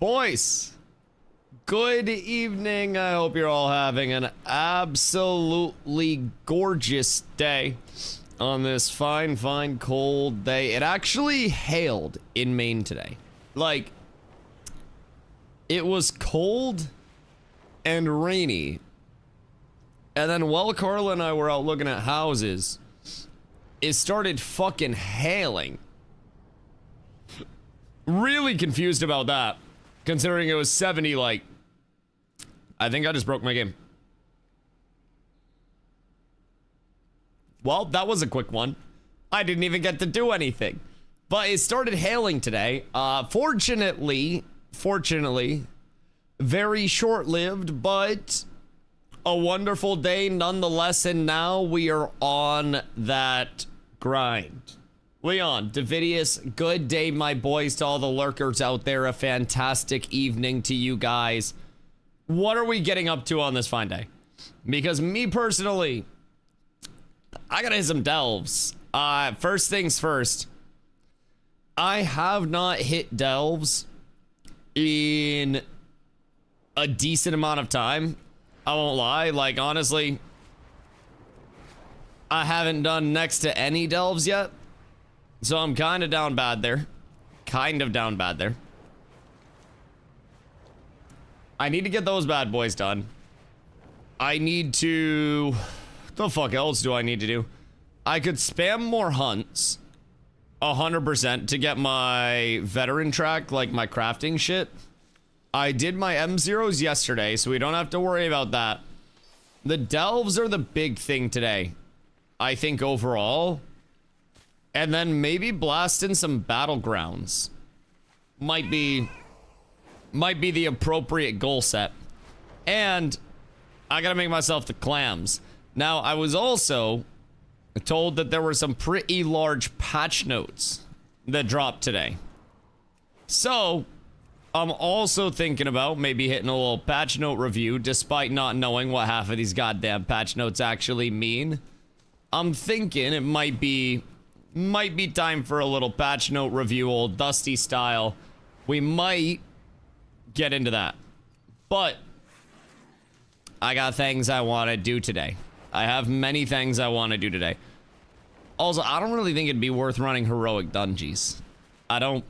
Boys, good evening. I hope you're all having an absolutely gorgeous day on this fine, cold day. It actually hailed in Maine today. Like, it was cold and rainy. And then while Carla and I were out looking at houses, it started fucking hailing. Really confused about that, considering it was 70, like... I think I just broke my game. Well, that was a quick one. I didn't even get to do anything. But it started hailing today. Fortunately, very short-lived, but a wonderful day nonetheless, and now we are on that grind. Leon, Davidius, good day, my boys, to all the lurkers out there. A fantastic evening to you guys. What are we getting up to on this fine day? Because me personally, I gotta hit some delves. First things first, I have not hit delves in a decent amount of time. I won't lie, like honestly, I haven't done next to any delves yet. So I'm kind of down bad there. I need to get those bad boys done. I need to... What the fuck else do I need to do? I could spam more hunts. 100% to get my veteran track, like my crafting shit. I did my M0s yesterday, so we don't have to worry about that. The delves are the big thing today, I think, overall. And then maybe blasting some battlegrounds might be the appropriate goal set. And I gotta make myself the clams. Now, I was also told that there were some pretty large patch notes that dropped today. So, I'm also thinking about maybe hitting a little patch note review, despite not knowing what half of these goddamn patch notes actually mean. I'm thinking it might be time for a little patch note review, old Dusty style. We might get into that. But I got things I want to do today. I have many things I want to do today. Also, I don't really think it'd be worth running heroic dungeons. I don't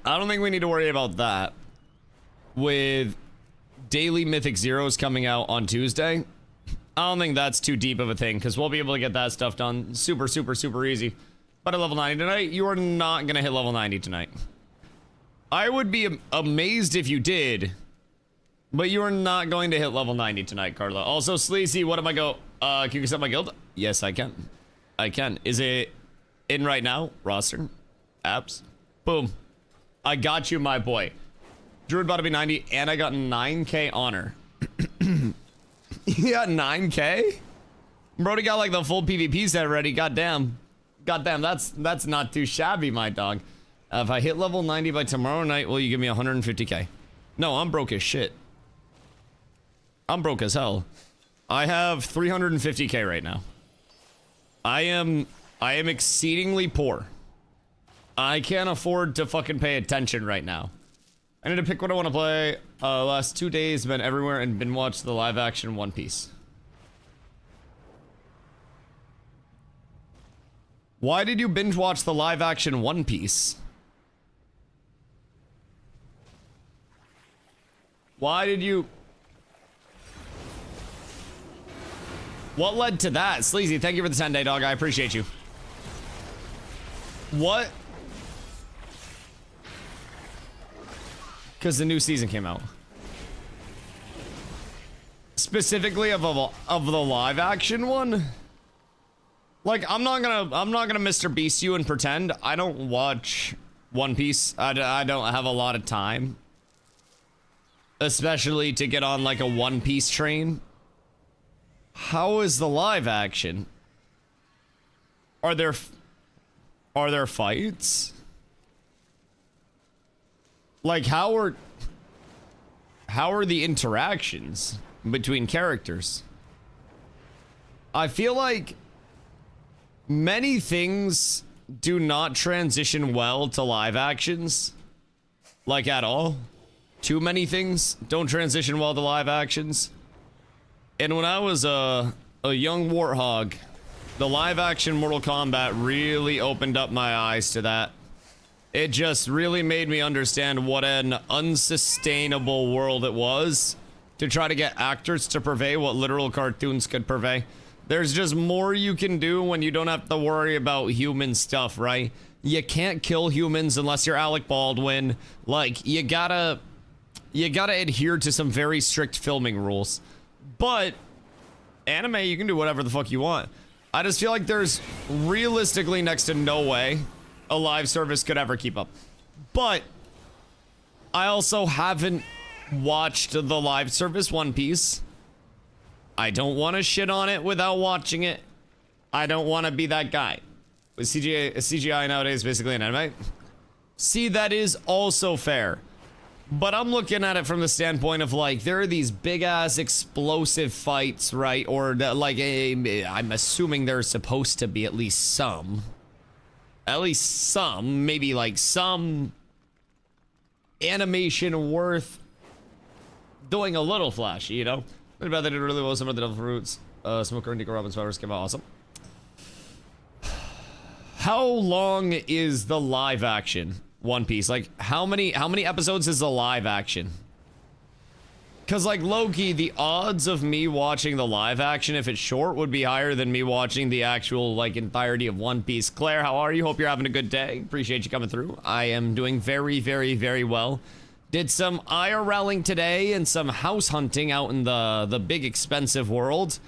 think we need to worry about that. With daily Mythic Zeros coming out on Tuesday, I don't think that's too deep of a thing, because we'll be able to get that stuff done super easy. But at level 90 tonight, you are not going to hit level 90 tonight. I would be amazed if you did, but you are not going to hit level 90 tonight, Carla. Also, Sleazy, what am I go? Can you set my guild? Yes, I can. I can. Is it in right now? Roster. Apps. Boom. I got you, my boy. Druid about to be 90, and I got 9k honor. You got 9k? Brody got like the full PvP set ready. Goddamn, that's not too shabby, my dog. If I hit level 90 by tomorrow night, will you give me 150k? No, I'm broke as shit. I'm broke as hell. I have 350k right now. I am exceedingly poor. I can't afford to fucking pay attention right now. I need to pick what I want to play. Last 2 days, been everywhere and been watched the live action One Piece. Why did you binge watch the live action One Piece? Why did you... What led to that? Sleazy, thank you for the 10-day, dog. I appreciate you. What? Because the new season came out. Specifically of the live action one? Like, I'm not gonna Mr. Beast you and pretend I don't watch One Piece. I don't have a lot of time. Especially to get on like a One Piece train. How is the live action? Are there fights? Like, how are the interactions between characters? I feel like many things do not transition well to live actions. Like, at all. Too many things don't transition well to live actions. And when I was a young warthog, the live action Mortal Kombat really opened up my eyes to that. It just really made me understand what an unsustainable world it was to try to get actors to purvey what literal cartoons could purvey. There's just more you can do when you don't have to worry about human stuff, right? You can't kill humans unless you're Alec Baldwin. Like, you gotta adhere to some very strict filming rules. But anime, you can do whatever the fuck you want. I just feel like there's realistically next to no way a live service could ever keep up. But I also haven't watched the live service One Piece. I don't want to shit on it without watching it. I don't want to be that guy. With CGI nowadays basically an anime. See, that is also fair. But I'm looking at it from the standpoint of, like, there are these big-ass explosive fights, right? Or, like, I'm assuming there's supposed to be at least some. At least some. Maybe, like, some animation worth doing a little flashy, you know? What about they did really well? Some of the Devil Fruits, Smoker and Nico Robbins powers came out awesome. How long is the live action One Piece? Like, how many episodes is the live action? Because, like, low-key, the odds of me watching the live action, if it's short, would be higher than me watching the actual, like, entirety of One Piece. Claire, how are you? Hope you're having a good day. Appreciate you coming through. I am doing very, very, very well. Did some IRLing today and some house hunting out in the big expensive world.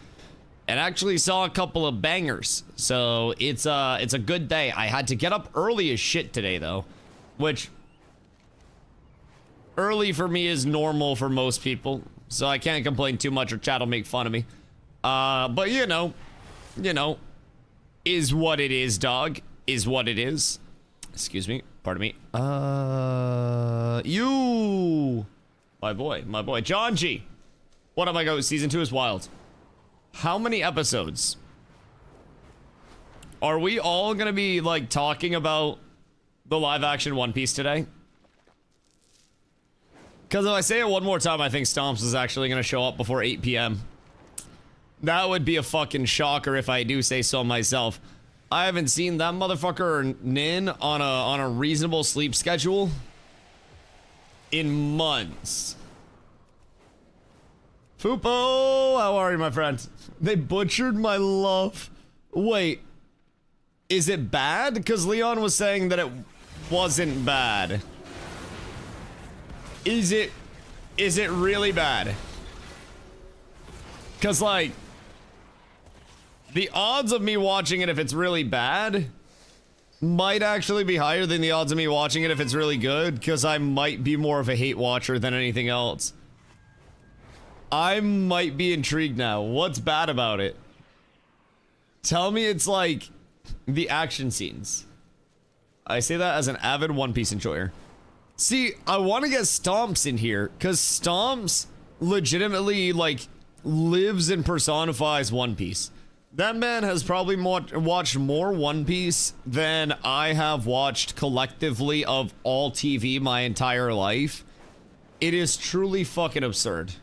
And actually saw a couple of bangers. So it's a good day. I had to get up early as shit today, though. Which, early for me is normal for most people. So I can't complain too much or chat will make fun of me. But you know, is what it is, dog. Is what it is. Excuse me. Pardon me. You. My boy. John G. What am I going? Season 2 is wild. How many episodes? Are we all gonna be, like, talking about the live action One Piece today? Because if I say it one more time, I think Stomps is actually gonna show up before 8 p.m. That would be a fucking shocker if I do say so myself. I haven't seen that motherfucker Nin on a reasonable sleep schedule in months. Fupo, how are you, my friend? They butchered my love. Wait, is it bad? Because Leon was saying that it wasn't bad. Is it really bad? Because, like, the odds of me watching it if it's really bad might actually be higher than the odds of me watching it if it's really good, because I might be more of a hate watcher than anything else. I might be intrigued now. What's bad about it? Tell me it's like the action scenes. I say that as an avid One Piece enjoyer. See, I want to get Stomps in here because Stomps legitimately, like, lives and personifies One Piece. That man has probably watched more One Piece than I have watched collectively of all TV my entire life. It is truly fucking absurd.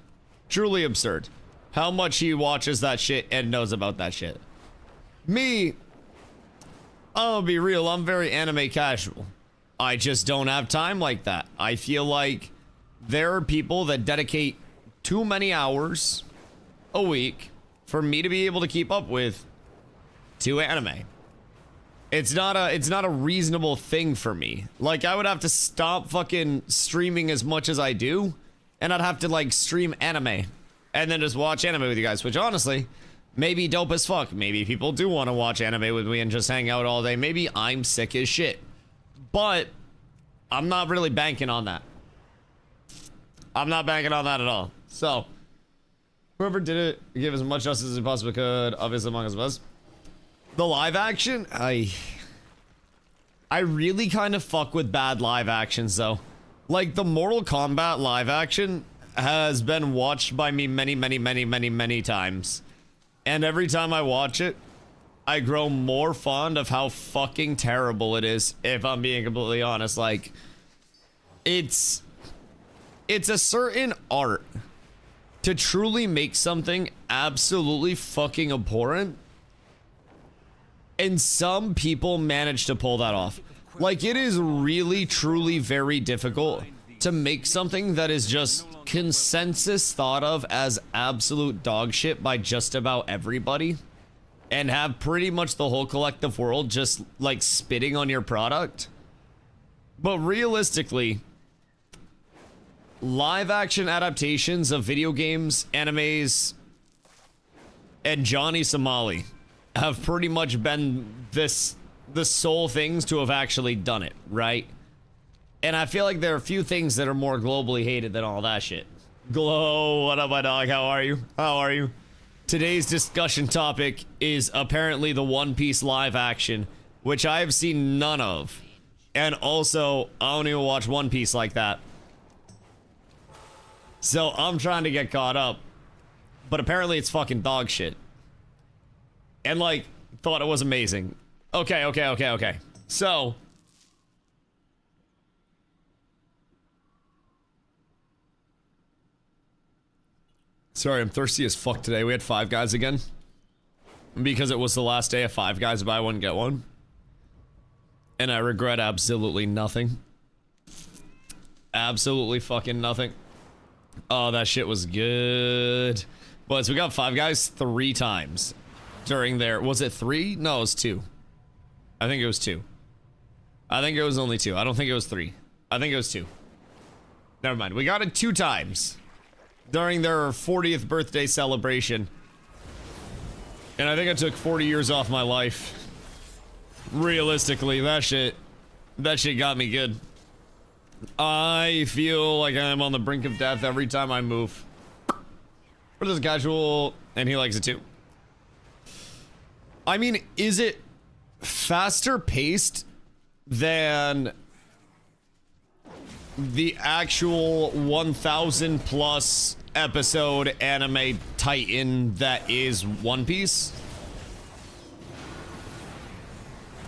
Truly absurd how much he watches that shit and knows about that shit. Me, I'll be real, I'm very anime casual. I just don't have time like that. I feel like there are people that dedicate too many hours a week for me to be able to keep up with to anime. It's not a reasonable thing for me. Like, I would have to stop fucking streaming as much as I do, and I'd have to, like, stream anime and then just watch anime with you guys, which honestly may be dope as fuck. Maybe people do want to watch anime with me and just hang out all day. Maybe I'm sick as shit, but I'm not really banking on that. I'm not banking on that at all. So whoever did it, give as much justice as he possibly could. Obviously among us was the live action. I really kind of fuck with bad live actions though. Like, the Mortal Kombat live action has been watched by me many times. And every time I watch it, I grow more fond of how fucking terrible it is, if I'm being completely honest. Like, It's a certain art to truly make something absolutely fucking abhorrent. And some people manage to pull that off. Like, it is really, truly very difficult to make something that is just consensus thought of as absolute dog shit by just about everybody, and have pretty much the whole collective world just, like, spitting on your product. But realistically, live action adaptations of video games, animes, and Johnny Somali have pretty much been the sole things to have actually done it, right? And I feel like there are a few things that are more globally hated than all that shit. Glow, what up, my dog? How are you? How are you? Today's discussion topic is apparently the One Piece live action, which I have seen none of. And also, I don't even watch One Piece like that. So I'm trying to get caught up. But apparently it's fucking dog shit. And, like, thought it was amazing. Okay. So, sorry, I'm thirsty as fuck today. We had Five Guys again. Because it was the last day of Five Guys buy one, get one. And I regret absolutely nothing. Absolutely fucking nothing. Oh, that shit was good. But so we got Five Guys 3 times. During there, was it 3? No, it was 2. I think it was 2. I think it was only 2. I don't think it was 3. I think it was 2. Never mind. We got it 2 times during their 40th birthday celebration. And I think I took 40 years off my life. Realistically, that shit got me good. I feel like I'm on the brink of death every time I move. For this casual, and he likes it too. I mean, is it faster paced than the actual 1,000 plus episode anime titan that is One Piece?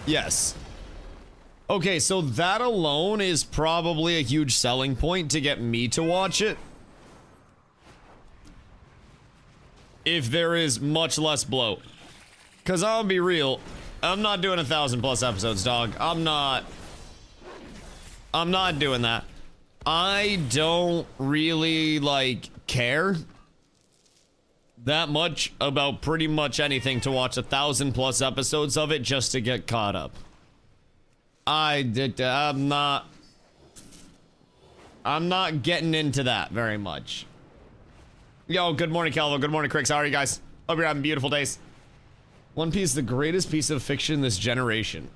Yes. Okay, so that alone is probably a huge selling point to get me to watch it. If there is much less bloat. Cause I'll be real, I'm not doing 1,000 plus episodes, dog. I'm not doing that. I don't really, like, care that much about pretty much anything to watch 1,000 plus episodes of it just to get caught up. I'm not getting into that very much. Yo, good morning, Calvo. Good morning, Cricks. How are you guys? Hope you're having beautiful days. One Piece is the greatest piece of fiction this generation.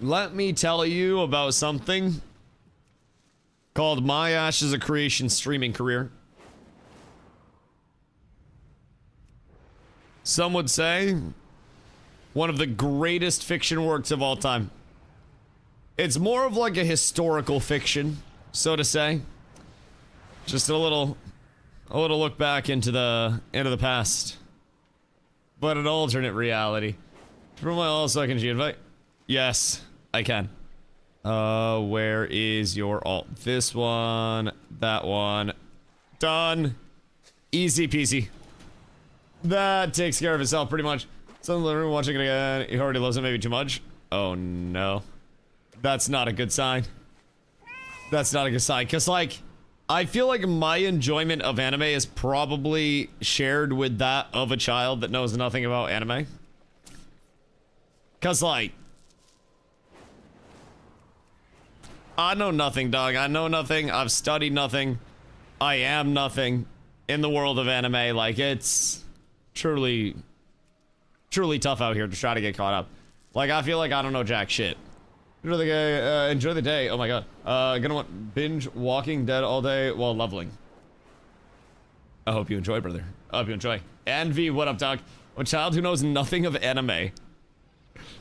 Let me tell you about something called My Ashes of Creation streaming career. Some would say one of the greatest fiction works of all time. It's more of like a historical fiction, so to say. Just a little look back into the past, but an alternate reality. From my all second G invite. Yes, I can. Where is your alt? This one, that one. Done. Easy peasy. That takes care of itself pretty much. Some living watching it again. He already loves it maybe too much. Oh no. That's not a good sign. That's not a good sign. Cause like, I feel like my enjoyment of anime is probably shared with that of a child that knows nothing about anime. Cause like, I know nothing, dog. I know nothing. I've studied nothing. I am nothing in the world of anime. Like, it's truly tough out here to try to get caught up. Like, I feel like I don't know jack shit. Enjoy the day. Oh my god. Gonna want binge Walking Dead all day while leveling. I hope you enjoy, brother. I hope you enjoy. And V, what up, dog? A child who knows nothing of anime.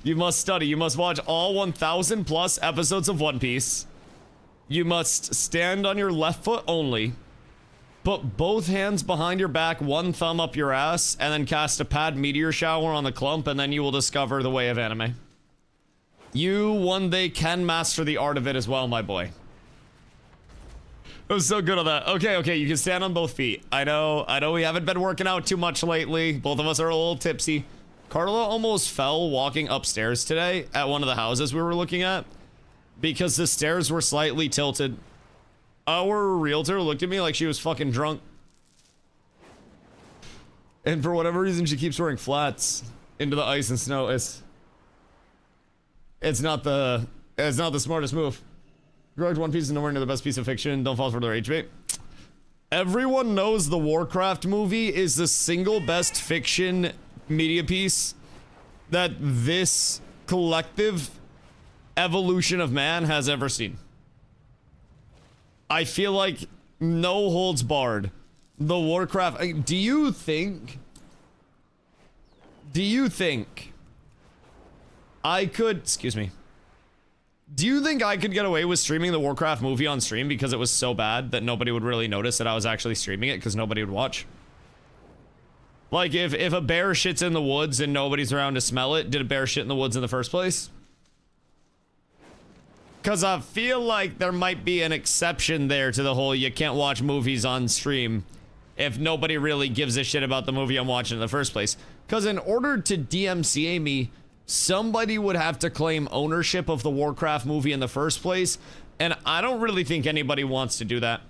You must study. You must watch all 1,000 plus episodes of One Piece. You must stand on your left foot only. Put both hands behind your back, one thumb up your ass, and then cast a pad meteor shower on the clump, and then you will discover the way of anime. You one day can master the art of it as well, my boy. I was so good on that. Okay, you can stand on both feet. I know we haven't been working out too much lately. Both of us are a little tipsy. Carla almost fell walking upstairs today at one of the houses we were looking at because the stairs were slightly tilted. Our realtor looked at me like she was fucking drunk. And for whatever reason, she keeps wearing flats into the ice and snow. It's not the smartest move. Grudge One Piece is nowhere near the best piece of fiction. Don't fall for their rage bait. Everyone knows the Warcraft movie is the single best fiction media piece that this collective evolution of man has ever seen. I feel like no holds barred. The Warcraft. Do you think I could, excuse me. Do you think I could get away with streaming the Warcraft movie on stream because it was so bad that nobody would really notice that I was actually streaming it because nobody would watch? Like, if a bear shits in the woods and nobody's around to smell it, did a bear shit in the woods in the first place? Because I feel like there might be an exception there to the whole you can't watch movies on stream if nobody really gives a shit about the movie I'm watching in the first place. Because in order to DMCA me, somebody would have to claim ownership of the Warcraft movie in the first place, and I don't really think anybody wants to do that.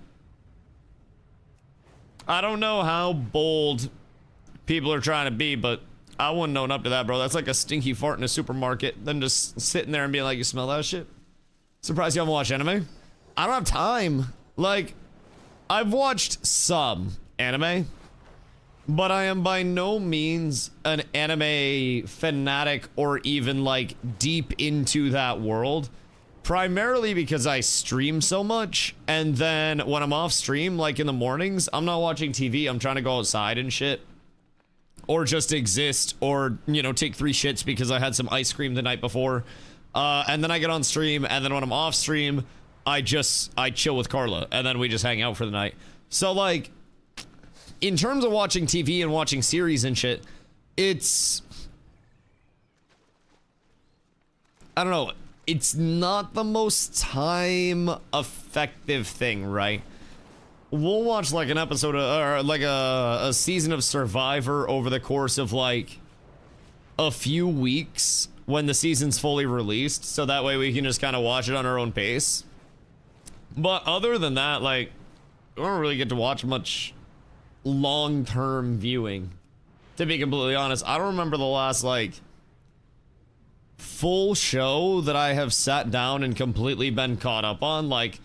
I don't know how bold people are trying to be, but I wouldn't own up to that, bro. That's like a stinky fart in a supermarket, then just sitting there and being like, you smell that shit? Surprised you haven't watched anime? I don't have time. Like, I've watched some anime, but I am by no means an anime fanatic or even like deep into that world. Primarily because I stream so much, and then when I'm off stream, like in the mornings, I'm not watching TV, I'm trying to go outside and shit. Or just exist, or, you know, take 3 shits because I had some ice cream the night before. And then I get on stream, and then when I'm off stream, I chill with Carla, and then we just hang out for the night. So, like, in terms of watching TV and watching series and shit, it's... I don't know. It's not the most time-effective thing, right? We'll watch, like, an episode of, or, like, a season of Survivor over the course of, like, a few weeks when the season's fully released, so that way we can just kind of watch it on our own pace. But other than that, like, we don't really get to watch much long-term viewing. To be completely honest, I don't remember the last, like, full show that I have sat down and completely been caught up on. Like,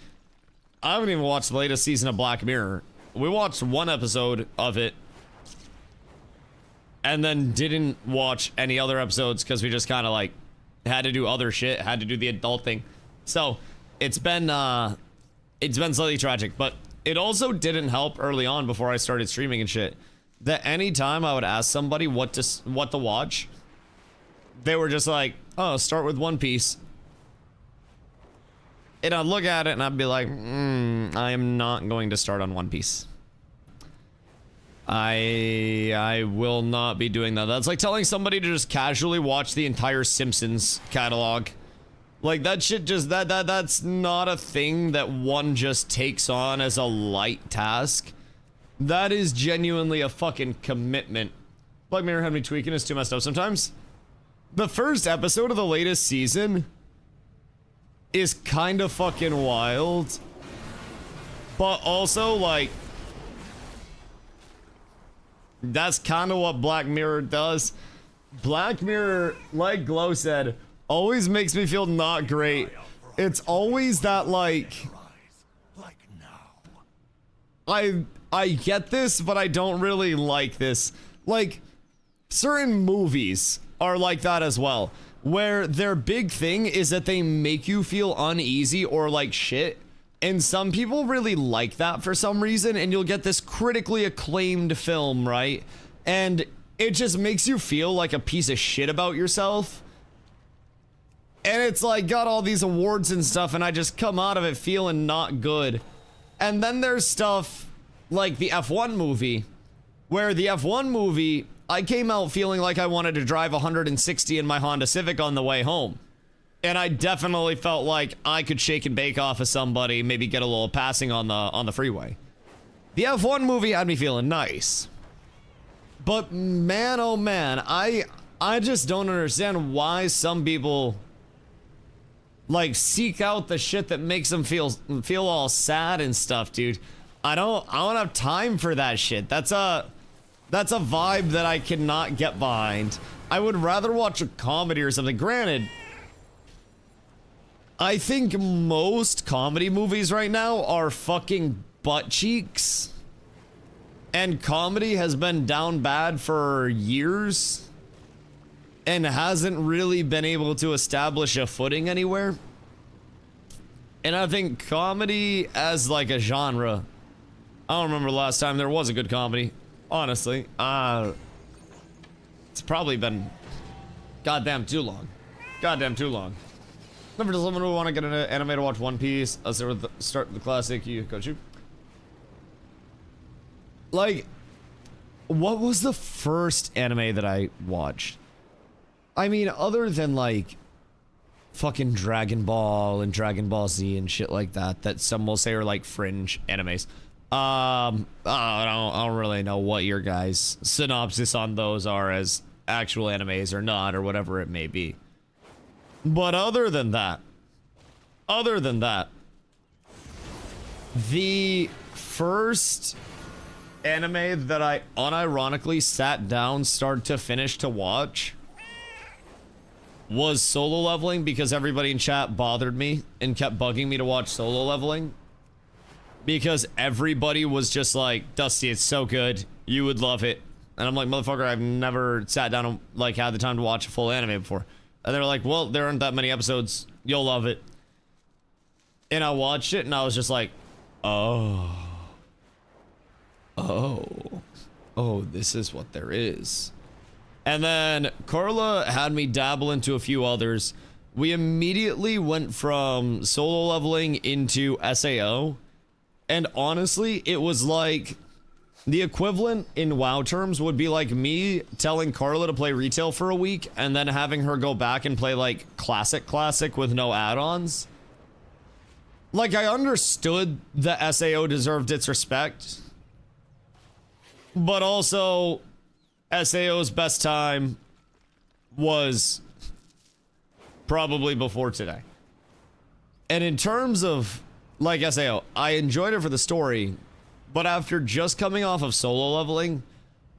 I haven't even watched the latest season of Black Mirror. We watched 1 episode of it, and then didn't watch any other episodes because we just kind of like had to do other shit, had to do the adult thing. So it's been slightly tragic, but it also didn't help early on before I started streaming and shit that anytime I would ask somebody what to watch, they were just like, oh, start with One Piece. And I'd look at it and I'd be like, I am not going to start on One Piece. I will not be doing that. That's like telling somebody to just casually watch the entire Simpsons catalog. Like, that shit just, that's not a thing that one just takes on as a light task. That is genuinely a fucking commitment. Black Mirror had me tweaking, it's too messed up sometimes. The first episode of the latest season is kind of fucking wild. But also, like, that's kind of what Black Mirror does. Black Mirror, like Glow said, always makes me feel not great. It's always that, like, I get this, but I don't really like this. Like, certain movies are like that as well, where their big thing is that they make you feel uneasy or like shit. And some people really like that for some reason, and you'll get this critically acclaimed film, right? And it just makes you feel like a piece of shit about yourself. And it's like got all these awards and stuff, and I just come out of it feeling not good. And then there's stuff like the F1 movie, where the F1 movie, I came out feeling like I wanted to drive 160 in my Honda Civic on the way home. And I definitely felt like I could shake and bake off of somebody, maybe get a little passing on the freeway. The F1 movie had me feeling nice. But man, oh man, I just don't understand why some people like seek out the shit that makes them feel all sad and stuff, dude. I don't have time for that shit. That's a vibe that I cannot get behind. I would rather watch a comedy or something. Granted, I think most comedy movies right now are fucking butt cheeks. And comedy has been down bad for years and hasn't really been able to establish a footing anywhere. And I think comedy as like a genre, I don't remember the last time there was a good comedy, honestly. It's probably been goddamn too long. Goddamn too long. Remember, does someone who want to get an anime to watch One Piece? Let's start with the classic. You go shoot. Like, what was the first anime that I watched? I mean, other than like fucking Dragon Ball and Dragon Ball Z and shit like that, that some will say are like fringe animes. I don't really know what your guys' synopsis on those are as actual animes or not, or whatever it may be. But other than that, the first anime that I unironically sat down start to finish to watch was Solo Leveling, because everybody in chat bothered me and kept bugging me to watch Solo Leveling, because everybody was just like, Dusty, it's so good, you would love it. And I'm like, motherfucker, I've never sat down and like had the time to watch a full anime before. And they're like, well, there aren't that many episodes, you'll love it. And I watched it and I was just like, oh, this is what there is. And then Carla had me dabble into a few others. We immediately went from Solo Leveling into SAO. And honestly, it was like the equivalent in WoW terms would be like me telling Carla to play retail for a week and then having her go back and play like classic with no add-ons. Like, I understood that SAO deserved its respect, but also SAO's best time was probably before today. And in terms of like SAO, I enjoyed it for the story, but after just coming off of Solo Leveling,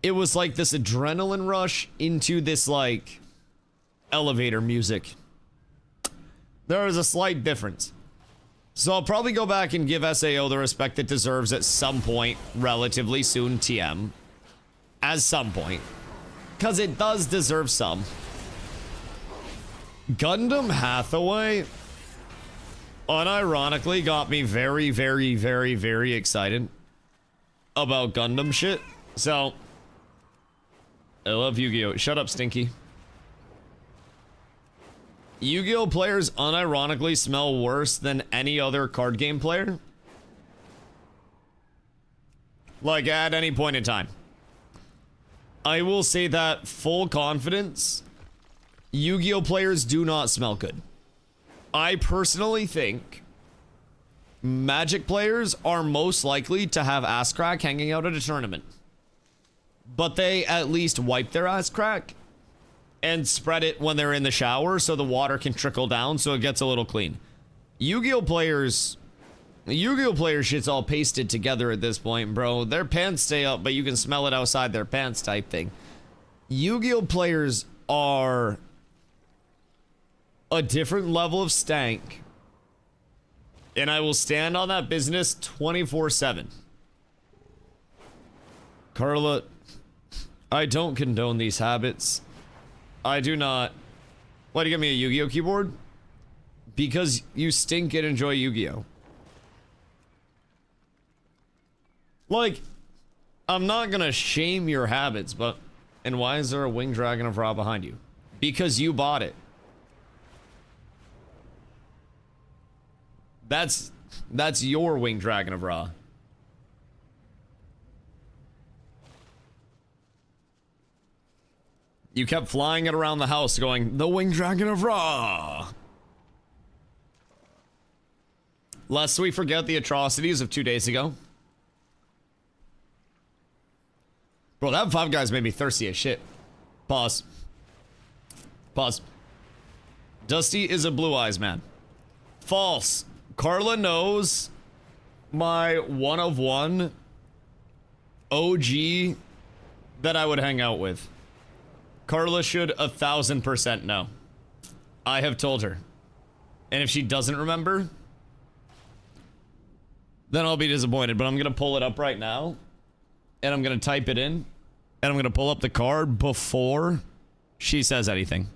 it was like this adrenaline rush into this like elevator music. There is a slight difference. So I'll probably go back and give SAO the respect it deserves at some point relatively soon, TM. As some point. Because it does deserve some. Gundam Hathaway unironically got me very excited about Gundam shit. So, I love Yu-Gi-Oh! Shut up, Stinky. Yu-Gi-Oh! Players unironically smell worse than any other card game player. Like, at any point in time. I will say that full confidence, Yu-Gi-Oh! Players do not smell good. I personally think Magic players are most likely to have ass crack hanging out at a tournament. But they at least wipe their ass crack and spread it when they're in the shower so the water can trickle down so it gets a little clean. Yu-Gi-Oh! Players shit's all pasted together at this point, bro. Their pants stay up, but you can smell it outside their pants type thing. Yu-Gi-Oh! Players are a different level of stank. And I will stand on that business 24/7. Carla, I don't condone these habits. I do not. Why do you give me a Yu-Gi-Oh! Keyboard? Because you stink and enjoy Yu-Gi-Oh! Like, I'm not gonna shame your habits, but... And why is there a winged dragon of Ra behind you? Because you bought it. That's your winged dragon of Ra. You kept flying it around the house going, the winged dragon of Ra. Lest we forget the atrocities of 2 days ago. Bro, that Five Guys made me thirsty as shit. Pause. Pause. Dusty is a blue eyes man. False. Carla knows my one of one OG that I would hang out with. Carla should 1000% know. I have told her. And if she doesn't remember, then I'll be disappointed. But I'm going to pull it up right now. And I'm going to type it in. And I'm going to pull up the card before she says anything.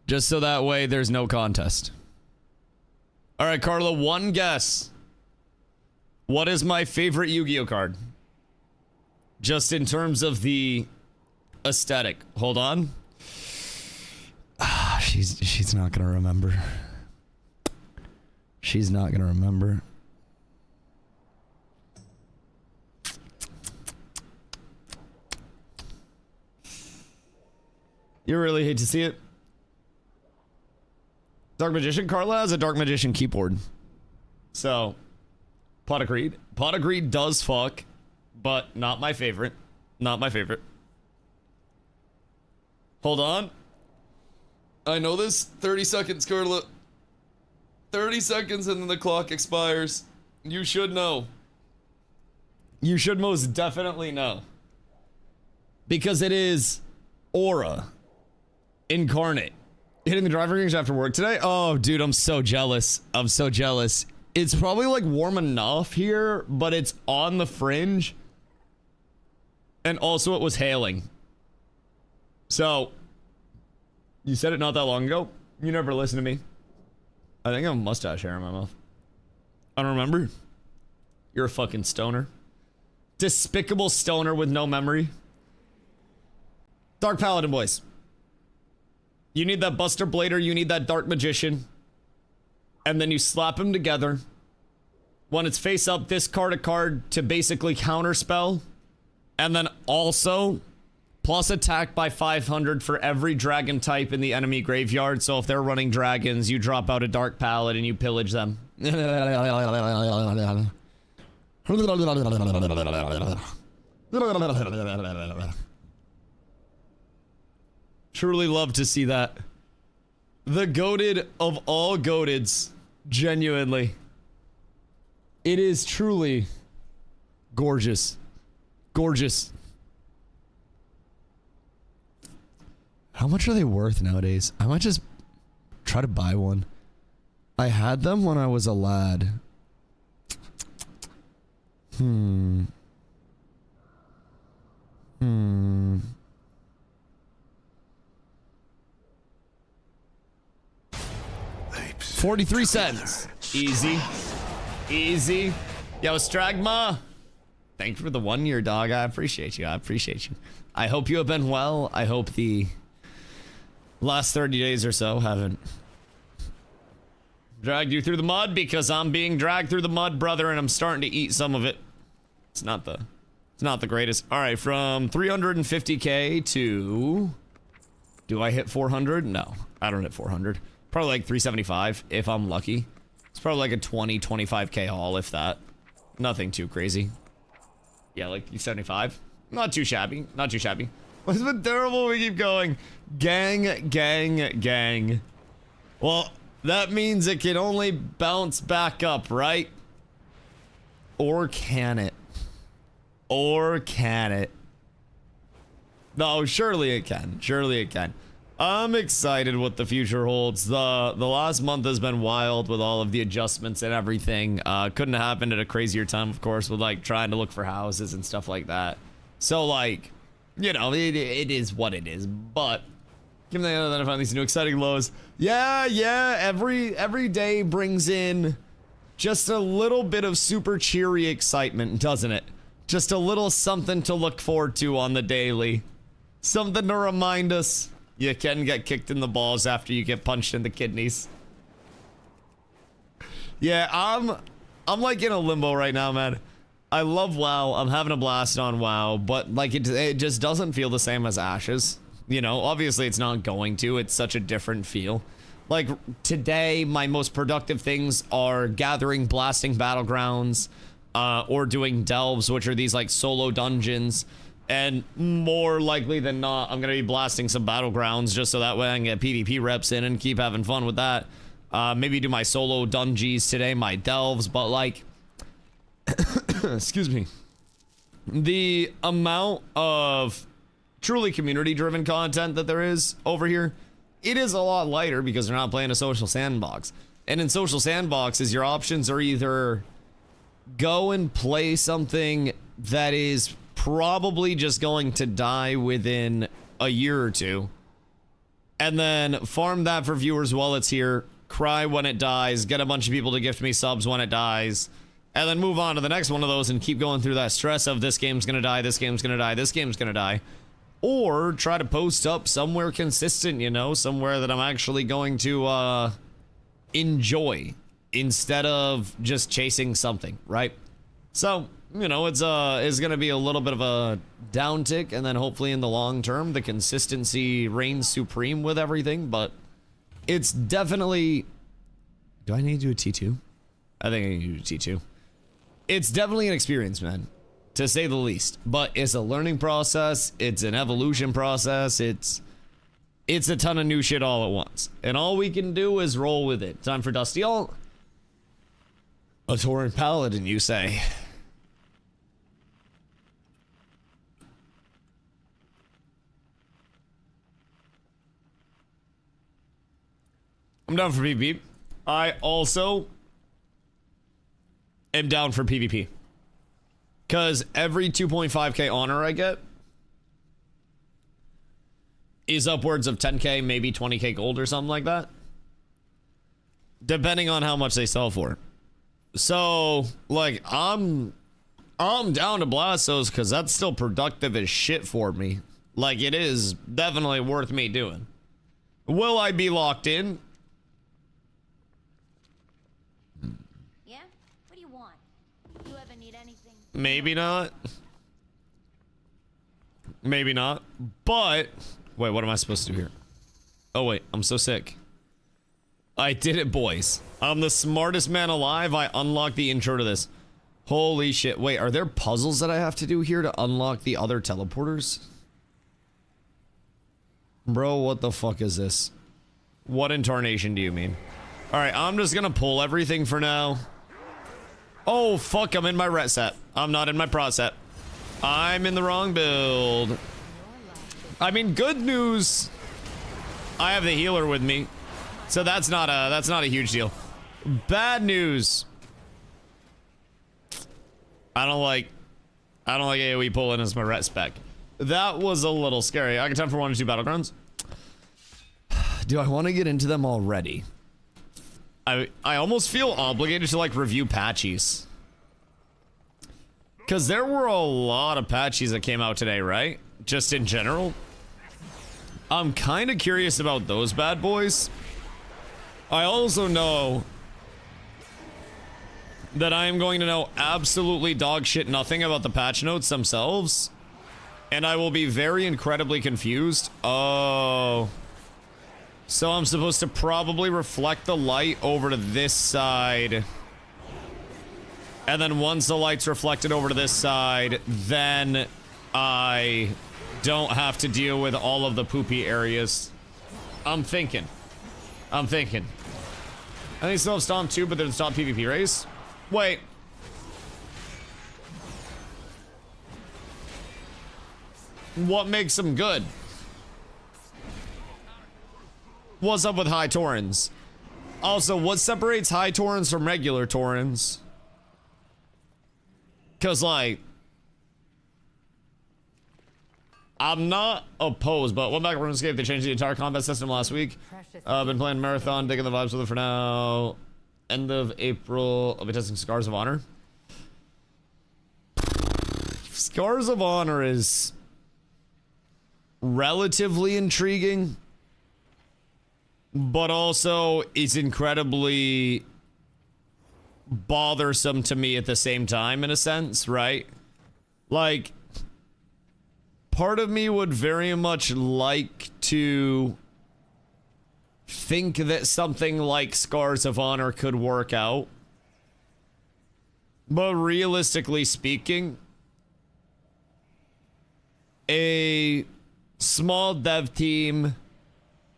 Just so that way there's no contest. All right, Carla, one guess. What is my favorite Yu-Gi-Oh card? Just in terms of the aesthetic. Hold on. She's not gonna remember. She's not gonna remember. You really hate to see it. Dark Magician? Carla has a Dark Magician keyboard. So, Pot of Greed. Pot of Greed does fuck, but not my favorite. Not my favorite. Hold on. I know this. 30 seconds, Carla. 30 seconds and then the clock expires. You should know. You should most definitely know. Because it is Aura Incarnate. Hitting the driving range after work today? Oh, dude, I'm so jealous. I'm so jealous. It's probably like warm enough here, but it's on the fringe. And also it was hailing. So, you said it not that long ago. You never listened to me. I think I have a mustache hair in my mouth. I don't remember. You're a fucking stoner. Despicable stoner with no memory. Dark Paladin boys. You need that Buster Blader, you need that Dark Magician. And then you slap them together. When it's face up, discard a card to basically counterspell. And then also, plus attack by 500 for every dragon type in the enemy graveyard. So if they're running dragons, you drop out a Dark Paladin and you pillage them. Truly love to see that. The goated of all goateds. Genuinely. It is truly gorgeous. Gorgeous. How much are they worth nowadays? I might just try to buy one. I had them when I was a lad. Hmm. 43 cents. Easy. Easy. Yo, Stragma. Thank you for the 1 year, dog. I appreciate you. I appreciate you. I hope you have been well. I hope the last 30 days or so haven't dragged you through the mud, because I'm being dragged through the mud, brother, and I'm starting to eat some of it. It's not the greatest. All right, from 350k to, do I hit 400? No, I don't hit 400. Probably like 375 if I'm lucky. It's probably like a 25k haul, if that. Nothing too crazy. Yeah, like 375. Not too shabby. Not too shabby. It's been terrible. We keep going. Gang, gang, gang. Well, that means it can only bounce back up, right? Or can it? Or can it? No, surely it can. Surely it can. I'm excited what the future holds. The last month has been wild with all of the adjustments and everything. Couldn't have happened at a crazier time, of course, with like trying to look for houses and stuff like that. So like, you know, it is what it is. But given that I find these new exciting lows, yeah, every day brings in just a little bit of super cheery excitement, doesn't it? Just a little something to look forward to on the daily. Something to remind us you can get kicked in the balls after you get punched in the kidneys. Yeah, I'm like in a limbo right now, man. I love WoW. I'm having a blast on WoW, but like it just doesn't feel the same as Ashes. You know, obviously it's not going to. It's such a different feel. Like today, my most productive things are gathering blasting battlegrounds, or doing delves, which are these like solo dungeons. And more likely than not, I'm gonna be blasting some battlegrounds just so that way I can get PvP reps in and keep having fun with that. Maybe do my solo dungeons today, my delves, but like, excuse me, the amount of truly community-driven content that there is over here, it is a lot lighter because they're not playing a social sandbox. And in social sandboxes, your options are either go and play something that is probably just going to die within a year or two, and then farm that for viewers while it's here, cry when it dies, get a bunch of people to gift me subs when it dies, and then move on to the next one of those and keep going through that stress of this game's gonna die, this game's gonna die, this game's gonna die. Or try to post up somewhere consistent, you know, somewhere that I'm actually going to enjoy instead of just chasing something, right? So, you know, it's gonna be a little bit of a downtick, and then hopefully in the long term the consistency reigns supreme with everything. But it's definitely, do I need to do a T2? I think I need to do a T2. It's definitely an experience, man, to say the least, but it's a learning process, it's an evolution process, it's a ton of new shit all at once, and all we can do is roll with it. Time for Dusty Alt. A Tauren Paladin, you say? I'm down for PvP. I also am down for PvP. Because every 2.5k honor I get is upwards of 10k, maybe 20k gold or something like that. Depending on how much they sell for. So, like, I'm down to blast those because that's still productive as shit for me. Like, it is definitely worth me doing. Will I be locked in? Yeah? What do you want? You ever need anything? Maybe not. Maybe not. But, wait, what am I supposed to do here? Oh, wait, I'm so sick. I did it, boys. I'm the smartest man alive. I unlocked the intro to this. Holy shit. Wait, are there puzzles that I have to do here to unlock the other teleporters? Bro, what the fuck is this? What incarnation do you mean? Alright, I'm just gonna pull everything for now. Oh, fuck, I'm in my ret set. I'm not in my pro set. I'm in the wrong build. I mean, good news. I have the healer with me. So that's not a huge deal. Bad news. I don't like AoE pulling as my ret spec. That was a little scary. I got time for 1 or 2 battlegrounds. Do I want to get into them already? I almost feel obligated to like review patches. Cause there were a lot of patches that came out today, right? Just in general. I'm kind of curious about those bad boys. I also know that I am going to know absolutely dog shit nothing about the patch notes themselves. And I will be very incredibly confused. Oh. So I'm supposed to probably reflect the light over to this side. And then once the light's reflected over to this side, then I don't have to deal with all of the poopy areas. I'm thinking. I think they still have Stomp 2, but they're the Stomp PvP race. Wait. What makes them good? What's up with high Taurens? Also, what separates high Taurens from regular Taurens? Cause like, I'm not opposed, but went back to RuneScape. They changed the entire combat system last week. Been playing Marathon, digging the vibes with it for now. End of April, I'll be testing Scars of Honor. Scars of Honor is relatively intriguing, but also it's incredibly bothersome to me at the same time, in a sense, right? Like, part of me would very much like to think that something like Scars of Honor could work out. But realistically speaking, a small dev team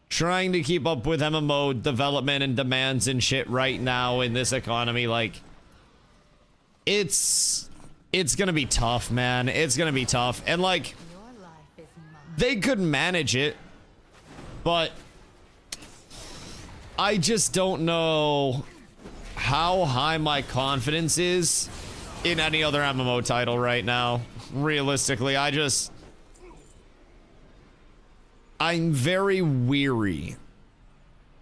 trying to keep up with MMO development and demands and shit right now in this economy, like, it's gonna be tough, man. It's gonna be tough. And like, they could manage it, but I just don't know how high my confidence is in any other MMO title right now. Realistically, I'm very weary,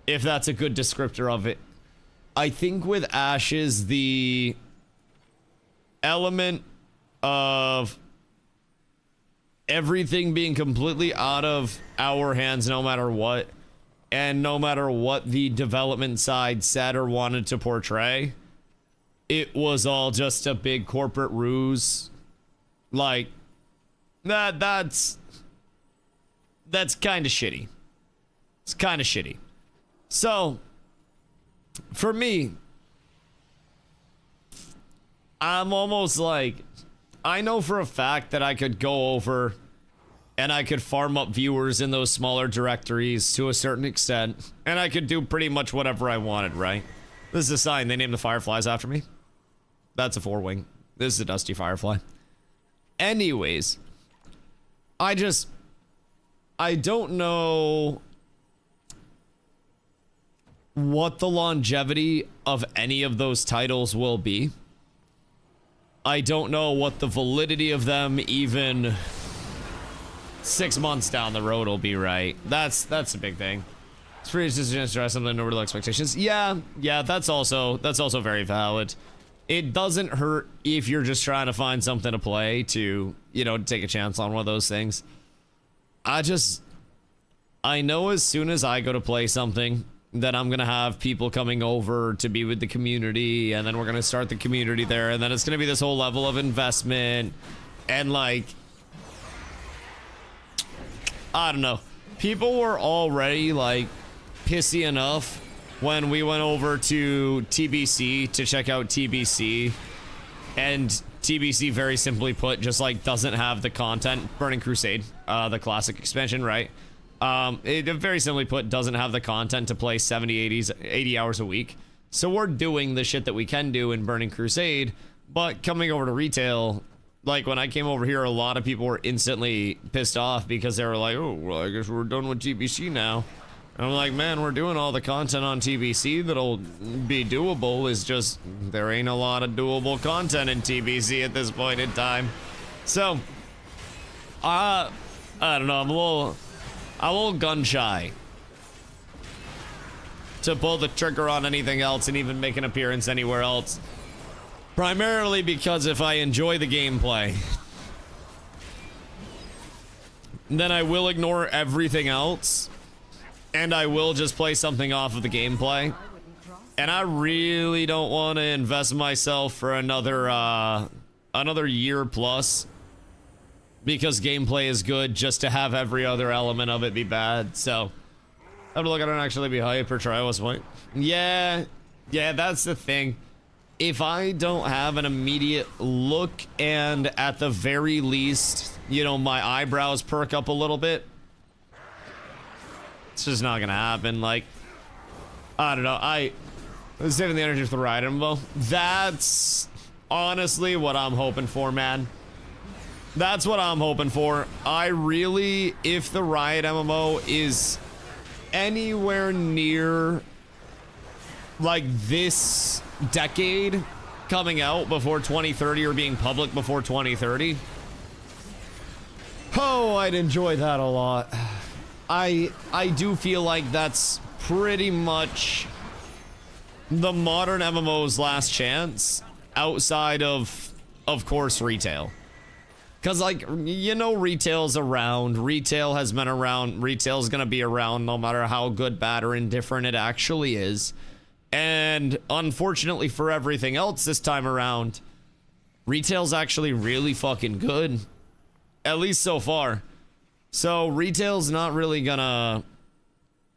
if that's a good descriptor of it. I think with Ashes, the element of everything being completely out of our hands no matter what, and no matter what the development side said or wanted to portray, it was all just a big corporate ruse. Like, that's kind of shitty. It's kind of shitty. So, for me, I'm almost like, I know for a fact that I could go over and I could farm up viewers in those smaller directories to a certain extent, and I could do pretty much whatever I wanted, right? This is a sign. They named the Fireflies after me. That's a 4-wing. This is a Dusty Firefly. Anyways, I don't know what the longevity of any of those titles will be. I don't know what the validity of them even 6 months down the road will be, right? That's a big thing. It's free to try something over the expectations. Yeah, that's also very valid. It doesn't hurt if you're just trying to find something to play to, you know, take a chance on one of those things. I know as soon as I go to play something, that I'm gonna have people coming over to be with the community, and then we're gonna start the community there, and then it's gonna be this whole level of investment, and like, I don't know. People were already like pissy enough when we went over to TBC to check out TBC, and TBC, very simply put, just like doesn't have the content. Burning Crusade, the classic expansion, right? It very simply put doesn't have the content to play 80 hours a week. So we're doing the shit that we can do in Burning Crusade, but coming over to retail, like when I came over here, a lot of people were instantly pissed off because they were like, oh, well, I guess we're done with TBC now. And I'm like, man, we're doing all the content on TBC that'll be doable. Is just there ain't a lot of doable content in TBC at this point in time. So, I don't know, I'm a little gun shy to pull the trigger on anything else and even make an appearance anywhere else. Primarily because if I enjoy the gameplay, then I will ignore everything else, and I will just play something off of the gameplay. And I really don't want to invest myself for another year plus, because gameplay is good just to have every other element of it be bad. So I have to look at it and actually be hype or try what's point. Yeah, that's the thing. If I don't have an immediate look and at the very least, you know, my eyebrows perk up a little bit, it's just not gonna happen. Like, I don't know, I was saving the energy for the ride MMO. That's honestly what I'm hoping for, man. That's what I'm hoping for. I really, if the Riot MMO is anywhere near like this decade coming out before 2030 or being public before 2030, oh, I'd enjoy that a lot. I do feel like that's pretty much the modern MMO's last chance outside of course, retail. Because, like, you know, retail's around. Retail has been around. Retail's gonna be around no matter how good, bad, or indifferent it actually is. And unfortunately for everything else this time around, retail's actually really fucking good. At least so far. So retail's not really gonna,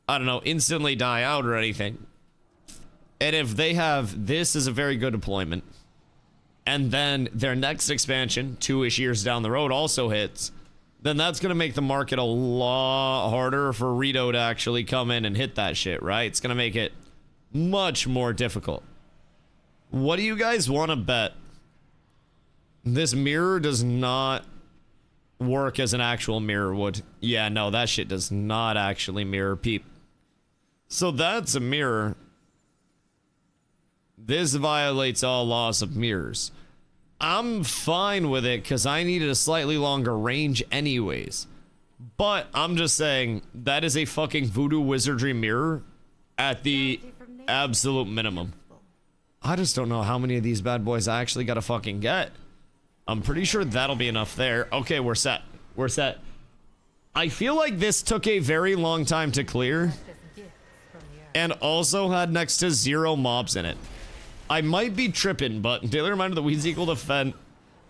I don't know, instantly die out or anything. And if they have, this is a very good deployment. And then their next expansion, 2-ish years down the road, also hits, then that's going to make the market a lot harder for Rito to actually come in and hit that shit, right? It's going to make it much more difficult. What do you guys want to bet? This mirror does not work as an actual mirror would. Yeah, no, that shit does not actually mirror peep. So that's a mirror. This violates all laws of mirrors. I'm fine with it because I needed a slightly longer range anyways. But I'm just saying that is a fucking voodoo wizardry mirror at the absolute minimum. I just don't know how many of these bad boys I actually gotta fucking get. I'm pretty sure that'll be enough there. Okay, we're set. We're set. I feel like this took a very long time to clear. And also had next to 0 mobs in it. I might be tripping, but daily reminder that weeds equal to fen.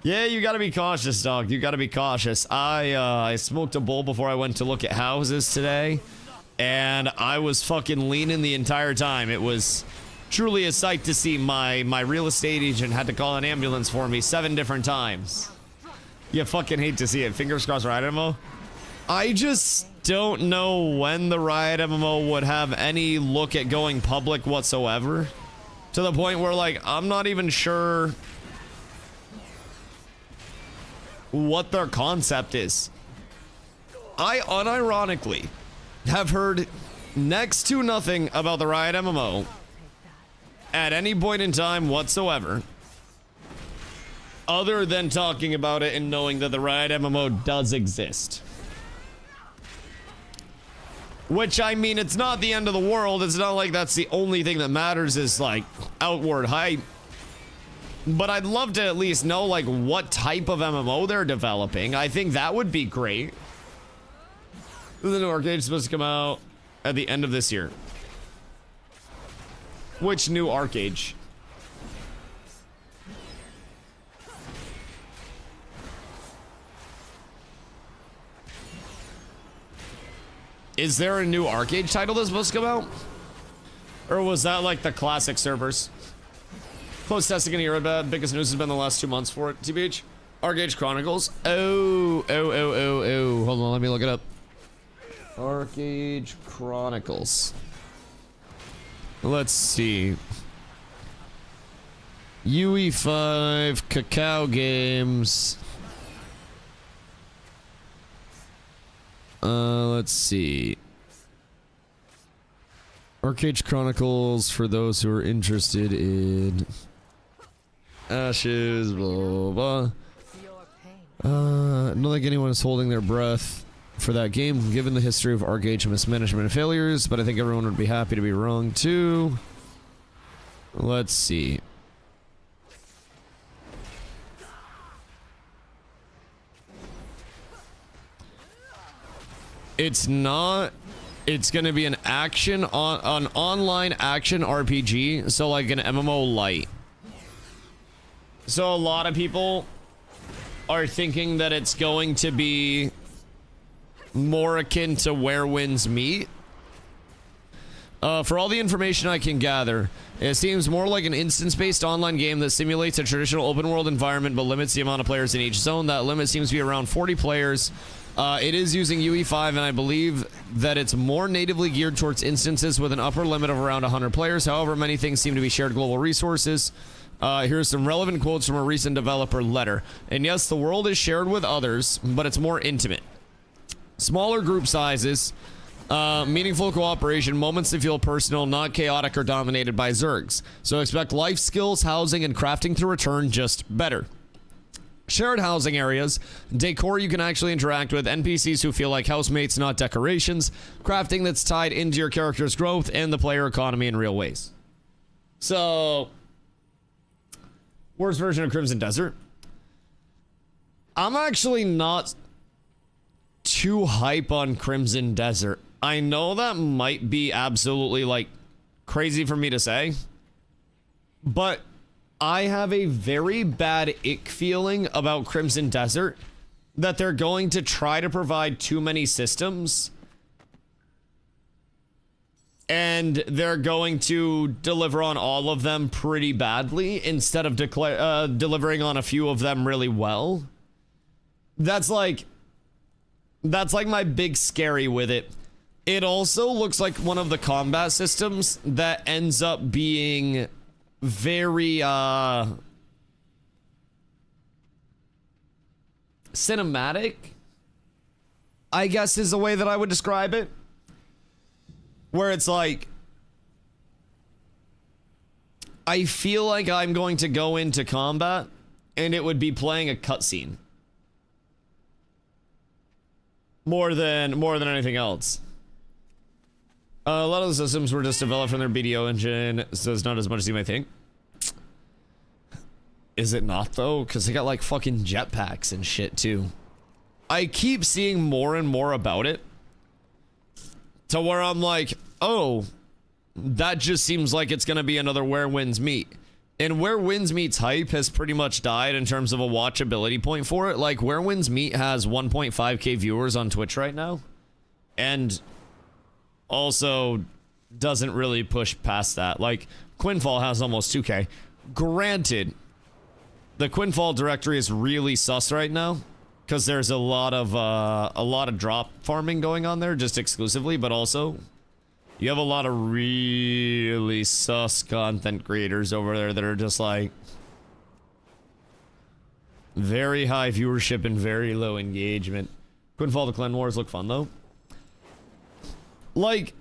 Yeah, you gotta be cautious, dog. You gotta be cautious. I smoked a bowl before I went to look at houses today. And I was fucking leaning the entire time. It was truly a sight to see. My real estate agent had to call an ambulance for me 7 different times. You fucking hate to see it. Fingers crossed, right, MMO? I just don't know when the Riot MMO would have any look at going public whatsoever. To the point where, like, I'm not even sure what their concept is. I unironically have heard next to nothing about the Riot MMO at any point in time whatsoever, other than talking about it and knowing that the Riot MMO does exist. Which, I mean, it's not the end of the world. It's not like that's the only thing that matters is, like, outward hype. But I'd love to at least know, like, what type of MMO they're developing. I think that would be great. The new arcade is supposed to come out at the end of this year. Which new arcade? Is there a new arcade title that's supposed to come out? Or was that like the classic servers? Close testing in Europe, bad. Biggest news has been the last 2 months for it. TBH. Arcade Chronicles. Oh. Hold on, let me look it up. Arcade Chronicles. Let's see. UE5 Cacao Games. Let's see. Arcade Chronicles for those who are interested in Ashes, blah, blah, blah. Not like anyone is holding their breath for that game, given the history of Arcade mismanagement and failures, but I think everyone would be happy to be wrong, too. Let's see. It's not. It's gonna be an action on an online action RPG, so like an MMO light. So a lot of people are thinking that it's going to be more akin to Where Winds Meet. For all the information I can gather, it seems more like an instance-based online game that simulates a traditional open-world environment but limits the amount of players in each zone. That limit seems to be around 40 players. It is using UE5, and I believe that it's more natively geared towards instances with an upper limit of around 100 players. However, many things seem to be shared global resources. Here's some relevant quotes from a recent developer letter. And yes, the world is shared with others, but it's more intimate. Smaller group sizes, meaningful cooperation, moments that feel personal, not chaotic or dominated by zergs. So expect life skills, housing, and crafting to return, just better. Shared housing areas, decor you can actually interact with, NPCs who feel like housemates, not decorations, crafting that's tied into your character's growth, and the player economy in real ways. So, worst version of Crimson Desert. I'm actually not too hype on Crimson Desert. I know that might be absolutely like crazy for me to say, but I have a very bad ick feeling about Crimson Desert that they're going to try to provide too many systems and they're going to deliver on all of them pretty badly instead of delivering on a few of them really well. That's like my big scary with it. It also looks like one of the combat systems that ends up being very cinematic, I guess is the way that I would describe it. Where it's like, I feel like I'm going to go into combat and it would be playing a cutscene. More than anything else. A lot of the systems were just developed from their BDO engine, so it's not as much as you might think. Is it not though? Because they got like fucking jetpacks and shit too. I keep seeing more and more about it, to where I'm like, oh, that just seems like it's gonna be another Where Winds Meet. And Where Winds Meet's hype has pretty much died in terms of a watchability point for it. Like, Where Winds Meet has 1.5k viewers on Twitch right now. And also doesn't really push past that. Like, Quinfall has almost 2k. Granted, the Quinfall directory is really sus right now, because there's a lot of drop farming going on there just exclusively, but also you have a lot of really sus content creators over there that are just like very high viewership and very low engagement. Quinfall the Clan Wars look fun though. Like,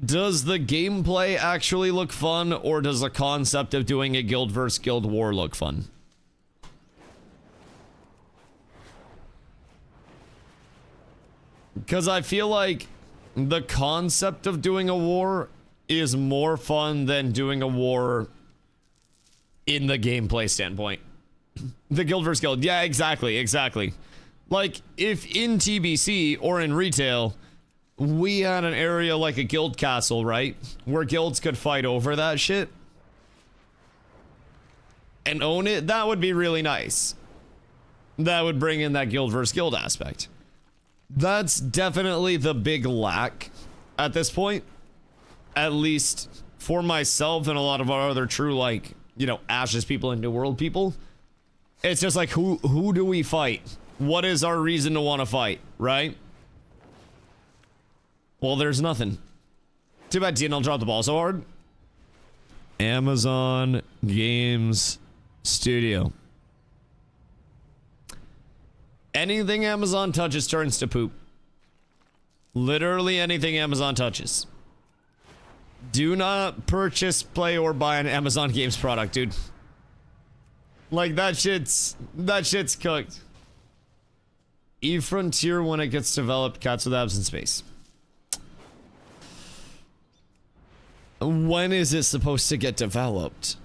does the gameplay actually look fun, or does the concept of doing a guild versus guild war look fun? Because I feel like the concept of doing a war is more fun than doing a war in the gameplay standpoint. The guild versus guild. Yeah, exactly. Like, if in TBC or in retail, we had an area like a guild castle, right? Where guilds could fight over that shit and own it, that would be really nice. That would bring in that guild versus guild aspect. That's definitely the big lack at this point. At least for myself and a lot of our other true, like, you know, Ashes people and New World people. It's just like, who do we fight? What is our reason to want to fight, right? Well, there's nothing. Too bad DNL dropped the ball so hard. Amazon Games Studio. Anything Amazon touches turns to poop. Literally anything Amazon touches. Do not purchase, play, or buy an Amazon Games product, dude. Like, that shit's cooked. E-Frontier, when it gets developed, Cats with Abs in Space. When is it supposed to get developed?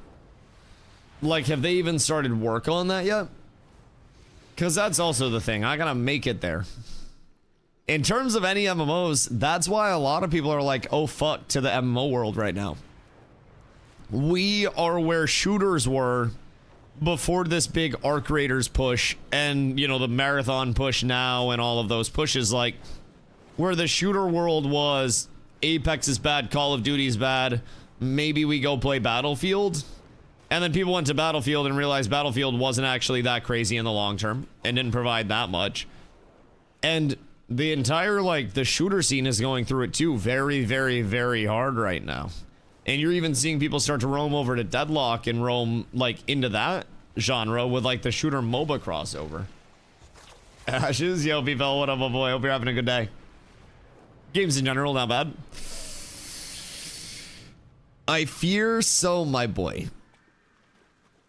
Like, have they even started work on that yet? Because that's also the thing. I gotta make it there. In terms of any MMOs, that's why a lot of people are like, oh fuck, to the MMO world right now. We are where shooters were before this big Arc Raiders push and, you know, the Marathon push now and all of those pushes. Like, where the shooter world was, Apex is bad, Call of Duty is bad, maybe we go play Battlefield. And then people went to Battlefield and realized Battlefield wasn't actually that crazy in the long term and didn't provide that much. And the entire, like, the shooter scene is going through it too, very, very, very hard right now. And you're even seeing people start to roam over to Deadlock and roam, like, into that genre with, like, the shooter MOBA crossover. Ashes, yo, B-Bell, what up, my boy? Hope you're having a good day. Games in general, not bad. I fear so, my boy.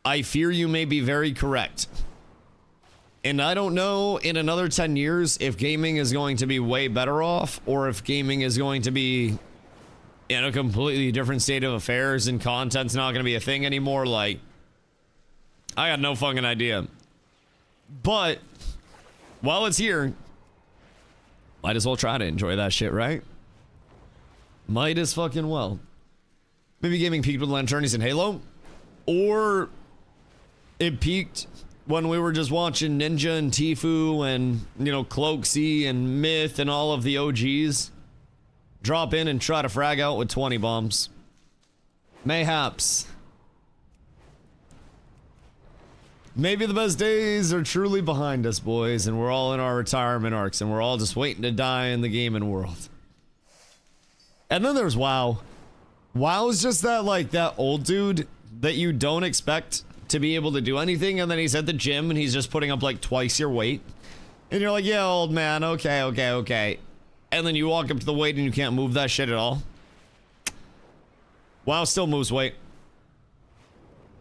I fear you may be very correct. And I don't know in another 10 years if gaming is going to be way better off or if gaming is going to be in a completely different state of affairs and content's not going to be a thing anymore. Like, I got no fucking idea. But while it's here, might as well try to enjoy that shit, right? Might as fucking well. Maybe gaming peaked with Lanternis and Halo. Or it peaked when we were just watching Ninja and Tfue and, you know, Cloaksy and Myth and all of the OGs drop in and try to frag out with 20 bombs. Mayhaps. Maybe the best days are truly behind us, boys, and we're all in our retirement arcs, and we're all just waiting to die in the gaming world. And then there's WoW. WoW's just that, like, that old dude that you don't expect to be able to do anything, and then he's at the gym, and he's just putting up, like, twice your weight. And you're like, yeah, old man, okay. And then you walk up to the weight, and you can't move that shit at all. WoW still moves weight.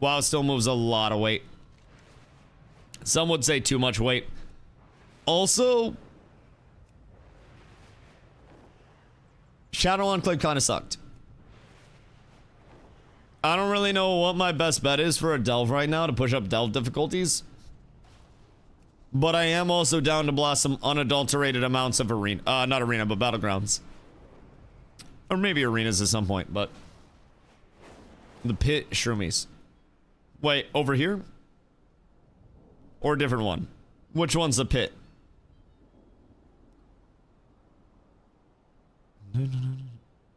WoW still moves a lot of weight. Some would say too much weight. Also, Shadow Enclave kind of sucked. I don't really know what my best bet is for a delve right now to push up delve difficulties. But I am also down to blast some unadulterated amounts of arena. Not arena, but battlegrounds. Or maybe arenas at some point, but... The pit shroomies. Wait, over here? Or a different one? Which one's the pit?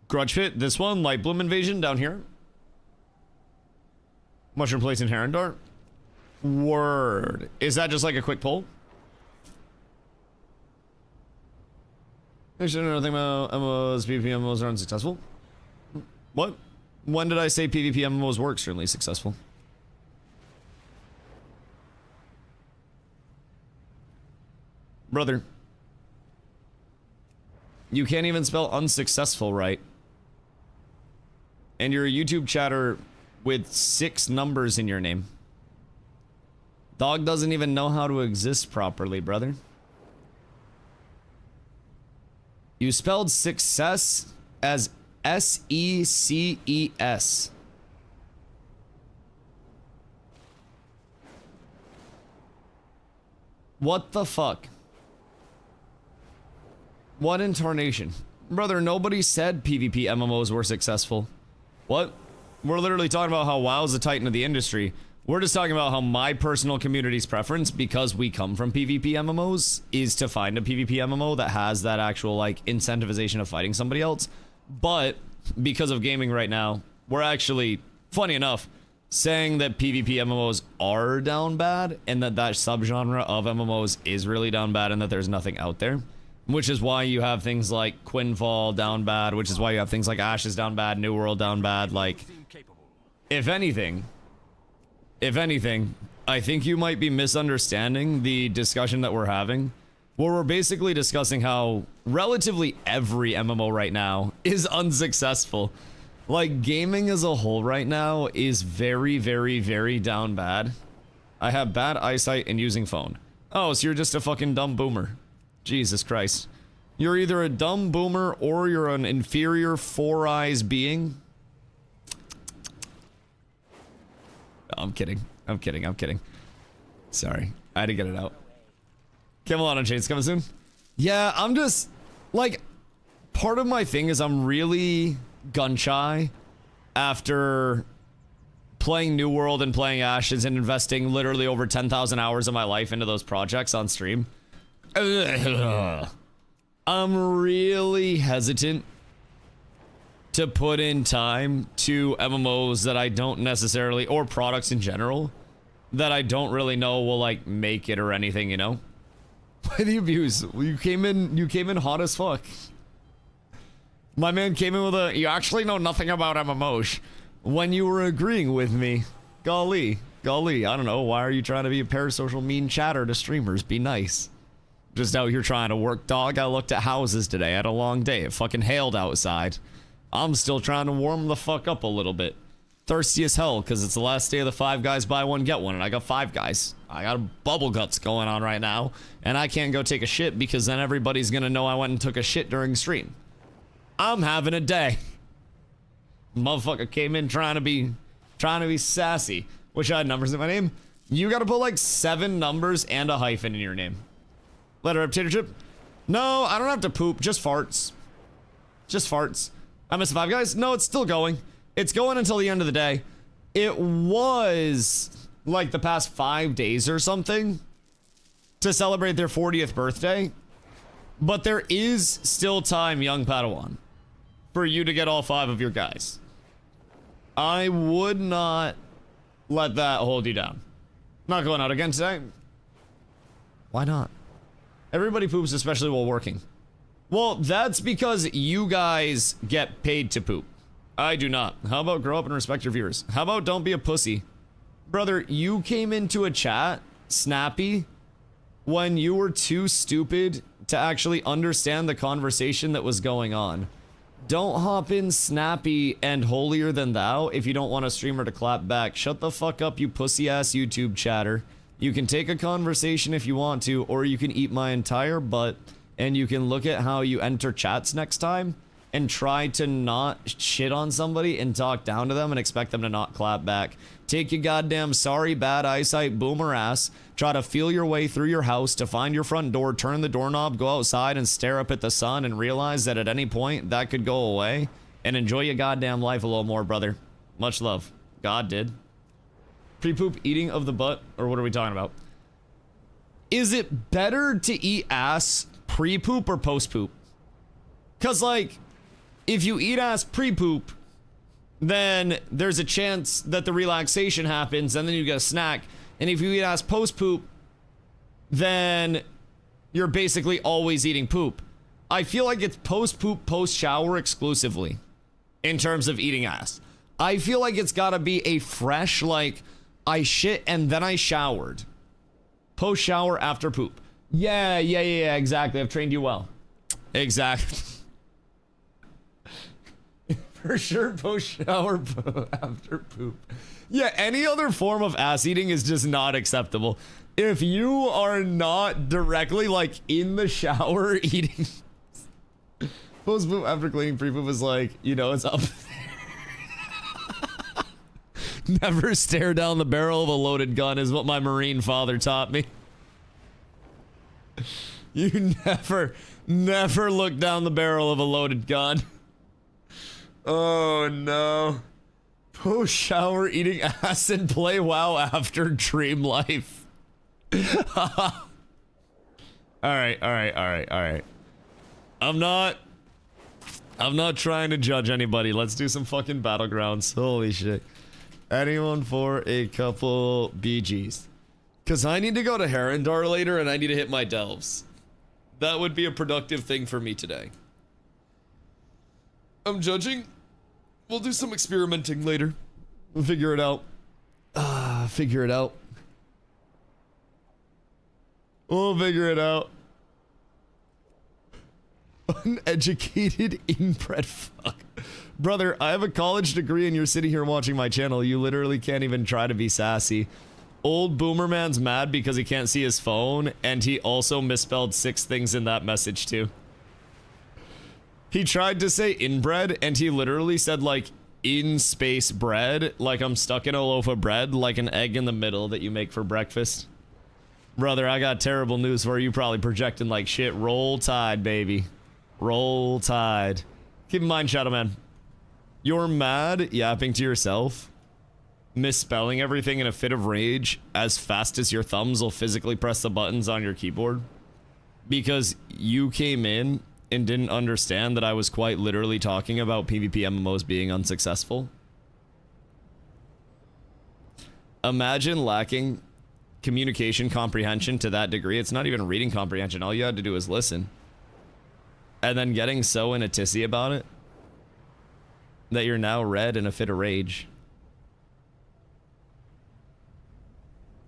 Grudge pit, this one, Light Bloom Invasion down here. Mushroom Place in Herondor. Word. Is that just like a quick pull? I should know nothing about MMOs. PvP MMOs are unsuccessful. What? When did I say PvP MMOs were extremely successful? Brother. You can't even spell unsuccessful right. And you're a YouTube chatter with 6 numbers in your name. Dog doesn't even know how to exist properly, brother. You spelled success as S-E-C-E-S. What the fuck? What intonation? Brother, nobody said PvP MMOs were successful. What? We're literally talking about how WoW's the titan of the industry. We're just talking about how my personal community's preference, because we come from PvP MMOs, is to find a PvP MMO that has that actual, like, incentivization of fighting somebody else. But because of gaming right now, we're actually, funny enough, saying that PvP MMOs are down bad, and that that subgenre of MMOs is really down bad, and that there's nothing out there. Which is why you have things like Quinfall down bad, which is why you have things like Ashes down bad, New World down bad. Like, if anything, I think you might be misunderstanding the discussion that we're having, where we're basically discussing how relatively every MMO right now is unsuccessful. Like, gaming as a whole right now is very, very, very down bad. I have bad eyesight and using phone. Oh, so you're just a fucking dumb boomer. Jesus Christ. You're either a dumb boomer or you're an inferior 4 eyes being. No, I'm kidding. I'm kidding. Sorry. I had to get it out. Camel on Chains coming soon? Yeah, I'm just... Like, part of my thing is I'm really gun shy after playing New World and playing Ashes and investing literally over 10,000 hours of my life into those projects on stream. I'm really hesitant to put in time to MMOs that I don't necessarily, or products in general, that I don't really know will, like, make it or anything, you know? Why the abuse? You came in hot as fuck. My man came in with a, you actually know nothing about MMOs when you were agreeing with me. Golly, I don't know, why are you trying to be a parasocial mean chatter to streamers? Be nice. Just out here trying to work, dog. I looked at houses today. I had a long day. It fucking hailed outside. I'm still trying to warm the fuck up a little bit. Thirsty as hell, because it's the last day of the 5 guys buy one get one, and I got 5 guys. I got bubble guts going on right now, and I can't go take a shit because then everybody's gonna know I went and took a shit during stream. I'm having a day. Motherfucker came in trying to be sassy. Wish I had numbers in my name. You gotta put like 7 numbers and a hyphen in your name. Letter of potato chip? No, I don't have to poop, just farts. Just farts. I missed 5 guys? No, it's still going. It's going until the end of the day. It was like the past 5 days or something to celebrate their 40th birthday. But there is still time, young Padawan, for you to get all 5 of your guys. I would not let that hold you down. Not going out again today. Why not? Everybody poops, especially while working. Well, that's because you guys get paid to poop. I do not. How about grow up and respect your viewers? How about don't be a pussy? Brother, you came into a chat, Snappy, when you were too stupid to actually understand the conversation that was going on. Don't hop in Snappy and holier than thou if you don't want a streamer to clap back. Shut the fuck up, you pussy-ass YouTube chatter. You can take a conversation if you want to, or you can eat my entire butt, and you can look at how you enter chats next time and try to not shit on somebody and talk down to them and expect them to not clap back. Take your goddamn sorry, bad eyesight, boomer ass, try to feel your way through your house to find your front door, turn the doorknob, go outside and stare up at the sun and realize that at any point that could go away, and enjoy your goddamn life a little more, brother. Much love. God did. Pre-poop eating of the butt, or what are we talking about? Is it better to eat ass pre-poop or post-poop? Because, like, if you eat ass pre-poop, then there's a chance that the relaxation happens and then you get a snack. And if you eat ass post-poop, then you're basically always eating poop. I feel like it's post-poop, post-shower exclusively in terms of eating ass. I feel like it's gotta be a fresh, like, I shit and then I showered. Post-shower after poop. Yeah, exactly. I've trained you well. Exactly. For sure, post-shower after poop. Yeah, any other form of ass eating is just not acceptable. If you are not directly, like, in the shower eating... Post-poop after cleaning, pre-poop is like, you know, it's up there. Never stare down the barrel of a loaded gun is what my Marine father taught me. You never look down the barrel of a loaded gun. Oh no. Post shower eating ass and play WoW after dream life. Alright. I'm not trying to judge anybody. Let's do some fucking battlegrounds. Holy shit. Anyone for a couple BGs? Cause I need to go to Herondar later and I need to hit my delves. That would be a productive thing for me today. I'm judging. We'll do some experimenting later. We'll figure it out. Figure it out. We'll figure it out. Uneducated, inbred fuck. Brother, I have a college degree and you're sitting here watching my channel. You literally can't even try to be sassy. Old boomer man's mad because he can't see his phone, and he also misspelled 6 things in that message too. He tried to say inbred, and he literally said, like, in space bread, like I'm stuck in a loaf of bread, like an egg in the middle that you make for breakfast. Brother, I got terrible news for you. You probably projecting like shit. Roll Tide, baby. Roll Tide. Keep in mind, Shadow Man, you're mad yapping to yourself, misspelling everything in a fit of rage as fast as your thumbs will physically press the buttons on your keyboard, because you came in and didn't understand that I was quite literally talking about PvP MMOs being unsuccessful. Imagine lacking communication comprehension to that degree. It's not even reading comprehension. All you had to do is listen. And then getting so in a tizzy about it that you're now red in a fit of rage.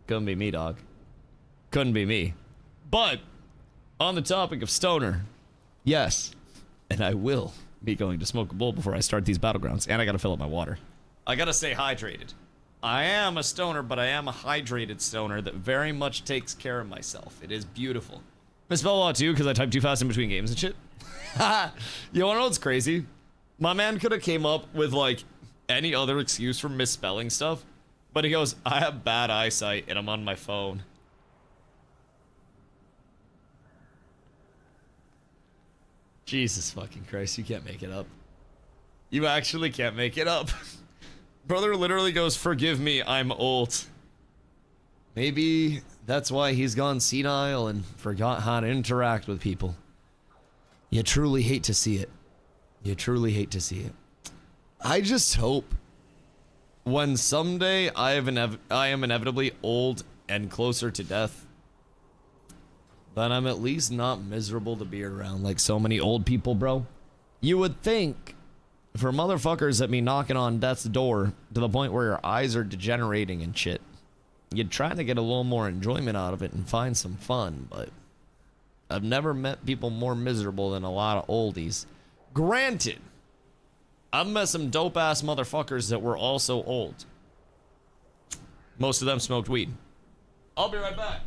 Couldn't be me, dog. Couldn't be me. But on the topic of stoner, yes, and I will be going to smoke a bowl before I start these battlegrounds, and I gotta fill up my water. I gotta stay hydrated. I am a stoner, but I am a hydrated stoner that very much takes care of myself. It is beautiful. Misspell a lot too, because I type too fast in between games and shit. You wanna know what's crazy? My man could have came up with like any other excuse for misspelling stuff, but he goes, I have bad eyesight and I'm on my phone. Jesus fucking Christ, you can't make it up. You actually can't make it up. Brother literally goes, forgive me, I'm old. Maybe that's why he's gone senile and forgot how to interact with people. You truly hate to see it. You truly hate to see it. I just hope when someday I am inevitably old and closer to death, then I'm at least not miserable to be around like so many old people, bro. You would think for motherfuckers that be knocking on death's door to the point where your eyes are degenerating and shit, you'd try to get a little more enjoyment out of it and find some fun, but I've never met people more miserable than a lot of oldies. Granted, I've met some dope-ass motherfuckers that were also old. Most of them smoked weed. I'll be right back.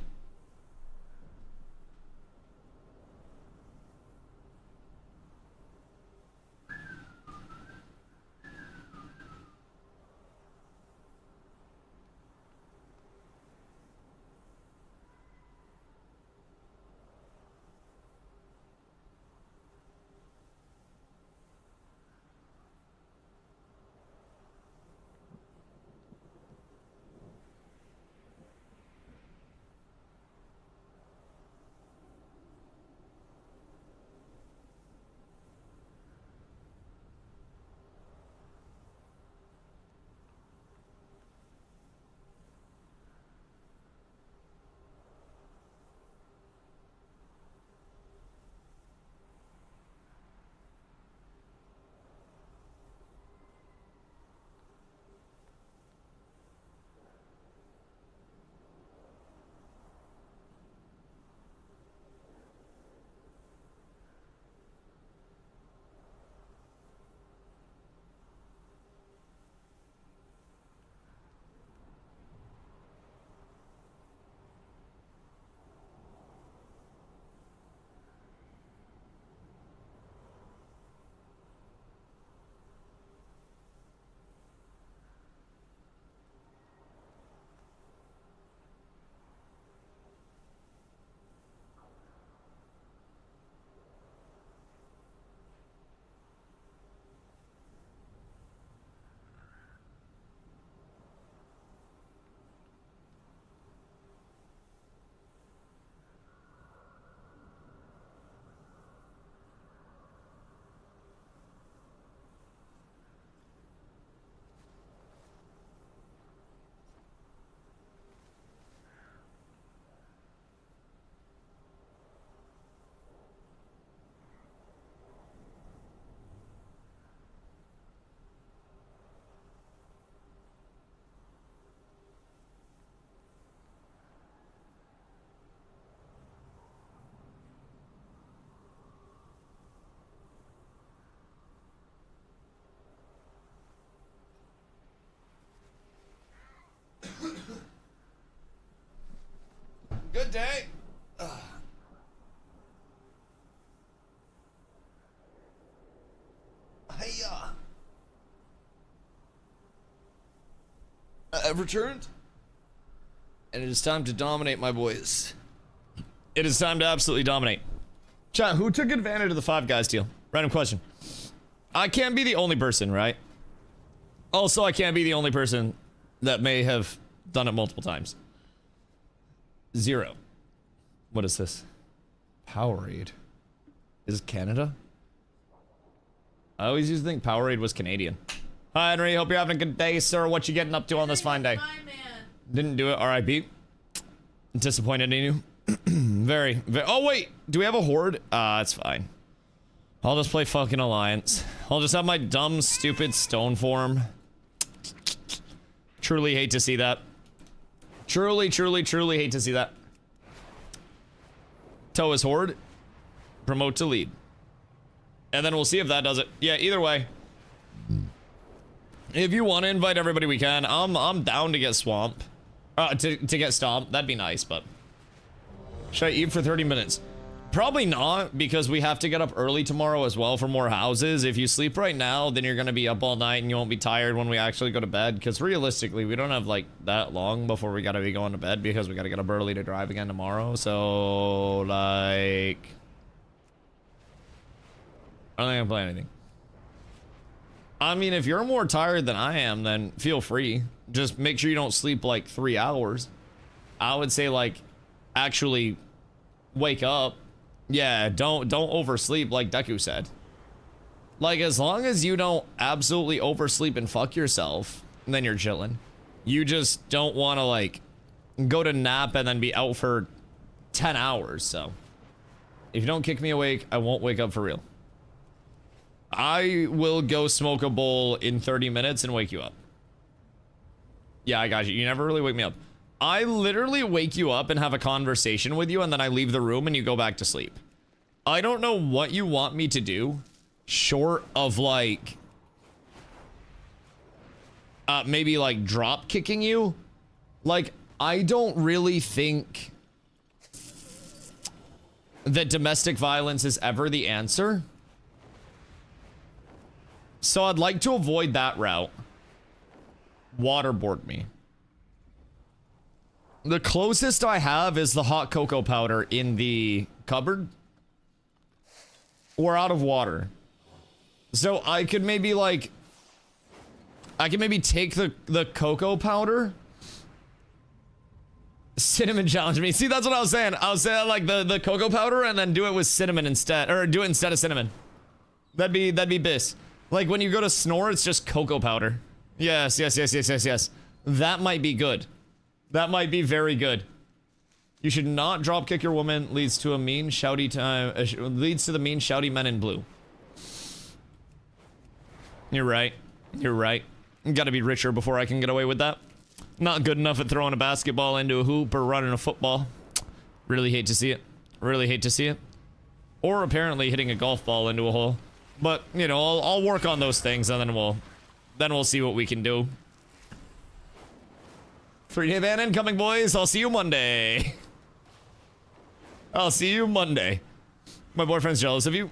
Good day. Hiya. I've returned, and it is time to dominate, my boys. It is time to absolutely dominate. Chat, who took advantage of the Five Guys deal? Random question. I can't be the only person, right? Also, I can't be the only person that may have done it multiple times. 0. What is this? Powerade. Is it Canada? I always used to think Powerade was Canadian. Hi, Henry. Hope you're having a good day, sir. What you getting up to on this fine day? Didn't do it. R.I.P. Disappointed in you. Very, very. Oh, wait. Do we have a horde? It's fine. I'll just play fucking Alliance. I'll just have my dumb, stupid stone form. Truly hate to see that. Truly, truly, truly hate to see that. Toe is horde. Promote to lead. And then we'll see if that does it. Yeah, either way. If you want to invite everybody, we can. I'm down to get swamp. To get stomped. That'd be nice, but... Should I eat for 30 minutes? Probably not, because we have to get up early tomorrow as well for more houses. If you sleep right now, then you're going to be up all night and you won't be tired when we actually go to bed. Because realistically, we don't have, like, that long before we got to be going to bed because we got to get up early to drive again tomorrow. So, like... I don't think I can play anything. I mean, if you're more tired than I am, then feel free. Just make sure you don't sleep like 3 hours. I would say like actually wake up. Yeah, don't oversleep like Deku said. Like as long as you don't absolutely oversleep and fuck yourself, then you're chilling. You just don't want to like go to nap and then be out for 10 hours. So if you don't kick me awake, I won't wake up for real. I will go smoke a bowl in 30 minutes and wake you up. Yeah, I got you. You never really wake me up. I literally wake you up and have a conversation with you, and then I leave the room and you go back to sleep. I don't know what you want me to do, short of like maybe like drop kicking you. Like, I don't really think that domestic violence is ever the answer. So I'd like to avoid that route. Waterboard me. The closest I have is the hot cocoa powder in the cupboard. We're out of water. So I could maybe like... I can maybe take the cocoa powder. Cinnamon challenge me. See, that's what I was saying. I was saying like the cocoa powder and then do it with cinnamon instead. Or do it instead of cinnamon. That'd be bis. Like when you go to snore, it's just cocoa powder. Yes. That might be good. That might be very good. You should not drop kick your woman. Leads to a mean shouty time. Leads to the mean shouty men in blue. You're right. You're right. Gotta be richer before I can get away with that. Not good enough at throwing a basketball into a hoop or running a football. Really hate to see it. Really hate to see it. Or apparently hitting a golf ball into a hole. But, you know, I'll work on those things and then we'll see what we can do. 3-day ban incoming, boys. I'll see you Monday. I'll see you Monday. My boyfriend's jealous of you.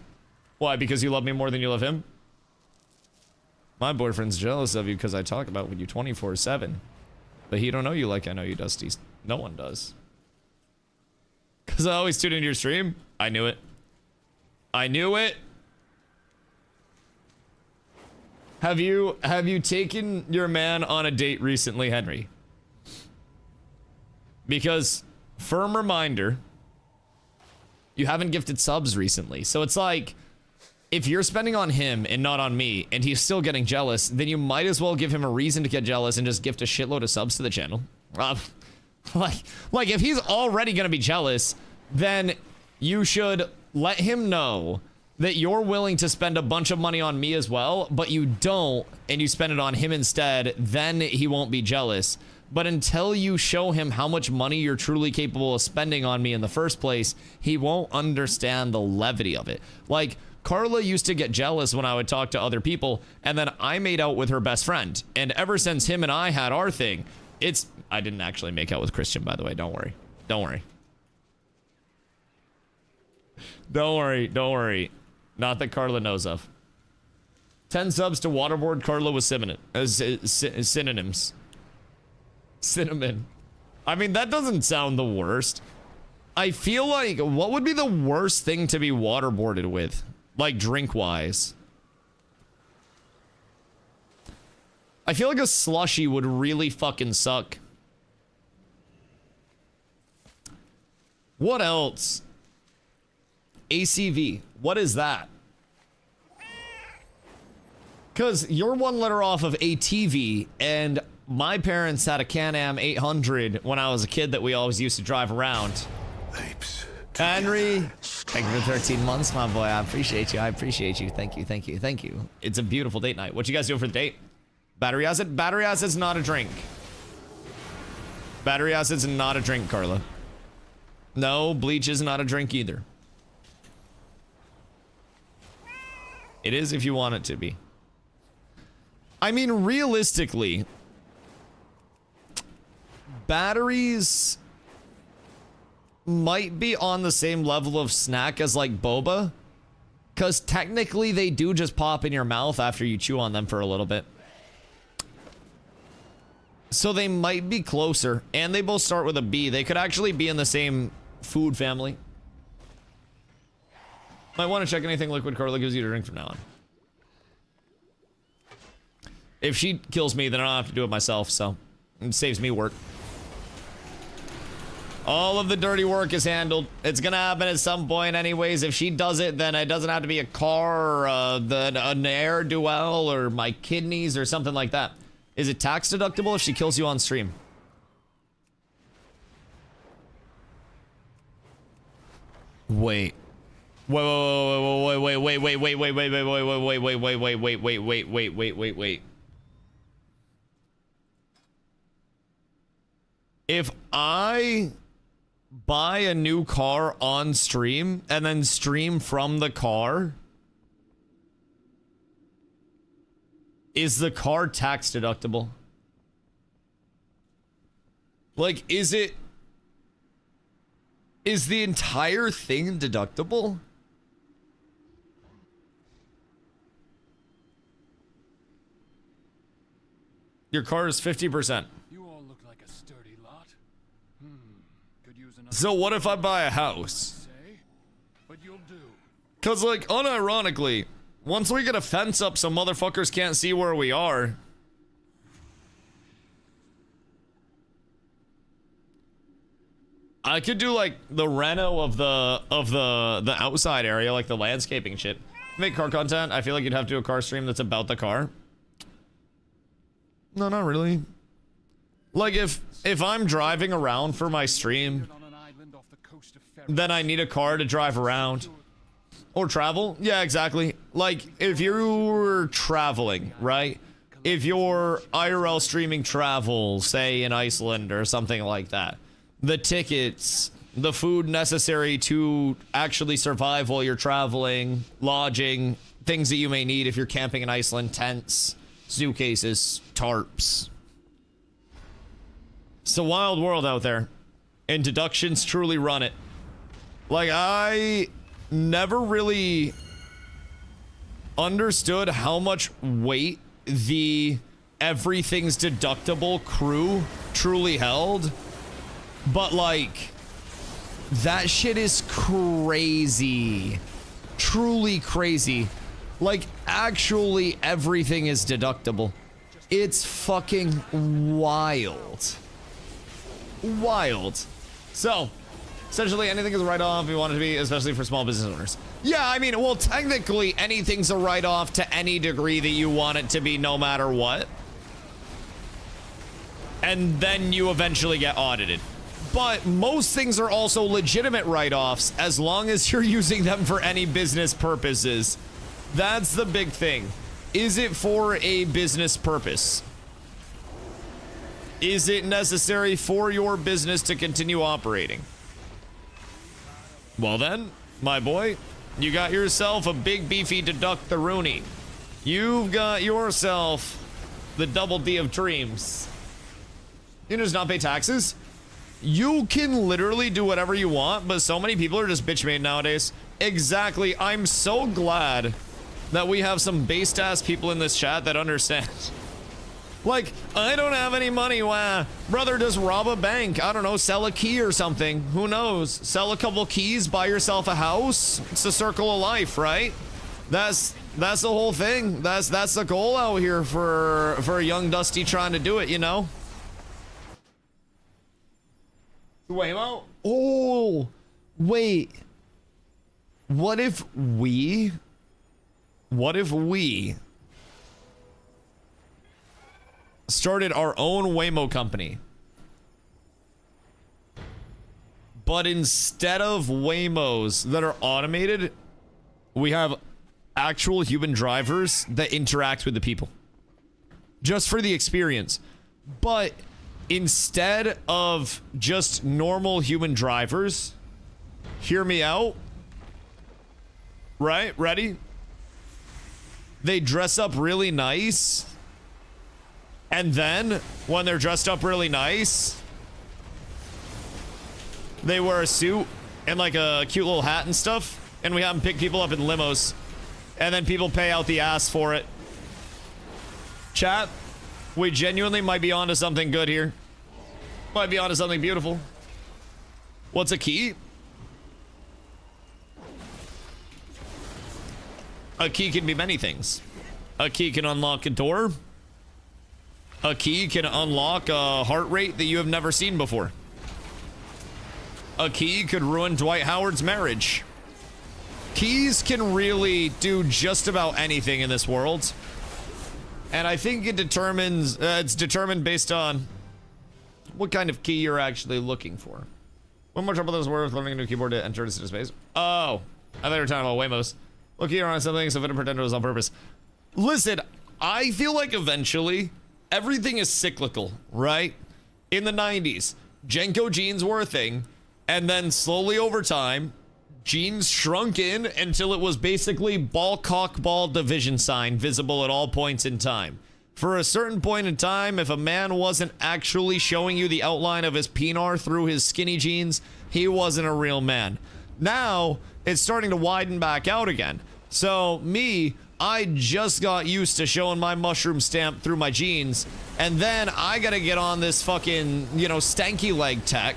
Why? Because you love me more than you love him? My boyfriend's jealous of you because I talk about with you 24/7. But he don't know you like I know you, Dusty. No one does. Because I always tune into your stream. I knew it. I knew it. Have you taken your man on a date recently, Henry? Because, firm reminder, you haven't gifted subs recently. So it's like, if you're spending on him and not on me, and he's still getting jealous, then you might as well give him a reason to get jealous and just gift a shitload of subs to the channel. Like if he's already gonna be jealous, then you should let him know that you're willing to spend a bunch of money on me as well, but you don't, and you spend it on him instead, then he won't be jealous. But until you show him how much money you're truly capable of spending on me in the first place, he won't understand the levity of it. Like, Carla used to get jealous when I would talk to other people, and then I made out with her best friend. And ever since him and I had our thing, I didn't actually make out with Christian, by the way, don't worry. Don't worry. Don't worry, don't worry. Not that Carla knows of. 10 subs to waterboard Carla with synonyms. Cinnamon. I mean, that doesn't sound the worst. I feel like, what would be the worst thing to be waterboarded with? Like, drink-wise. I feel like a slushie would really fucking suck. What else? ACV. What is that? Because you're one letter off of ATV, and my parents had a Can-Am 800 when I was a kid that we always used to drive around. Henry, thank you for 13 months, my boy. I appreciate you. I appreciate you. Thank you. Thank you. Thank you. It's a beautiful date night. What you guys doing for the date? Battery acid? Battery acid's not a drink. Battery acid's not a drink, Carla. No, bleach is not a drink either. It is if you want it to be. I mean, realistically, batteries might be on the same level of snack as like boba, because technically they do just pop in your mouth after you chew on them for a little bit. So they might be closer, and they both start with a B. They could actually be in the same food family. Might want to check anything liquid Carla gives you to drink from now on. If she kills me, then I don't have to do it myself, so it saves me work. All of the dirty work is handled. It's gonna happen at some point anyways. If she does it, then it doesn't have to be a car or an air duel or my kidneys or something like that. Is it tax deductible if she kills you on stream? Wait. Wait. If I buy a new car on stream and then stream from the car, is the car tax deductible? Like, is the entire thing deductible? Your car is 50%. So what if I buy a house? Cause like, unironically, once we get a fence up so motherfuckers can't see where we are, I could do like the reno of the outside area, like the landscaping shit. Make car content. I feel like you'd have to do a car stream that's about the car. No, not really. Like if I'm driving around for my stream, then I need a car to drive around or travel. Yeah, exactly. Like if you're traveling, right? If you're IRL streaming travel, say in Iceland or something like that, the tickets, the food necessary to actually survive while you're traveling, lodging, things that you may need if you're camping in Iceland, tents, suitcases, tarps. It's a wild world out there, and deductions truly run it. Like, I never really understood how much weight the everything's deductible crew truly held, but like, that shit is crazy. Truly crazy. Like, actually everything is deductible. It's fucking wild. Wild. So, essentially anything is a write-off we want it to be, especially for small business owners. Yeah, I mean, well, technically anything's a write-off to any degree that you want it to be, no matter what. And then you eventually get audited. But most things are also legitimate write-offs as long as you're using them for any business purposes. That's the big thing. Is it for a business purpose? Is it necessary for your business to continue operating? Well then, my boy, you got yourself a big beefy deduct the Rooney. You've got yourself the double D of dreams. You just not pay taxes? You can literally do whatever you want, but so many people are just bitch made nowadays. Exactly. I'm so glad that we have some based ass people in this chat that understand. Like, I don't have any money. Wow. Brother, just rob a bank. I don't know, sell a key or something. Who knows? Sell a couple keys, buy yourself a house. It's the circle of life, right? That's the whole thing. That's the goal out here for a young Dusty trying to do it, you know? Waymo? Oh, wait. What if we started our own Waymo company? But instead of Waymos that are automated, we have actual human drivers that interact with the people. Just for the experience. But instead of just normal human drivers, hear me out. Right? Ready? They dress up really nice. And then, when they're dressed up really nice, they wear a suit and like a cute little hat and stuff. And we have them pick people up in limos. And then people pay out the ass for it. Chat, we genuinely might be onto something good here. Might be onto something beautiful. What's a key? A key can be many things. A key can unlock a door. A key can unlock a heart rate that you have never seen before. A key could ruin Dwight Howard's marriage. Keys can really do just about anything in this world. And I think it determines, it's determined based on what kind of key you're actually looking for. One more trouble that was worth learning a new keyboard to enter into space. Oh, I thought you were talking about Waymos. Look here on something, so if I didn't pretend it was on purpose. Listen, I feel like eventually everything is cyclical, right? In the 90s, Jenko jeans were a thing, and then slowly over time, jeans shrunk in until it was basically ball cock ball division sign visible at all points in time. For a certain point in time, if a man wasn't actually showing you the outline of his penar through his skinny jeans, he wasn't a real man. Now, it's starting to widen back out again. So, I just got used to showing my mushroom stamp through my jeans, and then I gotta get on this fucking, you know, stanky leg tech,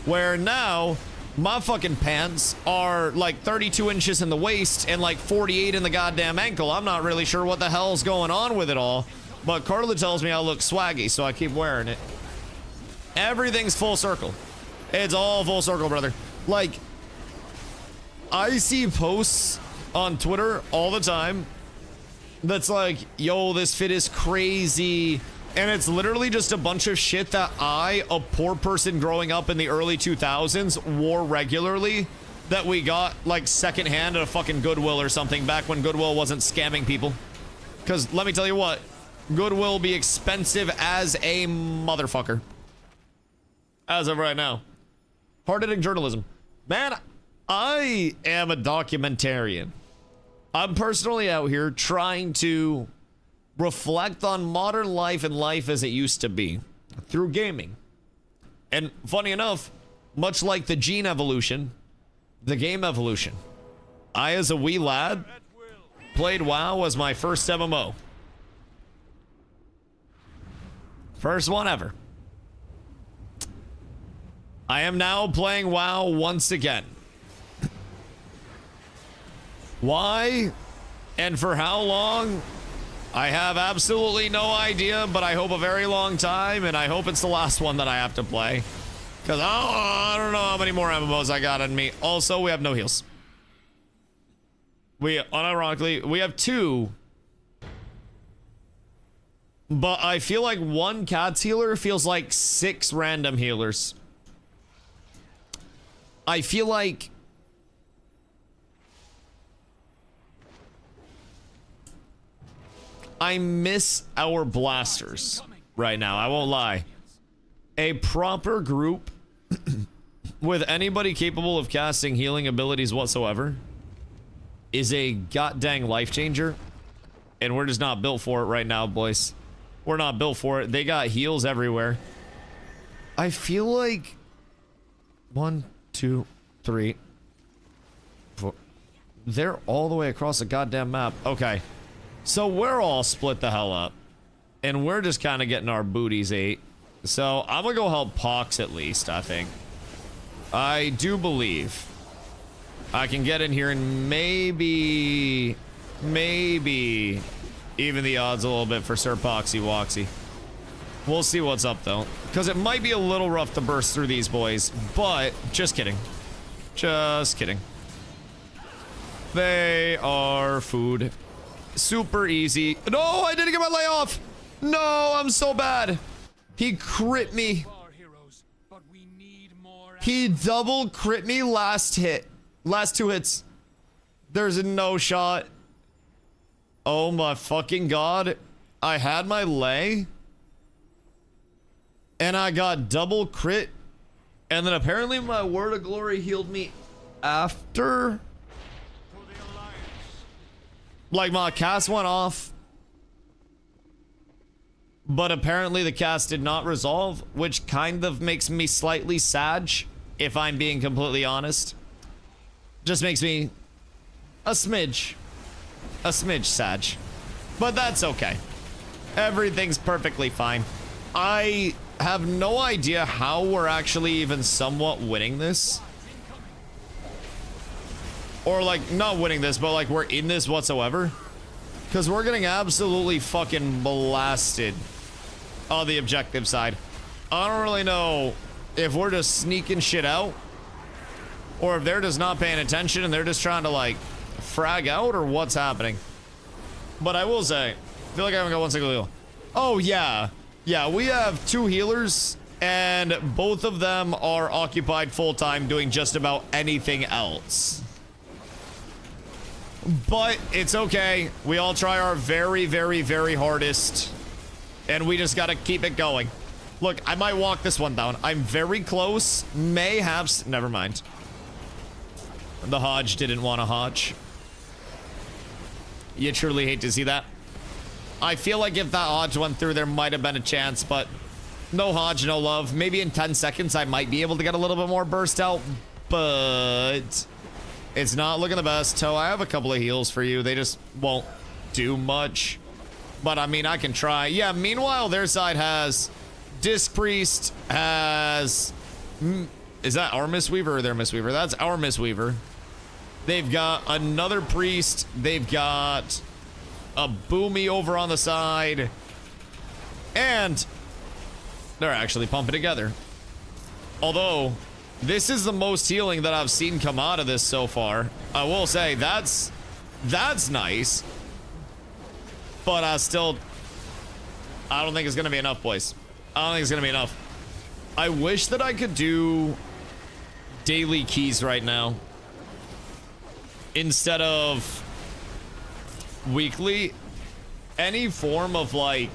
where now my fucking pants are like 32 inches in the waist and like 48 in the goddamn ankle. I'm not really sure what the hell's going on with it all, but Carla tells me I look swaggy, so I keep wearing it. Everything's full circle. It's all full circle, brother. Like, I see posts on Twitter all the time that's like, yo, this fit is crazy. And it's literally just a bunch of shit that I, a poor person growing up in the early 2000s, wore regularly, that we got like secondhand at a fucking Goodwill or something back when Goodwill wasn't scamming people. Because let me tell you what, Goodwill be expensive as a motherfucker. As of right now. Hard-hitting journalism. Man, I am a documentarian. I'm personally out here trying to reflect on modern life and life as it used to be through gaming. And funny enough, much like the gene evolution, the game evolution, I, as a wee lad, played WoW as my first MMO. First one ever. I am now playing WoW once again. Why and for how long? I have absolutely no idea, but I hope a very long time, and I hope it's the last one that I have to play. Because I don't know how many more MMOs I got in me. Also, we have no heals. Unironically, we have 2. But I feel like 1 cat's healer feels like 6 random healers. I feel like I miss our blasters right now, I won't lie. A proper group with anybody capable of casting healing abilities whatsoever is a goddamn life changer. And we're just not built for it right now, boys. We're not built for it. They got heals everywhere. I feel like 1, 2, 3, 4. They're all the way across the goddamn map. Okay. So we're all split the hell up, and we're just kind of getting our booties ate. So I'm gonna go help Pox at least, I think. I do believe I can get in here and maybe even the odds a little bit for Sir Poxy Woxy. We'll see what's up though, because it might be a little rough to burst through these boys, but just kidding. Just kidding. They are food. Super easy. No, I didn't get my layoff. No, I'm so bad. He crit me. He double crit me last hit. Last 2 hits. There's no shot. Oh my fucking god. I had my lay. And I got double crit. And then apparently my Word of Glory healed me after. Like, my cast went off, but apparently the cast did not resolve, which kind of makes me slightly sad, if I'm being completely honest. Just makes me a smidge sad. But that's okay. Everything's perfectly fine. I have no idea how we're actually even somewhat winning this. Or, like, not winning this, but, like, we're in this whatsoever. Because we're getting absolutely fucking blasted on the objective side. I don't really know if we're just sneaking shit out or if they're just not paying attention and they're just trying to like frag out or what's happening. But I will say, I feel like I haven't got one single heal. Oh yeah. Yeah, we have 2 healers and both of them are occupied full-time doing just about anything else. But it's okay. We all try our very, very, very hardest. And we just gotta keep it going. Look, I might walk this one down. I'm very close. May have... Never mind. The Hodge didn't want a Hodge. You truly hate to see that. I feel like if that Hodge went through, there might have been a chance, but no Hodge, no love. Maybe in 10 seconds, I might be able to get a little bit more burst out, but it's not looking the best. So I have a couple of heals for you. They just won't do much, but I mean, I can try. Yeah, meanwhile, their side has Disc Priest, has... Is that our Mistweaver or their Mistweaver? That's our Mistweaver. They've got another Priest. They've got a Boomy over on the side. And they're actually pumping together. Although, this is the most healing that I've seen come out of this so far. I will say, that's nice. But I don't think it's going to be enough, boys. I don't think it's going to be enough. I wish that I could do daily keys right now instead of weekly. Any form of like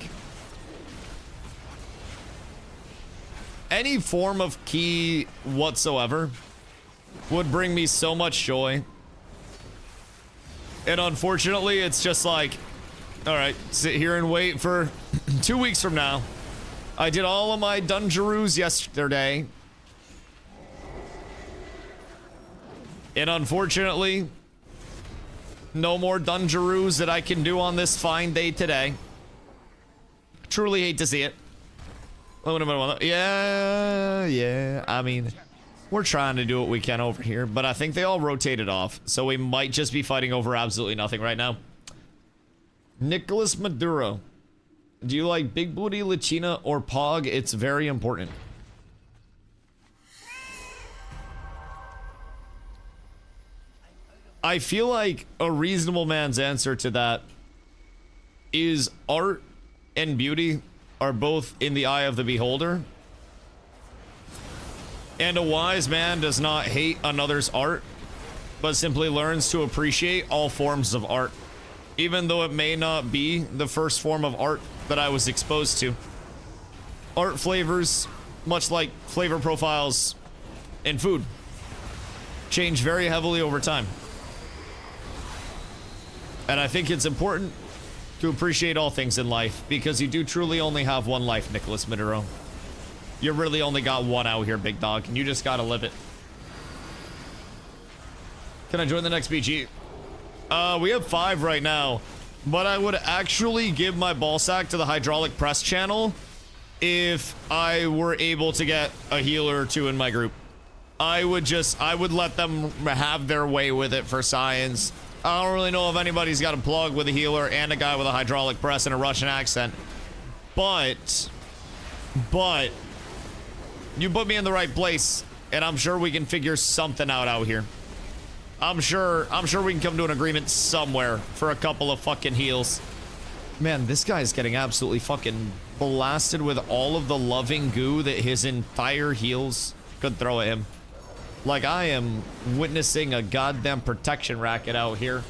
any form of key whatsoever would bring me so much joy. And unfortunately, it's just like, all right, sit here and wait for 2 weeks from now. I did all of my Dungeroos yesterday. And unfortunately, no more Dungeroos that I can do on this fine day today. Truly hate to see it. Yeah. I mean, we're trying to do what we can over here, but I think they all rotated off. So we might just be fighting over absolutely nothing right now. Nicholas Maduro. Do you like Big Booty, Latina, or Pog? It's very important. I feel like a reasonable man's answer to that is art and beauty are both in the eye of the beholder. And a wise man does not hate another's art, but simply learns to appreciate all forms of art, even though it may not be the first form of art that I was exposed to. Art flavors, much like flavor profiles in food, change very heavily over time. And I think it's important to appreciate all things in life, because you do truly only have one life, Nicholas Maduro. You really only got one out here, big dog, and you just gotta live it. Can I join the next BG? We have 5 right now, but I would actually give my ball sack to the hydraulic press channel if I were able to get a healer or 2 in my group. I would let them have their way with it for science. I don't really know if anybody's got a plug with a healer and a guy with a hydraulic press and a Russian accent, but you put me in the right place, and I'm sure we can figure something out here. I'm sure we can come to an agreement somewhere for a couple of fucking heals. Man, this guy's getting absolutely fucking blasted with all of the loving goo that his entire heals could throw at him. Like, I am witnessing a goddamn protection racket out here.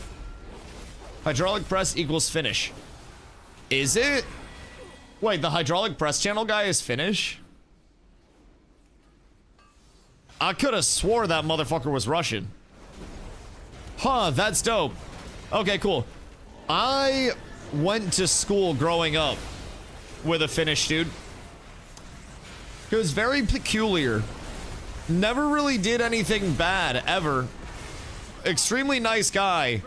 Hydraulic press equals finish. Is it? Wait, the hydraulic press channel guy is finish? I could have swore that motherfucker was Russian. Huh, that's dope. Okay, cool. I went to school growing up with a Finnish dude. He was very peculiar. Never really did anything bad, ever. Extremely nice guy.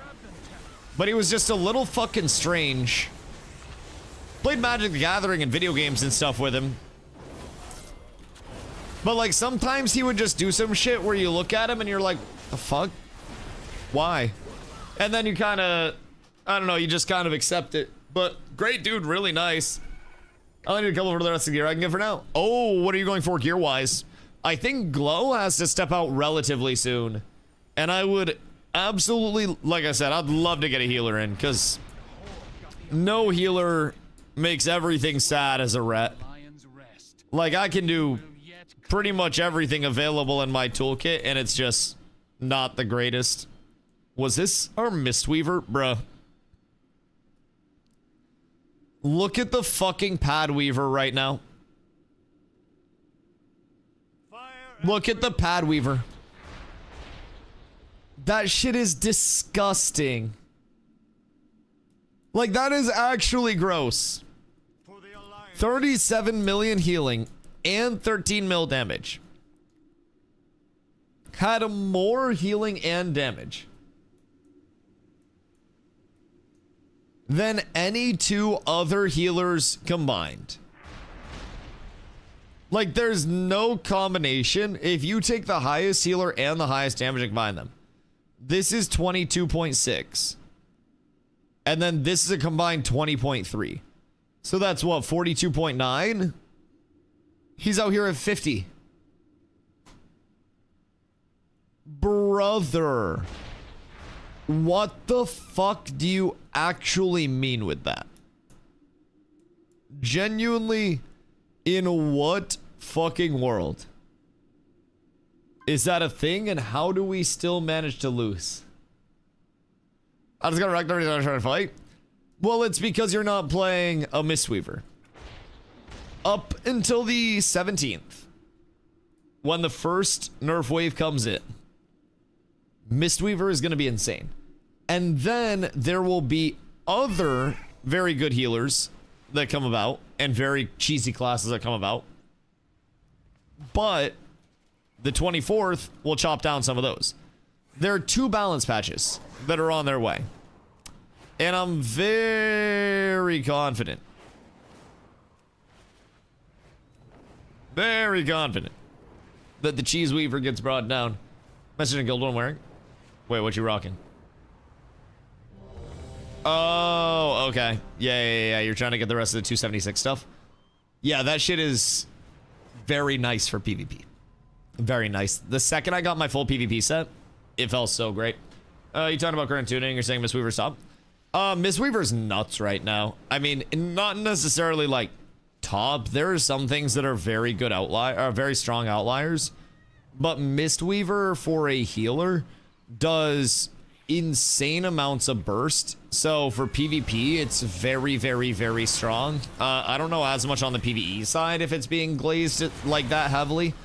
But he was just a little fucking strange. Played Magic the Gathering and video games and stuff with him. But like, sometimes he would just do some shit where you look at him and you're like, the fuck? Why? And then you kind of, I don't know, you just kind of accept it. But great dude, really nice. I need a couple for the rest of the gear I can get for now. Oh, what are you going for gear-wise? I think Glow has to step out relatively soon. And I would absolutely, like I said, I'd love to get a healer in, because no healer makes everything sad as a ret. Like, I can do pretty much everything available in my toolkit, and it's just not the greatest. Was this our Mistweaver? Bruh. Look at the fucking Pad Weaver right now. Look at the Pad Weaver. That shit is disgusting. Like, that is actually gross. 37 million healing and 13 mil damage. Had more healing and damage than any two other healers combined. Like, there's no combination. If you take the highest healer and the highest damage and combine them, this is 22.6. And then this is a combined 20.3. So that's what, 42.9? He's out here at 50. Brother. What the fuck do you actually mean with that? Genuinely, in what fucking world? Is that a thing, and how do we still manage to lose? I just got wrecked every time I try to fight. Well, it's because you're not playing a Mistweaver. Up until the 17th, when the first nerf wave comes in, Mistweaver is going to be insane. And then there will be other very good healers that come about, and very cheesy classes that come about. But the 24th will chop down some of those. There are 2 balance patches that are on their way. And I'm very confident. Very confident that the Cheese Weaver gets brought down. Message in guild what I'm wearing. Wait, what you rocking? Oh, okay. Yeah. You're trying to get the rest of the 276 stuff. Yeah, that shit is very nice for PvP. Very nice. The second I got my full PvP set, it felt so great. You talking about current tuning? You're saying Mistweaver's top? Mistweaver's nuts right now. I mean, not necessarily like top. There are some things that are very good very strong outliers. But Mistweaver for a healer does insane amounts of burst. So for PvP, it's very, very, very strong. I don't know as much on the PvE side if it's being glazed like that heavily.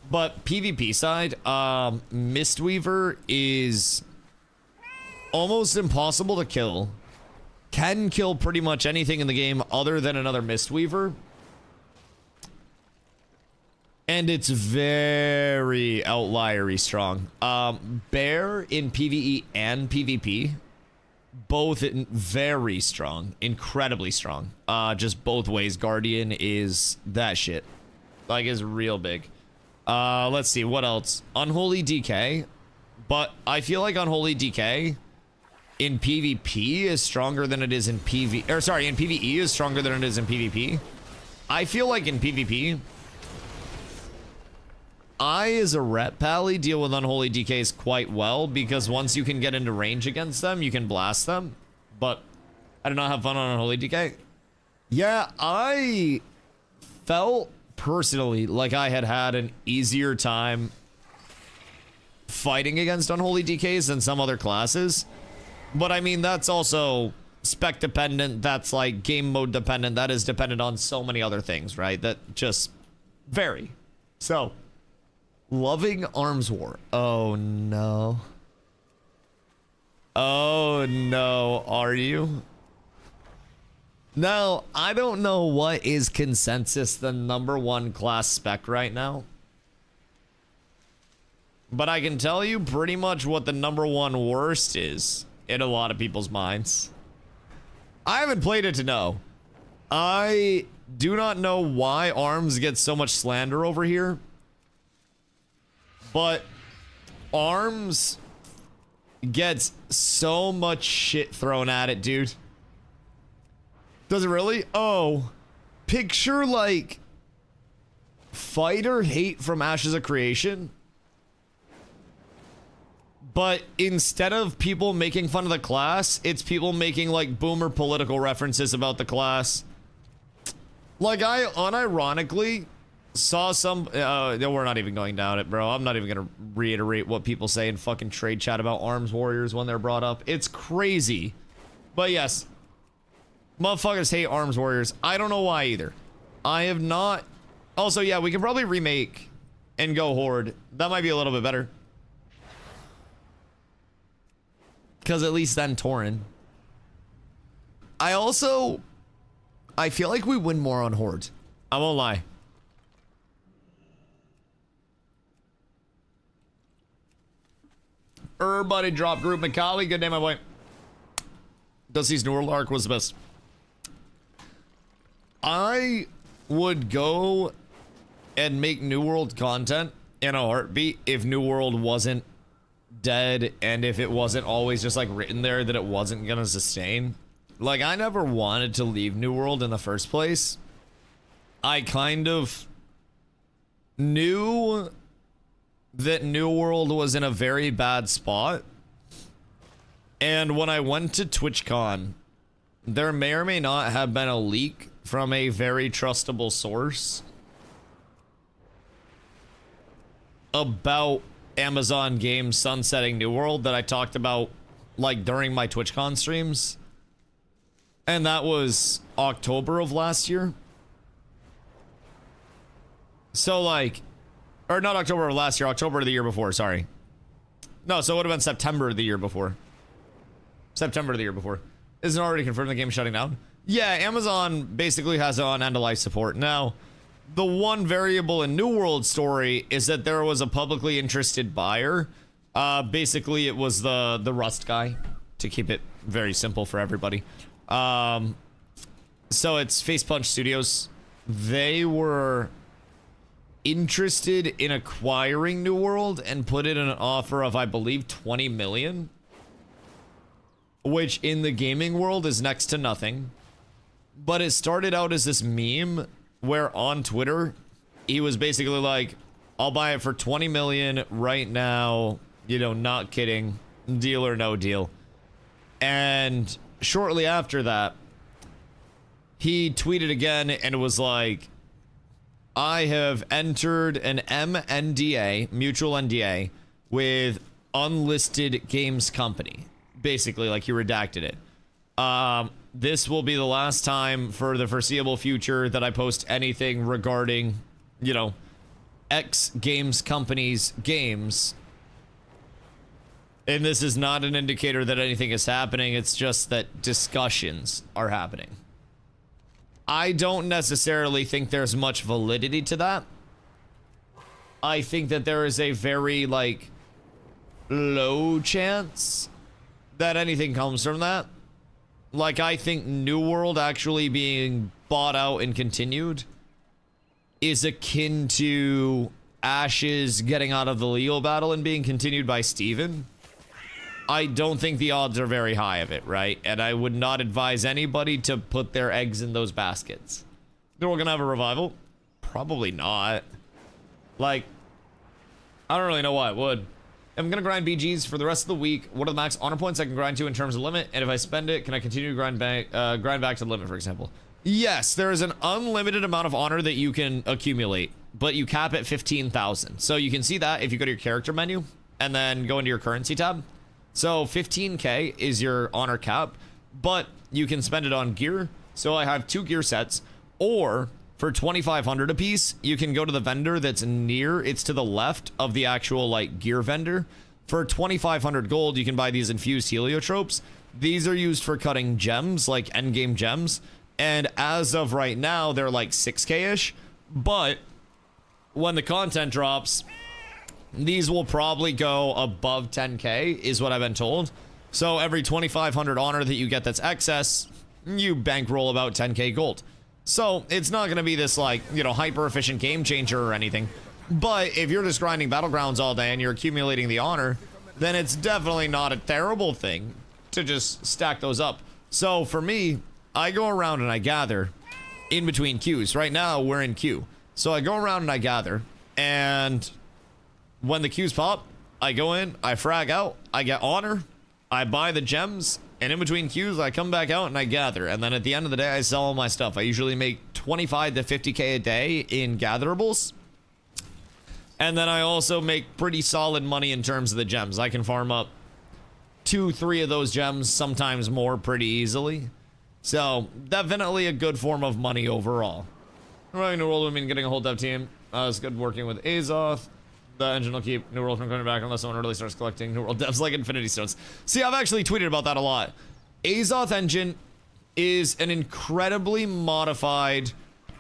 But PvP side, Mistweaver is almost impossible to kill. Can kill pretty much anything in the game other than another Mistweaver. And it's very outliery strong. Bear in PvE and PvP, both very strong, incredibly strong. Just both ways. Guardian is that shit. Like, is real big. Let's see, what else? Unholy DK. But I feel like Unholy DK in PvP is stronger than it is in in PvE is stronger than it is in PvP. I feel like in PvP, I, as a ret pally, deal with Unholy DKs quite well, because once you can get into range against them, you can blast them. But I do not have fun on Unholy DK. Yeah, I felt personally like I had an easier time fighting against Unholy DKs than some other classes. But I mean, that's also spec dependent. That's like game mode dependent. That is dependent on so many other things, right? That just vary. So, loving Arms War. Oh no. Oh no, are you? Now, I don't know what is consensus the #1 class spec right now. But I can tell you pretty much what the #1 worst is in a lot of people's minds. I haven't played it to know. I do not know why Arms gets so much slander over here. But Arms gets so much shit thrown at it, dude. Does it really? Oh. picture like fight or hate from Ashes of Creation, but instead of people making fun of the class, it's people making like boomer political references about the class. Like, I unironically saw some, no, we're not even going down it, bro. I'm not even gonna reiterate what people say in fucking trade chat about arms warriors when they're brought up. It's crazy. But yes, motherfuckers hate arms warriors. I don't know why either. I have not. Also, yeah, we can probably remake and go horde. That might be a little bit better. Because at least then Tauren. I feel like we win more on horde. I won't lie. Everybody drop group Macaulay. Good day, my boy. Dusty's New World arc was the best. I would go and make New World content in a heartbeat if New World wasn't dead and if it wasn't always just like written there that it wasn't gonna sustain. Like, I never wanted to leave New World in the first place. I kind of knew that New World was in a very bad spot. And when I went to TwitchCon, there may or may not have been a leak from a very trustable source about Amazon Games sunsetting New World that I talked about like during my TwitchCon streams. And that was October of last year. So like, or not October of last year, October of the year before, sorry. No, so it would have been September of the year before. September of the year before. Isn't it already confirmed the game's shutting down? Yeah, Amazon basically has it on end-of-life support. Now, the one variable in New World story is that there was a publicly interested buyer. Basically, it was the Rust guy, to keep it very simple for everybody. So it's Face Punch Studios. They were interested in acquiring New World and put in an offer of, I believe, 20 million, which in the gaming world is next to nothing. But it started out as this meme where on Twitter, he was basically like, I'll buy it for 20 million right now. You know, not kidding. Deal or no deal. And shortly after that, he tweeted again and it was like, I have entered an MNDA, mutual NDA, with unlisted games company. Basically, like he redacted it. This will be the last time for the foreseeable future that I post anything regarding, you know, X games company's games. And this is not an indicator that anything is happening. It's just that discussions are happening. I don't necessarily think there's much validity to that. I think that there is a very, like, low chance that anything comes from that. Like, I think New World actually being bought out and continued is akin to Ashes getting out of the legal battle and being continued by Steven. I don't think the odds are very high of it, right? And I would not advise anybody to put their eggs in those baskets. Then we're gonna have a revival? Probably not. Like, I don't really know why I would. I'm gonna grind BGs for the rest of the week. What are the max honor points I can grind to in terms of limit? And if I spend it, can I continue to grind back to the limit, for example? Yes, there is an unlimited amount of honor that you can accumulate, but you cap at 15,000. So you can see that if you go to your character menu and then go into your currency tab. So 15k is your honor cap, but you can spend it on gear. So I have 2 gear sets, or for 2,500 a piece, you can go to the vendor that's near, it's to the left of the actual like gear vendor. For 2,500 gold, you can buy these infused heliotropes. These are used for cutting gems, like endgame gems. And as of right now, they're like 6k-ish, but when the content drops, these will probably go above 10k, is what I've been told. So every 2,500 honor that you get that's excess, you bankroll about 10k gold. So it's not going to be this, like, you know, hyper efficient game changer or anything. But if you're just grinding battlegrounds all day and you're accumulating the honor, then it's definitely not a terrible thing to just stack those up. So for me, I go around and I gather, in between queues. Right now, we're in queue. So I go around and I gather. And when the queues pop, I go in, I frag out, I get honor, I buy the gems, and in between queues, I come back out and I gather. And then at the end of the day, I sell all my stuff. I usually make 25 to 50k a day in gatherables. And then I also make pretty solid money in terms of the gems. I can farm up 2-3 of those gems, sometimes more, pretty easily. So definitely a good form of money overall. Running New World would mean getting a whole dev team. It's good working with Azoth. The engine will keep New World from coming back unless someone really starts collecting New World devs like Infinity Stones. See, I've actually tweeted about that a lot. Azoth engine is an incredibly modified,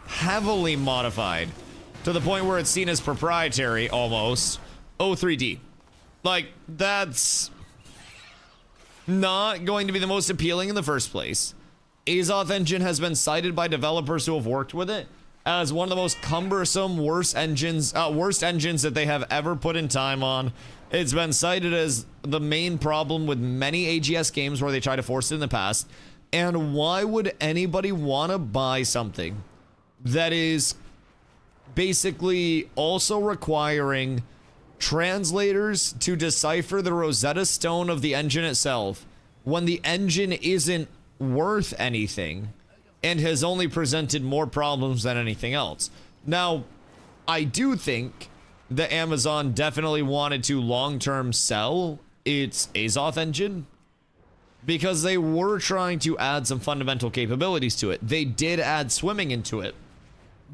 heavily modified, to the point where it's seen as proprietary, almost, O3D. Like, that's not going to be the most appealing in the first place. Azoth engine has been cited by developers who have worked with it as one of the most cumbersome, worst engines that they have ever put in time on. It's been cited as the main problem with many AGS games where they try to force it in the past. And why would anybody want to buy something that is basically also requiring translators to decipher the Rosetta Stone of the engine itself when the engine isn't worth anything and has only presented more problems than anything else? Now, I do think that Amazon definitely wanted to long-term sell its Azoth engine because they were trying to add some fundamental capabilities to it. They did add swimming into it.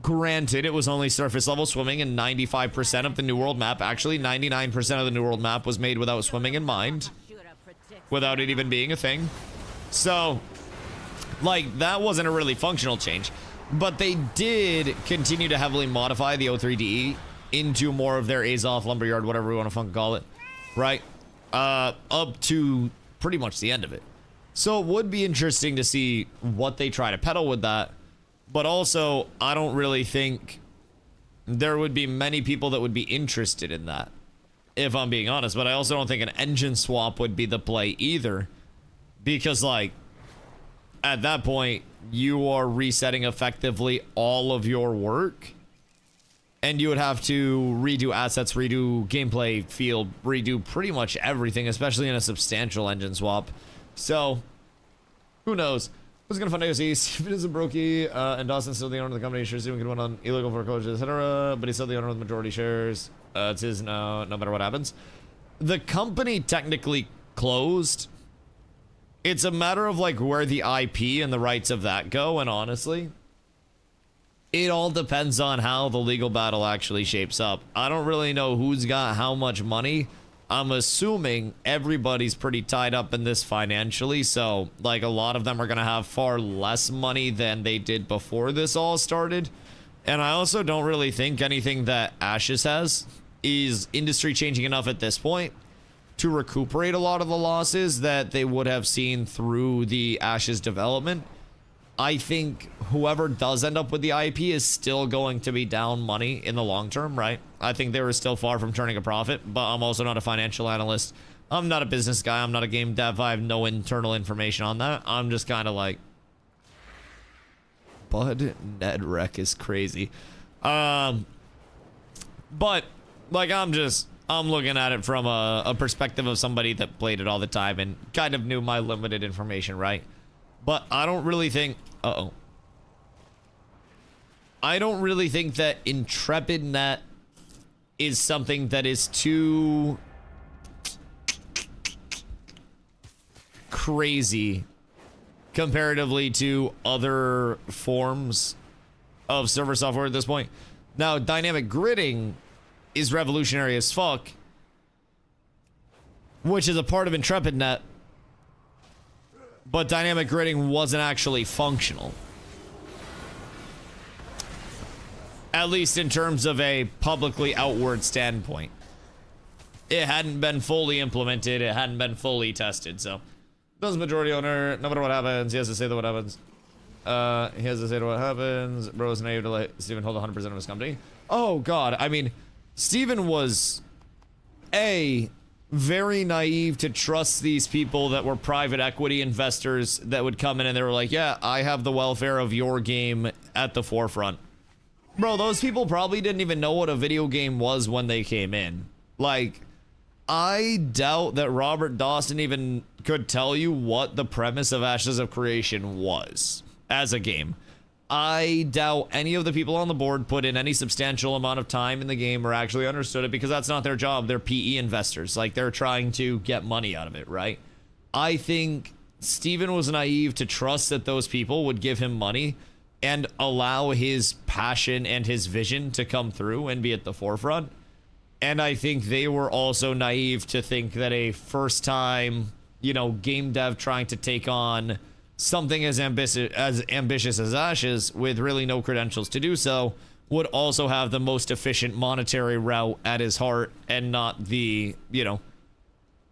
Granted, it was only surface level swimming, and 95% of the New World map, actually 99% of the New World map, was made without swimming in mind, without it even being a thing. So, like, that wasn't a really functional change, but they did continue to heavily modify the O3DE into more of their Azoth Lumberyard, whatever we want to fucking call it, right? Up to pretty much the end of it. So it would be interesting to see what they try to peddle with that. But also, I don't really think there would be many people that would be interested in that, if I'm being honest. But I also don't think an engine swap would be the play either. Because, like, at that point, you are resetting effectively all of your work. And you would have to redo assets, redo gameplay field, redo pretty much everything, especially in a substantial engine swap. So, who knows? Who's gonna fund AOC? Steven is a brokey, and Dawson's still the owner of the company. Sure, Steven could win on illegal foreclosures, etc. But he's still the owner of the majority shares. It's his now, no matter what happens. The company technically closed. It's a matter of like where the IP and the rights of that go, and honestly, it all depends on how the legal battle actually shapes up. I don't really know who's got how much money. I'm assuming everybody's pretty tied up in this financially, so like a lot of them are gonna have far less money than they did before this all started. And I also don't really think anything that Ashes has is industry changing enough at this point to recuperate a lot of the losses that they would have seen through the Ashes development. I think whoever does end up with the IP is still going to be down money in the long term, right? I think they were still far from turning a profit, but I'm also not a financial analyst. I'm not a business guy. I'm not a game dev. I have no internal information on that. I'm just kind of like, Bud Ned Wreck is crazy. But like, I'm looking at it from a perspective of somebody that played it all the time and kind of knew my limited information, right? But I don't really think... I don't really think that IntrepidNet is something that is too crazy comparatively to other forms of server software at this point. Now, dynamic gridding is revolutionary as fuck, which is a part of IntrepidNet. But dynamic gridding wasn't actually functional. At least in terms of a publicly outward standpoint. It hadn't been fully implemented. It hadn't been fully tested. So, does majority owner, no matter what happens, he has to say that what happens. He has to say to what happens. Bro is naive to let Steven hold 100% of his company. Oh, God. I mean, Steven was, A, very naive to trust these people that were private equity investors that would come in and they were like, yeah, I have the welfare of your game at the forefront. Bro, those people probably didn't even know what a video game was when they came in. Like, I doubt that Robert Dawson even could tell you what the premise of Ashes of Creation was as a game. I doubt any of the people on the board put in any substantial amount of time in the game or actually understood it, because that's not their job. They're PE investors. Like, they're trying to get money out of it, right? I think Steven was naive to trust that those people would give him money and allow his passion and his vision to come through and be at the forefront. And I think they were also naive to think that a first-time, you know, game dev trying to take on something as ambitious as Ashes with really no credentials to do so would also have the most efficient monetary route at his heart, and not the, you know,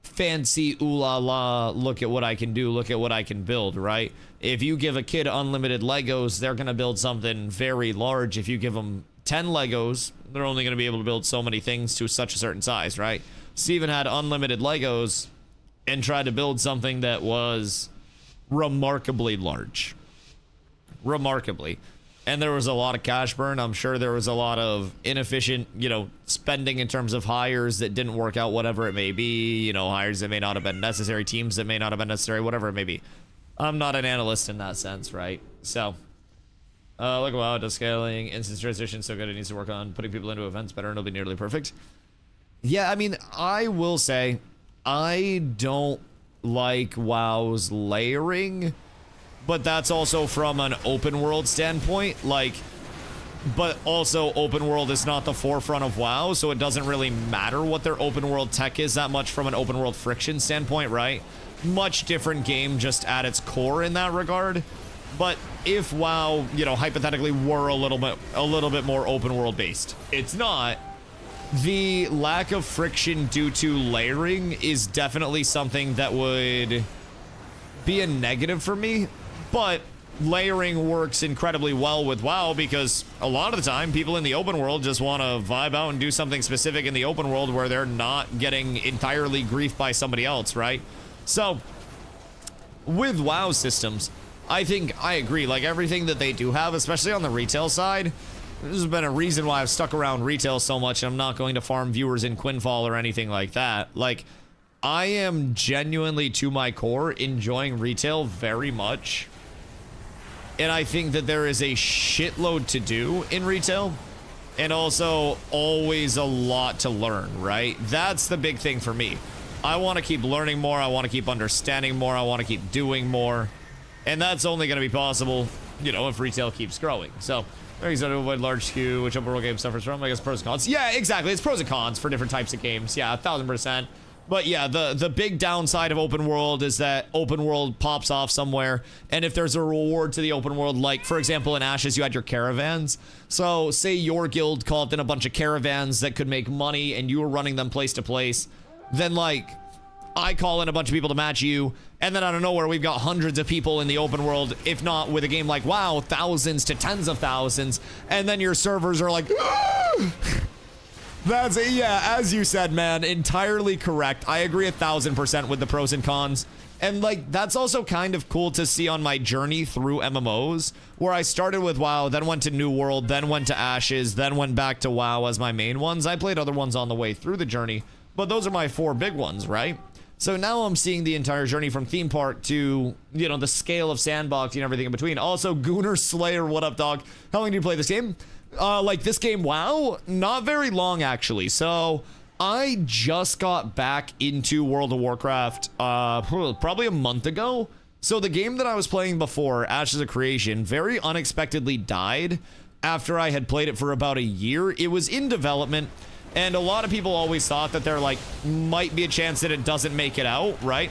fancy ooh la la, look at what I can do, look at what I can build, right? If you give a kid unlimited Legos, they're going to build something very large. If you give them 10 Legos, they're only going to be able to build so many things to such a certain size, right? Steven had unlimited Legos and tried to build something that was remarkably large. Remarkably. And there was a lot of cash burn. I'm sure there was a lot of inefficient, you know, spending in terms of hires that didn't work out, whatever it may be. You know, hires that may not have been necessary, teams that may not have been necessary, whatever it may be. I'm not an analyst in that sense, right? So, look, wow, does scaling, instance transition so good, it needs to work on putting people into events better, and it'll be nearly perfect. Yeah, I mean, I will say, I don't like WoW's layering, but that's also from an open world standpoint. Like, but also open world is not the forefront of WoW, so it doesn't really matter what their open world tech is that much from an open world friction standpoint, right? Much different game just at its core in that regard. But if WoW, you know, hypothetically were a little bit more open world based, it's not. The lack of friction due to layering is definitely something that would be a negative for me, but layering works incredibly well with WoW, because a lot of the time people in the open world just want to vibe out and do something specific in the open world where they're not getting entirely griefed by somebody else, right? So with WoW systems, I think I agree, like everything that they do have, especially on the retail side. This has been a reason why I've stuck around retail so much. I'm not going to farm viewers in Quinfall or anything like that. Like, I am genuinely, to my core, enjoying retail very much. And I think that there is a shitload to do in retail. And also, always a lot to learn, right? That's the big thing for me. I want to keep learning more. I want to keep understanding more. I want to keep doing more. And that's only going to be possible, you know, if retail keeps growing. So, very excited to avoid large skew, which open world game suffers from. I guess pros and cons. Yeah, exactly. It's pros and cons for different types of games. Yeah, 1000%. But yeah, the big downside of open world is that open world pops off somewhere. And if there's a reward to the open world, like, for example, in Ashes, you had your caravans. So, say your guild called in a bunch of caravans that could make money and you were running them place to place. Then, like, I call in a bunch of people to match you, and then out of nowhere, we've got hundreds of people in the open world, if not with a game like WoW, thousands to tens of thousands, and then your servers are like, ah! That's it. Yeah, as you said, man, entirely correct. I agree 1000% with the pros and cons. And like, that's also kind of cool to see on my journey through MMOs, where I started with WoW, then went to New World, then went to Ashes, then went back to WoW as my main ones. I played other ones on the way through the journey, but those are my 4 big ones, right? So now I'm seeing the entire journey from theme park to, you know, the scale of sandbox and everything in between. Also, Gooner Slayer, what up, dog? How long do you play this game? Like this game, WoW? Not very long, actually. So I just got back into World of Warcraft probably a month ago. So the game that I was playing before, Ashes of Creation, very unexpectedly died after I had played it for about a year. It was in development. And a lot of people always thought that there, like, might be a chance that it doesn't make it out, right?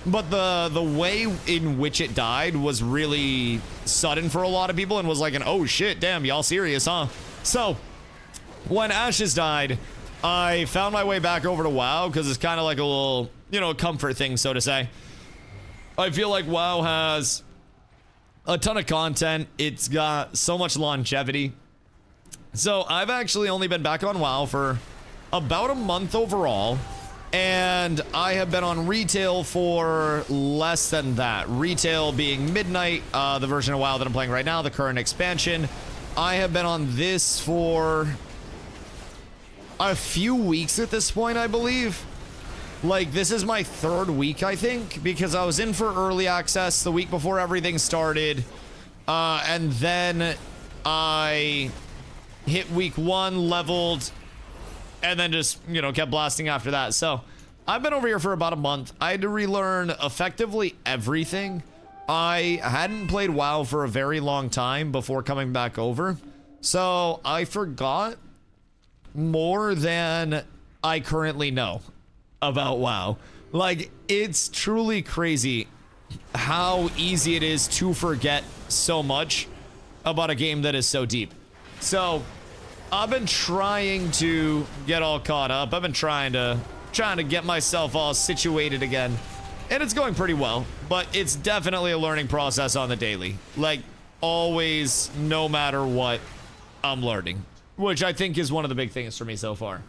But the way in which it died was really sudden for a lot of people and was like an, oh shit, damn, y'all serious, huh? So, when Ashes died, I found my way back over to WoW because it's kind of like a little, you know, comfort thing, so to say. I feel like WoW has a ton of content. It's got so much longevity. So I've actually only been back on WoW for about a month overall. And I have been on retail for less than that. Retail being Midnight, the version of WoW that I'm playing right now, the current expansion. I have been on this for a few weeks at this point, I believe. Like, this is my 3rd week, I think, because I was in for early access the week before everything started. And then I hit week 1, leveled, and then just, you know, kept blasting after that. So I've been over here for about a month. I had to relearn effectively everything. I hadn't played WoW for a very long time before coming back over. So I forgot more than I currently know about WoW. Like, it's truly crazy how easy it is to forget so much about a game that is so deep. So I've been trying to get all caught up. I've been trying to get myself all situated again, and it's going pretty well, but it's definitely a learning process on the daily. Like, always, no matter what, I'm learning, which I think is one of the big things for me so far.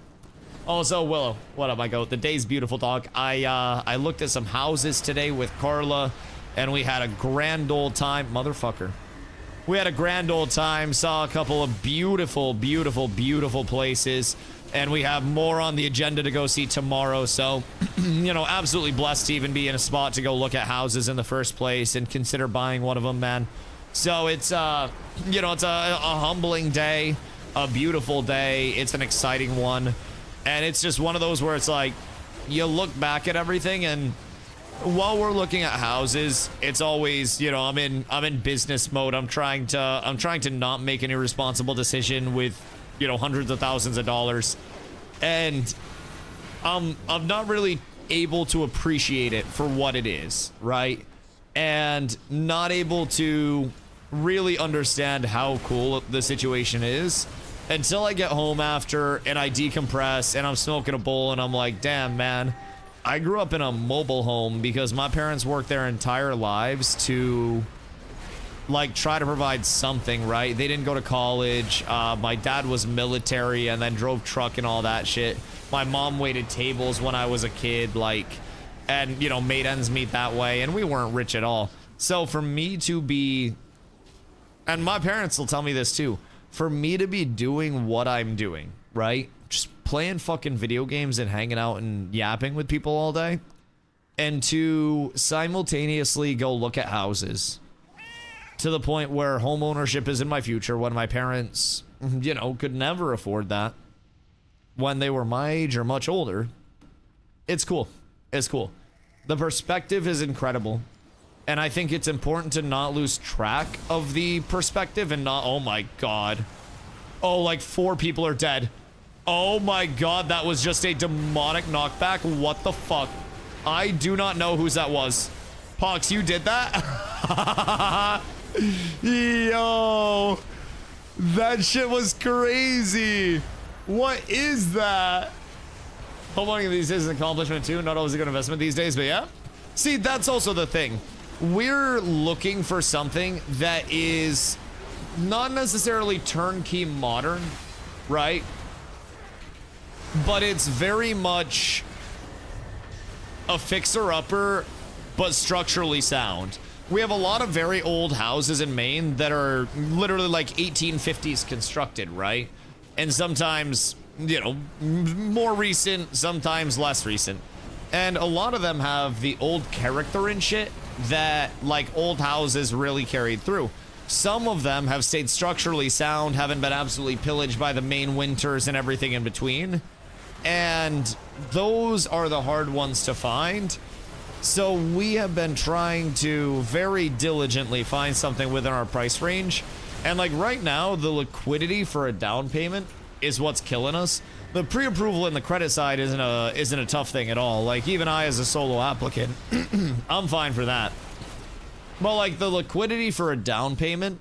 Also, Willow, what up, my goat? The day's beautiful, dog. I looked at some houses today with Carla, and we had a grand old time. Motherfucker. We had a grand old time, saw a couple of beautiful, beautiful, beautiful places, and we have more on the agenda to go see tomorrow. So, you know, absolutely blessed to even be in a spot to go look at houses in the first place and consider buying one of them, man. So it's, you know, it's a humbling day, a beautiful day. It's an exciting one. And it's just one of those where it's like, you look back at everything, and while we're looking at houses, it's always, you know, I'm in business mode. I'm trying to not make an irresponsible decision with, you know, hundreds of thousands of dollars. And I'm not really able to appreciate it for what it is, right? And not able to really understand how cool the situation is until I get home after and I decompress and I'm smoking a bowl and I'm like, damn, man, I grew up in a mobile home because my parents worked their entire lives to, like, try to provide something, right? They didn't go to college. My dad was military and then drove truck and all that shit. My mom waited tables when I was a kid, like, and, you know, made ends meet that way, and we weren't rich at all. So for me to be, and my parents will tell me this too, for me to be doing what I'm doing, right? Just playing fucking video games and hanging out and yapping with people all day, and to simultaneously go look at houses to the point where home ownership is in my future when my parents, you know, could never afford that when they were my age or much older. It's cool. It's cool. The perspective is incredible. And I think it's important to not lose track of the perspective and not, oh my God. Oh, like 4 people are dead. Oh my God, that was just a demonic knockback. What the fuck? I do not know whose that was. Pox, you did that? Yo, that shit was crazy. What is that? Homeowning these days is an accomplishment too, not always a good investment these days, but yeah. See, that's also the thing. We're looking for something that is not necessarily turnkey modern, right? But it's very much a fixer-upper, but structurally sound. We have a lot of very old houses in Maine that are literally like 1850s constructed, right? And sometimes, you know, more recent, sometimes less recent. And a lot of them have the old character and shit that, like, old houses really carried through. Some of them have stayed structurally sound, haven't been absolutely pillaged by the Maine winters and everything in between. And those are the hard ones to find. So we have been trying to very diligently find something within our price range. And like right now, the liquidity for a down payment is what's killing us. The pre-approval and the credit side isn't a tough thing at all. Like, even I as a solo applicant, I'm fine for that. But like, the liquidity for a down payment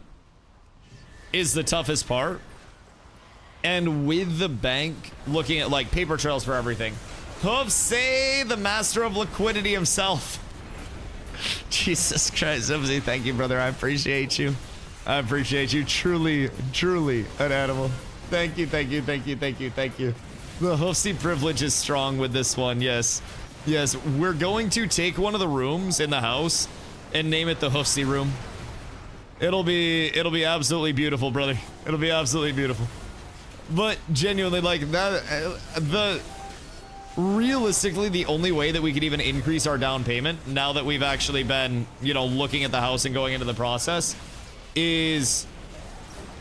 is the toughest part. And with the bank looking at like paper trails for everything, say the master of liquidity himself. Jesus Christ, Zibsy, thank you, brother. I appreciate you. I appreciate you. Truly, truly an animal. Thank you, thank you, thank you, thank you, thank you. The hoofsy privilege is strong with this one, yes. Yes, we're going to take one of the rooms in the house and name it the hoofsy room. It'll be absolutely beautiful, brother. It'll be absolutely beautiful. But genuinely, like, that, realistically, the only way that we could even increase our down payment, now that we've actually been, you know, looking at the house and going into the process, is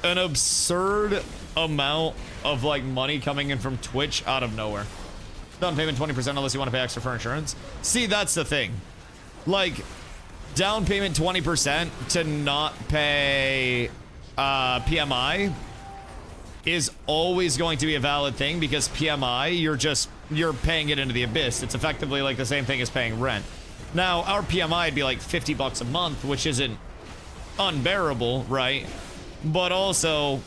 an absurd amount of, like, money coming in from Twitch out of nowhere. Down payment 20% unless you want to pay extra for insurance. See, that's the thing. Like, down payment 20% to not pay PMI is always going to be a valid thing, because PMI, you're paying it into the abyss. It's effectively like the same thing as paying rent. Now, our PMI would be like 50 bucks a month, which isn't unbearable, right? But also,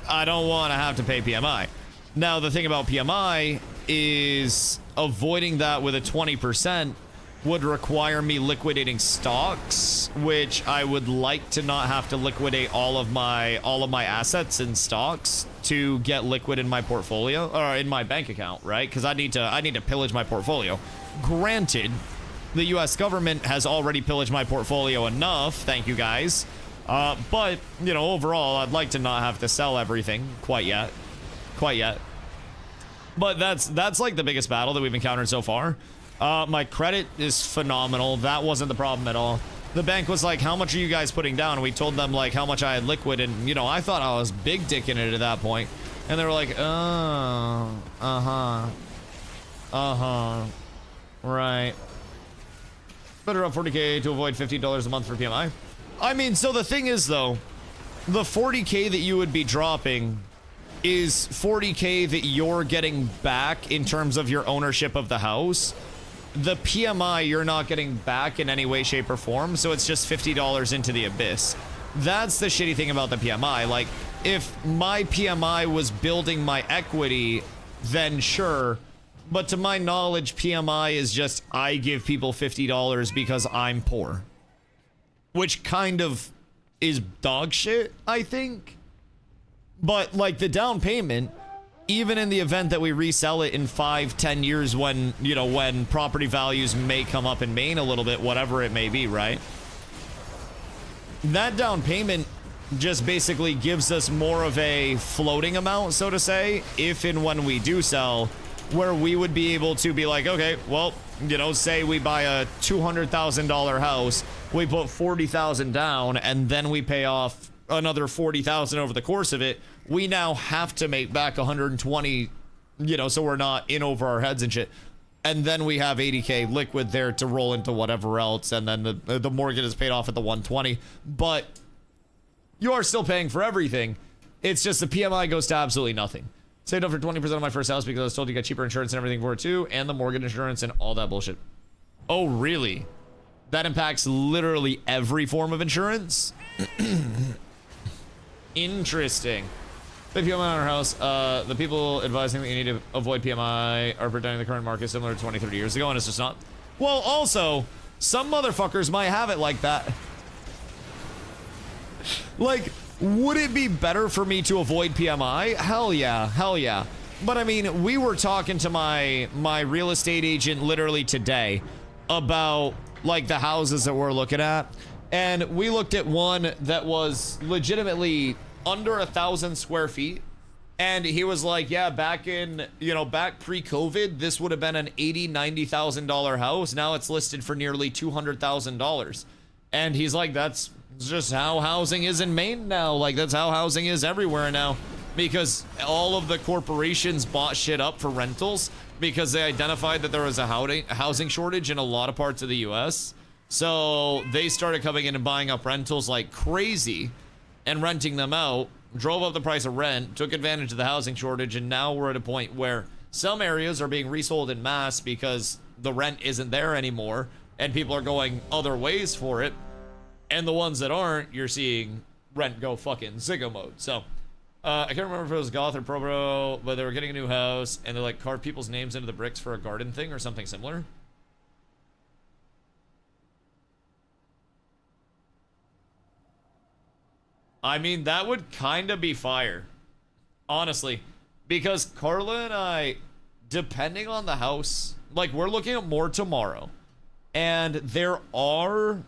I don't want to have to pay PMI. Now, the thing about PMI is avoiding that with a 20% would require me liquidating stocks, which I would like to not have to liquidate all of my assets in stocks to get liquid in my portfolio or in my bank account, right? Because I need to pillage my portfolio. Granted, the U.S. government has already pillaged my portfolio enough, thank you guys. But you know, overall, I'd like to not have to sell everything quite yet. But that's like the biggest battle that we've encountered so far. My credit is phenomenal. That wasn't the problem at all. The bank was like, how much are you guys putting down? And we told them like how much I had liquid, and you know, I thought I was big dicking it at that point. And they were like, oh, right. Better up 40K to avoid $50 a month for PMI. I mean, so the thing is though, the 40K that you would be dropping is 40K that you're getting back in terms of your ownership of the house. The PMI you're not getting back in any way, shape, or form, so it's just $50 into the abyss. That's the shitty thing about the PMI. Like, if my PMI was building my equity, then sure. But to my knowledge, PMI is just, I give people $50 because I'm poor. Which kind of is dog shit, I think. But, like, the down payment, even in the event that we resell it in 5-10 years when, you know, when property values may come up in Maine a little bit, whatever it may be, right? That down payment just basically gives us more of a floating amount, so to say, if and when we do sell, where we would be able to be like, okay, well, you know, say we buy a $200,000 house, we put $40,000 down, and then we pay off another $40,000 over the course of it. We now have to make back 120, you know, so we're not in over our heads and shit. And then we have 80K liquid there to roll into whatever else, and then the mortgage is paid off at the 120. But you are still paying for everything. It's just the PMI goes to absolutely nothing. Saved up for 20% of my first house because I was told you got cheaper insurance and everything for it too, and the mortgage insurance and all that bullshit. Oh, really? That impacts literally every form of insurance? Interesting. Big PMI on our house. The people advising that you need to avoid PMI are pretending the current market is similar to 20-30 years ago, and it's just not. Well, also, some motherfuckers might have it like that. Like, would it be better for me to avoid PMI? Hell yeah, hell yeah. But I mean, we were talking to my real estate agent literally today about like the houses that we're looking at, and we looked at one that was legitimately under 1,000 square feet, and he was like, yeah, back in, you know, back pre-COVID, this would have been an $80,000-$90,000 house. Now it's listed for nearly $200,000. And he's like, that's just how housing is in Maine now. Like, that's how housing is everywhere now, because all of the corporations bought shit up for rentals because they identified that there was a housing shortage in a lot of parts of the US. So they started coming in and buying up rentals like crazy and renting them out, drove up the price of rent, took advantage of the housing shortage, and now we're at a point where some areas are being resold in mass because the rent isn't there anymore, and people are going other ways for it, and the ones that aren't, you're seeing rent go fucking sicko mode. So, I can't remember if it was Goth or Pro, but they were getting a new house, and they like carved people's names into the bricks for a garden thing or something similar. I mean, that would kind of be fire. Honestly. Because Carla and I, depending on the house, like we're looking at more tomorrow. And there are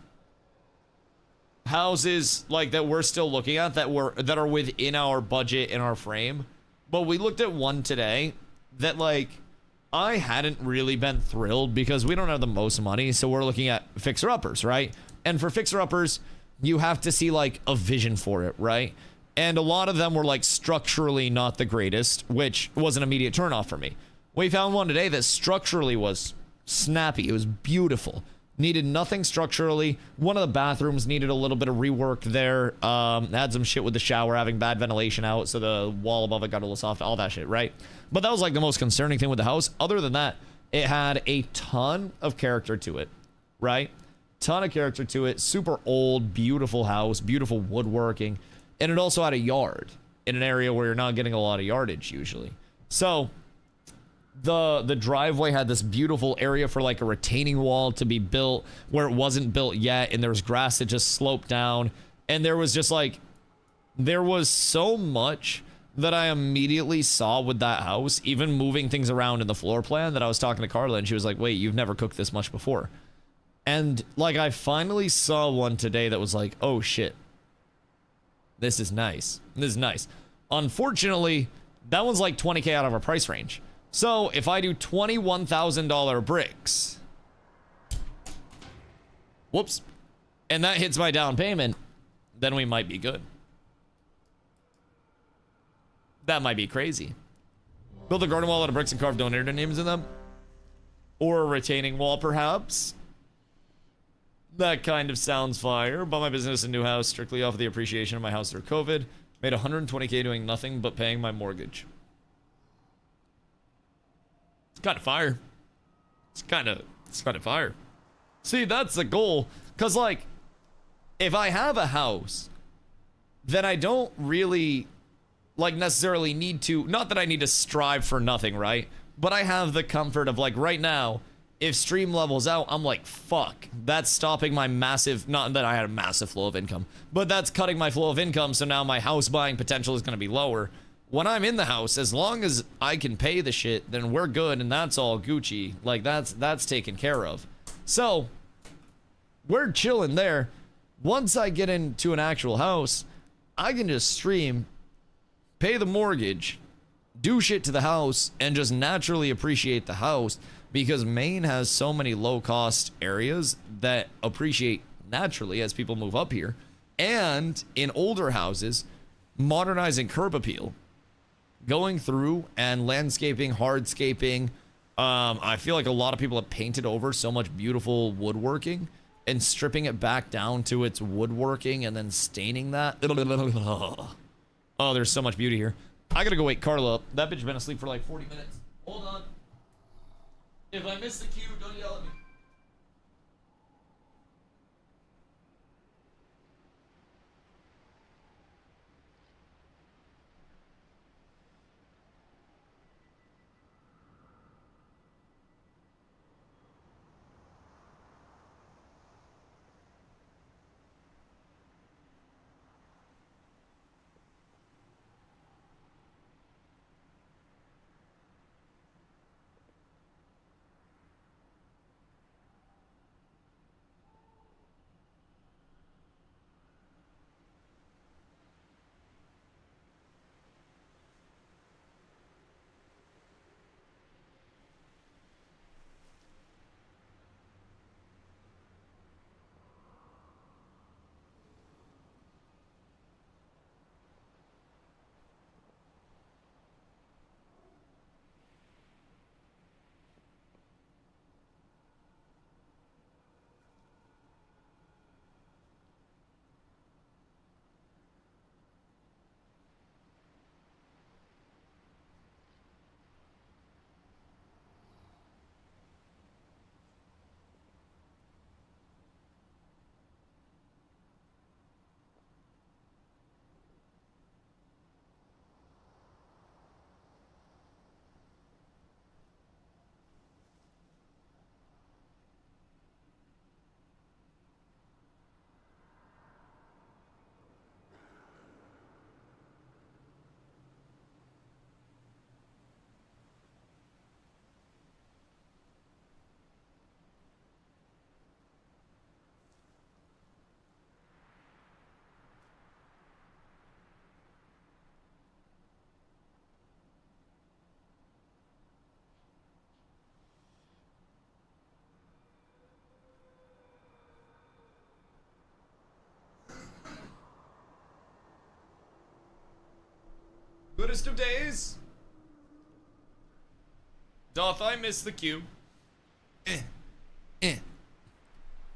houses like that we're still looking at that are within our budget in our frame. But we looked at one today that like I hadn't really been thrilled because we don't have the most money, so we're looking at fixer-uppers, right? And for fixer-uppers, you have to see like a vision for it, right? And a lot of them were like structurally not the greatest, which was an immediate turnoff for me. We found one today that structurally was snappy. It was beautiful. Needed nothing structurally. One of the bathrooms needed a little bit of rework there. Had some shit with the shower having bad ventilation out, so the wall above it got a little soft, all that shit, right? But that was like the most concerning thing with the house. Other than that, it had a ton of character to it, right? Ton of character to it. Super old, beautiful house, beautiful woodworking. And it also had a yard in an area where you're not getting a lot of yardage usually. So the driveway had this beautiful area for like a retaining wall to be built where it wasn't built yet, and there was grass that just sloped down, and there was just like there was so much that I immediately saw with that house, even moving things around in the floor plan, that I was talking to Carla and she was like, wait, you've never cooked this much before. And like I finally saw one today that was like, oh shit, this is nice. This is nice. Unfortunately, that one's like 20K out of our price range. So if I do $21,000 bricks, whoops, and that hits my down payment, then we might be good. That might be crazy. Build a garden wall out of bricks and carve donator names in them. Or a retaining wall, perhaps. That kind of sounds fire. Bought my business a new house strictly off of the appreciation of my house through COVID. Made 120K doing nothing but paying my mortgage. It's kind of fire. It's kind of fire. See, that's the goal. Because, like, if I have a house, then I don't really, like, necessarily need to, not that I need to strive for nothing, right? But I have the comfort of, like, right now, if stream levels out, I'm like, fuck, that's stopping my massive, not that I had a massive flow of income, but that's cutting my flow of income, so now my house buying potential is going to be lower. When I'm in the house, as long as I can pay the shit, then we're good, and that's all Gucci. Like, that's taken care of. So, we're chilling there. Once I get into an actual house, I can just stream, pay the mortgage, do shit to the house, and just naturally appreciate the house, because Maine has so many low-cost areas that appreciate naturally as people move up here. And in older houses, modernizing curb appeal, going through and landscaping, hardscaping. I feel like a lot of people have painted over so much beautiful woodworking and stripping it back down to its woodworking and then staining that. Oh, there's so much beauty here. I gotta go wake Carla up. That bitch been asleep for like 40 minutes. Hold on. If I miss the cue, don't yell at me. Goodest of days. Doth I miss the queue?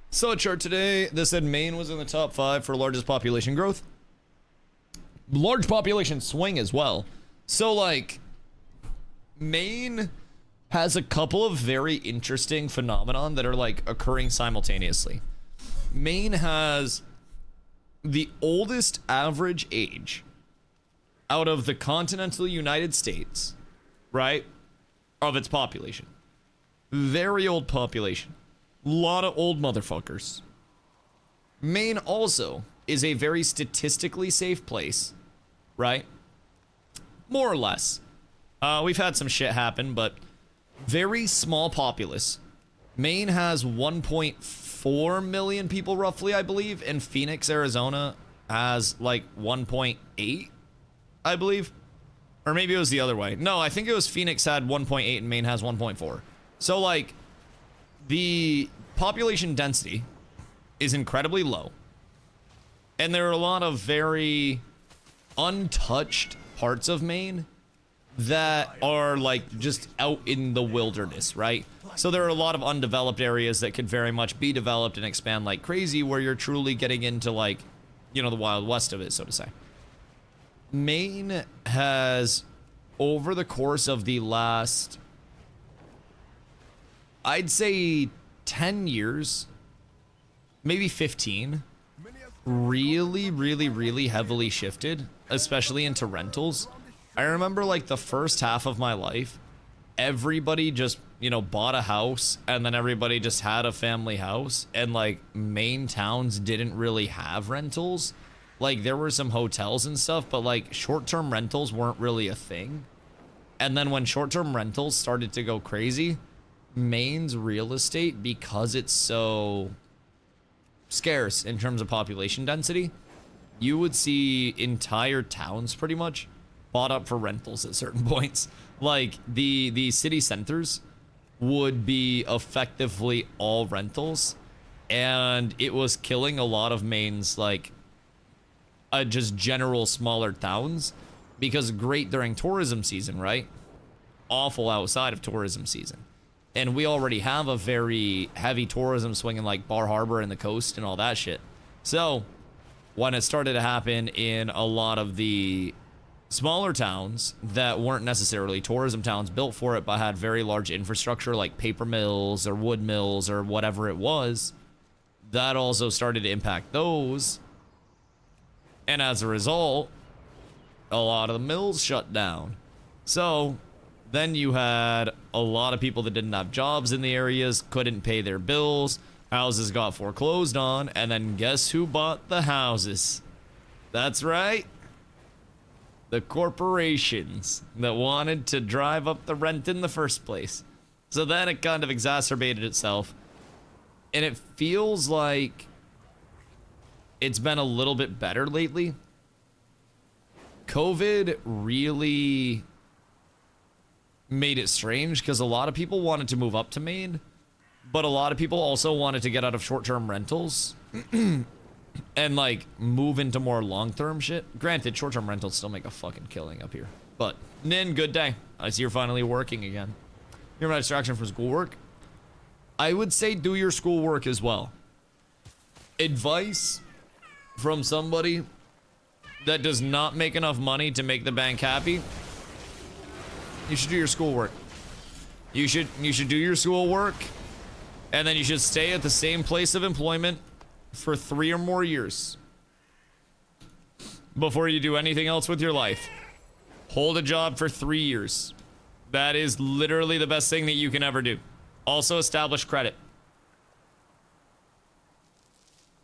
So a chart today that said Maine was in the top 5 for largest population growth. Large population swing as well. So like, Maine has a couple of very interesting phenomenon that are like occurring simultaneously. Maine has the oldest average age out of the continental United States, right, of its population. Very old population. Lot of old motherfuckers. Maine also is a very statistically safe place, right? More or less. We've had some shit happen, but very small populace. Maine has 1.4 million people roughly, I believe, and Phoenix, Arizona has like 1.8, I believe. Or maybe it was the other way. No, I think it was Phoenix had 1.8 and Maine has 1.4. So like, the population density is incredibly low. And there are a lot of very untouched parts of Maine that are like just out in the wilderness, right? So there are a lot of undeveloped areas that could very much be developed and expand like crazy, where you're truly getting into like, you know, the Wild West of it, so to say. Maine has, over the course of the last, I'd say 10 years, maybe 15, really heavily shifted, especially into rentals. I remember like the first half of my life, everybody just, you know, bought a house and then everybody just had a family house, and like main towns didn't really have rentals. Like there were some hotels and stuff, but like short-term rentals weren't really a thing. And then when short-term rentals started to go crazy, Maine's real estate, because it's so scarce in terms of population density, you would see entire towns pretty much bought up for rentals at certain points. Like the city centers would be effectively all rentals, and it was killing a lot of Maine's like just general smaller towns, because great during tourism season, right? Awful outside of tourism season. And we already have a very heavy tourism swing in like Bar Harbor and the coast and all that shit. So when it started to happen in a lot of the smaller towns that weren't necessarily tourism towns built for it, but had very large infrastructure like paper mills or wood mills or whatever it was, that also started to impact those. And as a result, a lot of the mills shut down. So then you had a lot of people that didn't have jobs in the areas, couldn't pay their bills, houses got foreclosed on, and then guess who bought the houses? That's right. The corporations that wanted to drive up the rent in the first place. So then it kind of exacerbated itself. And it feels like it's been a little bit better lately. COVID really made it strange because a lot of people wanted to move up to Maine, but a lot of people also wanted to get out of short-term rentals and like move into more long-term shit. Granted, short-term rentals still make a fucking killing up here, but Nin, good day. I see you're finally working again. You're my distraction from schoolwork. I would say do your schoolwork as well. Advice from somebody that does not make enough money to make the bank happy: you should do your schoolwork. You should do your schoolwork, and then you should stay at the same place of employment for 3 or more years before you do anything else with your life. Hold a job for 3 years. That is literally the best thing that you can ever do. Also, establish credit.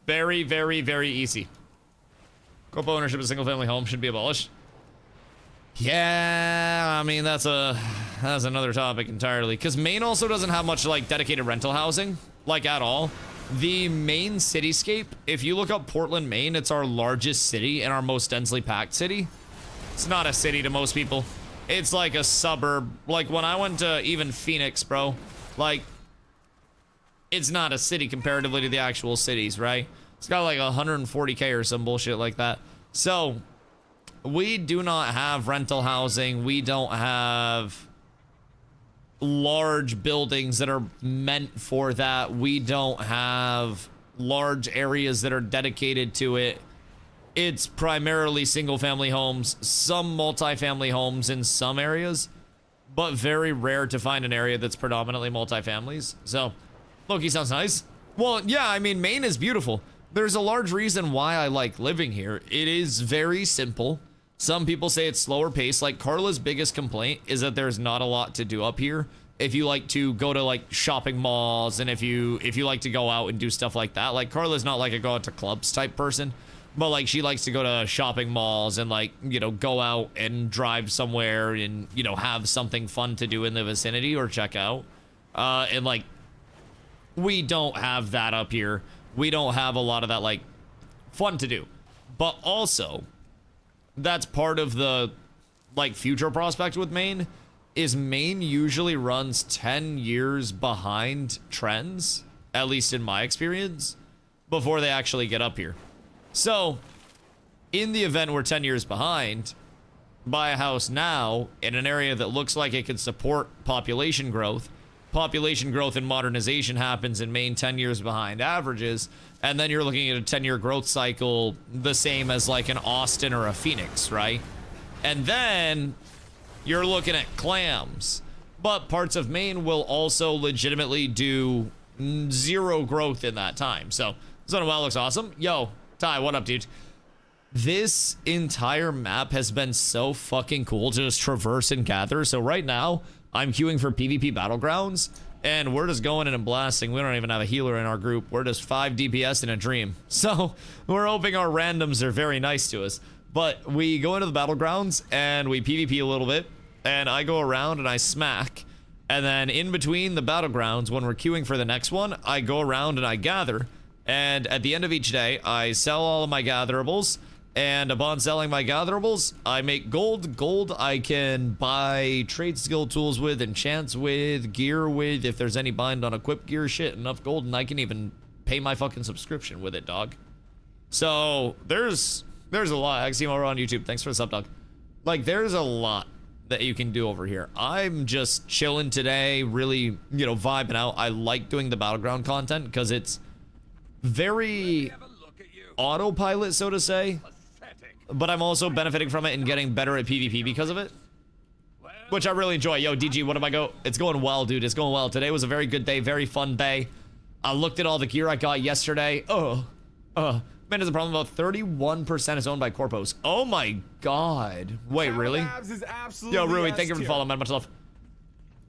Very, very, very easy. Co-ownership of single-family home should be abolished. Yeah, I mean, that's another topic entirely. Because Maine also doesn't have much, like, dedicated rental housing, like, at all. The Maine cityscape, if you look up Portland, Maine, it's our largest city and our most densely packed city. It's not a city to most people. It's like a suburb. Like, when I went to even Phoenix, bro, like, it's not a city comparatively to the actual cities, right? It's got like 140K or some bullshit like that. So We do not have rental housing. We don't have large buildings that are meant for that. We don't have large areas that are dedicated to it. It's primarily single family homes, some multifamily homes in some areas, but very rare to find an area that's predominantly multifamilies. So, Loki sounds nice. Well, yeah, I mean, Maine is beautiful. There's a large reason why I like living here. It is very simple. Some people say it's slower paced. Like, Carla's biggest complaint is that there's not a lot to do up here. If you like to go to like shopping malls and if you like to go out and do stuff like that, like Carla's not like a go out to clubs type person, but like she likes to go to shopping malls and like, you know, go out and drive somewhere and, you know, have something fun to do in the vicinity or check out. And like, we don't have that up here. We don't have a lot of that like fun to do, but also that's part of the like future prospect with Maine. Is Maine usually runs 10 years behind trends, at least in my experience, before they actually get up here. So, in the event we're 10 years behind, buy a house now in an area that looks like it could support population growth. Population growth and modernization happens in Maine 10 years behind averages, and then you're looking at a 10-year growth cycle the same as like an Austin or a Phoenix, right? And then you're looking at clams, but parts of Maine will also legitimately do zero growth in that time. So, Zonawell looks awesome. Yo, Ty, what up, dude? This entire map has been so fucking cool to just traverse and gather. So right now, I'm queuing for PvP Battlegrounds, and we're just going in and blasting. We don't even have a healer in our group. We're just 5 DPS in a dream. So, we're hoping our randoms are very nice to us. But we go into the battlegrounds and we PvP a little bit, and I go around and I smack. And then in between the battlegrounds, when we're queuing for the next one, I go around and I gather. And at the end of each day, I sell all of my gatherables. And upon selling my gatherables, I make gold. Gold I can buy trade skill tools with, enchants with, gear with. If there's any bind on equip gear shit, enough gold, and I can even pay my fucking subscription with it, dog. So there's a lot. Aximo over on YouTube. Thanks for the sub, dog. Like, there's a lot that you can do over here. I'm just chilling today, really, you know, vibing out. I like doing the battleground content because it's very autopilot, so to say. But I'm also benefiting from it and getting better at PvP because of it, which I really enjoy. Yo, DG, what am I go? It's going well, dude. It's going well. Today was a very good day, very fun day. I looked at all the gear I got yesterday. Man, there's a problem about 31% is owned by corpos. Oh my god. Wait, really? Yo, Rui, thank you for following, man. Much love.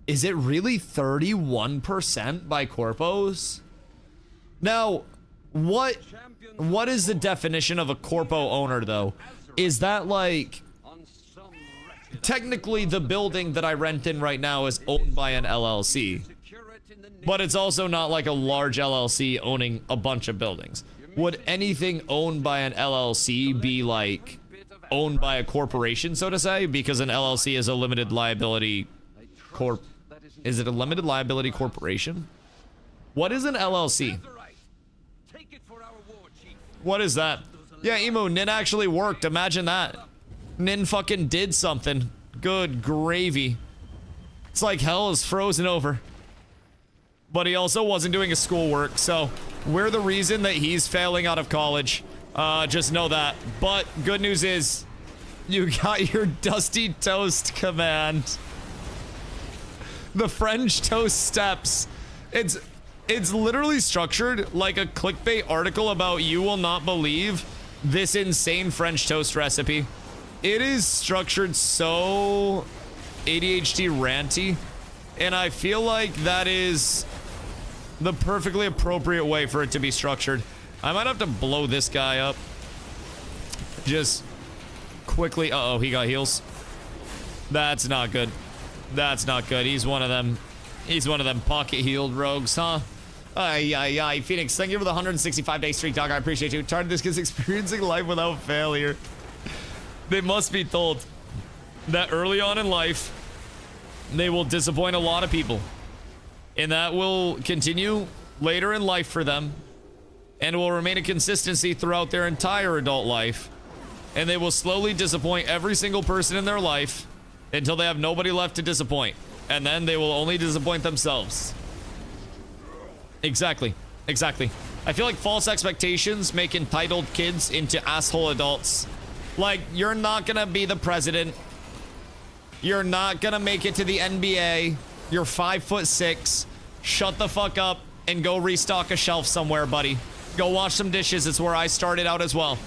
Is it really 31% by corpos? Now, what is the definition of a corpo owner, though? Is that like... Technically, the building that I rent in right now is owned by an LLC. But it's also not like a large LLC owning a bunch of buildings. Would anything owned by an LLC be like owned by a corporation, so to say? Because an LLC is a limited liability corp. Is it a limited liability corporation? What is an LLC? What is that? Yeah, Emo, Nin actually worked. Imagine that. Nin fucking did something. Good gravy. It's like hell is frozen over. But he also wasn't doing his schoolwork, so we're the reason that he's failing out of college. Just know that. But good news is, you got your Dusty Toast command. The French toast steps. It's literally structured like a clickbait article about you will not believe this insane French toast recipe. It is structured so ADHD ranty, and I feel like that is the perfectly appropriate way for it to be structured. I might have to blow this guy up. Just quickly. Uh-oh, he got heals. That's not good. That's not good. He's one of them pocket healed rogues, huh? Ay, Phoenix, thank you for the 165-day streak, dog. I appreciate you. Tired of this kid's experiencing life without failure. They must be told that early on in life, they will disappoint a lot of people. And that will continue later in life for them, and will remain a consistency throughout their entire adult life. and they will slowly disappoint every single person in their life until they have nobody left to disappoint. And then they will only disappoint themselves. Exactly. Exactly. I feel like false expectations make entitled kids into asshole adults. Like, you're not gonna be the president. You're not gonna make it to the NBA. You're 5'6". Shut the fuck up and go restock a shelf somewhere, buddy. Go wash some dishes. It's where I started out as well.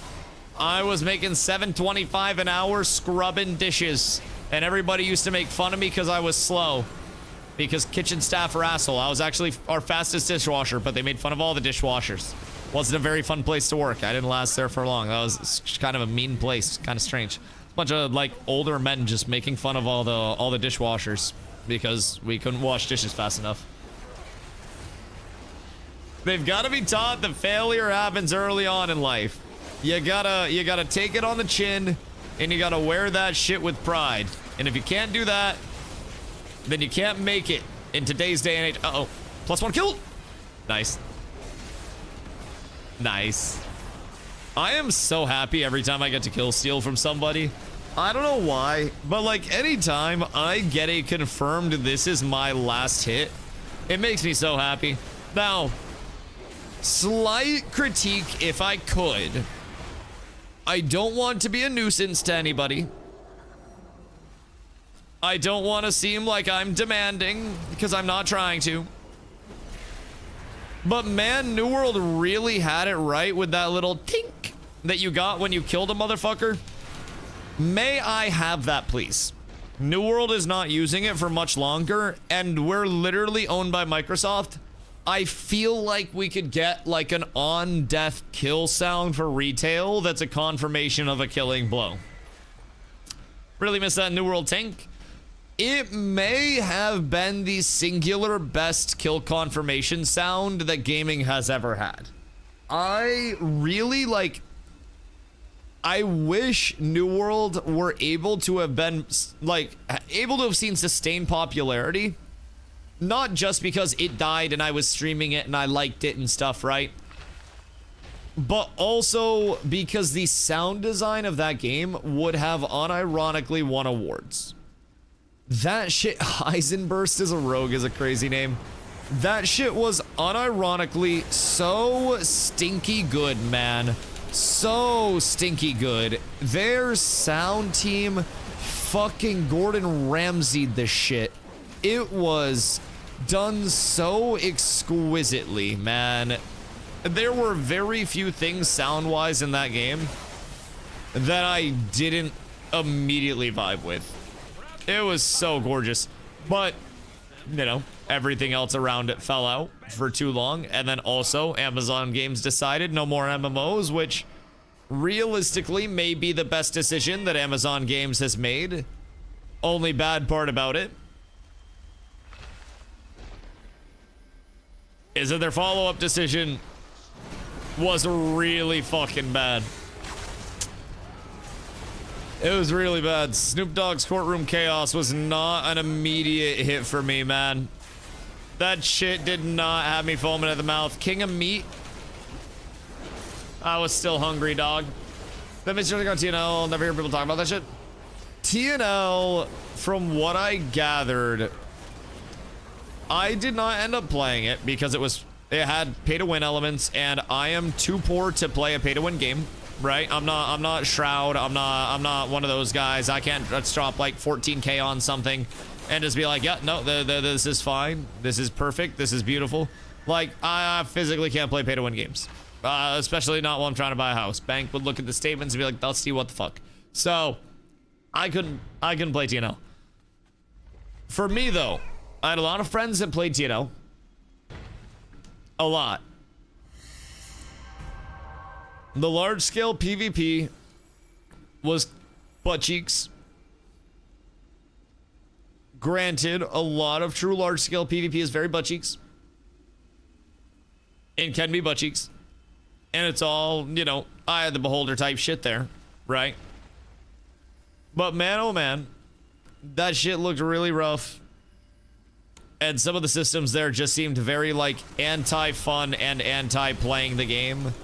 I was making $7.25 an hour scrubbing dishes. And everybody used to make fun of me because I was slow. Because kitchen staff are asshole. I was actually our fastest dishwasher, but they made fun of all the dishwashers. Wasn't a very fun place to work. I didn't last there for long. That was kind of a mean place. Kind of strange. Bunch of like older men just making fun of all the dishwashers because we couldn't wash dishes fast enough. They've got to be taught that failure happens early on in life. You gotta take it on the chin, and you gotta wear that shit with pride. And if you can't do that, then you can't make it in today's day and age. Uh-oh. +1 killed. Nice. Nice. I am so happy every time I get to kill steal from somebody. I don't know why, but like anytime I get a confirmed this is my last hit, it makes me so happy. Now, slight critique if I could. I don't want to be a nuisance to anybody. I don't want to seem like I'm demanding, because I'm not trying to. But man, New World really had it right with that little tink that you got when you killed a motherfucker. May I have that, please? New World is not using it for much longer, and we're literally owned by Microsoft. I feel like we could get like an on-death kill sound for retail that's a confirmation of a killing blow. Really miss that New World tink. It may have been the singular best kill confirmation sound that gaming has ever had. I really like... I wish New World were able to have been, like, able to have seen sustained popularity. Not just because it died and I was streaming it and I liked it and stuff, right? But also because the sound design of that game would have unironically won awards. That shit, Heisenburst is a rogue is a crazy name. That shit was unironically so stinky good, man. So stinky good. Their sound team fucking Gordon Ramsay'd the shit. It was done so exquisitely, man. There were very few things sound-wise in that game that I didn't immediately vibe with. It was so gorgeous, but, you know, everything else around it fell out for too long. And then also, Amazon Games decided no more MMOs, which realistically may be the best decision that Amazon Games has made. Only bad part about it is that their follow-up decision was really fucking bad. It was really bad. Snoop Dogg's Courtroom Chaos was not an immediate hit for me, man. That shit did not have me foaming at the mouth. King of Meat. I was still hungry, dog. That makes you think about TNL. I'll never hear people talk about that shit. TNL, from what I gathered, I did not end up playing it because it had pay-to-win elements, and I am too poor to play a pay-to-win game. Right? I'm not Shroud. I'm not one of those guys. I can't just drop like 14K on something and just be like, yeah, no, this is fine. This is perfect. This is beautiful. Like, I physically can't play pay-to-win games. Especially not while I'm trying to buy a house. Bank would look at the statements and be like, Dusty, what the fuck? So, I couldn't play TNL. For me, though, I had a lot of friends that played TNL. A lot. The large-scale PvP was butt cheeks. Granted, a lot of true large-scale PvP is very butt cheeks. It can be butt cheeks. And it's all, you know, eye of the beholder type shit there, right? But man, oh man, that shit looked really rough. And some of the systems there just seemed very, like, anti-fun and anti-playing the game.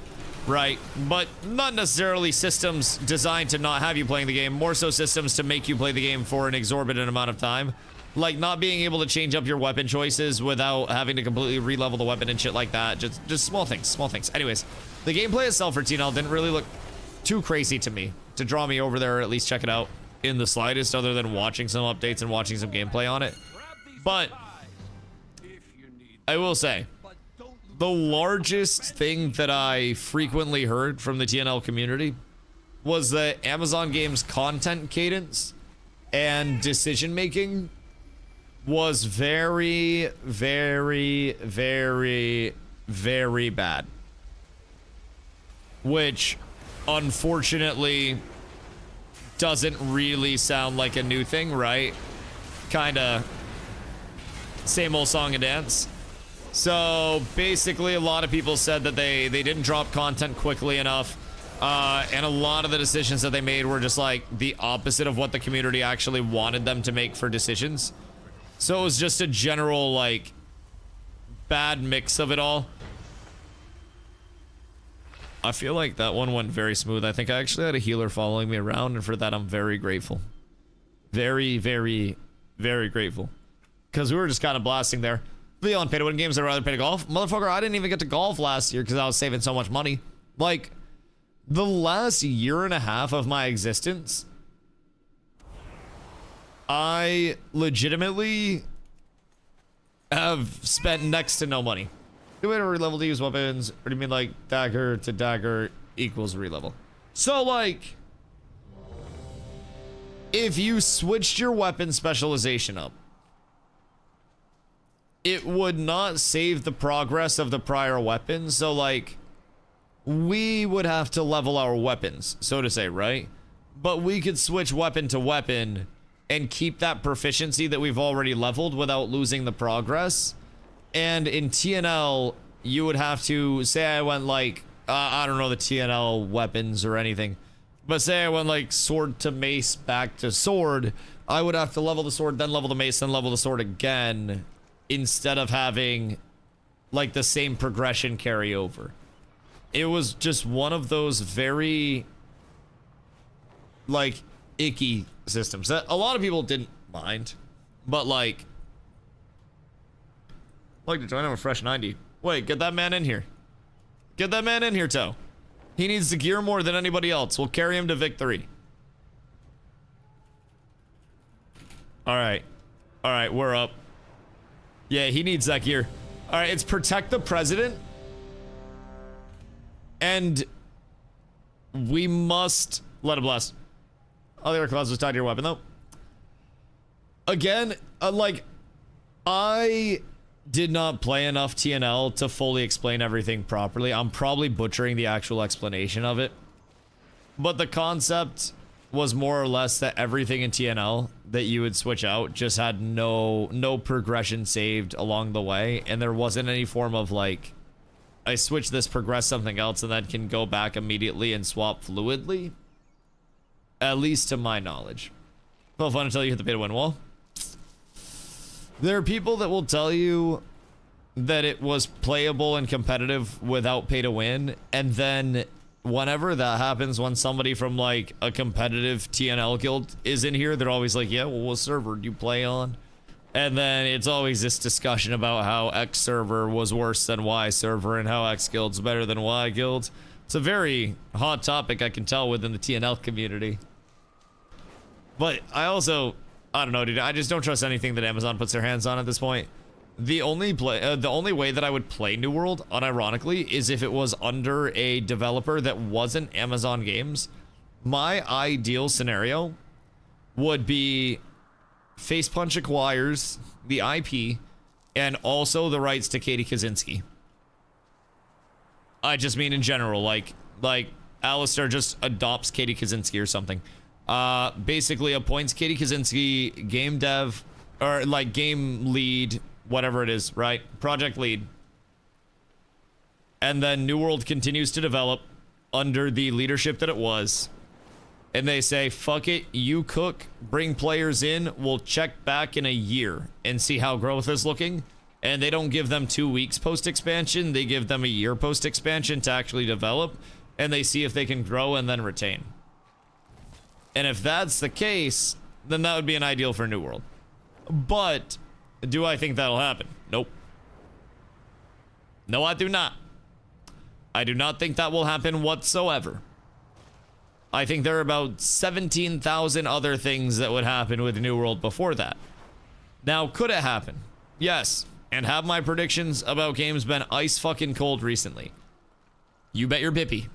right? But not necessarily systems designed to not have you playing the game, more so systems to make you play the game for an exorbitant amount of time. Like not being able to change up your weapon choices without having to completely re-level the weapon and shit like that. Just small things. Anyways, the gameplay itself for TNL didn't really look too crazy to me to draw me over there or at least check it out in the slightest, other than watching some updates and watching some gameplay on it. But I will say, the largest thing that I frequently heard from the TNL community was that Amazon Games content cadence and decision making was very, very, very, very bad. Which, unfortunately, doesn't really sound like a new thing, right? Kinda same old song and dance. So basically a lot of people said that they didn't drop content quickly enough, and a lot of the decisions that they made were just like the opposite of what the community actually wanted them to make for decisions. So it was just a general like bad mix of it all. I feel like that one went very smooth. I think I actually had a healer following me around, and for that I'm very grateful. Very, very, very grateful. Because we were just kind of blasting there. Beyond pay to win games, I'd rather pay to golf. Motherfucker, I didn't even get to golf last year because I was saving so much money. Like, the last year and a half of my existence, I legitimately have spent next to no money. Do we re-level to use weapons? Or do you mean like dagger to dagger equals re-level? So like, if you switched your weapon specialization up, it would not save the progress of the prior weapon. So like, we would have to level our weapons, so to say, right? But we could switch weapon to weapon and keep that proficiency that we've already leveled without losing the progress. And in TNL, you would have to, say I went like, I don't know the TNL weapons or anything, but say I went like sword to mace back to sword, I would have to level the sword, then level the mace, then level the sword again, instead of having like the same progression carry over. It was just one of those very like icky systems that a lot of people didn't mind, but like to join him a fresh 90. Wait, get that man in here. Get that man in here, Toe. He needs the gear more than anybody else. We'll carry him to victory. All right, we're up. Yeah, he needs that gear. All right, it's protect the president. And we must let it blast. Oh, the other clause was tied to your weapon, though. Again, like, I did not play enough TNL to fully explain everything properly. I'm probably butchering the actual explanation of it. But the concept was more or less that everything in TNL that you would switch out just had no progression saved along the way. And there wasn't any form of, like, I switch this, progress something else, and then can go back immediately and swap fluidly. At least to my knowledge. Well, fun until you hit the pay to win wall. There are people that will tell you that it was playable and competitive without pay to win, and then whenever that happens, when somebody from like a competitive TNL guild is in here, they're always like, yeah, well, what server do you play on? And then it's always this discussion about how X server was worse than Y server and how X guild's better than Y guild. It's a very hot topic, I can tell, within the TNL community. But I also, I don't know, dude, I just don't trust anything that Amazon puts their hands on at this point. The only way that I would play New World, unironically, is if it was under a developer that wasn't Amazon Games. My ideal scenario would be Facepunch acquires the IP and also the rights to Katie Kaczynski. I just mean in general, like Alistair just adopts Katie Kaczynski or something. Basically appoints Katie Kaczynski game dev, or like game lead, whatever it is, right? Project lead. And then New World continues to develop under the leadership that it was. And they say, fuck it, you cook, bring players in, we'll check back in a year and see how growth is looking. and they don't give them 2 weeks post-expansion. They give them a year post-expansion to actually develop, and they see if they can grow and then retain. And if that's the case, then that would be an ideal for New World. But do I think that'll happen? Nope. No, I do not. I do not think that will happen whatsoever. I think there are about 17,000 other things that would happen with New World before that. Now, could it happen? Yes. And have my predictions about games been ice fucking cold recently? You bet your bippy.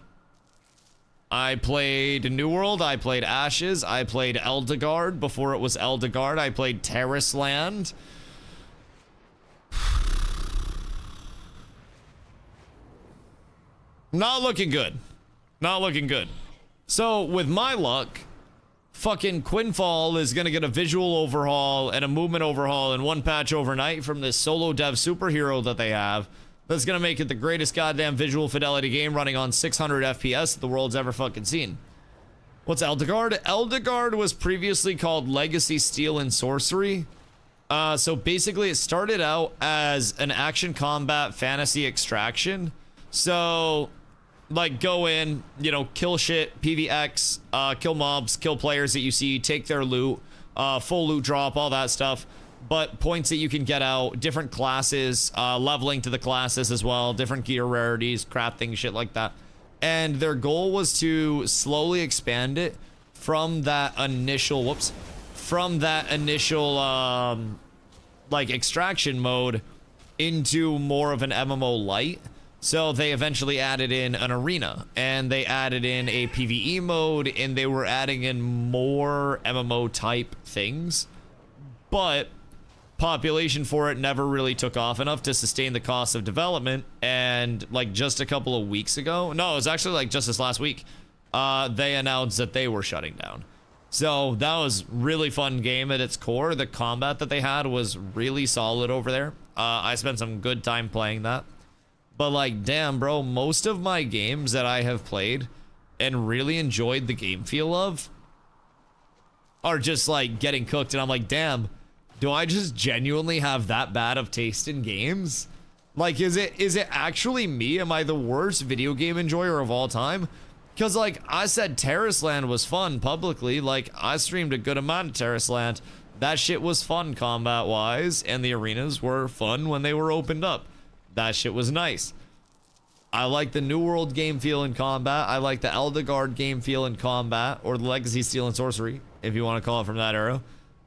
I played New World, I played Ashes, I played Eldegard before it was Eldegard, I played Terrace Land. Not looking good. Not looking good. So, with my luck, fucking Quinfall is gonna get a visual overhaul and a movement overhaul in one patch overnight from this solo dev superhero that they have. That's gonna make it the greatest goddamn visual fidelity game running on 600 FPS the world's ever fucking seen. What's Eldegard? Eldegard was previously called Legacy Steel and Sorcery. So basically it started out as an action combat fantasy extraction. So, like, go in, you know, kill shit, PvX, kill mobs, kill players that you see, take their loot, full loot drop, all that stuff. But points that you can get out, different classes, leveling to the classes as well, different gear rarities, crafting, shit like that. And their goal was to slowly expand it from that initial, like, extraction mode into more of an MMO light. So they eventually added in an arena, and they added in a PvE mode, and they were adding in more MMO type things. But population for it never really took off enough to sustain the cost of development. And like just a couple of weeks ago, no, it was actually like just this last week, they announced that they were shutting down. So that was really fun game at its core. The combat that they had was really solid over there. I spent some good time playing that. But like, damn, bro, most of my games that I have played and really enjoyed the game feel of are just like getting cooked, and I'm like, damn, do I just genuinely have that bad of taste in games? Like, is it actually me? Am I the worst video game enjoyer of all time? Because like I said, Terrace Land was fun publicly. Like, I streamed a good amount of Terrace Land. That shit was fun combat wise, and the arenas were fun when they were opened up. That shit was nice. I like the New World game feel in combat. I like the Eldegard game feel in combat, or the Legacy Steel and Sorcery, if you want to call it from that era.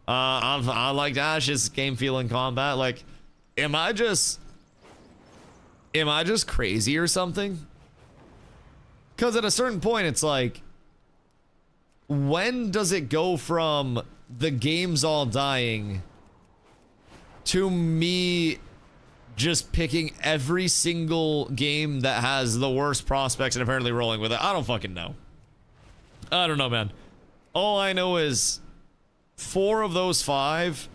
I liked Ash's game feel in combat. Like, am I just crazy or something? Because at a certain point, it's like, when does it go from the game's all dying to me just picking every single game that has the worst prospects and apparently rolling with it? I don't fucking know. I don't know, man. All I know is 4 of those 5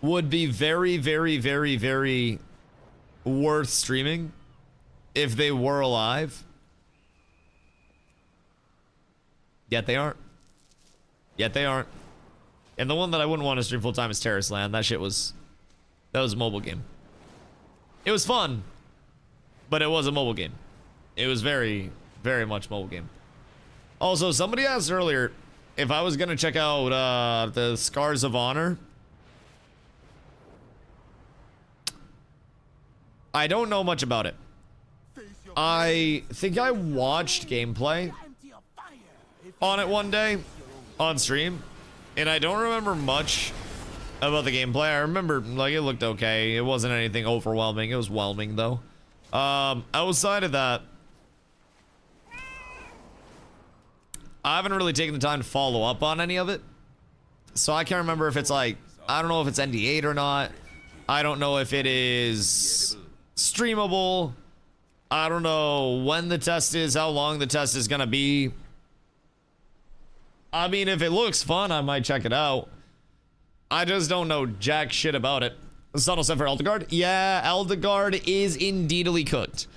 would be very, very, very, very worth streaming if they were alive. Yet they aren't. Yet they aren't. And the one that I wouldn't want to stream full time is Terrace Land. That was a mobile game. It was fun, but it was a mobile game. It was very, very much mobile game. Also, somebody asked earlier if I was gonna check out the Scars of Honor. I don't know much about it. I think I watched gameplay on it one day on stream, and I don't remember much about the gameplay. I remember, like, it looked okay. It wasn't anything overwhelming. It was whelming, though. Outside of that, I haven't really taken the time to follow up on any of it. So I can't remember if it's like, I don't know if it's ND8 or not. I don't know if it is streamable. I don't know when the test is, how long the test is gonna be. I mean, if it looks fun, I might check it out. I just don't know jack shit about it. Subtle set for Eldegard? Yeah, Eldegard is indeedly cooked.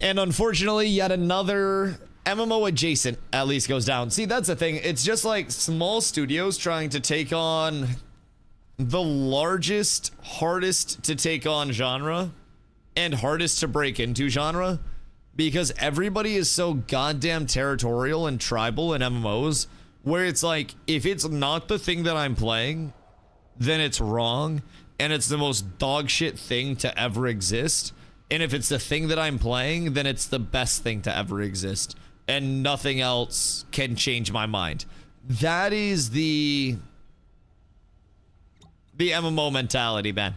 And unfortunately, yet another MMO adjacent at least goes down. See, that's the thing. It's just like small studios trying to take on the largest, hardest to take on genre and hardest to break into genre, because everybody is so goddamn territorial and tribal in MMOs, where it's like, if it's not the thing that I'm playing, then it's wrong, and it's the most dog shit thing to ever exist. And if it's the thing that I'm playing, then it's the best thing to ever exist, and nothing else can change my mind. That is the MMO mentality, man.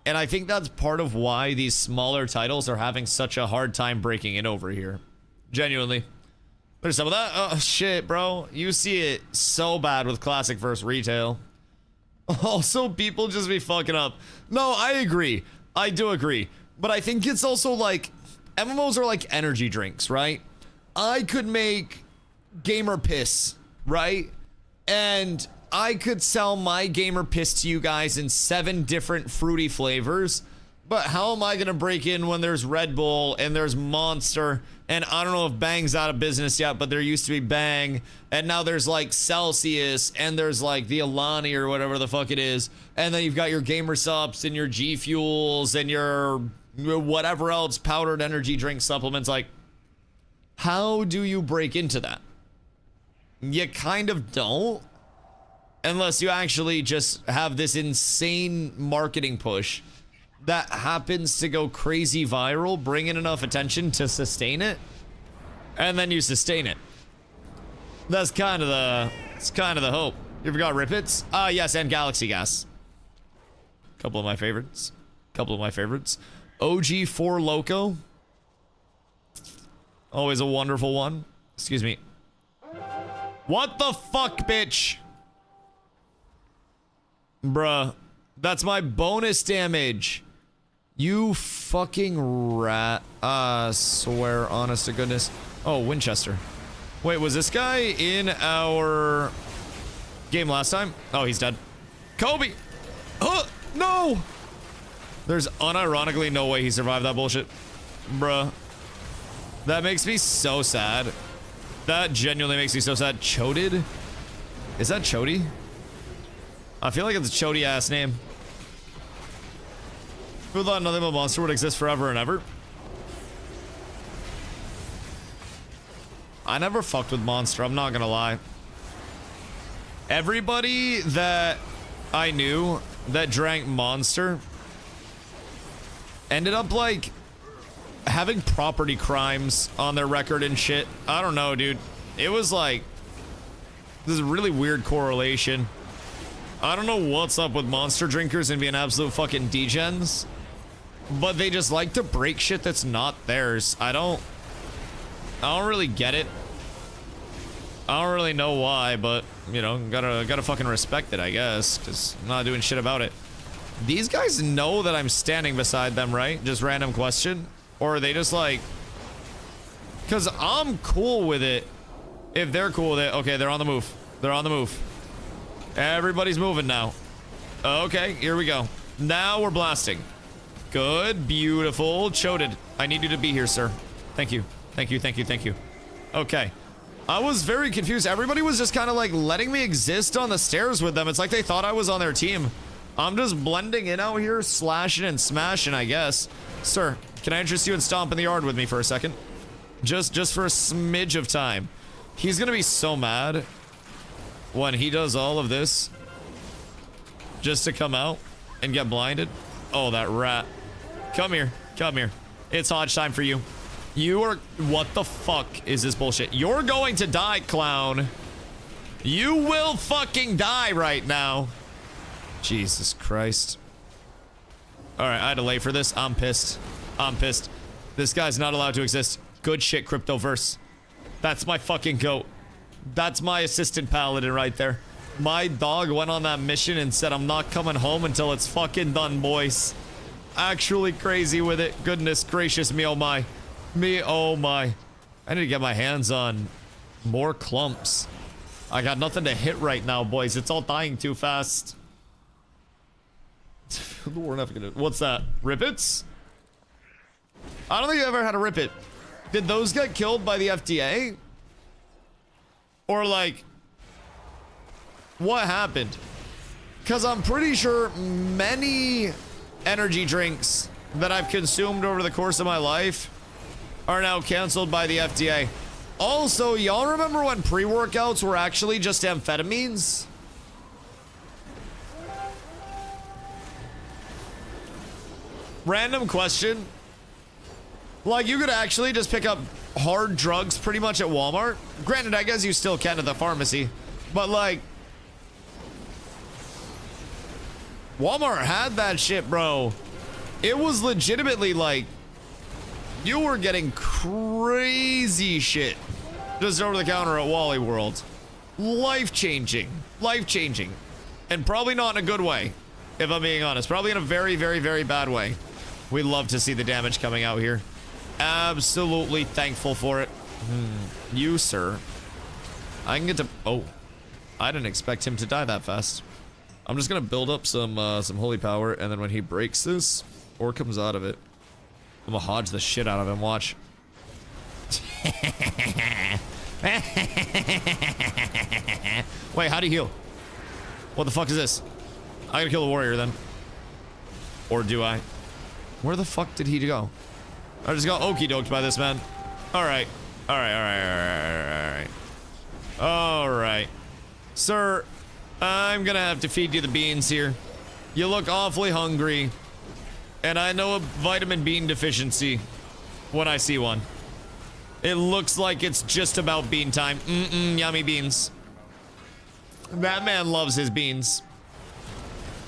And I think that's part of why these smaller titles are having such a hard time breaking in over here. Genuinely. There's some of that. Oh, shit, bro. You see it so bad with Classic versus Retail. Also, people just be fucking up. No, I agree. I do agree. But I think it's also like, MMOs are like energy drinks, right? I could make gamer piss, right? And I could sell my gamer piss to you guys in 7 different fruity flavors, but how am I gonna break in when there's Red Bull and there's Monster, and I don't know if Bang's out of business yet, but there used to be Bang, and now there's like Celsius, and there's like the Alani or whatever the fuck it is, and then you've got your Gamer Sups and your G Fuels and your whatever else powdered energy drink supplements. Like, how do you break into that? You kind of don't. Unless you actually just have this insane marketing push that happens to go crazy viral, bring in enough attention to sustain it, and then you sustain it. That's kind of the hope. You ever got Rippets? Yes, and Galaxy Gas. Couple of my favorites. OG 4 Loco. Always a wonderful one. Excuse me. What the fuck, bitch? Bruh, that's my bonus damage. You fucking rat. Swear, honest to goodness. Oh, Winchester. Wait, was this guy in our game last time? Oh, he's dead. Kobe! No! There's unironically no way he survived that bullshit. Bruh. That makes me so sad. That genuinely makes me so sad. Chodid? Is that Chody? I feel like it's a Chody ass name. Who thought nothing but Monster would exist forever and ever? I never fucked with Monster, I'm not gonna lie. Everybody that I knew that drank Monster ended up like having property crimes on their record and shit. I don't know, dude. It was like, this is a really weird correlation. I don't know what's up with Monster drinkers and being absolute fucking degens, but they just like to break shit that's not theirs. I don't really get it. I don't really know why, but you know, gotta fucking respect it, I guess, because I'm not doing shit about it. These guys know that I'm standing beside them, right? Just random question. Or are they just like, because I'm cool with it. If they're cool with it, okay, they're on the move. They're on the move. Everybody's moving now. Okay, here we go. Now we're blasting. Good, beautiful. Chodid, I need you to be here, sir. Thank you. Thank you, thank you, thank you. Okay. I was very confused. Everybody was just kind of like letting me exist on the stairs with them. It's like they thought I was on their team. I'm just blending in out here, slashing and smashing, I guess. Sir, can I interest you in stomp in the yard with me for a second? Just for a smidge of time. He's gonna be so mad when he does all of this just to come out and get blinded. Oh, that rat. Come here. Come here. It's Hodge time for you. You are... What the fuck is this bullshit? You're going to die, clown. You will fucking die right now. Jesus Christ. Alright, I had to lay for this. I'm pissed. I'm pissed. This guy's not allowed to exist. Good shit, Cryptoverse. That's my fucking goat. That's my assistant paladin right there. My dog went on that mission and said, I'm not coming home until it's fucking done, boys. Actually crazy with it. Goodness gracious me, oh my. Me, oh my. I need to get my hands on more clumps. I got nothing to hit right now, boys. It's all dying too fast. We're never gonna... What's that? Rippets? I don't think I ever had a Rippet. Did those get killed by the FDA? Or like... What happened? Because I'm pretty sure many energy drinks that I've consumed over the course of my life are now canceled by the FDA. Also, y'all remember when pre-workouts were actually just amphetamines? Random question. Like, you could actually just pick up hard drugs pretty much at Walmart. Granted, I guess you still can at the pharmacy. But, like, Walmart had that shit, bro. It was legitimately, like, you were getting crazy shit just over the counter at Wally World. Life-changing. Life-changing. And probably not in a good way, if I'm being honest. Probably in a very, very, very bad way. We love to see the damage coming out here. Absolutely thankful for it. You, sir. I can get to... Oh. I didn't expect him to die that fast. I'm just gonna build up some holy power, and then when he breaks this, or comes out of it, I'm gonna hodge the shit out of him, watch. Wait, how do you heal? What the fuck is this? I gotta kill the warrior then. Or do I? Where the fuck did he go? I just got okie doked by this man. Alright. Alright. Alright. Sir, I'm gonna have to feed you the beans here. You look awfully hungry. And I know a vitamin bean deficiency when I see one. It looks like it's just about bean time. Yummy beans. That man loves his beans.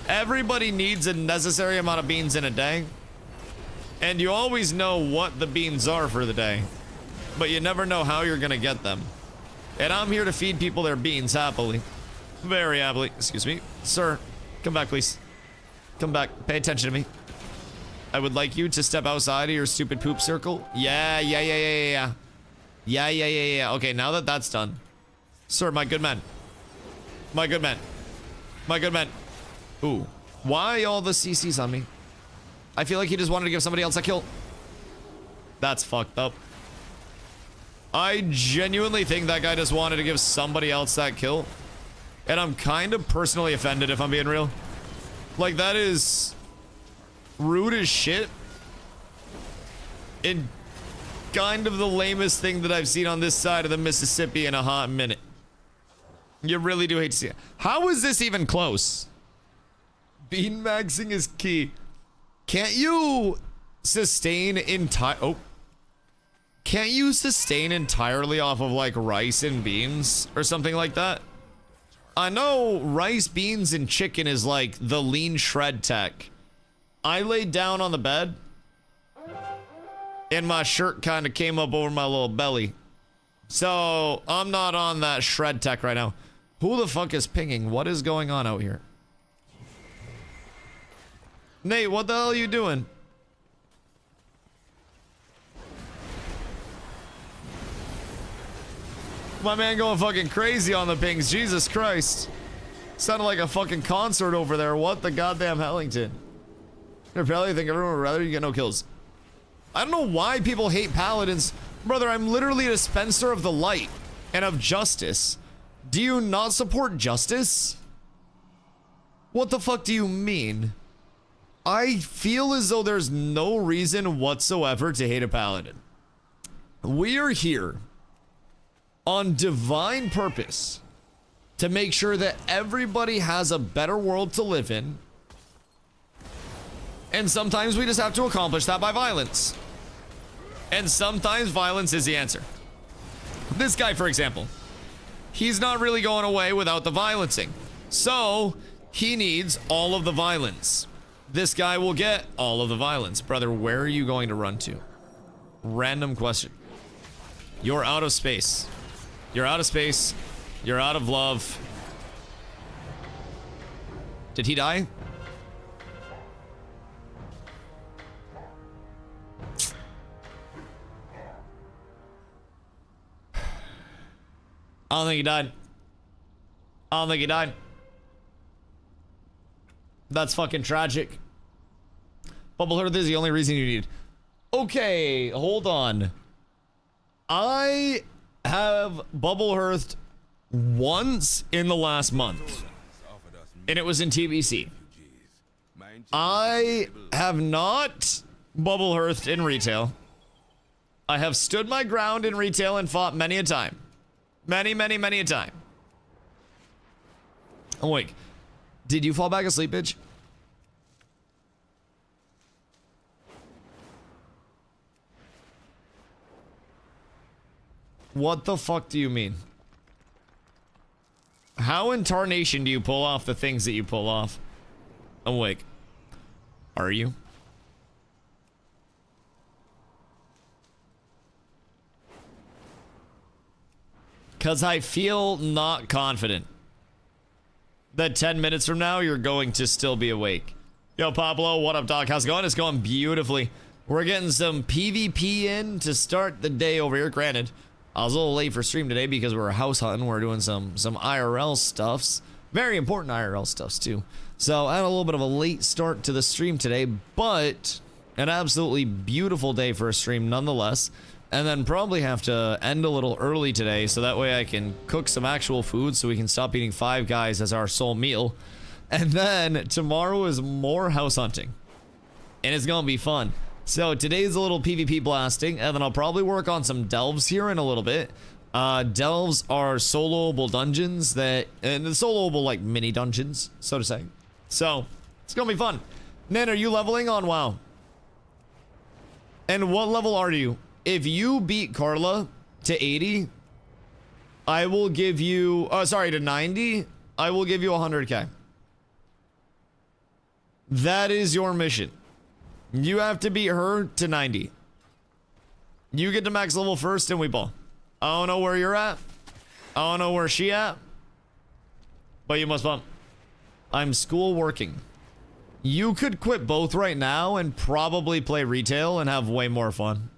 Everybody needs a necessary amount of beans in a day. And you always know what the beans are for the day. But you never know how you're gonna get them. And I'm here to feed people their beans happily. Very happily. Excuse me. Sir, come back, please. Come back. Pay attention to me. I would like you to step outside of your stupid poop circle. Yeah. Okay, now that that's done. Sir, my good man. My good man. My good man. Ooh. Why all the CCs on me? I feel like he just wanted to give somebody else a kill. That's fucked up. I genuinely think that guy just wanted to give somebody else that kill. And I'm kind of personally offended, if I'm being real. Like, that is rude as shit. And kind of the lamest thing that I've seen on this side of the Mississippi in a hot minute. You really do hate to see it. How is this even close? Bean maxing is key. Can't you sustain Can't you sustain entirely off of like rice and beans or something like that? I know rice, beans, and chicken is like the lean shred tech. I laid down on the bed and my shirt kind of came up over my little belly. So I'm not on that shred tech right now. Who the fuck is pinging? What is going on out here? Nate, what the hell are you doing? My man going fucking crazy on the pings. Jesus Christ. Sounded like a fucking concert over there. What the goddamn Hellington? You're probably think everyone would rather you get no kills. I don't know why people hate paladins. Brother, I'm literally a dispenser of the light and of justice. Do you not support justice? What the fuck do you mean? I feel as though there's no reason whatsoever to hate a paladin. We are here on divine purpose to make sure that everybody has a better world to live in. And sometimes we just have to accomplish that by violence. And sometimes violence is the answer. This guy, for example, he's not really going away without the violencing. So he needs all of the violence. This guy will get all of the violence. Brother, where are you going to run to? Random question. You're out of space. You're out of space. You're out of love. Did he die? I don't think he died. I don't think he died. That's fucking tragic. Bubble Hearth is the only reason you need. Okay, hold on. I have Bubble Hearthed once in the last month. and it was in TBC. I have not bubble hearthed in retail. I have stood my ground in retail and fought many a time. Many a time. I'm awake. Did you fall back asleep, bitch? What the fuck do you mean? How in tarnation do you pull off the things that you pull off? I'm awake. Are you? Because I feel not confident that 10 minutes from now, you're going to still be awake. Yo, Pablo, what up, dog? How's it going? It's going beautifully. We're getting some PvP in to start the day over here. Granted, I was a little late for stream today because we were house hunting. We're doing some IRL stuffs. Very important IRL stuffs, too. So I had a little bit of a late start to the stream today, but an absolutely beautiful day for a stream nonetheless. And then probably have to end a little early today so that way I can cook some actual food so we can stop eating Five Guys as our sole meal. And then tomorrow is more house hunting. And it's gonna be fun. So today's a little PvP blasting, and then I'll probably work on some delves here in a little bit. Delves are soloable dungeons and soloable like mini dungeons, so to say. So it's gonna be fun. Nan, are you leveling on WoW? And what level are you? If you beat Carla to 80, I will give you, to 90, I will give you 100k. That is your mission. You have to beat her to 90. You get to max level first and we ball. I don't know where you're at. I don't know where she at. But you must bump. I'm school working. You could quit both right now and probably play retail and have way more fun.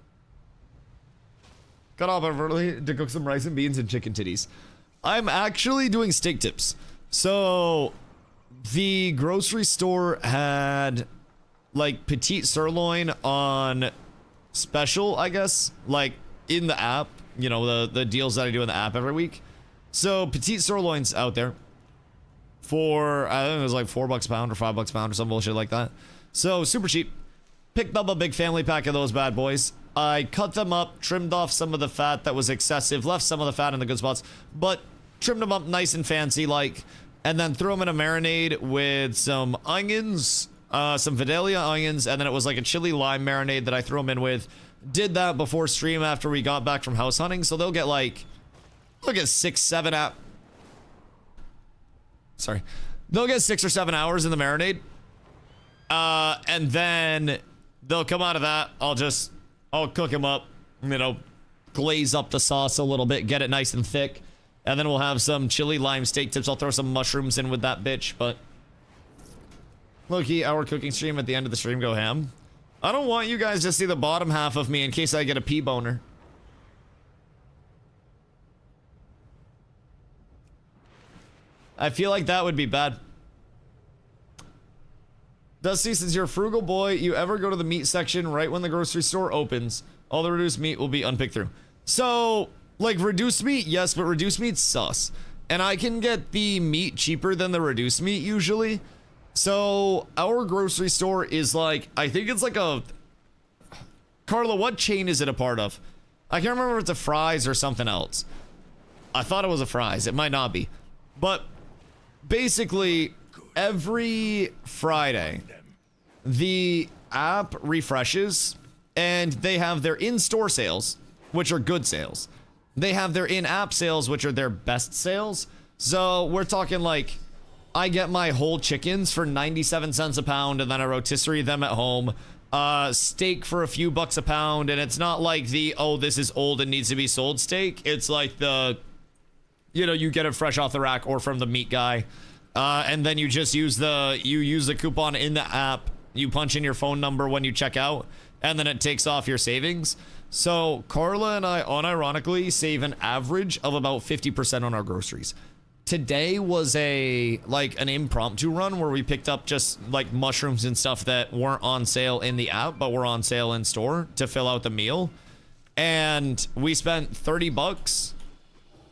Got off early to cook some rice and beans and chicken titties. I'm actually doing steak tips. So the grocery store had like petite sirloin on special, I guess, like in the app, you know, the deals that I do in the app every week. So petite sirloin's out there for, I think it was like $4 a pound or $5 a pound or some bullshit like that. So super cheap. Picked up a big family pack of those bad boys. I cut them up, trimmed off some of the fat that was excessive, left some of the fat in the good spots, but trimmed them up nice and fancy like, and then threw them in a marinade with some onions, some Vidalia onions, and then it was like a chili lime marinade that I threw them in with. Did that before stream after we got back from house hunting, so they'll get like, look at 6, 7 sorry. They'll get 6 or 7 hours in the marinade. And then they'll come out of that. I'll cook them up, you know, glaze up the sauce a little bit, get it nice and thick. And then we'll have some chili lime steak tips. I'll throw some mushrooms in with that bitch, but low-key, our cooking stream at the end of the stream, go ham. I don't want you guys to see the bottom half of me in case I get a pee boner. I feel like that would be bad. Dusty, since you're a frugal boy, you ever go to the meat section right when the grocery store opens? All the reduced meat will be unpicked through. So, like, reduced meat, yes, but reduced meat's sus. And I can get the meat cheaper than the reduced meat usually. So, our grocery store is like, I think it's like a... Carla, what chain is it a part of? I can't remember if it's a Fry's or something else. I thought it was a Fry's. It might not be. But basically, every Friday, the app refreshes and they have their in-store sales, which are good sales. They have their in-app sales, which are their best sales. So we're talking like, I get my whole chickens for 97 cents a pound and then I rotisserie them at home. Steak for a few bucks a pound, and it's not like the, oh, this is old and needs to be sold steak. It's like the, you know, you get it fresh off the rack or from the meat guy. And then you just use the coupon in the app. You punch in your phone number when you check out, and then it takes off your savings. So Carla and I unironically save an average of about 50% on our groceries. Today was an impromptu run where we picked up just like mushrooms and stuff that weren't on sale in the app, but were on sale in store to fill out the meal. And we spent $30,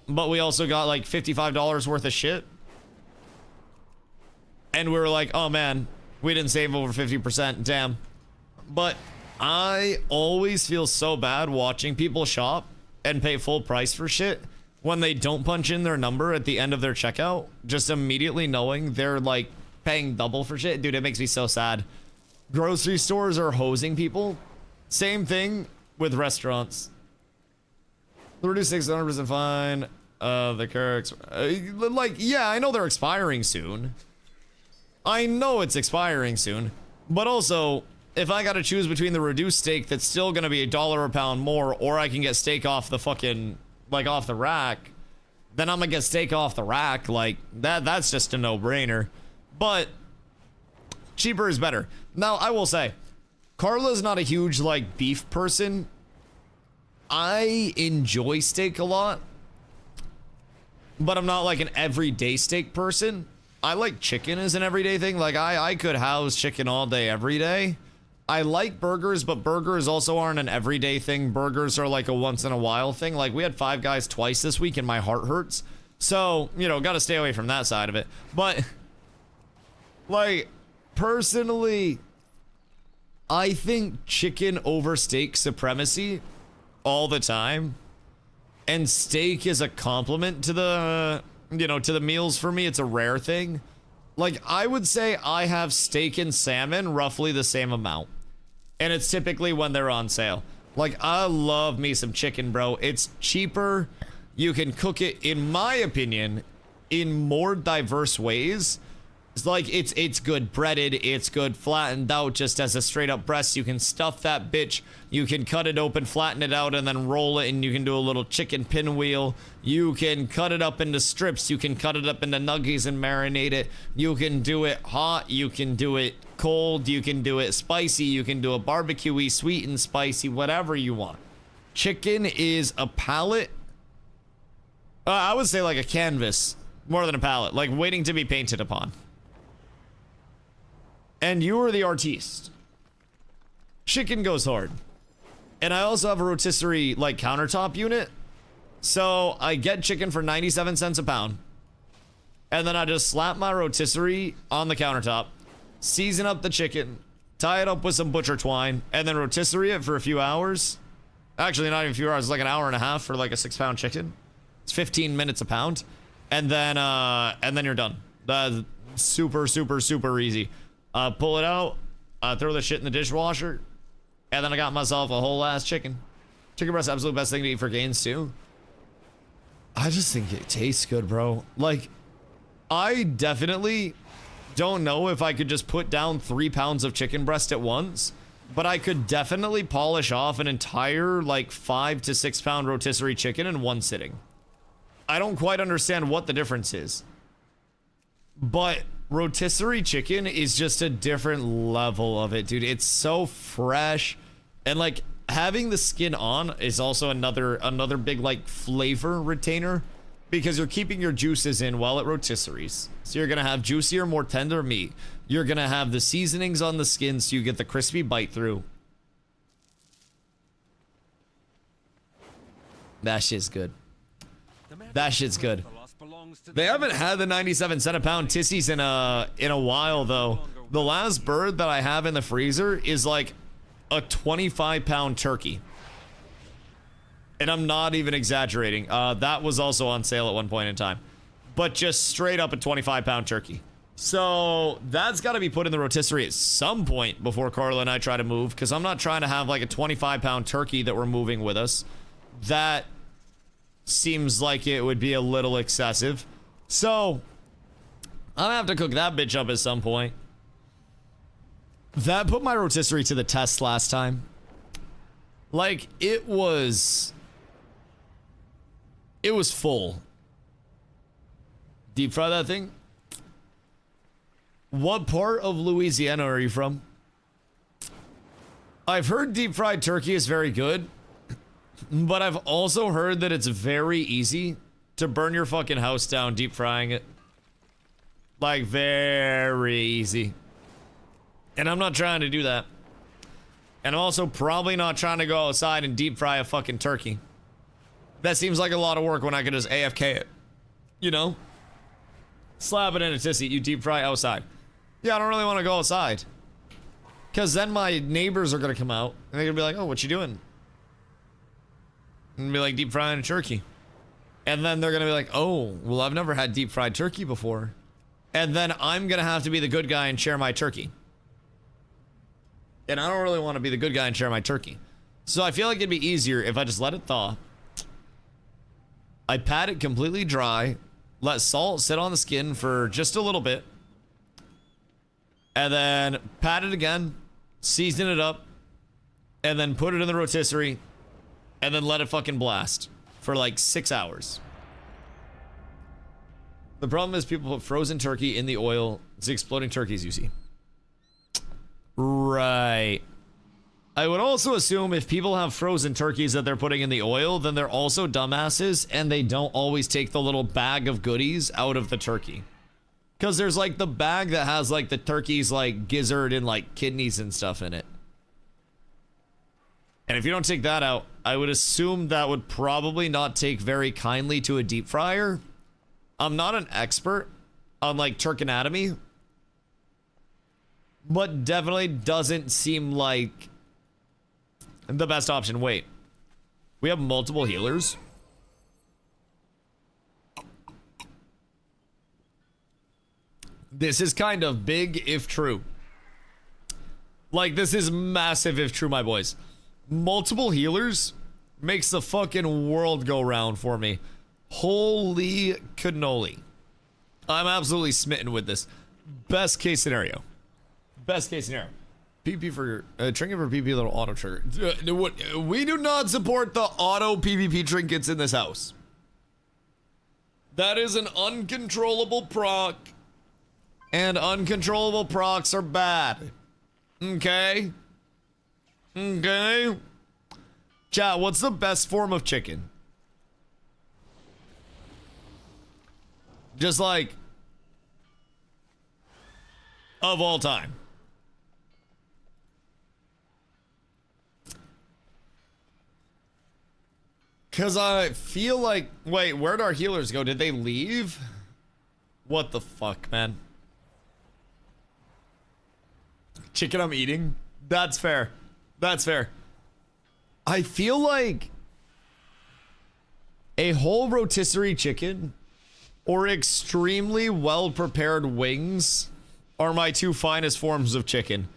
but we also got like $55 worth of shit. and we were like, oh man, we didn't save over 50%, damn. But I always feel so bad watching people shop and pay full price for shit when they don't punch in their number at the end of their checkout, just immediately knowing they're like paying double for shit. Dude, it makes me so sad. Grocery stores are hosing people. Same thing with restaurants. The reduced 600% fine. The Kirks. Like, yeah, I know they're expiring soon. I know it's expiring soon. But also, if I gotta choose between the reduced steak that's still gonna be $1 a pound more, or I can get steak off the fucking, like, off the rack, then I'm gonna get steak off the rack. Like, that's just a no-brainer. But cheaper is better. Now, I will say, Carla's not a huge, like, beef person. I enjoy steak a lot, but I'm not like an everyday steak person. I like chicken as an everyday thing. Like, I could house chicken all day, every day. I like burgers, but burgers also aren't an everyday thing. Burgers are like a once in a while thing. Like, we had Five Guys twice this week and my heart hurts. So, you know, gotta stay away from that side of it. But, like, personally, I think chicken over steak supremacy all the time. And steak is a compliment to the, you know, to the meals for me. It's a rare thing. Like, I would say I have steak and salmon roughly the same amount. And it's typically when they're on sale. Like, I love me some chicken, bro. It's cheaper. You can cook it, in my opinion, in more diverse ways. It's like, it's good breaded, it's good flattened out just as a straight up breast. You can stuff that bitch, you can cut it open, flatten it out, and then roll it, and you can do a little chicken pinwheel. You can cut it up into strips, you can cut it up into nuggies and marinate it. You can do it hot, you can do it cold, you can do it spicy, you can do it barbecue-y, sweet and spicy, whatever you want. Chicken is a palette. I would say like a canvas, more than a palette, like waiting to be painted upon. And you are the artiste. Chicken goes hard. And I also have a rotisserie, like, countertop unit. So I get chicken for 97 cents a pound. And then I just slap my rotisserie on the countertop, season up the chicken, tie it up with some butcher twine, and then rotisserie it for a few hours. Actually, not even a few hours, it's like an hour and a half for like a 6-pound chicken. It's 15 minutes a pound. And then you're done. Super, super, super easy. Pull it out, throw the shit in the dishwasher, and then I got myself a whole ass chicken. Chicken breast, absolute best thing to eat for gains too. I just think it tastes good, bro. Like, I definitely don't know if I could just put down 3 pounds of chicken breast at once, but I could definitely polish off an entire, like, 5 to 6 pound rotisserie chicken in one sitting. I don't quite understand what the difference is, but rotisserie chicken is just a different level of it, dude. It's so fresh, and like having the skin on is also another big like flavor retainer, because you're keeping your juices in while it rotisseries. So you're gonna have juicier, more tender meat. You're gonna have the seasonings on the skin so you get the crispy bite through. That shit's good. That shit's good. They haven't had the 97 cent a pound tissies in a while though. The last bird that I have in the freezer is like a 25-pound turkey. And I'm not even exaggerating. That was also on sale at one point in time. But just straight up a 25-pound turkey. So that's got to be put in the rotisserie at some point before Carla and I try to move, because I'm not trying to have like a 25-pound turkey that we're moving with us. That seems like it would be a little excessive. So I'm gonna have to cook that bitch up at some point. That put my rotisserie to the test last time. Like, it was full. Deep fry that thing. What part of Louisiana are you from? I've heard deep fried turkey is very good, but I've also heard that it's very easy to burn your fucking house down deep frying it. Like, very easy. And I'm not trying to do that. And I'm also probably not trying to go outside and deep fry a fucking turkey. That seems like a lot of work when I could just AFK it. You know? Slap it in a tissy, you deep fry outside. Yeah, I don't really want to go outside. Because then my neighbors are going to come out. And they're going to be like, oh, what you doing? And be like, deep frying a turkey. And then they're going to be like, oh, well, I've never had deep fried turkey before. And then I'm going to have to be the good guy and share my turkey. And I don't really want to be the good guy and share my turkey. So I feel like it'd be easier if I just let it thaw. I pat it completely dry. Let salt sit on the skin for just a little bit. And then pat it again. Season it up. And then put it in the rotisserie. And then let it fucking blast. For like 6 hours. The problem is people put frozen turkey in the oil. It's exploding turkeys, you see. Right. I would also assume if people have frozen turkeys that they're putting in the oil, then they're also dumbasses and they don't always take the little bag of goodies out of the turkey. Because there's like the bag that has like the turkey's like gizzard and like kidneys and stuff in it. And if you don't take that out, I would assume that would probably not take very kindly to a deep fryer. I'm not an expert on like turk anatomy, but definitely doesn't seem like the best option. Wait, we have multiple healers. This is kind of big if true. Like, this is massive if true, my boys. Multiple healers makes the fucking world go round for me. Holy cannoli. I'm absolutely smitten with this. Best case scenario. Best case scenario. PP for trinket for PP little auto trigger. We do not support the auto PvP trinkets in this house. That is an uncontrollable proc. And uncontrollable procs are bad. Okay? Okay? Chat, what's the best form of chicken? Just like of all time. Cause I feel like, wait, where'd our healers go? Did they leave? What the fuck, man? Chicken I'm eating? That's fair. That's fair. I feel like a whole rotisserie chicken or extremely well-prepared wings are my two finest forms of chicken.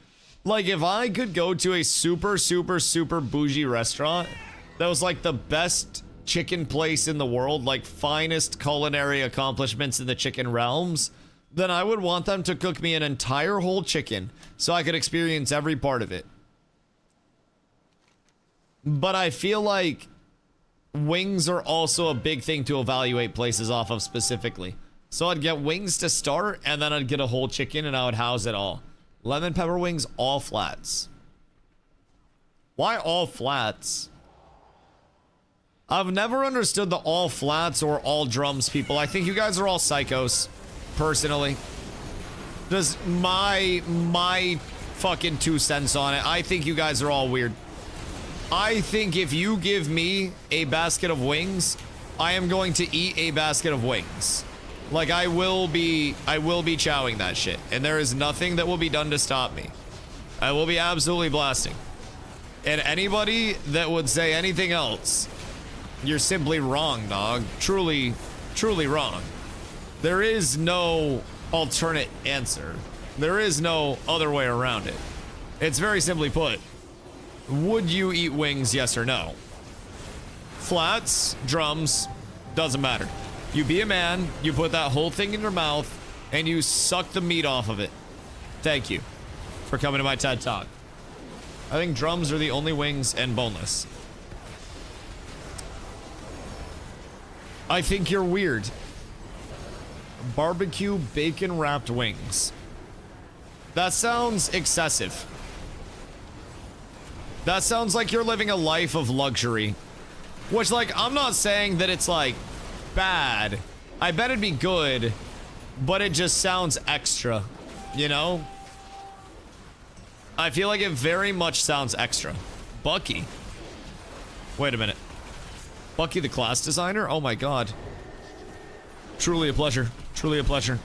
Like, if I could go to a super, super, super bougie restaurant that was like the best chicken place in the world, like finest culinary accomplishments in the chicken realms, then I would want them to cook me an entire whole chicken so I could experience every part of it. But I feel like wings are also a big thing to evaluate places off of specifically. So I'd get wings to start, and then I'd get a whole chicken, and I would house it all. Lemon pepper wings, all flats. Why all flats? I've never understood the all flats or all drums people. I think you guys are all psychos, personally. Just my fucking 2 cents on it. I think you guys are all weird. I think if you give me a basket of wings, I am going to eat a basket of wings. Like, I will be chowing that shit. And there is nothing that will be done to stop me. I will be absolutely blasting. And anybody that would say anything else, you're simply wrong, dog. Truly, truly wrong. There is no alternate answer. There is no other way around it. It's very simply put. Would you eat wings, yes or no? Flats, drums, doesn't matter. You be a man, you put that whole thing in your mouth, and you suck the meat off of it. Thank you for coming to my TED Talk. I think drums are the only wings and boneless. I think you're weird. Barbecue bacon wrapped wings. That sounds excessive. That sounds like you're living a life of luxury. Which, like, I'm not saying that it's, like, bad. I bet it'd be good, but it just sounds extra, you know? I feel like it very much sounds extra. Bucky. Wait a minute. Bucky the class designer? Oh my god. Truly a pleasure. Truly a pleasure.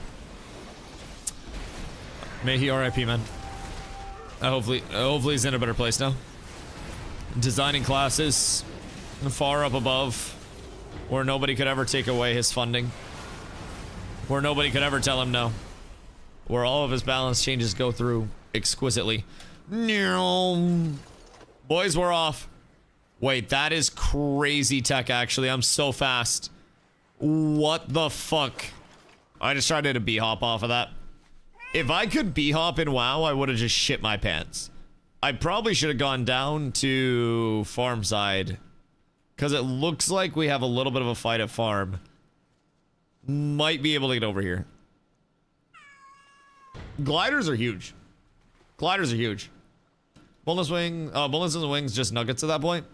May he RIP, man. Hopefully he's in a better place now. Designing classes far up above, where nobody could ever take away his funding, where nobody could ever tell him no, where all of his balance changes go through exquisitely. Boys, we're off. Wait, that is crazy tech, actually. I'm so fast. What the fuck? I just tried to hit a B-hop off of that. If I could B-hop in WoW, I would have just shit my pants. I probably should have gone down to farm side, because it looks like we have a little bit of a fight at farm. Might be able to get over here. Gliders are huge. Gliders are huge. Boneless wing, boneless and wings, just nuggets at that point.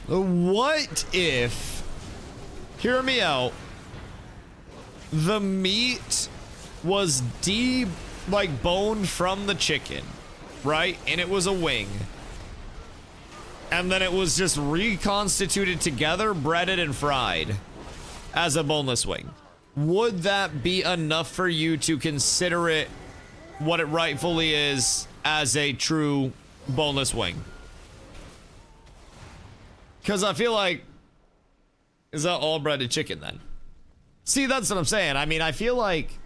What if, hear me out, the meat was boned from the chicken, right? And it was a wing. And then it was just reconstituted together, breaded and fried as a boneless wing. Would that be enough for you to consider it what it rightfully is as a true boneless wing? Because I feel like, is that all breaded chicken then? See, that's what I'm saying. I mean, I feel like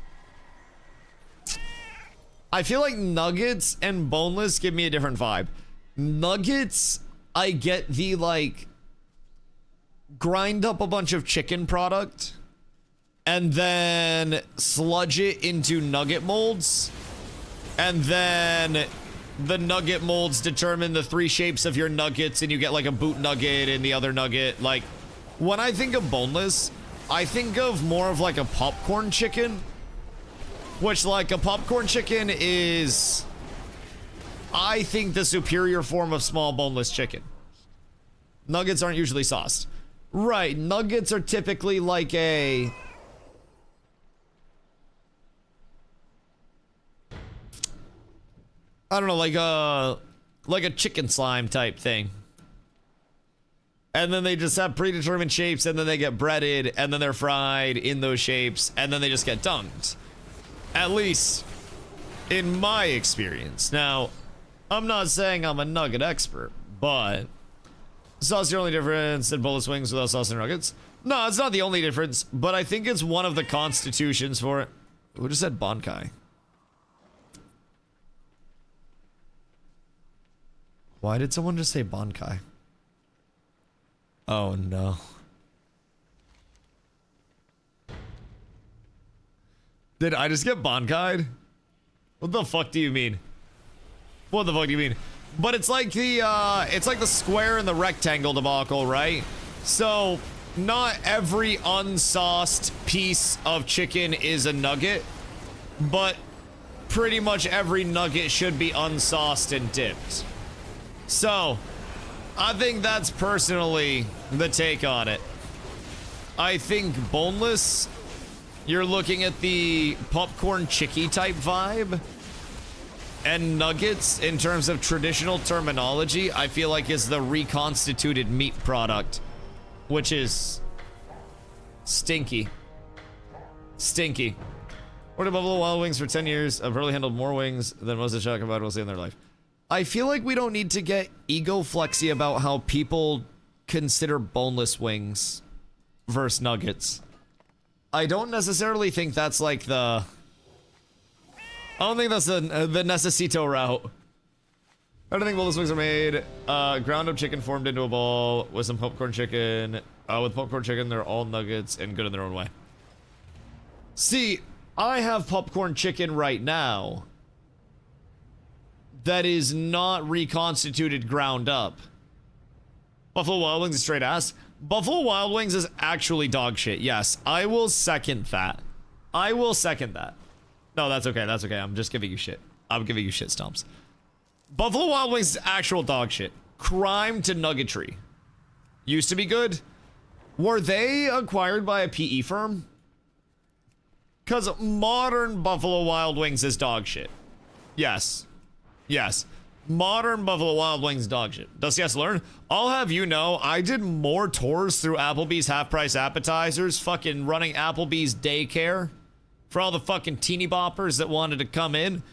nuggets and boneless give me a different vibe. Nuggets, I get the, like, grind up a bunch of chicken product and then sludge it into nugget molds, and then the nugget molds determine the 3 shapes of your nuggets, and you get like a boot nugget and the other nugget. Like, when I think of boneless, I think of more of like a popcorn chicken, which, like, a popcorn chicken is, I think, the superior form of small boneless chicken. Nuggets aren't usually sauced. Right, nuggets are typically like a, I don't know, like a chicken slime type thing. And then they just have predetermined shapes, and then they get breaded, and then they're fried in those shapes, and then they just get dunked. At least in my experience. Now, I'm not saying I'm a nugget expert, but sauce is the only difference in boneless wings without sauce and nuggets? No, it's not the only difference, but I think it's one of the constitutions for it. Who just said Bonkai? Why did someone just say Bonkai? Oh no. Did I just get Bonkai'd? What the fuck do you mean? What the fuck do you mean? But it's like the square and the rectangle debacle, right? So, not every unsauced piece of chicken is a nugget, but pretty much every nugget should be unsauced and dipped. So, I think that's personally the take on it. I think boneless, you're looking at the popcorn chicky type vibe. And nuggets, in terms of traditional terminology, I feel like is the reconstituted meat product, which is stinky. Stinky. Ordered Buffalo Wild Wings for 10 years. I've probably handled more wings than most of the Shock about will say in their life. I feel like we don't need to get ego flexy about how people consider boneless wings versus nuggets. I don't necessarily think that's like the... I don't think that's the necesito route. I don't think boneless wings are made. Ground up chicken formed into a ball with some popcorn chicken. With popcorn chicken, they're all nuggets and good in their own way. See, I have popcorn chicken right now that is not reconstituted ground up. Buffalo Wild Wings is straight ass. Buffalo Wild Wings is actually dog shit. Yes, I will second that. I will second that. No, that's okay. That's okay. I'm just giving you shit. I'm giving you shit stumps. Buffalo Wild Wings is actual dog shit. Crime to nuggetry. Used to be good. Were they acquired by a PE firm? Because modern Buffalo Wild Wings is dog shit. Yes. Yes. Modern Buffalo Wild Wings dog shit. Dusty has to learn. I'll have you know, I did more tours through Applebee's half-price appetizers, fucking running Applebee's daycare for all the fucking teeny boppers that wanted to come in.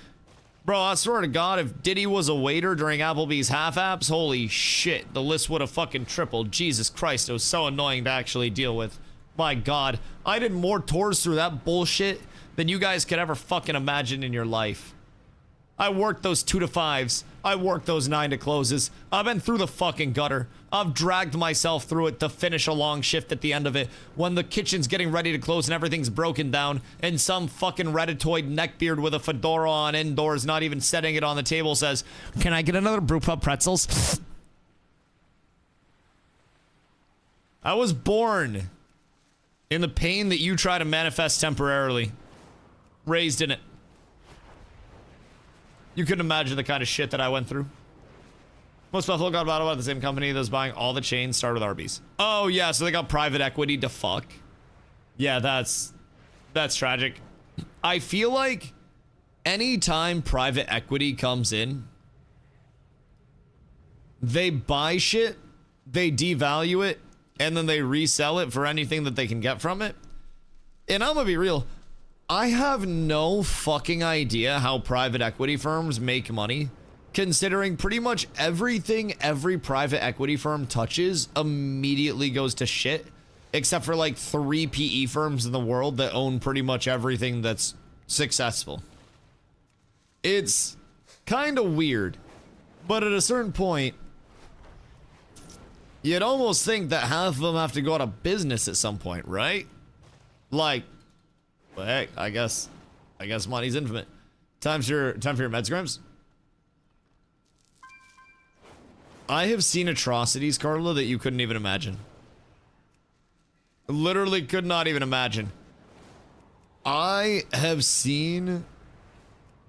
Bro, I swear to God, if Diddy was a waiter during Applebee's half-apps, holy shit, the list would have fucking tripled. Jesus Christ, it was so annoying to actually deal with. My God, I did more tours through that bullshit than you guys could ever fucking imagine in your life. I worked those 2 to 5s. I worked those 9 to closes. I've been through the fucking gutter. I've dragged myself through it to finish a long shift at the end of it when the kitchen's getting ready to close and everything's broken down and some fucking reditoid neckbeard with a fedora on indoors, not even setting it on the table, says, "Can I get another brewpub pretzels?" I was born in the pain that you try to manifest temporarily. Raised in it. You couldn't imagine the kind of shit that I went through. Most Buffalo got bought out by the same company that was buying all the chains, started with Arby's. Oh yeah, so they got private equity to fuck. Yeah, that's tragic. I feel like anytime private equity comes in, they buy shit, they devalue it, and then they resell it for anything that they can get from it. And I'm gonna be real, I have no fucking idea how private equity firms make money, considering pretty much everything every private equity firm touches immediately goes to shit, except for like 3 PE firms in the world that own pretty much everything that's successful. It's kind of weird, but at a certain point, you'd almost think that half of them have to go out of business at some point, right? Like, but hey, I guess money's infinite. Time for your meds, Grimes. I have seen atrocities, Carla, that you couldn't even imagine. Literally could not even imagine. I have seen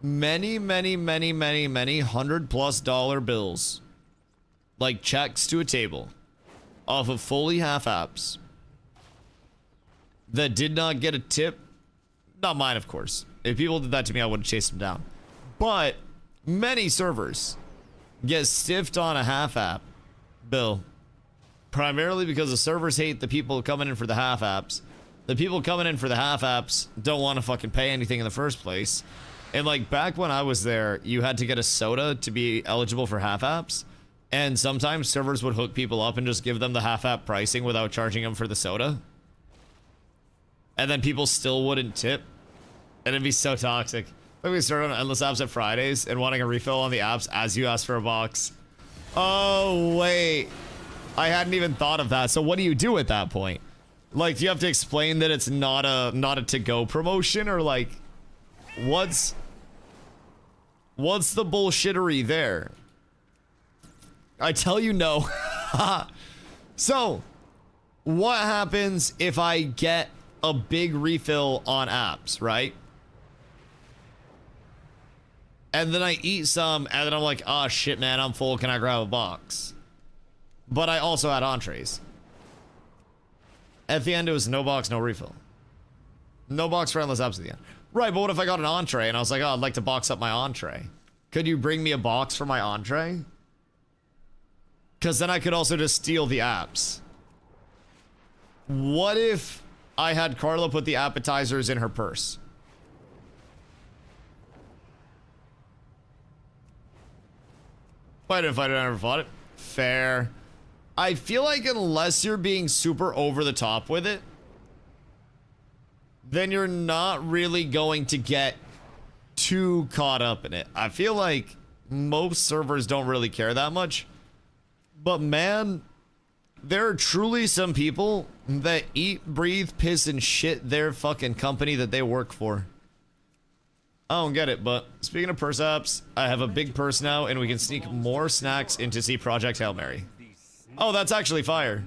many $100+ bills, like checks to a table, off of fully half apps that did not get a tip. Not mine, of course. If people did that to me, I would have chased them down. But many servers get stiffed on a half app bill, primarily because the servers hate the people coming in for the half apps. The people coming in for the half apps don't want to fucking pay anything in the first place. And like back when I was there, you had to get a soda to be eligible for half apps. And sometimes servers would hook people up and just give them the half app pricing without charging them for the soda. And then people still wouldn't tip. And it'd be so toxic. Like we started on Endless Apps at Fridays and wanting a refill on the apps as you ask for a box. Oh, wait. I hadn't even thought of that. So what do you do at that point? Like, do you have to explain that it's not a to-go promotion? Or like, what's the bullshittery there? I tell you no. So, what happens if I get a big refill on apps, right? And then I eat some, and then I'm like, oh shit, man, I'm full. Can I grab a box? But I also had entrees. At the end, it was no box, no refill. No box for Endless Apps at the end. Right, but what if I got an entree and I was like, oh, I'd like to box up my entree. Could you bring me a box for my entree? Because then I could also just steal the apps. What if I had Carla put the appetizers in her purse? Why didn't I never fought it? Fair. I feel like unless you're being super over the top with it, then you're not really going to get too caught up in it. I feel like most servers don't really care that much. But man, there are truly some people that eat, breathe, piss, and shit their fucking company that they work for. I don't get it, but speaking of purse apps, I have a big purse now, and we can sneak more snacks into C Project Hail Mary. Oh, that's actually fire.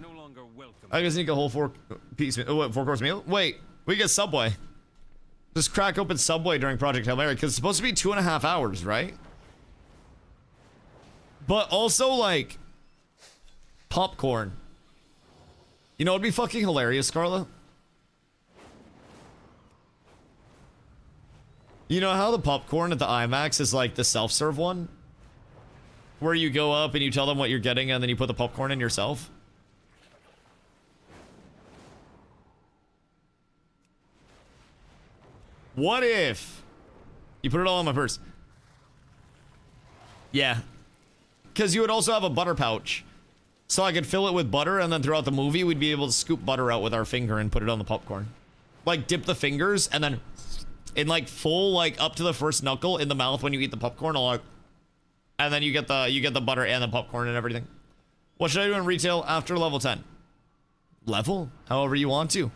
I can sneak a whole four-course meal? Wait, we get Subway. Just crack open Subway during Project Hail Mary, because it's supposed to be 2.5 hours, right? But also, like, popcorn. You know, it'd be fucking hilarious, Carla. You know how the popcorn at the IMAX is like the self-serve one? Where you go up and you tell them what you're getting and then you put the popcorn in yourself. What if you put it all in my purse? Yeah. Because you would also have a butter pouch. So I could fill it with butter, and then throughout the movie, we'd be able to scoop butter out with our finger and put it on the popcorn. Like, dip the fingers, and then in, like, full, like, up to the first knuckle in the mouth when you eat the popcorn, like, and then you get the butter and the popcorn and everything. What should I do in retail after level 10? Level? However you want to.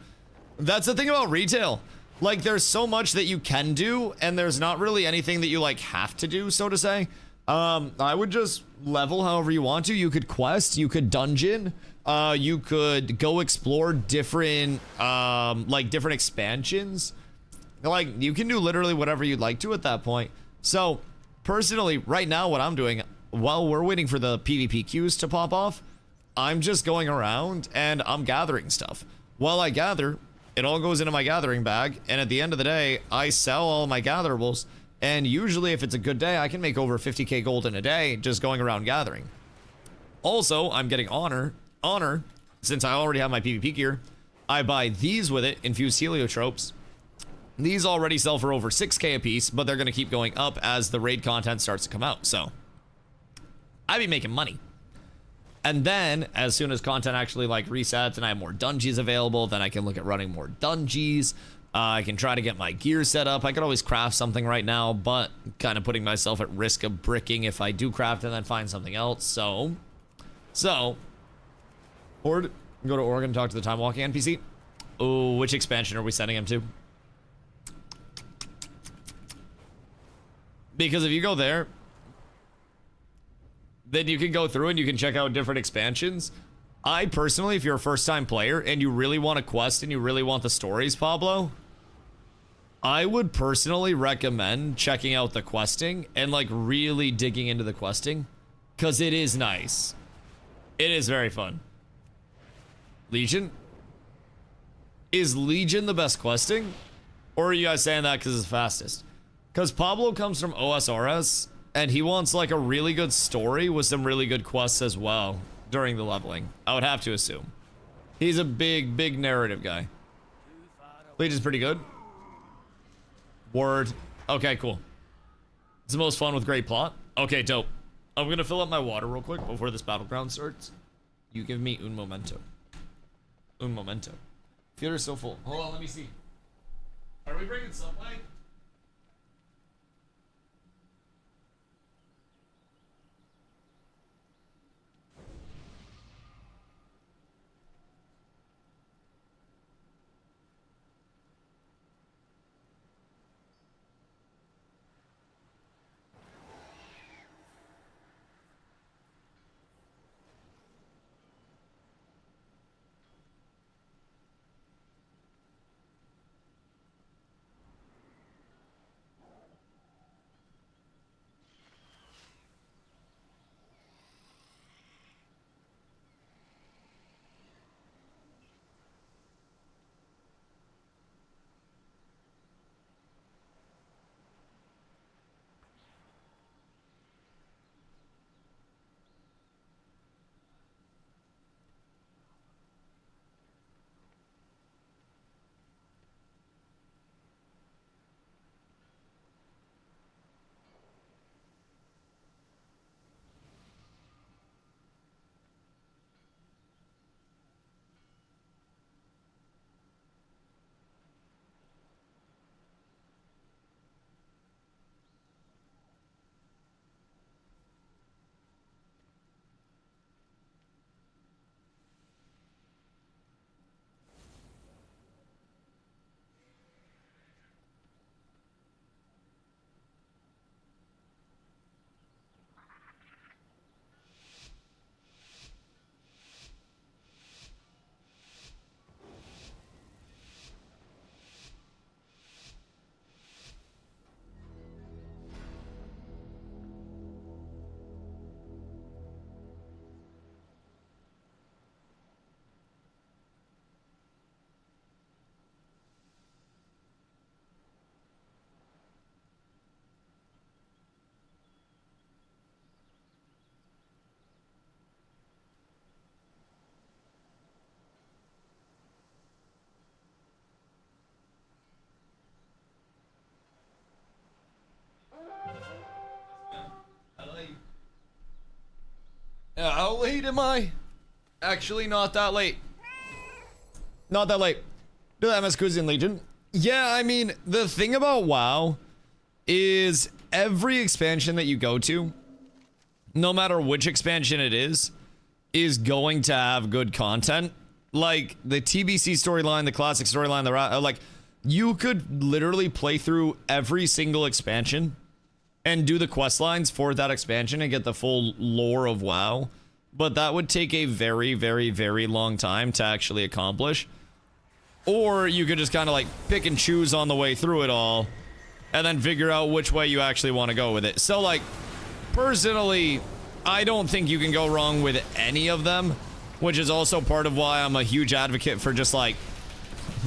That's the thing about retail. Like, there's so much that you can do, and there's not really anything that you, like, have to do, so to say. I would just level however you want to. You could quest, you could dungeon, you could go explore different, like, different expansions. Like, you can do literally whatever you'd like to at that point. So, personally, right now, what I'm doing, while we're waiting for the PvP queues to pop off, I'm just going around and I'm gathering stuff. While I gather, it all goes into my gathering bag, and at the end of the day, I sell all my gatherables, and usually if it's a good day, I can make over 50k gold in a day just going around gathering. Also, I'm getting honor, since I already have my PvP gear. I buy these with it, infused heliotropes. These already sell for over 6k a piece, but they're going to keep going up as the raid content starts to come out, so I be making money. And then, as soon as content actually, like, resets and I have more dungeons available, then I can look at running more dungeons. I can try to get my gear set up. I could always craft something right now, but kind of putting myself at risk of bricking if I do craft and then find something else. So, Horde, go to Oregon, talk to the time walking NPC. Oh, which expansion are we sending him to? Because if you go there, then you can go through and you can check out different expansions. I personally, if you're a first-time player and you really want a quest and you really want the stories, Pablo, I would personally recommend checking out the questing and, like, really digging into the questing, because it is nice. It is very fun. Legion? Is Legion the best questing? Or are you guys saying that because it's fastest? Because Pablo comes from OSRS, and he wants, like, a really good story with some really good quests as well during the leveling. I would have to assume. He's a big narrative guy. Legion's pretty good. Word. Okay, cool. It's the most fun with great plot. Okay, dope. I'm gonna fill up my water real quick before this battleground starts. You give me un momento. Un momento. Theater's so full. Hold on, let me see. Are we bringing Subway? late, am I? Actually, not that late. Not that late. Do the MS Cuisine Legion. Yeah, I mean, the thing about WoW is every expansion that you go to, no matter which expansion it is going to have good content. Like, the TBC storyline, the classic storyline, like, you could literally play through every single expansion and do the quest lines for that expansion and get the full lore of WoW. But that would take a very, very, very long time to actually accomplish. Or you could just kind of like pick and choose on the way through it all and then figure out which way you actually want to go with it. So like, personally, I don't think you can go wrong with any of them, which is also part of why I'm a huge advocate for just like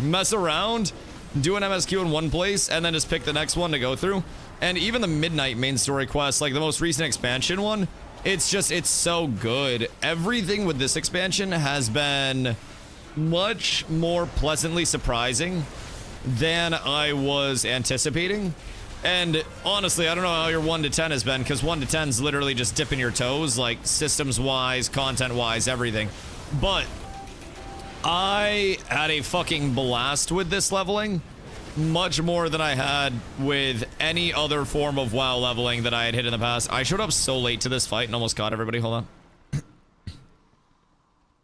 mess around, do an MSQ in one place, and then just pick the next one to go through. And even the Midnight main story quest, like the most recent expansion one, it's so good. Everything with this expansion has been much more pleasantly surprising than I was anticipating. And honestly, I don't know how your 1 to 10 has been, because 1 to 10 is literally just dipping your toes, like systems-wise, content-wise, everything. But I had a fucking blast with this leveling, much more than I had with any other form of WoW leveling that I had hit in the past. I showed up so late to this fight and almost caught everybody. Hold on.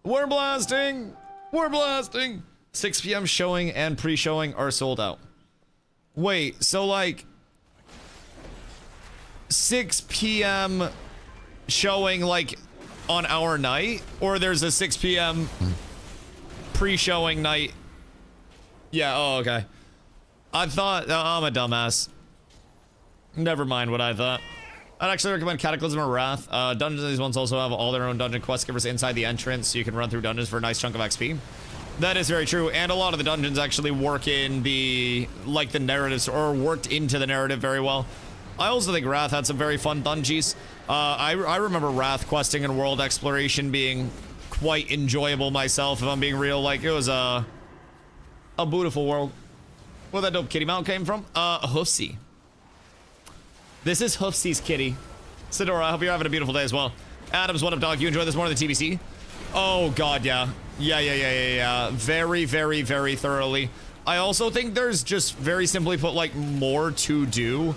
We're blasting! We're blasting! 6 p.m. showing and pre-showing are sold out. Wait, so like 6 p.m. showing like on our night? Or there's a 6 p.m. pre-showing night? Yeah, oh, okay. I thought, I'm a dumbass. Never mind what I thought. I'd actually recommend Cataclysm or Wrath. Dungeons, these ones also have all their own dungeon quest givers inside the entrance, so you can run through dungeons for a nice chunk of XP. That is very true, and a lot of the dungeons actually work in the, like the narratives, or worked into the narrative very well. I also think Wrath had some very fun dungeons. I remember Wrath questing and world exploration being quite enjoyable myself, if I'm being real. Like, it was a beautiful world. Where that dope kitty mount came from? Hoofsy. This is Hoofsy's kitty. Sidora, I hope you're having a beautiful day as well. Adams, what up, dog? You enjoy this more than TBC? Oh, God, yeah. Yeah. Very, very, very thoroughly. I also think there's just, very simply put, like, more to do.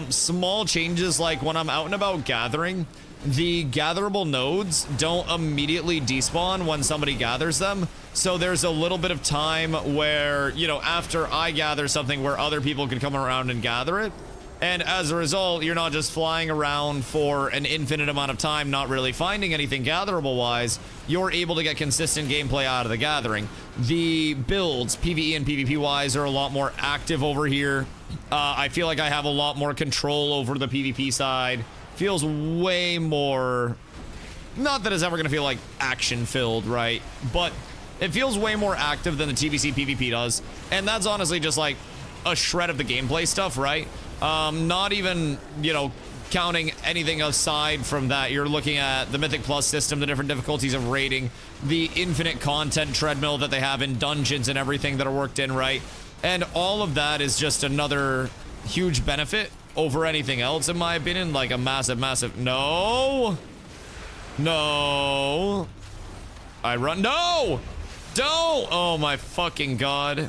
Small changes, like when I'm out and about gathering, the gatherable nodes don't immediately despawn when somebody gathers them. So there's a little bit of time where, you know, after I gather something, where other people can come around and gather it. And as a result, you're not just flying around for an infinite amount of time, not really finding anything gatherable-wise. You're able to get consistent gameplay out of the gathering. The builds, PvE and PvP-wise, are a lot more active over here. I feel like I have a lot more control over the PvP side. Feels way more... Not that it's ever going to feel, like, action-filled, right? But it feels way more active than the TBC PvP does. And that's honestly just, like, a shred of the gameplay stuff, right? Not even, you know, counting anything aside from that. You're looking at the Mythic Plus system, the different difficulties of raiding, the infinite content treadmill that they have in dungeons and everything that are worked in, right? And all of that is just another huge benefit over anything else, in my opinion. Like a massive... No! I run... No! Don't! Oh my fucking God.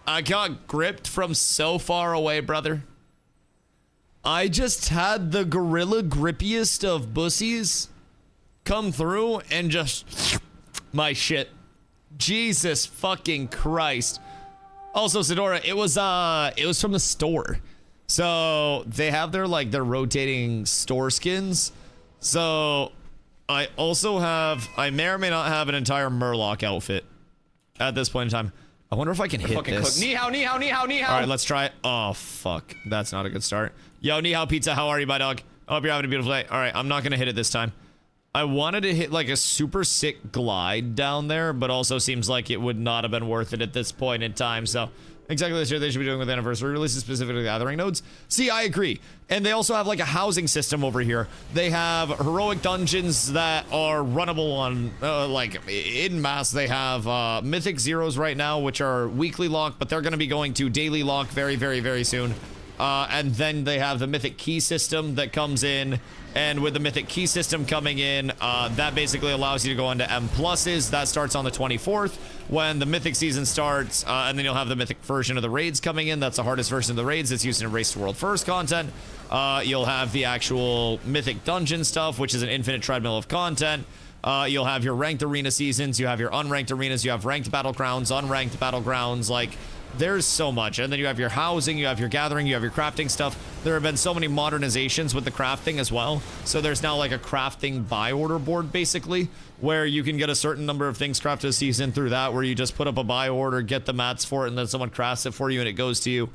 I got gripped from so far away, brother. I just had the gorilla grippiest of bussies come through and just my shit. Jesus fucking Christ. Also, Sidora, it was from the store. So they have their rotating store skins. So I also have, I may or may not have an entire Murloc outfit at this point in time. I wonder if I can hit this. Ni hao. All right, let's try it. Oh, fuck. That's not a good start. Yo, ni hao pizza. How are you, my dog? I hope you're having a beautiful day. All right, I'm not going to hit it this time. I wanted to hit like a super sick glide down there, but also seems like it would not have been worth it at this point in time. So exactly this year they should be doing with anniversary releases, specifically gathering nodes. See, I agree. And they also have like a housing system over here. They have heroic dungeons that are runnable on like in mass. They have mythic zeros right now, which are weekly lock, but they're going to be going to daily lock very, very, very soon. And then they have the mythic key system that comes in. And with the mythic key system coming in, that basically allows you to go into M pluses. That starts on the 24th when the mythic season starts. And then you'll have the mythic version of the raids coming in. That's the hardest version of the raids. It's used in Race to World First content. You'll have the actual mythic dungeon stuff, which is an infinite treadmill of content. You'll have your ranked arena seasons. You have your unranked arenas. You have ranked battlegrounds, unranked battlegrounds. Like, there's so much. And then you have your housing, you have your gathering, you have your crafting stuff. There have been so many modernizations with the crafting as well. So there's now like a crafting buy order board basically, where you can get a certain number of things crafted a season through that, where you just put up a buy order, get the mats for it, and then someone crafts it for you and it goes to you.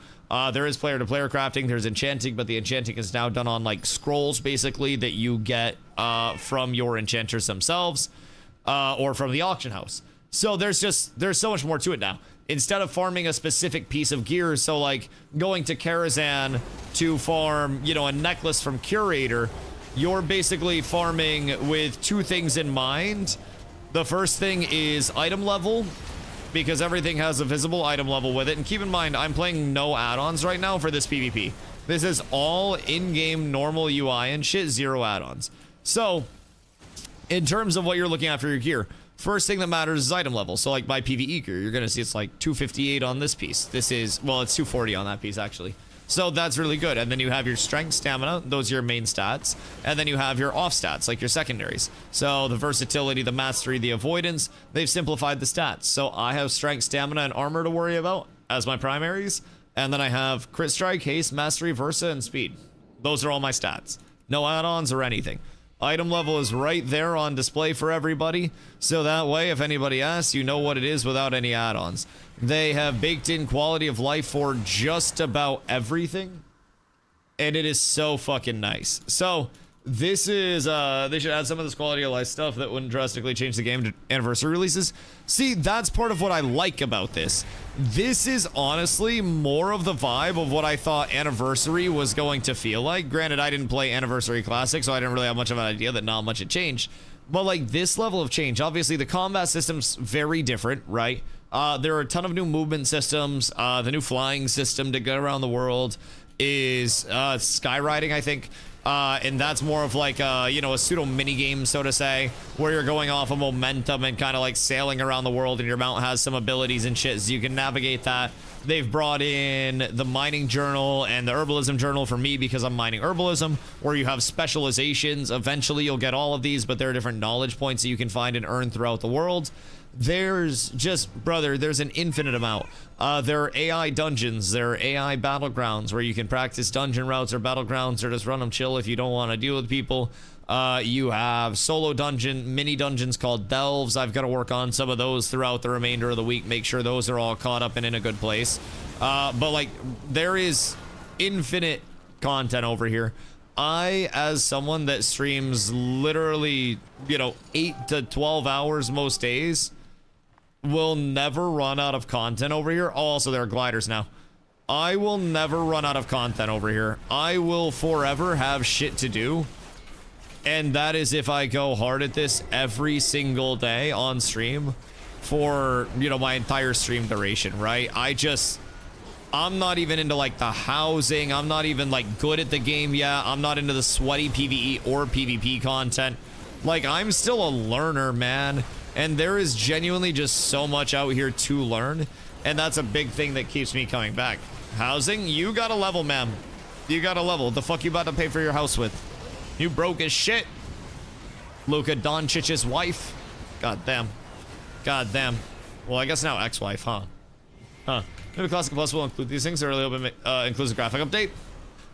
There is player to player crafting. There's enchanting, but the enchanting is now done on like scrolls basically that you get from your enchanters themselves or from the auction house. So there's so much more to it now. Instead of farming a specific piece of gear, so like going to Karazhan to farm, you know, a necklace from Curator, you're basically farming with two things in mind. The first thing is item level, because everything has a visible item level with it. And keep in mind, I'm playing no add-ons right now for this PvP. This is all in-game normal UI and shit, zero add-ons. So, in terms of what you're looking at for your gear, first thing that matters is item level. So like my PvE gear, you're gonna see it's like 258 on this piece. This is, well, it's 240 on that piece actually. So that's really good. And then you have your strength, stamina, those are your main stats. And then you have your off stats, like your secondaries. So the versatility, the mastery, the avoidance, they've simplified the stats. So I have strength, stamina, and armor to worry about as my primaries. And then I have crit strike, haste, mastery, versa, and speed. Those are all my stats. No add-ons or anything. Item level is right there on display for everybody, so that way if anybody asks, you know what it is without any add-ons. They have baked in quality of life for just about everything, and it is so fucking nice. So this is they should add some of this quality of life stuff that wouldn't drastically change the game to anniversary releases. See, that's part of what I like about this. This is honestly more of the vibe of what I thought Anniversary was going to feel like. Granted, I didn't play Anniversary Classic, so I didn't really have much of an idea that not much had changed. But like this level of change, obviously the combat system's very different, right? There are a ton of new movement systems. The new flying system to get around the world is skywriting, I think. And that's more of like you know, a pseudo mini game, so to say, where you're going off of momentum and kind of like sailing around the world, and your mount has some abilities and shit, so you can navigate that. They've brought in the mining journal and the herbalism journal for me because I'm mining herbalism, where you have specializations. Eventually you'll get all of these, but there are different knowledge points that you can find and earn throughout the world. There's just, brother, there's an infinite amount. There are AI dungeons, there are AI battlegrounds where you can practice dungeon routes or battlegrounds or just run them chill if you don't want to deal with people. You have solo dungeon, mini dungeons called delves. I've got to work on some of those throughout the remainder of the week, make sure those are all caught up and in a good place. But like, there is infinite content over here. I, as someone that streams literally, you know, 8 to 12 hours most days, will never run out of content over here. Oh, also there are gliders now. I will never run out of content over here. I will forever have shit to do. And that is if I go hard at this every single day on stream for, you know, my entire stream duration, right? I'm not even into like the housing. I'm not even like good at the game yet. I'm not into the sweaty PvE or PvP content. Like, I'm still a learner, man. And there is genuinely just so much out here to learn. And that's a big thing that keeps me coming back. Housing, you got a level, ma'am. You got a level. The fuck you about to pay for your house with? You broke as shit. Luka Doncic's wife. God damn. God damn. Well, I guess now ex-wife, huh? Huh. Maybe Classic Plus will include these things. Early open includes a graphic update.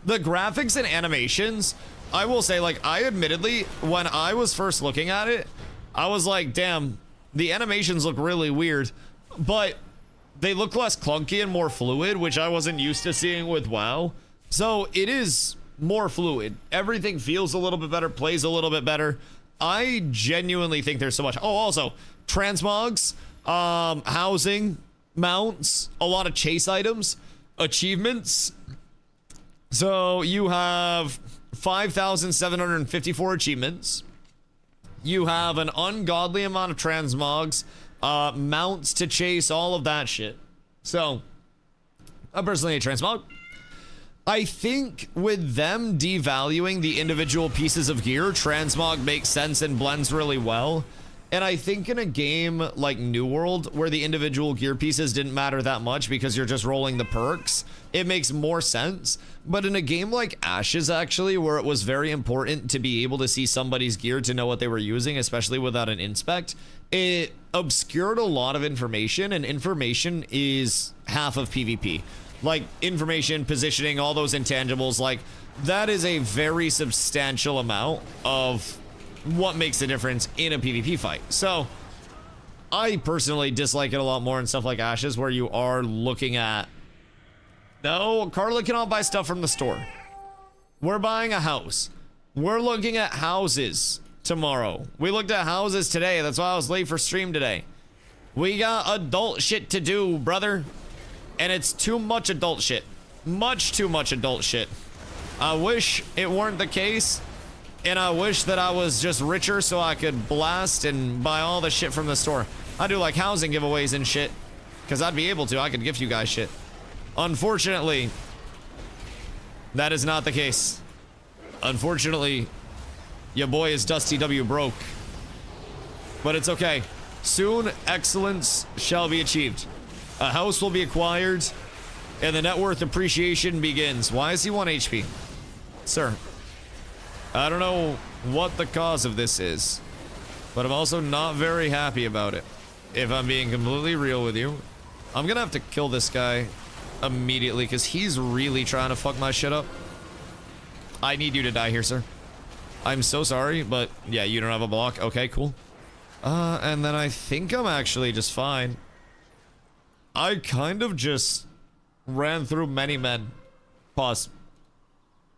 The graphics and animations, I will say, like, I admittedly, when I was first looking at it, I was like, damn, the animations look really weird, but they look less clunky and more fluid, which I wasn't used to seeing with WoW. So it is more fluid. Everything feels a little bit better, plays a little bit better. I genuinely think there's so much. Oh, also, transmogs, housing, mounts, a lot of chase items, achievements. So you have 5,754 achievements. You have an ungodly amount of transmogs, mounts to chase, all of that shit. So, I'm personally a transmog. I think with them devaluing the individual pieces of gear, transmog makes sense and blends really well. And I think in a game like New World, where the individual gear pieces didn't matter that much because you're just rolling the perks, it makes more sense. But in a game like Ashes, actually, where it was very important to be able to see somebody's gear to know what they were using, especially without an inspect, it obscured a lot of information, and information is half of PvP. Like, information, positioning, all those intangibles, like, that is a very substantial amount of what makes the difference in a PvP fight. So I personally dislike it a lot more in stuff like Ashes, where you are looking at, no, Carla cannot buy stuff from the store. We're buying a house. We're looking at houses tomorrow. We looked at houses today. That's why I was late for stream today. We got adult shit to do, brother. And it's too much adult shit. Much too much adult shit. I wish it weren't the case. And I wish that I was just richer so I could blast and buy all the shit from the store. I do like housing giveaways and shit, because I'd be able to. I could gift you guys shit. Unfortunately, that is not the case. Unfortunately, your boy is Dusty W broke. But it's okay. Soon, excellence shall be achieved. A house will be acquired, and the net worth appreciation begins. Why is he 1 HP? Sir, I don't know what the cause of this is, but I'm also not very happy about it. If I'm being completely real with you, I'm gonna have to kill this guy immediately because he's really trying to fuck my shit up. I need you to die here, sir. I'm so sorry, but yeah, you don't have a block. Okay, cool. And then I think I'm actually just fine. I kind of just ran through many men. Pause.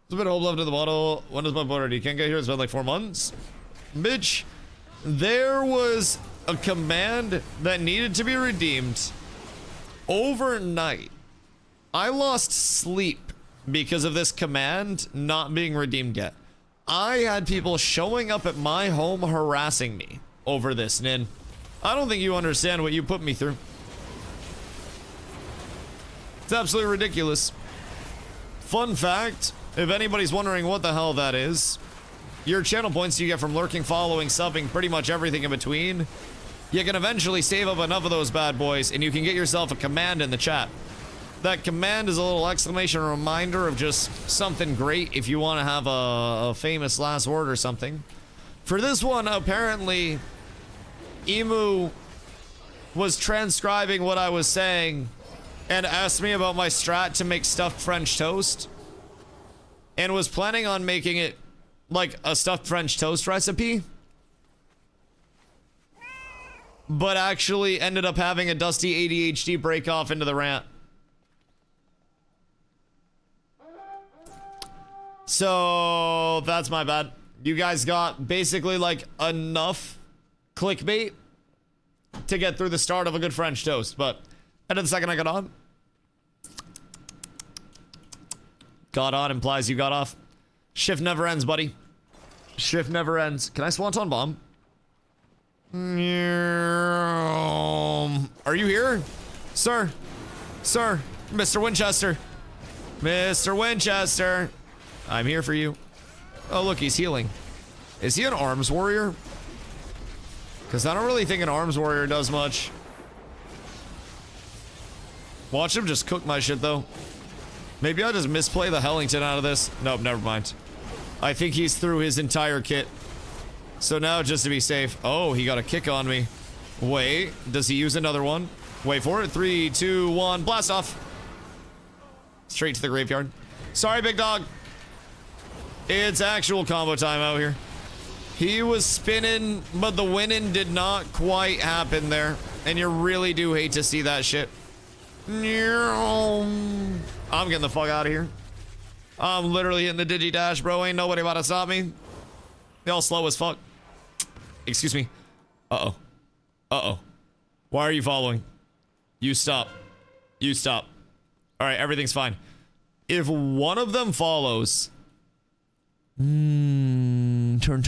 There's a bit of hope left in the bottle. When does my boat ready? You can't get here. It's been like 4 months. Bitch, there was a command that needed to be redeemed overnight. I lost sleep because of this command not being redeemed yet. I had people showing up at my home harassing me over this, Nin. I don't think you understand what you put me through. It's absolutely ridiculous. Fun fact, if anybody's wondering what the hell that is, your channel points you get from lurking, following, subbing, pretty much everything in between. You can eventually save up enough of those bad boys and you can get yourself a command in the chat. That command is a little exclamation reminder of just something great if you want to have a famous last word or something. For this one, apparently, Emu was transcribing what I was saying and asked me about my strat to make stuffed French toast, and was planning on making it like a stuffed French toast recipe, but actually ended up having a Dusty ADHD break off into the rant. So that's my bad. You guys got basically like enough clickbait to get through the start of a good French toast, but and the second I got on. Got on implies you got off. Shift never ends, buddy. Shift never ends. Can I Swanton bomb? Are you here? Sir? Sir? Mr. Winchester? Mr. Winchester? I'm here for you. Oh, look, he's healing. Is he an arms warrior? Because I don't really think an arms warrior does much. Watch him just cook my shit, though. Maybe I'll just misplay the Hellington out of this. Nope, never mind. I think he's through his entire kit. So now, just to be safe. Oh, he got a kick on me. Wait, does he use another one? Wait for it. 3, 2, 1, blast off. Straight to the graveyard. Sorry, big dog. It's actual combo time out here. He was spinning, but the winning did not quite happen there. And you really do hate to see that shit. I'm getting the fuck out of here. I'm literally hitting the digi-dash, bro. Ain't nobody about to stop me. Y'all slow as fuck. Excuse me. Uh-oh. Uh-oh. Why are you following? You stop. You stop. Alright, everything's fine. If one of them follows... Turn. Turn.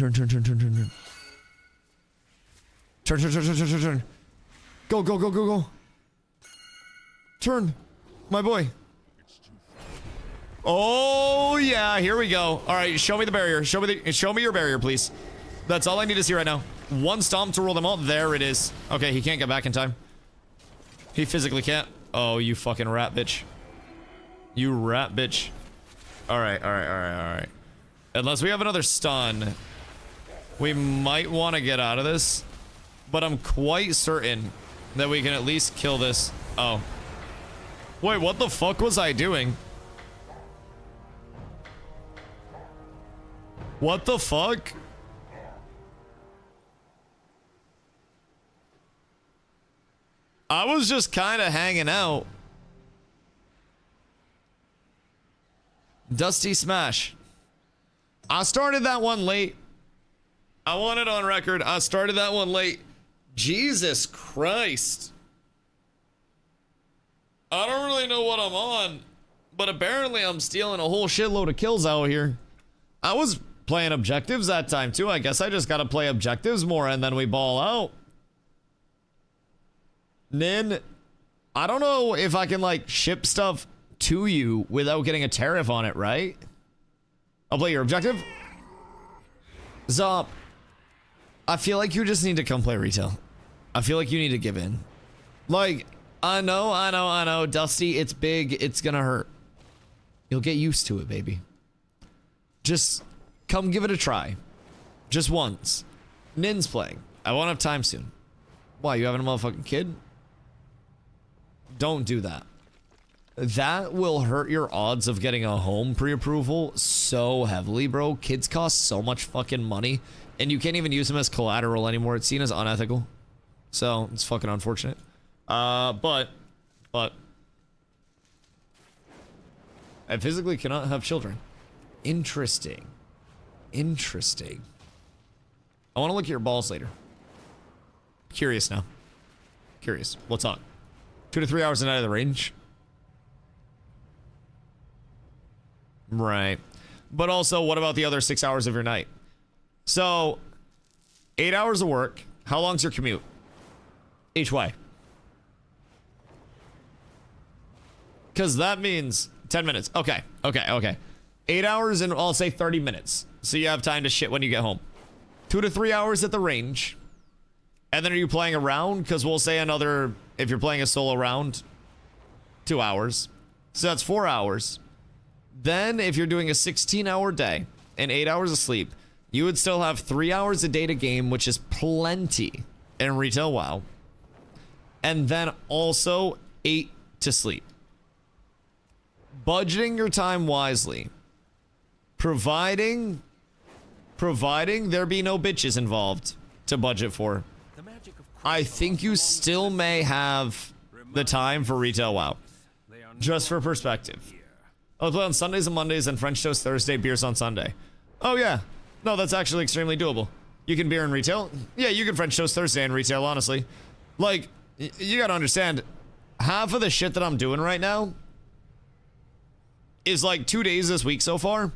Go. Turn. My boy. Oh yeah, here we go. All right, show me the barrier. Show me your barrier, please. That's all I need to see right now. One stomp to rule them all. There it is. Okay, he can't get back in time. He physically can't. Oh, you fucking rat bitch. You rat bitch. All right, all right, all right, all right. Unless we have another stun, we might want to get out of this. But I'm quite certain that we can at least kill this. Oh. Wait, what the fuck was I doing? What the fuck? I was just kind of hanging out. Dusty Smash. I started that one late. I want it on record. I started that one late. Jesus Christ. I don't really know what I'm on, but apparently I'm stealing a whole shitload of kills out here. I was playing objectives that time too. I guess I just gotta play objectives more and then we ball out. Nin, I don't know if I can like ship stuff to you without getting a tariff on it, right? I'll play your objective. Zop, I feel like you just need to come play retail. I feel like you need to give in. Like, I know, Dusty, it's big, it's gonna hurt. You'll get used to it, baby. Just come give it a try. Just once. Nin's playing. I won't have time soon. Why, you having a motherfucking kid? Don't do that. That will hurt your odds of getting a home pre-approval so heavily, bro. Kids cost so much fucking money, and you can't even use them as collateral anymore. It's seen as unethical. So, it's fucking unfortunate. But I physically cannot have children. Interesting. Interesting. I want to look at your balls later. Curious now. Curious. What's on? 2 to 3 hours a night of the range. Right. But also, what about the other 6 hours of your night? So, 8 hours of work. How long's your commute? Each way. Because that means 10 minutes. Okay. 8 hours and I'll say 30 minutes. So you have time to shit when you get home. 2 to 3 hours at the range. And then are you playing a round? Because we'll say another, if you're playing a solo round, 2 hours. So that's 4 hours. Then if you're doing a 16-hour day and 8 hours of sleep, you would still have 3 hours a day to game, which is plenty in retail WoW. And then also 8 to sleep. Budgeting your time wisely. Providing there be no bitches involved to budget for. I think you still may have the time for retail WoW. Just for perspective. I'll play on Sundays and Mondays and French toast Thursday, beers on Sunday. Oh yeah. No, that's actually extremely doable. You can beer in retail? Yeah, you can French toast Thursday in retail, honestly. Like, you gotta understand, half of the shit that I'm doing right now is like 2 days this week so far.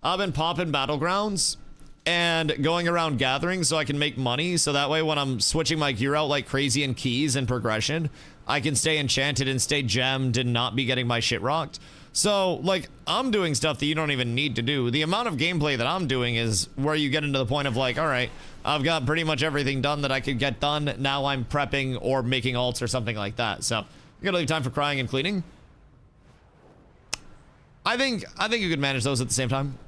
I've been popping battlegrounds and going around gathering so I can make money, so that way when I'm switching my gear out like crazy in keys and progression, I can stay enchanted and stay gemmed and not be getting my shit rocked. So, like, I'm doing stuff that you don't even need to do. The amount of gameplay that I'm doing is where you get into the point of like, all right, I've got pretty much everything done that I could get done. Now I'm prepping or making alts or something like that. So, you gotta leave time for crying and cleaning. I think you could manage those at the same time.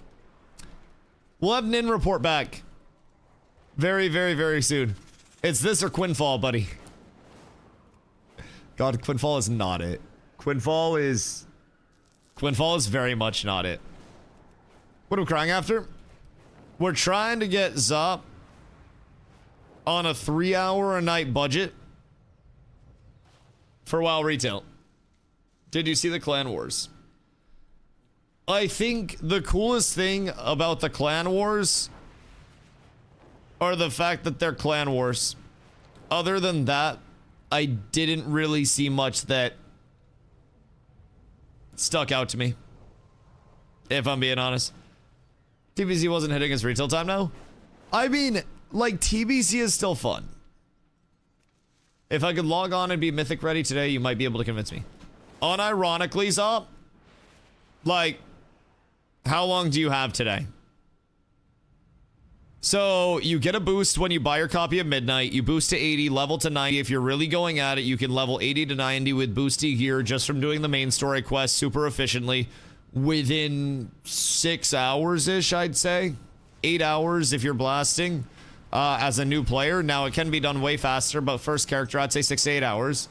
We'll have Nin report back very, very, very soon. It's this or Quinfall, buddy. God, Quinfall is not it. Quinfall is very much not it. What are we crying after? We're trying to get Zop on a 3-hour-a-night budget for WoW retail. Did you see the Clan Wars? I think the coolest thing about the Clan Wars are the fact that they're Clan Wars. Other than that, I didn't really see much that stuck out to me, if I'm being honest. TBC wasn't hitting his retail time now? I mean, like, TBC is still fun. If I could log on and be Mythic ready today, you might be able to convince me. Unironically, Zop, like, How long do you have today? So you get a boost when you buy your copy of Midnight. You boost to 80, level to 90. If you're really going at it, you can level 80 to 90 with boosty gear just from doing the main story quest super efficiently within 6 hours-ish, I'd say. 8 hours if you're blasting as a new player. Now, it can be done way faster, but first character, I'd say 6 to 8 hours.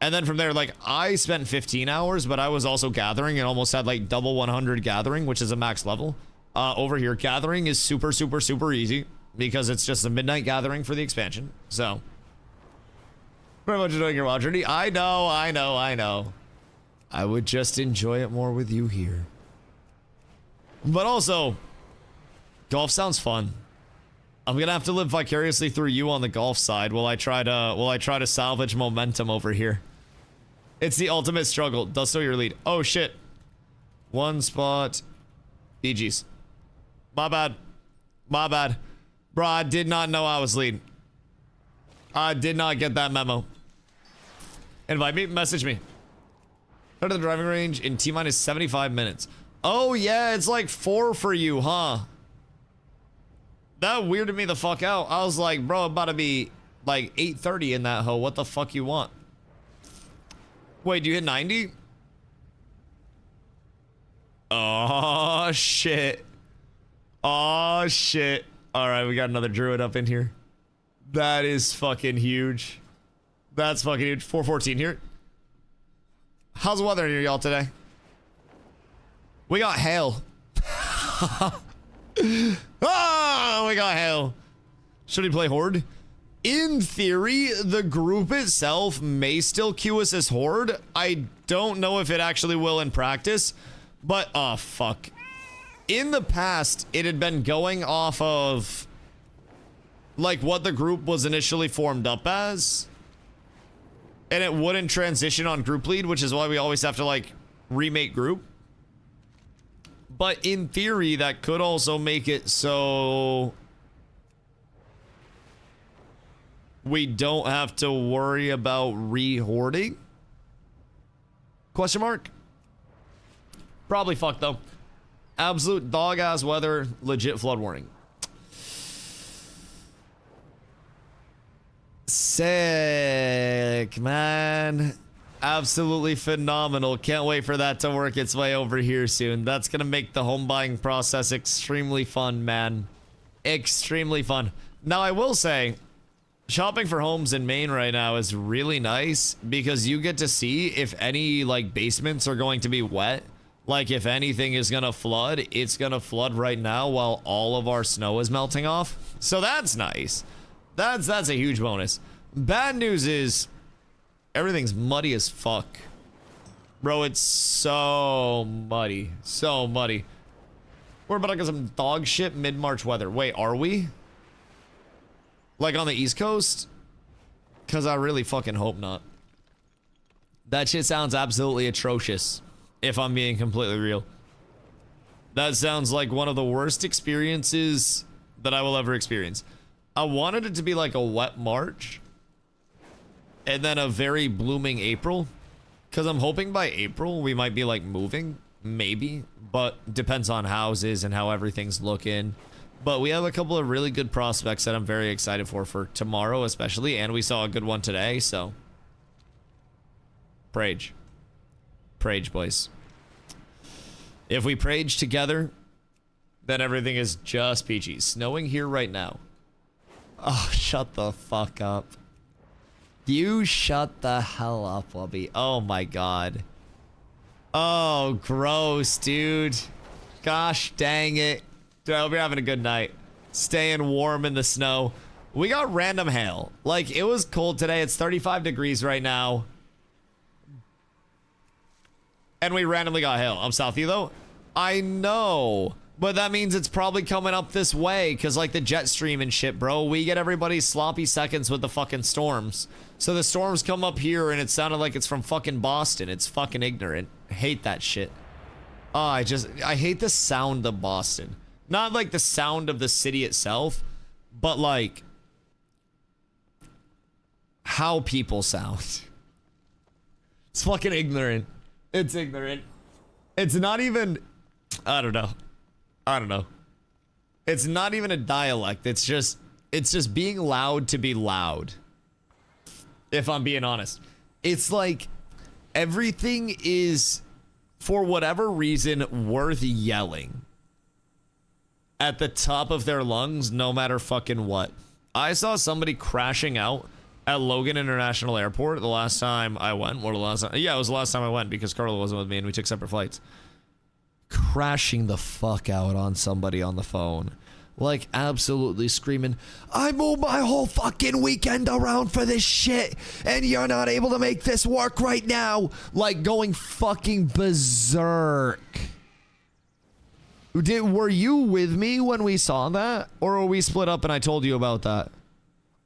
And then from there, like, I spent 15 hours, but I was also gathering and almost had, like, double 100 gathering, which is a max level. Over here, gathering is super, super, super easy because it's just a midnight gathering for the expansion. So, very much enjoying your wild journey. I know. I would just enjoy it more with you here. But also, golf sounds fun. I'm gonna have to live vicariously through you on the golf side while I try to salvage momentum over here. It's the ultimate struggle. Dusto, your lead. Oh shit. One spot. BG's. My bad. My bad. Bro, I did not know I was leading. I did not get that memo. Invite me, message me. Go to the driving range in T-minus 75 minutes. Oh yeah, it's like 4 for you, huh? That weirded me the fuck out. I was like, bro, about to be like 8:30 in that hoe. What the fuck you want? Wait, you hit 90? Oh shit. Oh shit. All right, we got another druid up in here. That is fucking huge. That's fucking huge. 414 here. How's the weather here, y'all, today? We got hail. Ah, we got hail. Should we play Horde? In theory, the group itself may still queue us as Horde. I don't know if it actually will in practice, but oh fuck. In the past, it had been going off of like what the group was initially formed up as, and it wouldn't transition on group lead, which is why we always have to like remake group. But in theory, that could also make it so we don't have to worry about re-hoarding? Question mark? Probably fucked though. Absolute dog-ass weather, legit flood warning. Sick, man. Absolutely phenomenal. Can't wait for that to work its way over here soon. That's gonna make the home buying process extremely fun, man. Extremely fun. Now, I will say, shopping for homes in Maine right now is really nice because you get to see if any, like, basements are going to be wet. Like, if anything is gonna flood, it's gonna flood right now while all of our snow is melting off. So that's nice. That's a huge bonus. Bad news is everything's muddy as fuck. Bro, it's so muddy. So muddy. We're about to get some dog shit mid-March weather. Wait, are we? Like on the East Coast? Because I really fucking hope not. That shit sounds absolutely atrocious, if I'm being completely real. That sounds like one of the worst experiences that I will ever experience. I wanted it to be like a wet March and then a very blooming April, because I'm hoping by April we might be like moving, maybe, but depends on houses and how everything's looking. But we have a couple of really good prospects that I'm very excited for tomorrow especially, and we saw a good one today, so Prage, boys. If we Prage together, then everything is just peachy. Snowing here right now. Oh, shut the fuck up. You shut the hell up, Wubby. Oh my god. Oh, gross, dude. Gosh dang it. Dude, I hope you're having a good night. Staying warm in the snow. We got random hail. Like, it was cold today. It's 35 degrees right now. And we randomly got hail. I'm south of you, though. I know. But that means it's probably coming up this way, because, like, the jet stream and shit, bro. We get everybody's sloppy seconds with the fucking storms. So the storms come up here, and it sounded like it's from fucking Boston. It's fucking ignorant. I hate that shit. Oh, I hate the sound of Boston. Not, like, the sound of the city itself, but, like, how people sound. It's fucking ignorant. It's ignorant. It's not even... I don't know. I don't know. It's not even a dialect. It's just being loud to be loud. If I'm being honest. It's like everything is, for whatever reason, worth yelling at the top of their lungs, no matter fucking what. I saw somebody crashing out at Logan International Airport the last time I went. Or the last time, yeah, it was the last time I went because Carla wasn't with me and we took separate flights. Crashing the fuck out on somebody on the phone. Like, absolutely screaming, I moved my whole fucking weekend around for this shit, and you're not able to make this work right now. Like, going fucking berserk. Were you with me when we saw that? Or were we split up and I told you about that?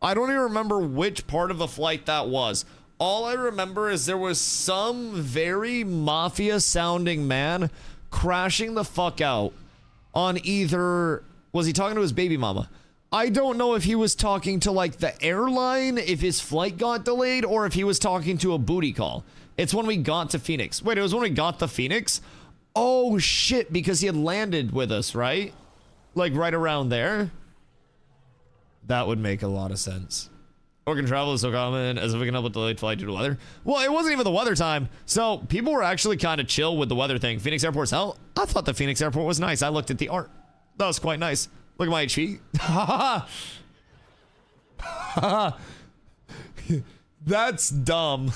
I don't even remember which part of the flight that was. All I remember is there was some very mafia-sounding man crashing the fuck out on either... Was he talking to his baby mama? I don't know if he was talking to, like, the airline, if his flight got delayed, or if he was talking to a booty call. It's when we got to Phoenix. Wait, it was when we got to Phoenix? Oh, shit, because he had landed with us, right? Like, right around there? That would make a lot of sense. Oregon travel is so common, as if we can help with delayed flight due to weather. Well, it wasn't even the weather time, so people were actually kind of chill with the weather thing. Phoenix Airport's hell. I thought the Phoenix Airport was nice. I looked at the art. That was quite nice. Look at my HP. That's dumb.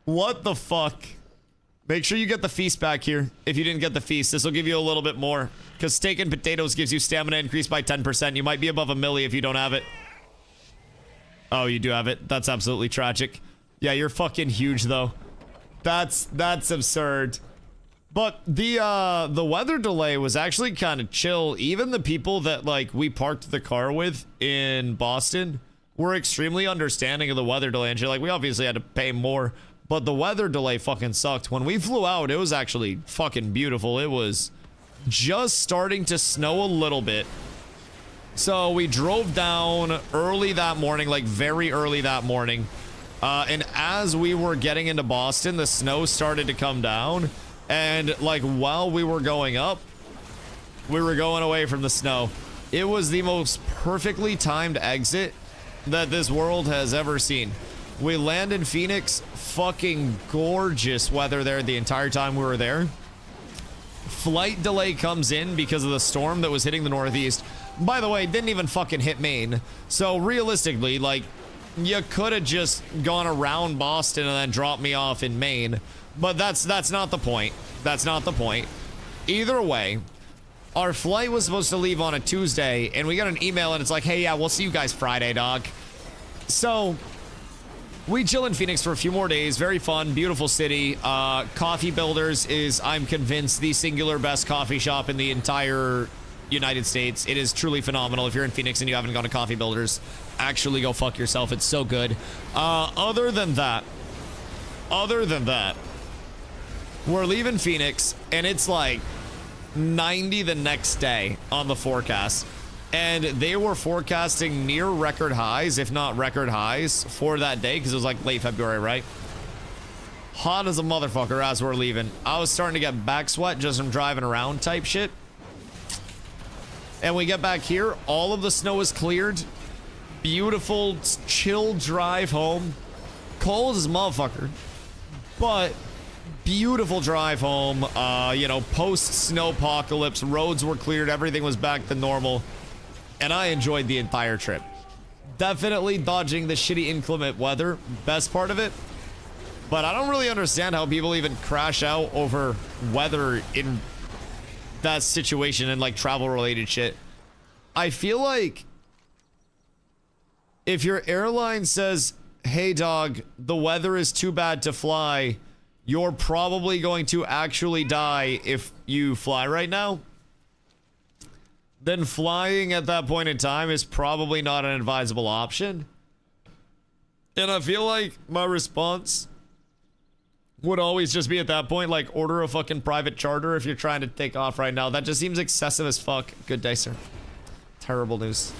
What the fuck? Make sure you get the feast back here. If you didn't get the feast, this will give you a little bit more. Because steak and potatoes gives you stamina increased by 10%. You might be above a milli if you don't have it. Oh, you do have it. That's absolutely tragic. Yeah, you're fucking huge, though. That's absurd. But the weather delay was actually kind of chill. Even the people that, like, we parked the car with in Boston were extremely understanding of the weather delay. And shit, like, we obviously had to pay more, but the weather delay fucking sucked. When we flew out, it was actually fucking beautiful. It was just starting to snow a little bit. So we drove down early that morning, like very early that morning. And as we were getting into Boston, the snow started to come down. And, like, while we were going up, we were going away from the snow. It was the most perfectly timed exit that this world has ever seen. We land in Phoenix, fucking gorgeous weather there the entire time we were there. Flight delay comes in because of the storm that was hitting the Northeast. By the way, it didn't even fucking hit Maine. So, realistically, like, you could have just gone around Boston and then dropped me off in Maine. But that's not the point. That's not the point. Either way, our flight was supposed to leave on a Tuesday, and we got an email, and it's like, hey, yeah, we'll see you guys Friday, dog. So, we chill in Phoenix for a few more days. Very fun, beautiful city. Coffee Builders is, I'm convinced, the singular best coffee shop in the entire United States. It is truly phenomenal. If you're in Phoenix and you haven't gone to Coffee Builders, actually go fuck yourself. It's so good. Other than that, we're leaving Phoenix, and it's like 90 the next day on the forecast. And they were forecasting near record highs, if not record highs, for that day, because it was like late February, right? Hot as a motherfucker as we're leaving. I was starting to get back sweat just from driving around type shit. And we get back here, all of the snow is cleared. Beautiful, chill drive home. Cold as a motherfucker. But... beautiful drive home. You know, post-snowpocalypse, roads were cleared, everything was back to normal, and I enjoyed the entire trip. Definitely dodging the shitty inclement weather, best part of it, but I don't really understand how people even crash out over weather in that situation and, like, travel-related shit. I feel like if your airline says, hey, dog, the weather is too bad to fly, you're probably going to actually die if you fly right now, then flying at that point in time is probably not an advisable option. And I feel like my response would always just be at that point, like, order a fucking private charter if you're trying to take off right now. That just seems excessive as fuck. Good day, sir. Terrible news.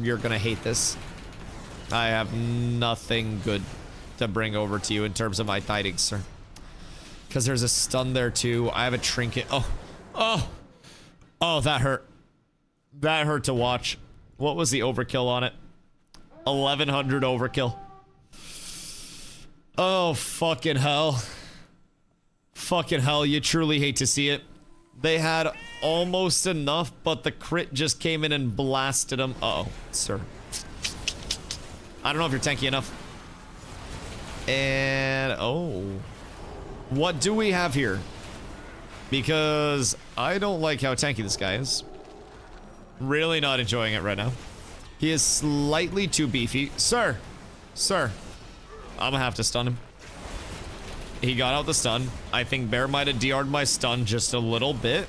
You're gonna hate this. I have nothing good to bring over to you in terms of my tidings, sir. Because there's a stun there too. I have a trinket. Oh, Oh. Oh, that hurt. That hurt to watch. What was the overkill on it? 1100 overkill. Oh, fucking hell. Fucking hell, you truly hate to see it. They had almost enough, but the crit just came in and blasted them. Uh-oh, sir. I don't know if you're tanky enough. And, oh. What do we have here? Because I don't like how tanky this guy is. Really not enjoying it right now. He is slightly too beefy. Sir. Sir. I'm gonna have to stun him. He got out the stun. I think Bear might have DR'd my stun just a little bit.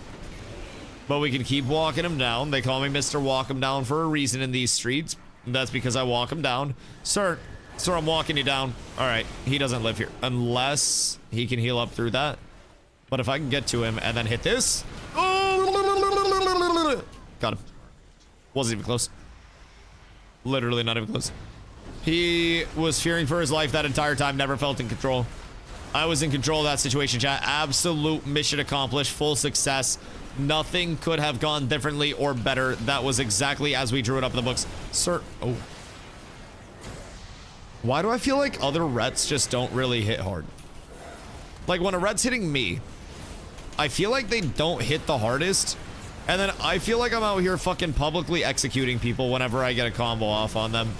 But we can keep walking him down. They call me Mr. Walk him down for a reason in these streets. That's because I walk him down. Sir. Sir, I'm walking you down. Alright, he doesn't live here. Unless he can heal up through that. But if I can get to him and then hit this. Got him. Wasn't even close. Literally not even close. He was fearing for his life that entire time, never felt in control. I was in control of that situation, chat. Absolute mission accomplished, full success. Nothing could have gone differently or better. That was exactly as we drew it up in the books. Sir, oh. Why do I feel like other rets just don't really hit hard? Like when a ret's hitting me, I feel like they don't hit the hardest. And then I feel like I'm out here fucking publicly executing people whenever I get a combo off on them.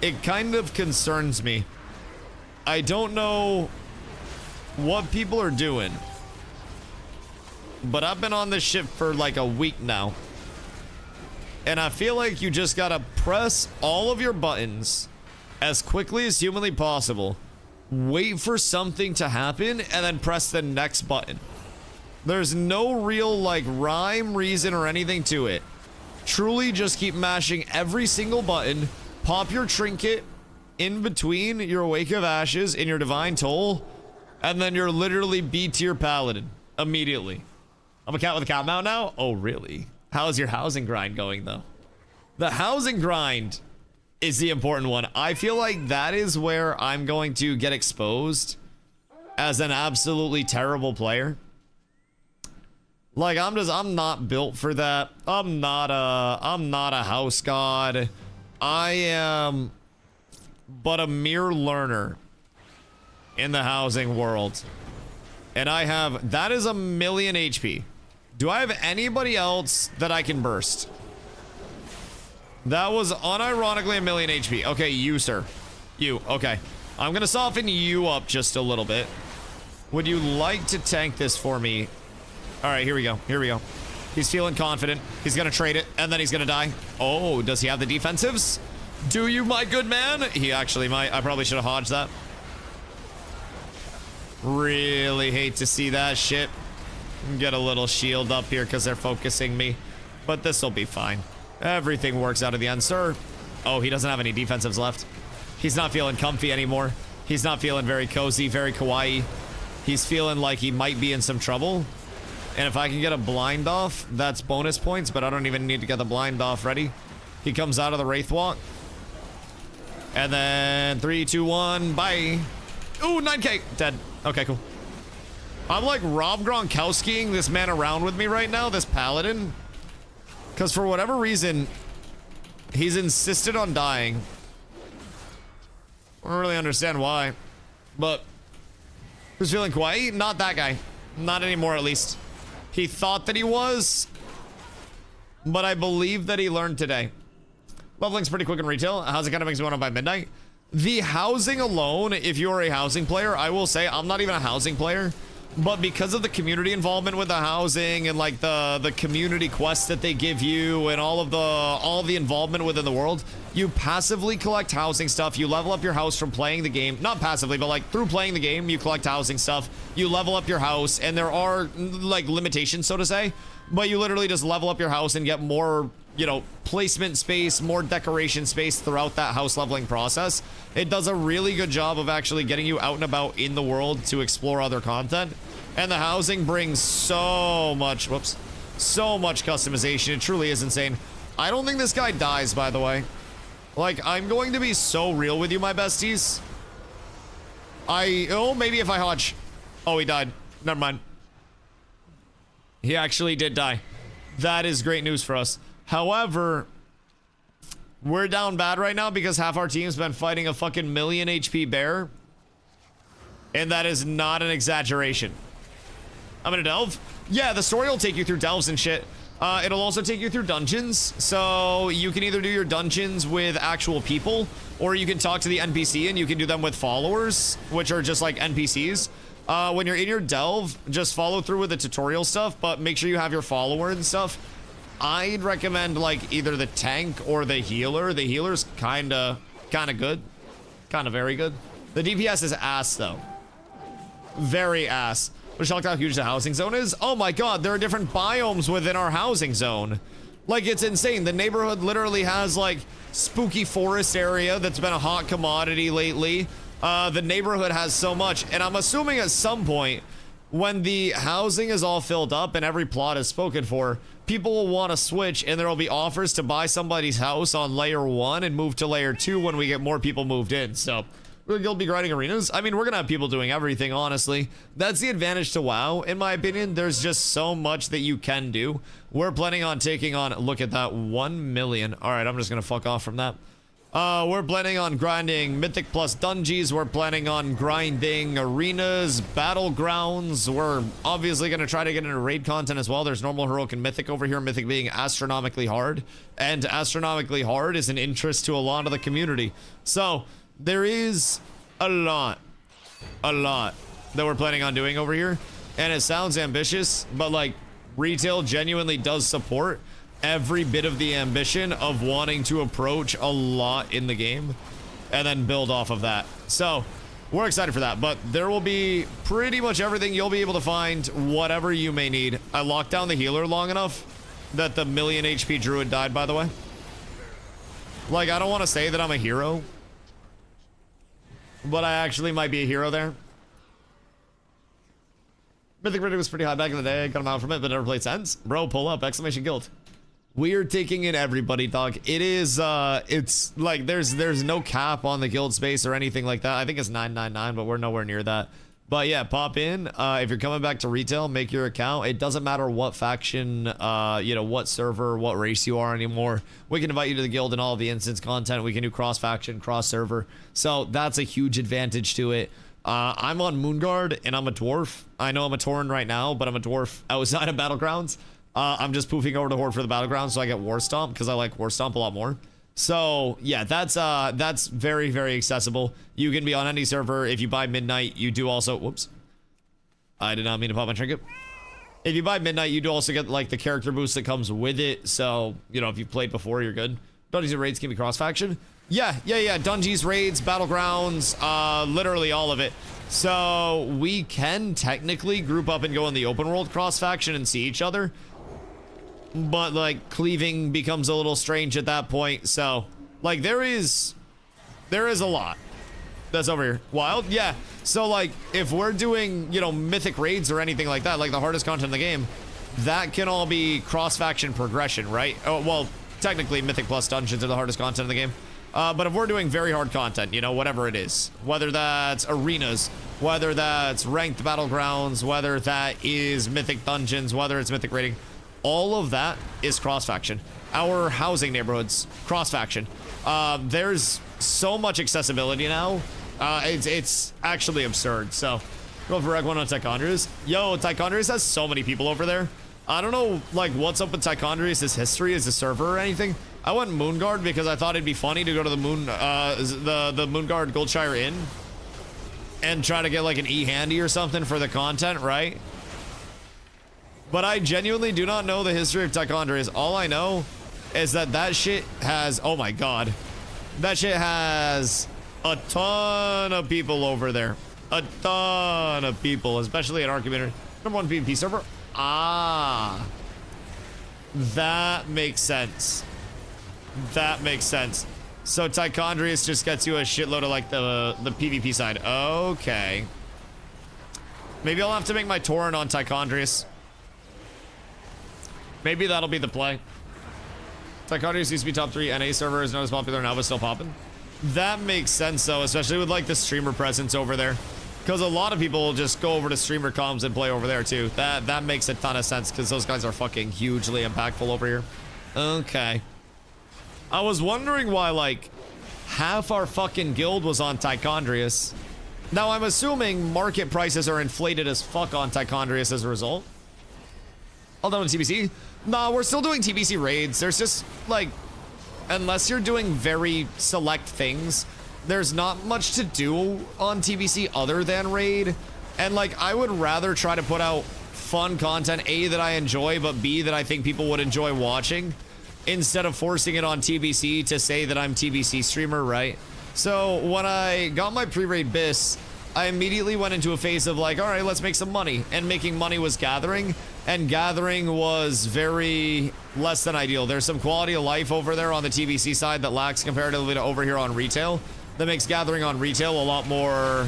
It kind of concerns me. I don't know what people are doing, but I've been on this shit for like a week now. And I feel like you just gotta press all of your buttons as quickly as humanly possible. Wait for something to happen and then press the next button. There's no real like rhyme, reason, or anything to it. Truly just keep mashing every single button. Pop your trinket in between your Wake of Ashes and your Divine Toll, and then you're literally B tier paladin immediately. I'm a cat with a cat mount now? Oh, really? How's your housing grind going, though? The housing grind is the important one. I feel like that is where I'm going to get exposed as an absolutely terrible player. Like, I'm not built for that. I'm not a house god. I am but a mere learner in the housing world. And I have, that is 1,000,000 HP. Do I have anybody else that I can burst? That was unironically 1,000,000 HP. Okay, you, sir. You, okay. I'm gonna soften you up just a little bit. Would you like to tank this for me? All right, here we go. Here we go. He's feeling confident. He's gonna trade it, and then he's gonna die. Oh, does he have the defensives? Do you, my good man? He actually might. I probably should have hodged that. Really hate to see that shit. Get a little shield up here because they're focusing me. But this will be fine. Everything works out at the end, sir. Oh, he doesn't have any defensives left. He's not feeling comfy anymore. He's not feeling very cozy, very kawaii. He's feeling like he might be in some trouble. And if I can get a blind off, that's bonus points, but I don't even need to get the blind off ready. He comes out of the Wraith Walk. And then 3, 2, 1, bye. Ooh, 9k. Dead. Okay, cool. I'm like Rob Gronkowskiing this man around with me right now, this paladin. Because for whatever reason, he's insisted on dying. I don't really understand why. But who's feeling kawaii? Not that guy. Not anymore, at least. He thought that he was, but I believe that he learned today. Leveling's pretty quick in retail. Housing kind of makes me want to by midnight. The housing alone, if you're a housing player, I will say I'm not even a housing player, but because of the community involvement with the housing and like the community quests that they give you and all the involvement within the world, you passively collect housing stuff. You level up your house from playing the game, not passively, but like through playing the game, you collect housing stuff. You level up your house, and there are like limitations, so to say, but you literally just level up your house and get more, you know, placement space, more decoration space throughout that house leveling process. It does a really good job of actually getting you out and about in the world to explore other content. And the housing brings so much, so much customization. It truly is insane. I don't think this guy dies, by the way. Like, I'm going to be so real with you, my besties. Oh, maybe if I hodge. Oh, he died. Never mind. He actually did die. That is great news for us. However, we're down bad right now because half our team's been fighting a fucking million HP bear. And that is not an exaggeration. I'm gonna delve. Yeah, the story will take you through delves and shit. It'll also take you through dungeons. So you can either do your dungeons with actual people, or you can talk to the NPC and you can do them with followers, which are just like NPCs. When you're in your delve, just follow through with the tutorial stuff, but make sure you have your follower and stuff. I'd recommend like either the tank or the healer. The healer's kinda good. Kinda very good. The DPS is ass though. Very ass. We're shocked how huge the housing zone is. Oh my god, there are different biomes within our housing zone. Like, it's insane. The neighborhood literally has like spooky forest area that's been a hot commodity lately. The neighborhood has so much, and I'm assuming at some point when the housing is all filled up and every plot is spoken for, people will want to switch, and there will be offers to buy somebody's house on layer 1 and move to layer 2 when we get more people moved in. So we'll be grinding arenas. I mean, we're gonna have people doing everything, honestly. That's the advantage to WoW, in my opinion. There's just so much that you can do. We're planning on taking on, look at that, 1 million. All right, I'm just gonna fuck off from that. We're planning on grinding Mythic plus Dungeons. We're planning on grinding arenas, battlegrounds. We're obviously going to try to get into raid content as well. There's normal, heroic, and mythic over here. Mythic being astronomically hard. And astronomically hard is an interest to a lot of the community. So there is a lot that we're planning on doing over here. And it sounds ambitious, but like retail genuinely does support every bit of the ambition of wanting to approach a lot in the game and then build off of that. So we're excited for that, but there will be pretty much everything. You'll be able to find whatever you may need. I locked down the healer long enough that the million HP druid died, by the way. Like, I don't want to say that I'm a hero, but I actually might be a hero there. Mythic rating was pretty high back in the day. Got him out from it, but never played since. Bro, pull up! Exclamation guild. We're taking in everybody, dog. It is, it's like there's no cap on the guild space or anything like that. I think it's 999, but we're nowhere near that. But yeah, pop in. If you're coming back to retail, make your account. It doesn't matter what faction, you know, what server, what race you are anymore. We can invite you to the guild and all of the instance content. We can do cross faction, cross server. So that's a huge advantage to it. I'm on Moonguard and I'm a dwarf. I know I'm a Tauren right now, but I'm a dwarf outside of Battlegrounds. I'm just poofing over to Horde for the Battlegrounds so I get War Stomp because I like War Stomp a lot more. So yeah, that's very, very accessible. You can be on any server. If you buy Midnight, you do also, whoops. I did not mean to pop my trinket. If you buy Midnight, you do also get like the character boost that comes with it. So, you know, if you've played before, you're good. Dungeons and raids can be cross-faction. Yeah. Dungeons, raids, Battlegrounds, literally all of it. So we can technically group up and go in the open world cross-faction and see each other. But like cleaving becomes a little strange at that point. So like there is a lot that's over here. Wild, yeah. So like if we're doing, you know, mythic raids or anything like that, like the hardest content in the game, that can all be cross-faction progression, right? Oh, well, technically mythic plus dungeons are the hardest content in the game. But if we're doing very hard content, you know, whatever it is, whether that's arenas, whether that's ranked battlegrounds, whether that is mythic dungeons, whether it's mythic raiding, all of that is cross-faction. Our housing neighborhoods, cross-faction. There's so much accessibility now. It's actually absurd. So, go for Reg 1 on Tichondrius. Yo, Tichondrius has so many people over there. I don't know, like, what's up with Tichondrius' history as a server or anything. I went Moonguard because I thought it'd be funny to go to the Moonguard Goldshire Inn and try to get, like, an E-handy or something for the content, right? But I genuinely do not know the history of Tichondrius. All I know is that shit has, oh my god, that shit has a ton of people over there. A ton of people, especially in our community. #1 PvP server. Ah, that makes sense. That makes sense. So Tichondrius just gets you a shitload of like the PvP side. Okay. Maybe I'll have to make my Tauren on Tichondrius. Maybe that'll be the play. Tichondrius used to be top 3 NA servers, not as popular now, but still popping. That makes sense though, especially with like the streamer presence over there. Because a lot of people will just go over to streamer comms and play over there too. That makes a ton of sense because those guys are fucking hugely impactful over here. Okay. I was wondering why, like, half our fucking guild was on Tichondrius. Now, I'm assuming market prices are inflated as fuck on Tichondrius as a result. Although in TBC, nah, we're still doing TBC raids. There's just, like, unless you're doing very select things, there's not much to do on TBC other than raid. And, like, I would rather try to put out fun content, A, that I enjoy, but B, that I think people would enjoy watching, instead of forcing it on TBC to say that I'm TBC streamer, right? So when I got my pre-raid bis, I immediately went into a phase of like, all right, let's make some money. And making money was gathering, and gathering was very less than ideal. There's some quality of life over there on the TBC side that lacks comparatively to over here on retail. That makes gathering on retail a lot more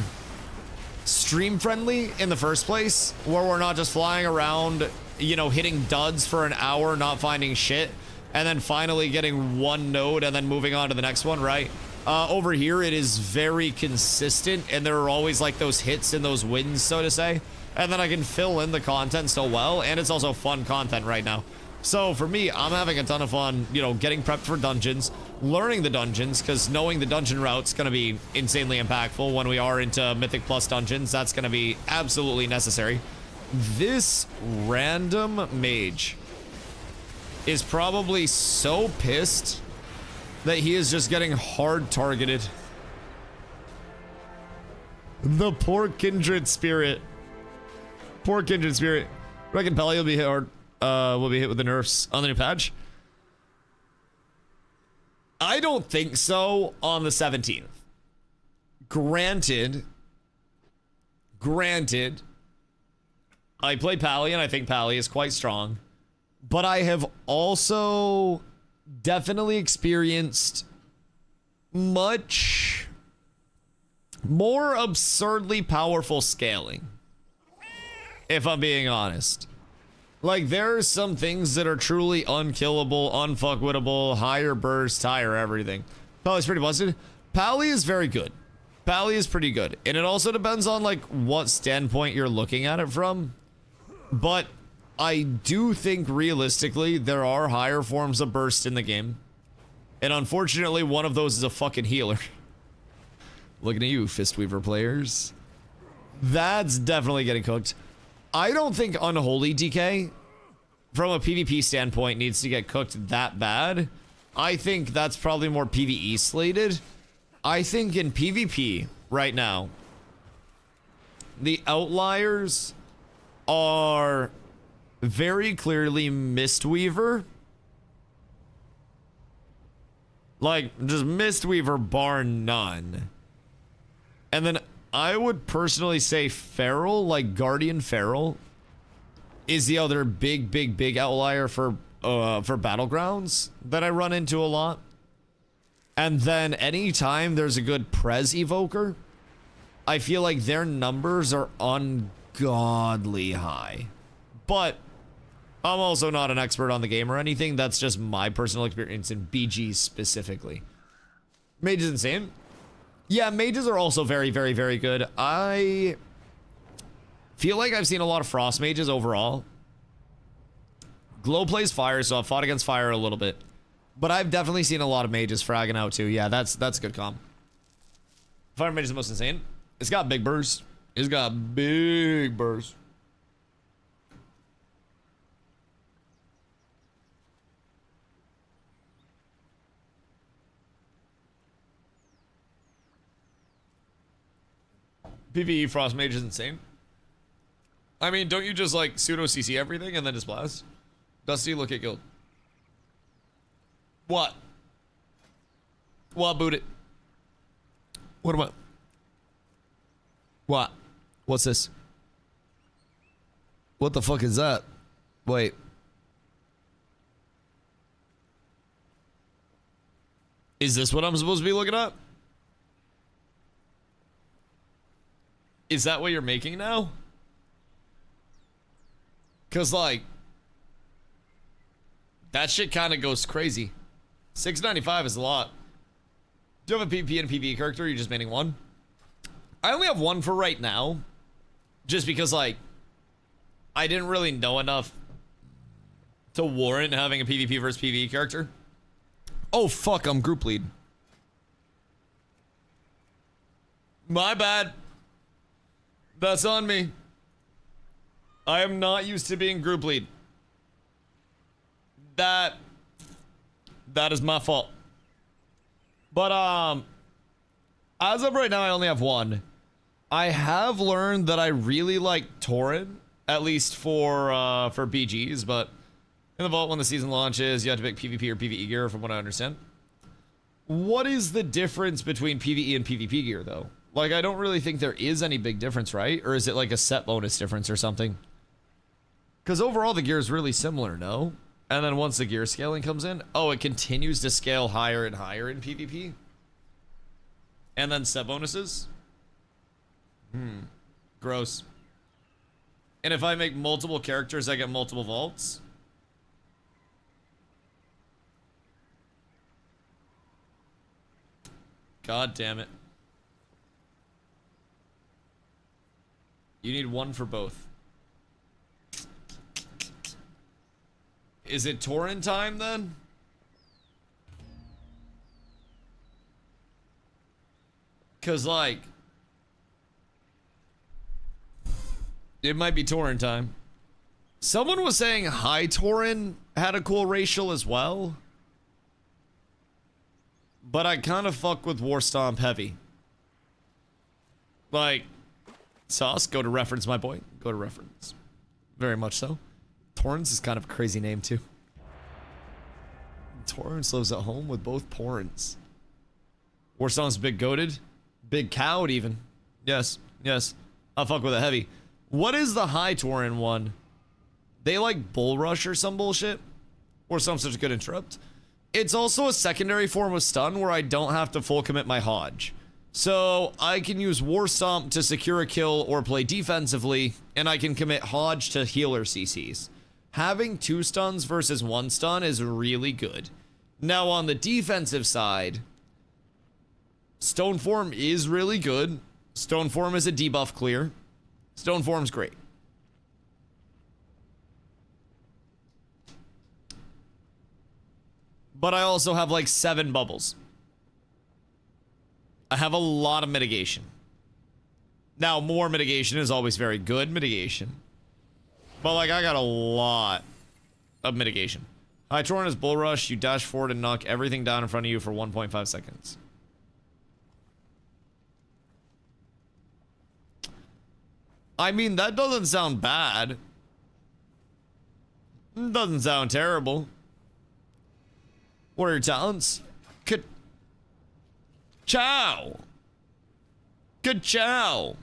stream friendly in the first place, where we're not just flying around, you know, hitting duds for an hour, not finding shit, and then finally getting one node and then moving on to the next one, right? Over here, it is very consistent, and there are always like those hits and those wins, so to say. And then I can fill in the content so well, and it's also fun content right now. So for me, I'm having a ton of fun, you know, getting prepped for dungeons, learning the dungeons, because knowing the dungeon route's going to be insanely impactful when we are into Mythic Plus dungeons. That's going to be absolutely necessary. This random mage is probably so pissed that he is just getting hard targeted. The poor kindred spirit. Poor kindred spirit. Reckon Peli will be hit hard. Will be hit with the nerfs on the new patch. I don't think so on the 17th. Granted, I play Pally and I think Pally is quite strong, but I have also definitely experienced much more absurdly powerful scaling, if I'm being honest. Like, there are some things that are truly unkillable, unfuckwittable, higher burst, higher everything. Pally's pretty busted. Pally is very good. Pally is pretty good. And it also depends on, like, what standpoint you're looking at it from. But I do think, realistically, there are higher forms of burst in the game. And unfortunately, one of those is a fucking healer. Looking at you, Fistweaver players. That's definitely getting cooked. I don't think Unholy DK, from a PvP standpoint, needs to get cooked that bad. I think that's probably more PvE slated. I think in PvP right now, the outliers are very clearly Mistweaver. Like, just Mistweaver bar none. And then I would personally say Feral, like Guardian Feral, is the other big outlier for Battlegrounds that I run into a lot. And then anytime there's a good Prez Evoker, I feel like their numbers are ungodly high. But I'm also not an expert on the game or anything. That's just my personal experience in BG specifically. Mage is insane. Yeah, mages are also very good. I feel like I've seen a lot of frost mages overall. Glow plays fire, so I've fought against fire a little bit. But I've definitely seen a lot of mages fragging out too. Yeah, that's a good comp. Fire mage is the most insane. It's got big bursts. It's got big bursts. PvE Frost Mage is insane. I mean, don't you just like pseudo CC everything and then just blast? Dusty, look at guild. What? What, boot it? What am I? What? What's this? What the fuck is that? Wait. Is this what I'm supposed to be looking at? Is that what you're making now? Cause like, that shit kind of goes crazy. 695 is a lot. Do you have a PvP and PvE character? Or are you just maining one? I only have one for right now. Just because, like, I didn't really know enough to warrant having a PvP versus PvE character. Oh, fuck, I'm group lead. My bad. That's on me. I am not used to being group lead. That is my fault. But, as of right now, I only have one. I have learned that I really like Tauren, at least for BGs, but in the vault when the season launches, you have to pick PvP or PvE gear, from what I understand. What is the difference between PvE and PvP gear, though? Like, I don't really think there is any big difference, right? Or is it like a set bonus difference or something? Because overall, the gear is really similar, no? And then once the gear scaling comes in, oh, it continues to scale higher and higher in PvP? And then set bonuses? Gross. And if I make multiple characters, I get multiple vaults? God damn it. You need one for both. Is it Tauren time then? Cause like it might be Tauren time. Someone was saying High Tauren had a cool racial as well. But I kind of fuck with War Stomp heavy. Like, Sauce, go to reference, my boy. Go to reference. Very much so. Torrens is kind of a crazy name, too. Torrens lives at home with both porns. War Stomp's big goated. Big cowed, even. Yes, yes. I'll fuck with it heavy. What is the High Tauren one? They like Bull Rush or some bullshit? Or some such good interrupt? It's also a secondary form of stun where I don't have to full commit my Hodge. So I can use War Stomp to secure a kill or play defensively, and I can commit Hodge to healer CCs. Having 2 stuns versus 1 stun is really good. Now on the defensive side, Stone Form is really good. Stone Form is a debuff clear. Stone Form's great. But I also have like 7 bubbles. I have a lot of mitigation. Now, more mitigation is always very good mitigation. But like, I got a lot of mitigation. High Tauren is Bull Rush. You dash forward and knock everything down in front of you for 1.5 seconds. I mean, that doesn't sound bad. Doesn't sound terrible. What are your talents? Ka-chow. Ka-chow.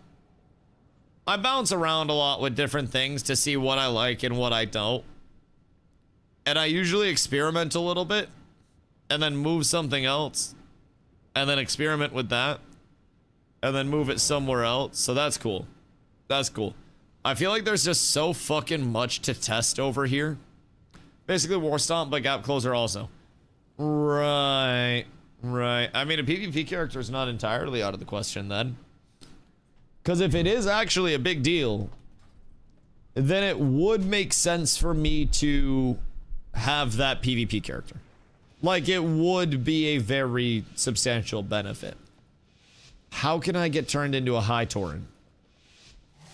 I bounce around a lot with different things to see what I like and what I don't. And I usually experiment a little bit and then move something else and then experiment with that and then move it somewhere else. So that's cool. That's cool. I feel like there's just so fucking much to test over here. Basically War Stomp, but Gap Closer also. Right. Right. I mean, a PvP character is not entirely out of the question then. Because if it is actually a big deal, then it would make sense for me to have that PvP character. Like, it would be a very substantial benefit. How can I get turned into a High Tauren?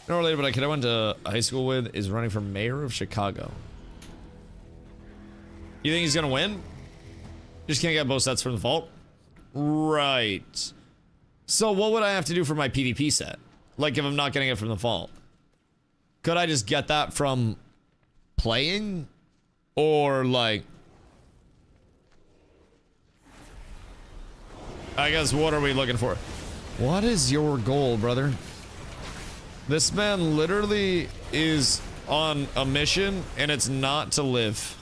No related, but a kid I went to high school with is running for mayor of Chicago. You think he's gonna win? Just can't get both sets from the vault? Right. So what would I have to do for my PvP set? Like if I'm not getting it from the vault? Could I just get that from playing? Or like... I guess what are we looking for? What is your goal, brother? This man literally is on a mission and it's not to live.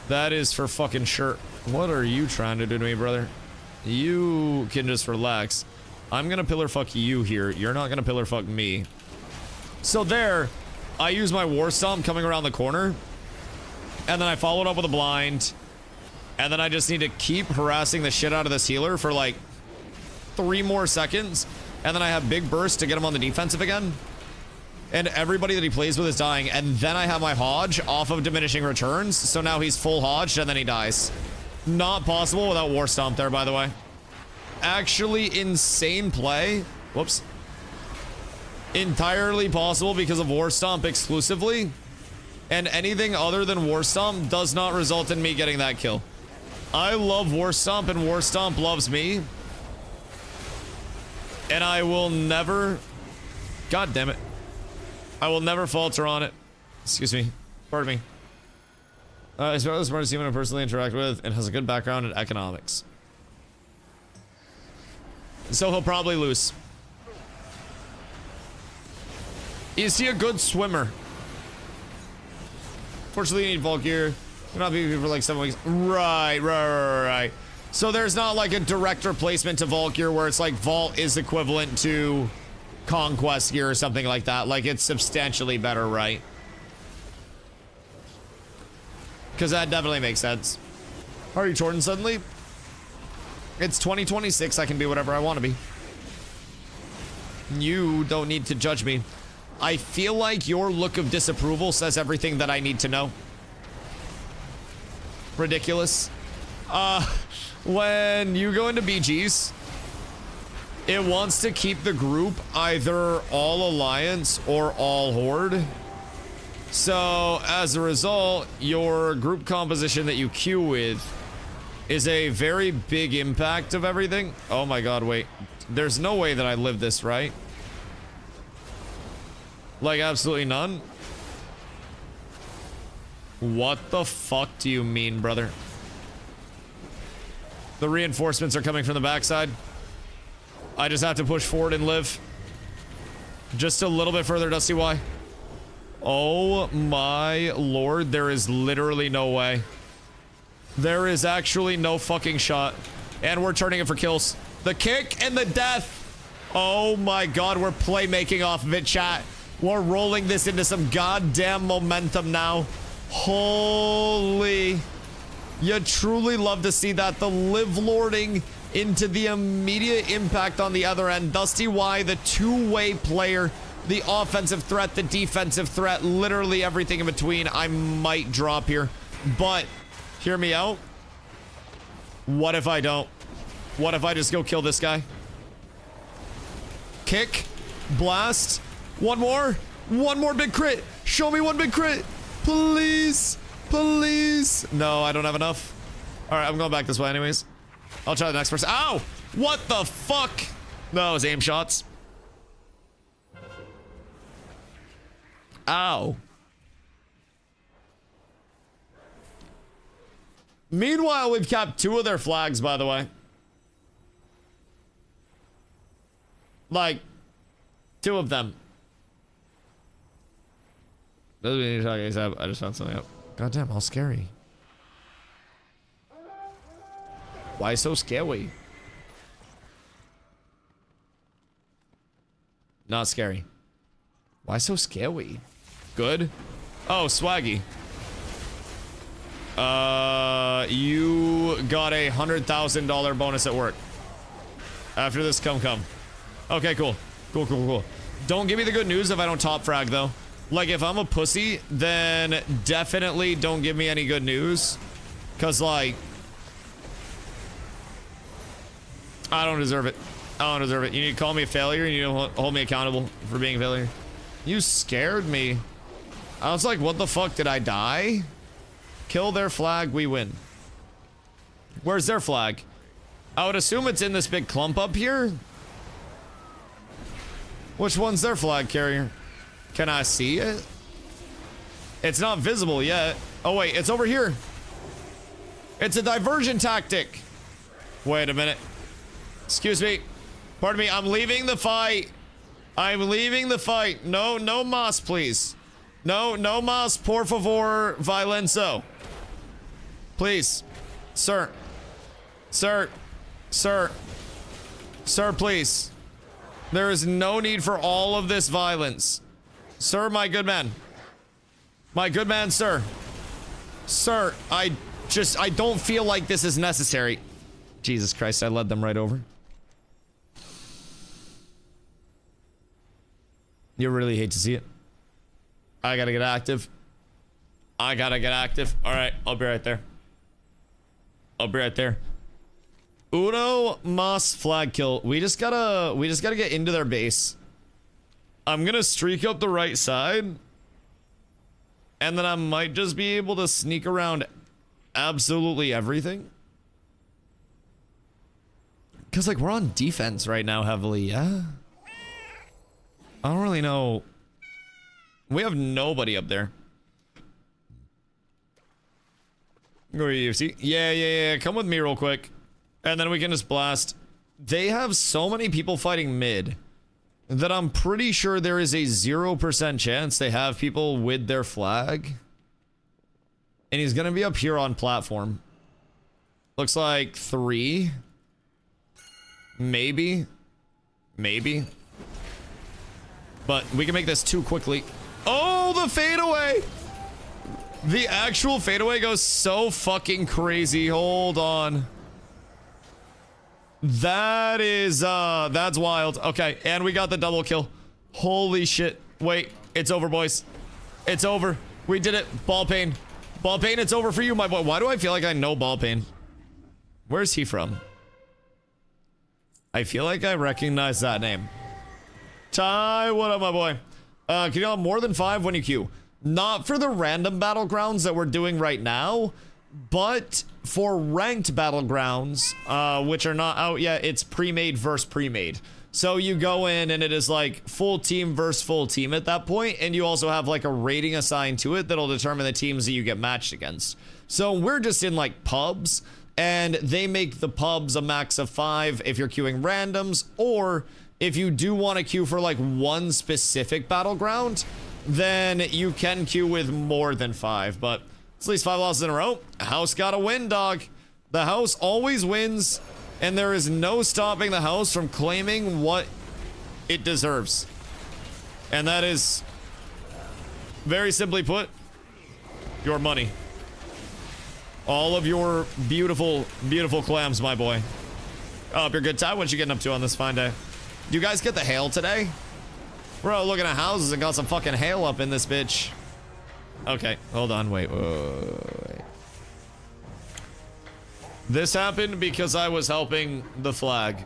That is for fucking sure. What are you trying to do to me, brother? You can just relax. I'm gonna pillar fuck you here. You're not gonna pillar fuck me. So there, I use my War Stomp coming around the corner. And then I followed up with a blind. And then I just need to keep harassing the shit out of this healer for like 3 more seconds. and then I have big burst to get him on the defensive again, and everybody that he plays with is dying, and then I have my Hodge off of diminishing returns, so now he's full Hodged, and then he dies. Not possible without War Stomp there, by the way. Actually insane play. Whoops. Entirely possible because of War Stomp exclusively, and anything other than War Stomp does not result in me getting that kill. I love War Stomp, and War Stomp loves me. And I will never... God damn it. I will never falter on it. Excuse me. Pardon me. He's probably the smartest human I personally interact with and has a good background in economics. So he'll probably lose. Is he a good swimmer? Fortunately, you need Vault gear. You're not PvP for like 7 weeks. Right. So there's not like a direct replacement to Vault gear where it's like Vault is equivalent to Conquest gear or something like that. Like it's substantially better, right? Because that definitely makes sense. How are you, Jordan, suddenly? It's 2026. I can be whatever I want to be. You don't need to judge me. I feel like your look of disapproval says everything that I need to know. Ridiculous. When you go into BGs, it wants to keep the group either all Alliance or all Horde. So, as a result, your group composition that you queue with is a very big impact of everything. Oh my god, wait. There's no way that I live this, right? Like, absolutely none? What the fuck do you mean, brother? The reinforcements are coming from the backside. I just have to push forward and live. Just a little bit further, DustyWhy. Oh my lord, there is literally no way. There is actually no fucking shot. And we're turning it for kills. The kick and the death. Oh my god, we're playmaking off of it, chat. We're rolling this into some goddamn momentum now. Holy. You truly love to see that. The live lording into the immediate impact on the other end. DustyWhy, the two-way player, the offensive threat, the defensive threat, literally everything in between. I might drop here, but hear me out. What if I don't? What if I just go kill this guy? Kick, blast, one more big crit. Show me one big crit, please. Please. No, I don't have enough. All right, I'm going back this way anyways. I'll try the next person. Ow! What the fuck? No, it was aim shots. Ow. Meanwhile, we've capped 2 of their flags, by the way. Like, 2 of them. Doesn't mean you're talking ASAP. I just found something up. Goddamn, how scary. Why so scary? Not scary. Why so scary? Good? Oh, swaggy. You got a $100,000 bonus at work. After this, come. Okay, cool. Cool. Don't give me the good news if I don't top frag, though. Like, if I'm a pussy, then definitely don't give me any good news. Because, like, I don't deserve it. You need to call me a failure, and you need to hold me accountable for being a failure. You scared me. I was like, what the fuck? Did I die? Kill their flag, we win. Where's their flag? I would assume it's in this big clump up here. Which one's their flag carrier? Can I see it? It's not visible yet. Oh wait, it's over here. It's a diversion tactic. Wait a minute. Excuse me. Pardon me, I'm leaving the fight. No mas, please. No mas, por favor, violenzo. Please. Sir, please. There is no need for all of this violence. Sir, my good man. Sir. Sir, I don't feel like this is necessary. Jesus Christ, I led them right over. You really hate to see it. I gotta get active. I gotta get active. All right, I'll be right there. I'll be right there. Uno mas flag kill. We just gotta get into their base. I'm gonna streak up the right side. And then I might just be able to sneak around absolutely everything. Cause like we're on defense right now heavily, yeah? I don't really know. We have nobody up there. Go to UFC. Yeah. Come with me real quick. And then we can just blast. They have so many people fighting mid that I'm pretty sure there is a 0% chance they have people with their flag. And he's gonna be up here on platform. Looks like 3. Maybe. But we can make this 2 quickly. Oh, the fadeaway! The actual fadeaway goes so fucking crazy. Hold on. That is, that's wild. Okay, and we got the double kill. Holy shit. Wait, it's over, boys. It's over. We did it. Ball pain. Ball pain, it's over for you, my boy. Why do I feel like I know ball pain? Where's he from? I feel like I recognize that name. Ty, what up, my boy? Can you have more than 5 when you queue? Not for the random battlegrounds that we're doing right now, but for ranked battlegrounds, which are not out yet. It's pre-made versus pre-made. So you go in and it is like full team versus full team at that point, and you also have like a rating assigned to it that'll determine the teams that you get matched against. So we're just in like pubs, and they make the pubs a max of 5 if you're queuing randoms, or if you do want to queue for like one specific battleground, then you can queue with more than 5. But it's at least 5 losses in a row. House gotta win, dog. The house always wins, and there is no stopping the house from claiming what it deserves. And that is, very simply put, your money. All of your beautiful, beautiful clams, my boy. Oh, up your good time. What you getting up to on this fine day? Do you guys get the hail today? We're out looking at houses and got some fucking hail up in this bitch. Okay, hold on, wait. This happened because I was helping the flag.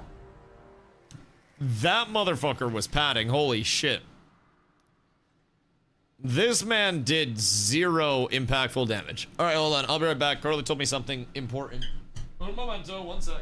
That motherfucker was padding, holy shit. This man did 0 impactful damage. All right, hold on, I'll be right back. Carly told me something important. Un momento, 1 sec.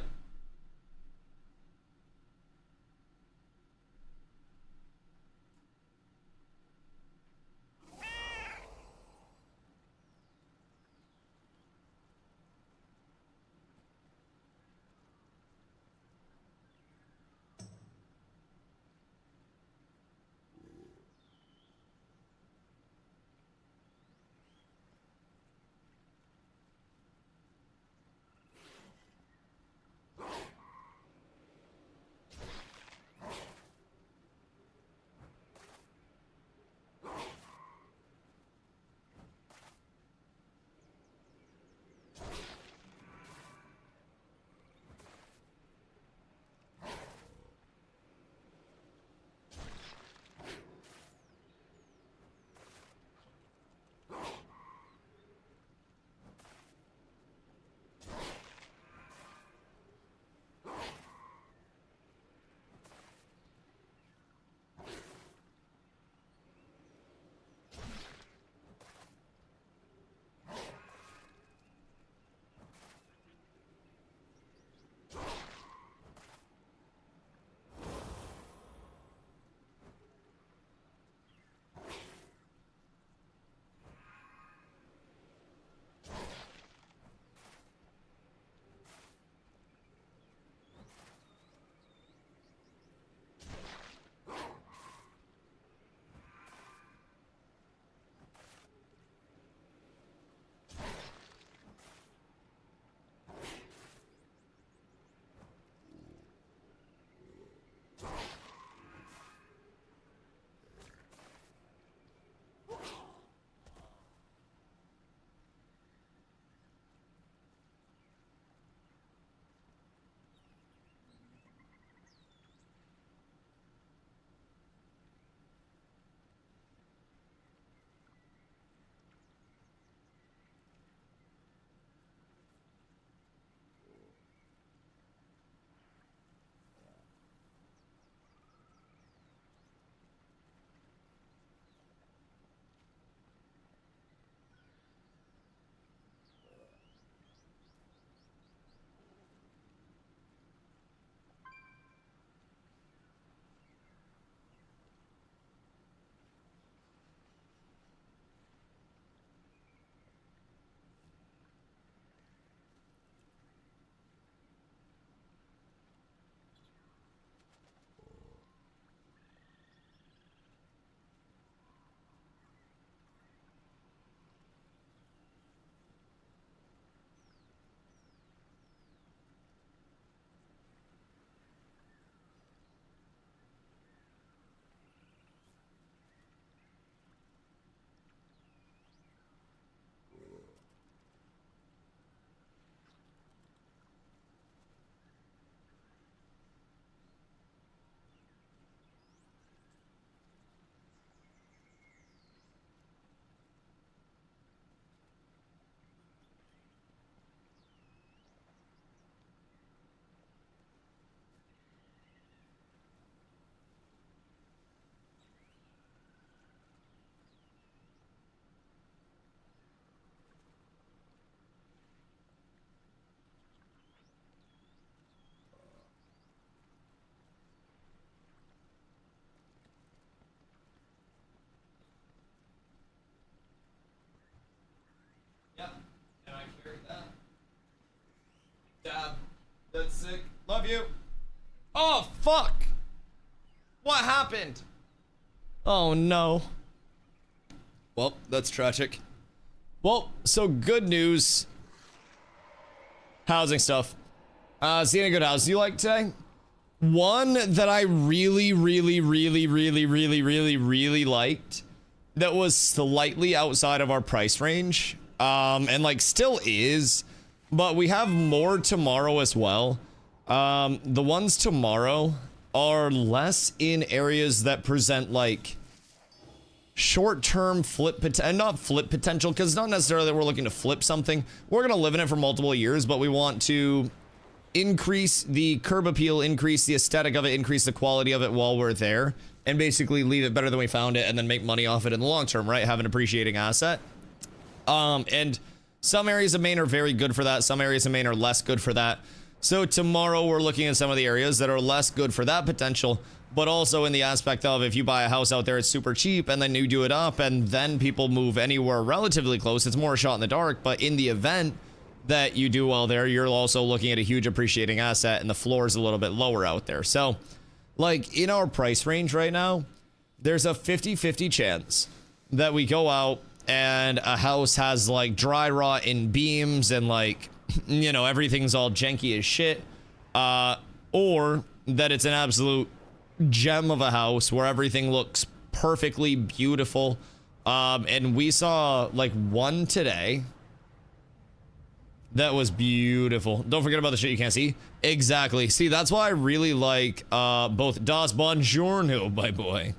Dab. That's sick. Love you. Oh, fuck. What happened? Oh, no. Well, that's tragic. Well, so good news. Housing stuff. Seeing a good house you like today? One that I really liked that was slightly outside of our price range. And like still is, but we have more tomorrow as well. The ones tomorrow are less in areas that present like short-term flip potential, not flip potential, because it's not necessarily that we're looking to flip something. We're going to live in it for multiple years, but we want to increase the curb appeal, increase the aesthetic of it, increase the quality of it while we're there, and basically leave it better than we found it and then make money off it in the long term, right? Have an appreciating asset. And some areas of Maine are very good for that. Some areas of Maine are less good for that. So tomorrow we're looking at some of the areas that are less good for that potential, but also in the aspect of if you buy a house out there, it's super cheap and then you do it up and then people move anywhere relatively close. It's more a shot in the dark, but in the event that you do well there, you're also looking at a huge appreciating asset and the floor is a little bit lower out there. So like in our price range right now, there's a 50-50 chance that we go out and a house has like dry rot in beams and like, you know, everything's all janky as shit, or that it's an absolute gem of a house where everything looks perfectly beautiful. And we saw like one today that was beautiful. Don't forget about the shit you can't see. Exactly. See, that's why I really like both Das Bonjourno, my boy.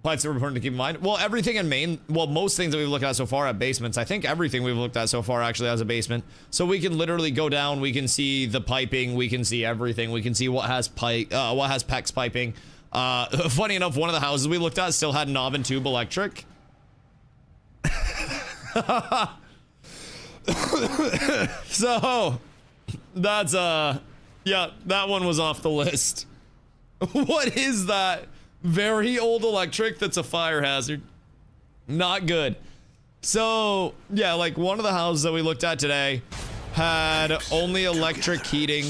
Points that are important to keep in mind. Well, everything in Maine, well, most things that we've looked at so far have basements. I think everything we've looked at so far actually has a basement. So we can literally go down, we can see the piping, we can see everything. We can see what has PEX piping. Funny enough, one of the houses we looked at still had knob and tube electric. So that's yeah, that one was off the list. What is that? Very old electric that's a fire hazard. Not good. So yeah, like one of the houses that we looked at today had only electric heating.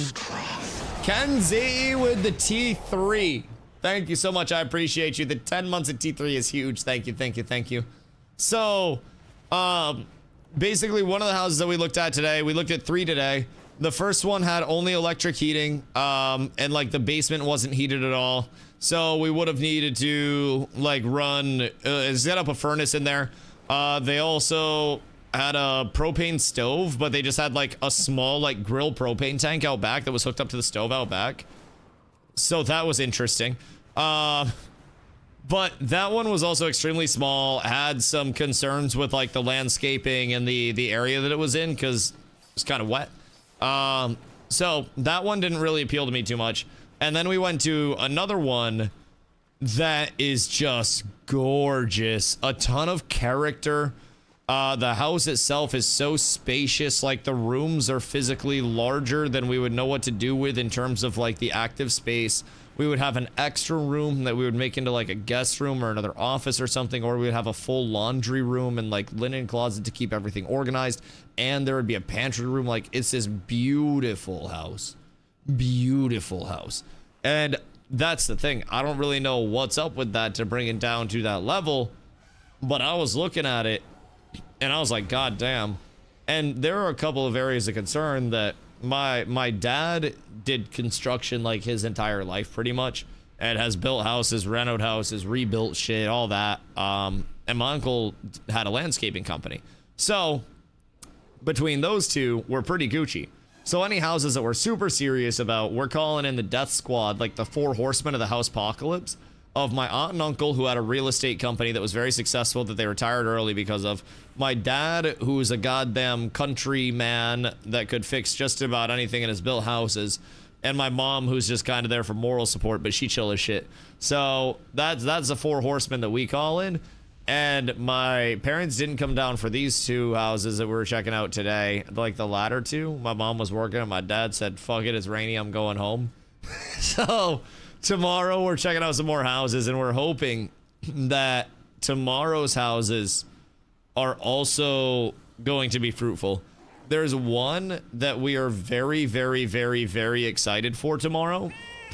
Kenzie with the T3. Thank you so much. I appreciate you. The 10 months of T3 is huge. Thank you, thank you, thank you. So basically one of the houses that we looked at today, we looked at 3 today. The first one had only electric heating, and like the basement wasn't heated at all. So we would have needed to like run, set up a furnace in there. They also had a propane stove, but they just had like a small like grill propane tank out back that was hooked up to the stove out back. So that was interesting. But that one was also extremely small, had some concerns with like the landscaping and the area that it was in because it was kind of wet. So that one didn't really appeal to me too much. And then we went to another one that is just gorgeous. A ton of character. The house itself is so spacious. Like the rooms are physically larger than we would know what to do with in terms of like the active space. We would have an extra room that we would make into like a guest room or another office or something, or we would have a full laundry room and like linen closet to keep everything organized. And there would be a pantry room. Like it's this beautiful house. Beautiful house. And that's the thing. I don't really know what's up with that to bring it down to that level, but I was looking at it and I was like, God damn. And there are a couple of areas of concern that my dad did construction like his entire life pretty much, and has built houses, renoed houses, rebuilt shit, all that. And my uncle had a landscaping company. So between those two, we're pretty Gucci. So any houses that we're super serious about, we're calling in the death squad, like the 4 horsemen of the house apocalypse, of my aunt and uncle who had a real estate company that was very successful that they retired early because of, my dad who's a goddamn country man that could fix just about anything and has built houses, and my mom who's just kind of there for moral support, but she chill as shit. So that's the 4 horsemen that we call in. And my parents didn't come down for these 2 houses that we were checking out today. Like the latter 2, my mom was working and my dad said, fuck it, it's rainy, I'm going home. So tomorrow we're checking out some more houses, and we're hoping that tomorrow's houses are also going to be fruitful. There's one that we are very, very, very, very excited for tomorrow.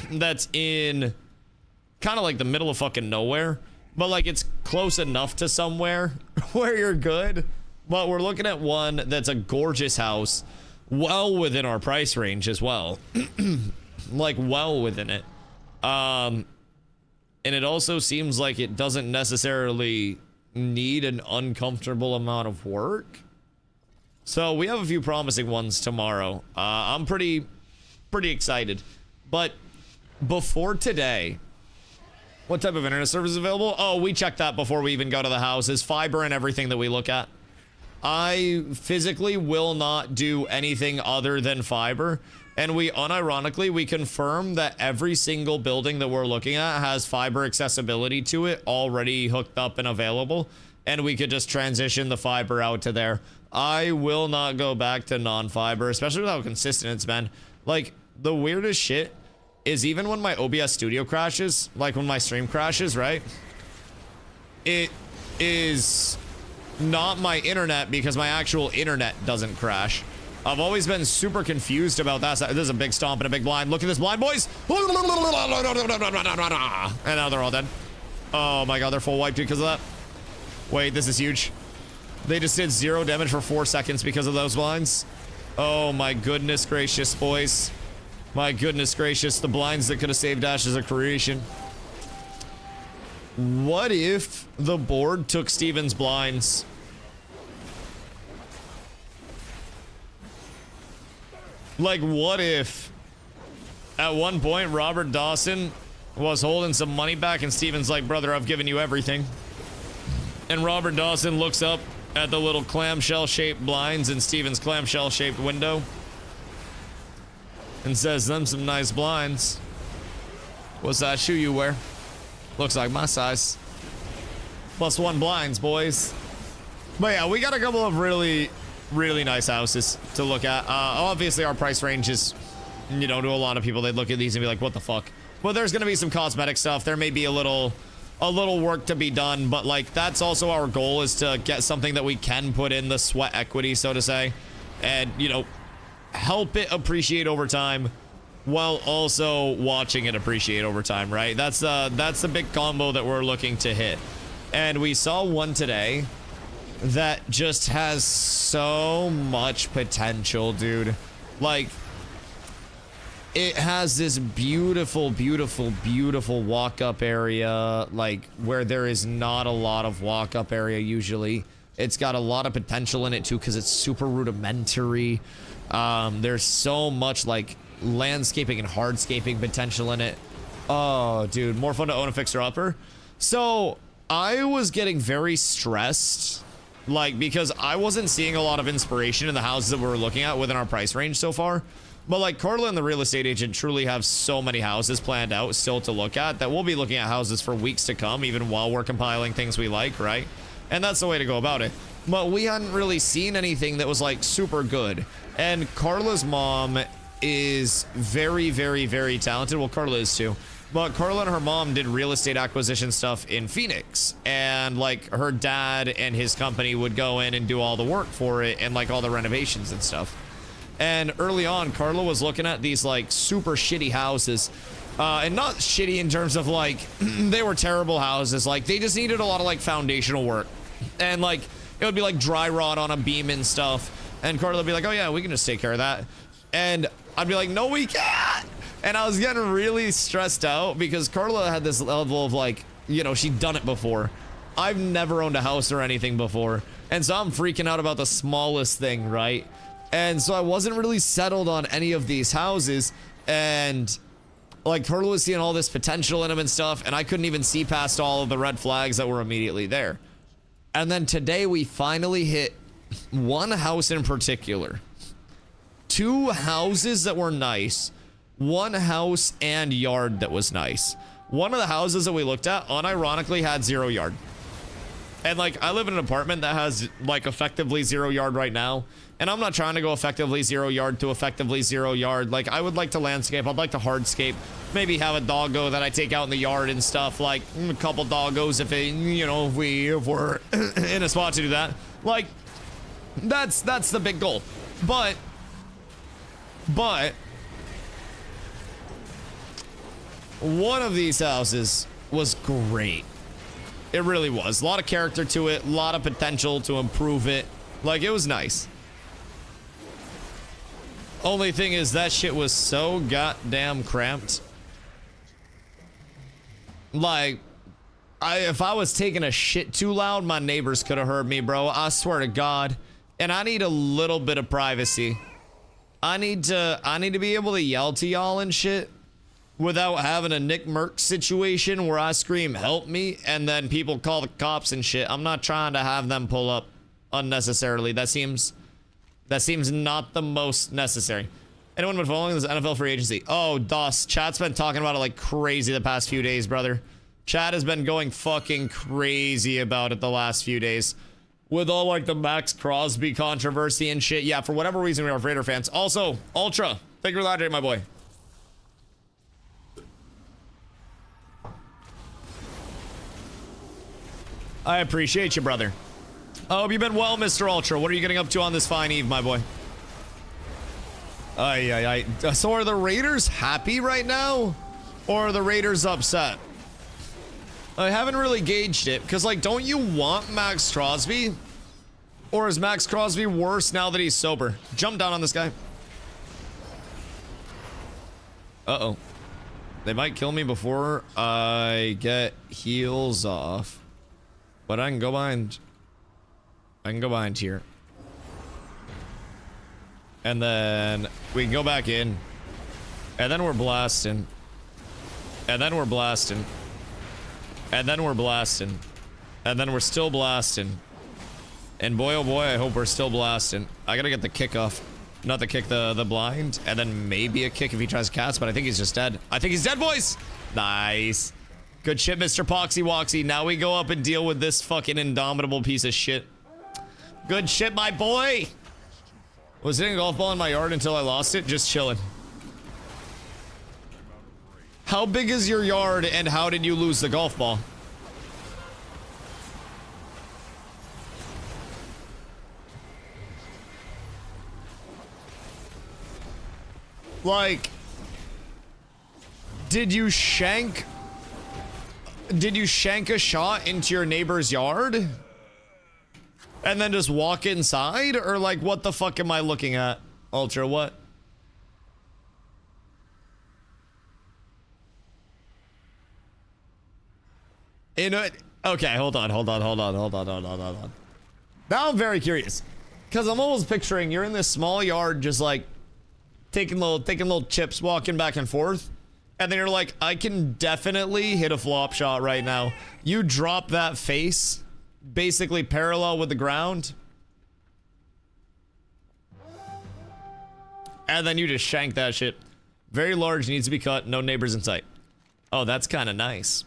That's in kind of like the middle of fucking nowhere. But like it's close enough to somewhere where you're good. But we're looking at one that's a gorgeous house. Well within our price range as well. Like well within it. And it also seems like it doesn't necessarily need an uncomfortable amount of work. So we have a few promising ones tomorrow. I'm pretty excited. But before today, what type of internet service is available? Oh, we checked that before we even go to the houses. Fiber and everything that we look at. I physically will not do anything other than fiber. And we unironically, we confirm that every single building that we're looking at has fiber accessibility to it already hooked up and available. And we could just transition the fiber out to there. I will not go back to non-fiber, especially with how consistent it's been. Like, the weirdest shit is even when my OBS studio crashes, like when my stream crashes, right? It is not my internet because my actual internet doesn't crash. I've always been super confused about that. This is a big stomp and a big blind. Look at this blind, boys. And now they're all dead. Oh my god, they're full wiped because of that. Wait, this is huge. They just did 0 damage for 4 seconds because of those blinds. Oh my goodness gracious, boys. My goodness gracious, the blinds that could have saved Ash's creation. What if the board took Steven's blinds? Like, what if at one point Robert Dawson was holding some money back and Steven's like, brother, I've given you everything. And Robert Dawson looks up at the little clamshell-shaped blinds in Steven's clamshell-shaped window and says, them some nice blinds. What size shoe you wear? Looks like my size. +1 blinds, boys. But yeah, we got a couple of really nice houses to look at. Obviously, our price range is, you know, to a lot of people, they'd look at these and be like, what the fuck? But there's going to be some cosmetic stuff. There may be a little work to be done, but like that's also our goal, is to get something that we can put in the sweat equity, so to say, and, you know, help it appreciate over time while also watching it appreciate over time, right? That's the big combo that we're looking to hit. And we saw one today that just has so much potential, dude. Like, it has this beautiful, beautiful, beautiful walk-up area, like, where there is not a lot of walk-up area usually. It's got a lot of potential in it, too, because it's super rudimentary. There's so much, like, landscaping and hardscaping potential in it. Oh, dude, more fun to own a fixer-upper. So, I was getting very stressed, like, because I wasn't seeing a lot of inspiration in the houses that we were looking at within our price range so far. But like Carla and the real estate agent truly have so many houses planned out still to look at that we'll be looking at houses for weeks to come, even while we're compiling things we like, right? And that's the way to go about it. But we hadn't really seen anything that was like super good. And Carla's mom is very, very, very talented. Well, Carla is too. But Carla and her mom did real estate acquisition stuff in Phoenix. And like her dad and his company would go in and do all the work for it and like all the renovations and stuff. And early on, Carla was looking at these like super shitty houses, and not shitty in terms of like they were terrible houses. Like they just needed a lot of like foundational work, and like it would be like dry rot on a beam and stuff. And Carla would be like, "Oh yeah, we can just take care of that." And I'd be like, "No, we can't." And I was getting really stressed out because Carla had this level of like, you know, she'd done it before. I've never owned a house or anything before, and so I'm freaking out about the smallest thing, right? And so I wasn't really settled on any of these houses, and like Carla was seeing all this potential in them and stuff, and I couldn't even see past all of the red flags that were immediately there. And then today we finally hit one house in particular. 2 houses that were nice. 1 house and yard that was nice. One of the houses that we looked at unironically had 0 yard. And like I live in an apartment that has like effectively 0 yard right now. And I'm not trying to go effectively 0 yard to effectively 0 yard. Like, I would like to landscape. I'd like to hardscape. Maybe have a doggo that I take out in the yard and stuff. Like, a couple doggos if it, you know, if we're in a spot to do that. Like, That's the big goal. But one of these houses was great. It really was. A lot of character to it, a lot of potential to improve it. Like, it was nice. Only thing is that shit was so goddamn cramped. Like, if I was taking a shit too loud, my neighbors could have heard me, bro. I swear to God. And I need a little bit of privacy. I need to be able to yell to y'all and shit without having a Nick Merck situation where I scream, help me, and then people call the cops and shit. I'm not trying to have them pull up unnecessarily. That seems not the most necessary. Anyone been following this NFL free agency? Oh, DOS. Chat's been talking about it like crazy the past few days, brother. Chat has been going fucking crazy about it the last few days. With all like the Max Crosby controversy and shit. Yeah, for whatever reason we are Raider fans. Also, Ultra. Thank you for that, my boy. I appreciate you, brother. I hope you've been well, Mr. Ultra. What are you getting up to on this fine eve, my boy? So are the Raiders happy right now? Or are the Raiders upset? I haven't really gauged it, because, like, don't you want Max Crosby? Or is Max Crosby worse now that he's sober? Jump down on this guy. Uh-oh. They might kill me before I get heals off. But I can go behind. I can go behind here. And then we can go back in. And then we're blasting. And then we're blasting. And then we're blasting. And then we're still blasting. And boy, oh boy, I hope we're still blasting. I gotta get the kick off. Not the kick, the blind. And then maybe a kick if he tries cats, but I think he's just dead. I think he's dead, boys! Nice. Good shit, Mr. Poxy Woxy. Now we go up and deal with this fucking indomitable piece of shit. Good shit, my boy! Was hitting a golf ball in my yard until I lost it. Just chilling. How big is your yard and how did you lose the golf ball? Like, did you shank a shot into your neighbor's yard? And then just walk inside? Or like, what the fuck am I looking at? Ultra, what? Okay, hold on. Now I'm very curious. Because I'm almost picturing you're in this small yard just like taking little chips, walking back and forth. And then you're like, I can definitely hit a flop shot right now. You drop that face basically parallel with the ground. And then you just shank that shit. Very large, needs to be cut, no neighbors in sight. Oh, that's kind of nice.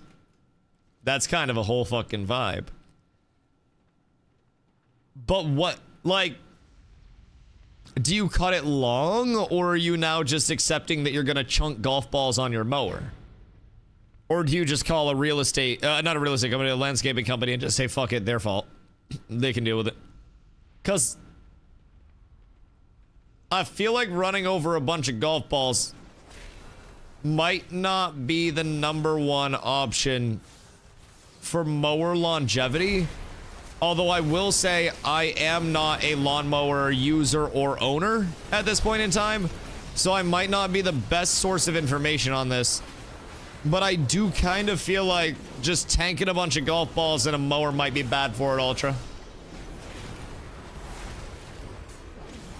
That's kind of a whole fucking vibe. But what, like, do you cut it long, or are you now just accepting that you're gonna chunk golf balls on your mower? Or do you just call a real estate, not a real estate company, a landscaping company, and just say, fuck it, their fault. They can deal with it. Because I feel like running over a bunch of golf balls might not be the #1 option for mower longevity. Although I will say I am not a lawnmower user or owner at this point in time, so I might not be the best source of information on this. But I do kind of feel like just tanking a bunch of golf balls in a mower might be bad for it, Ultra.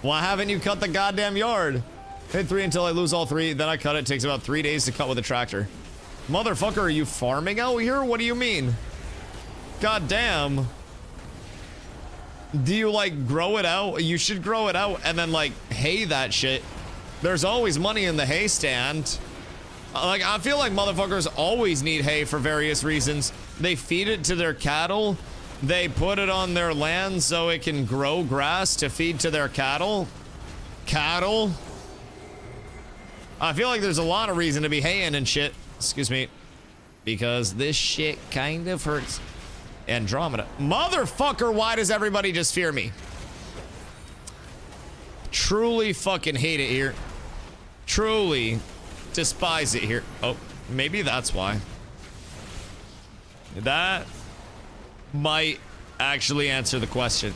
Why haven't you cut the goddamn yard? Hit 3 until I lose all 3, then I cut it. Takes about 3 days to cut with a tractor. Motherfucker, are you farming out here? What do you mean? God damn. Do you like grow it out? You should grow it out and then like hay that shit. There's always money in the hay stand. Like, I feel like motherfuckers always need hay for various reasons. They feed it to their cattle. They put it on their land so it can grow grass to feed to their cattle. Cattle. I feel like there's a lot of reason to be haying and shit. Excuse me. Because this shit kind of hurts. Andromeda. Motherfucker, why does everybody just fear me? Truly fucking hate it here. Truly despise it here. Oh, maybe that's why. That might actually answer the question.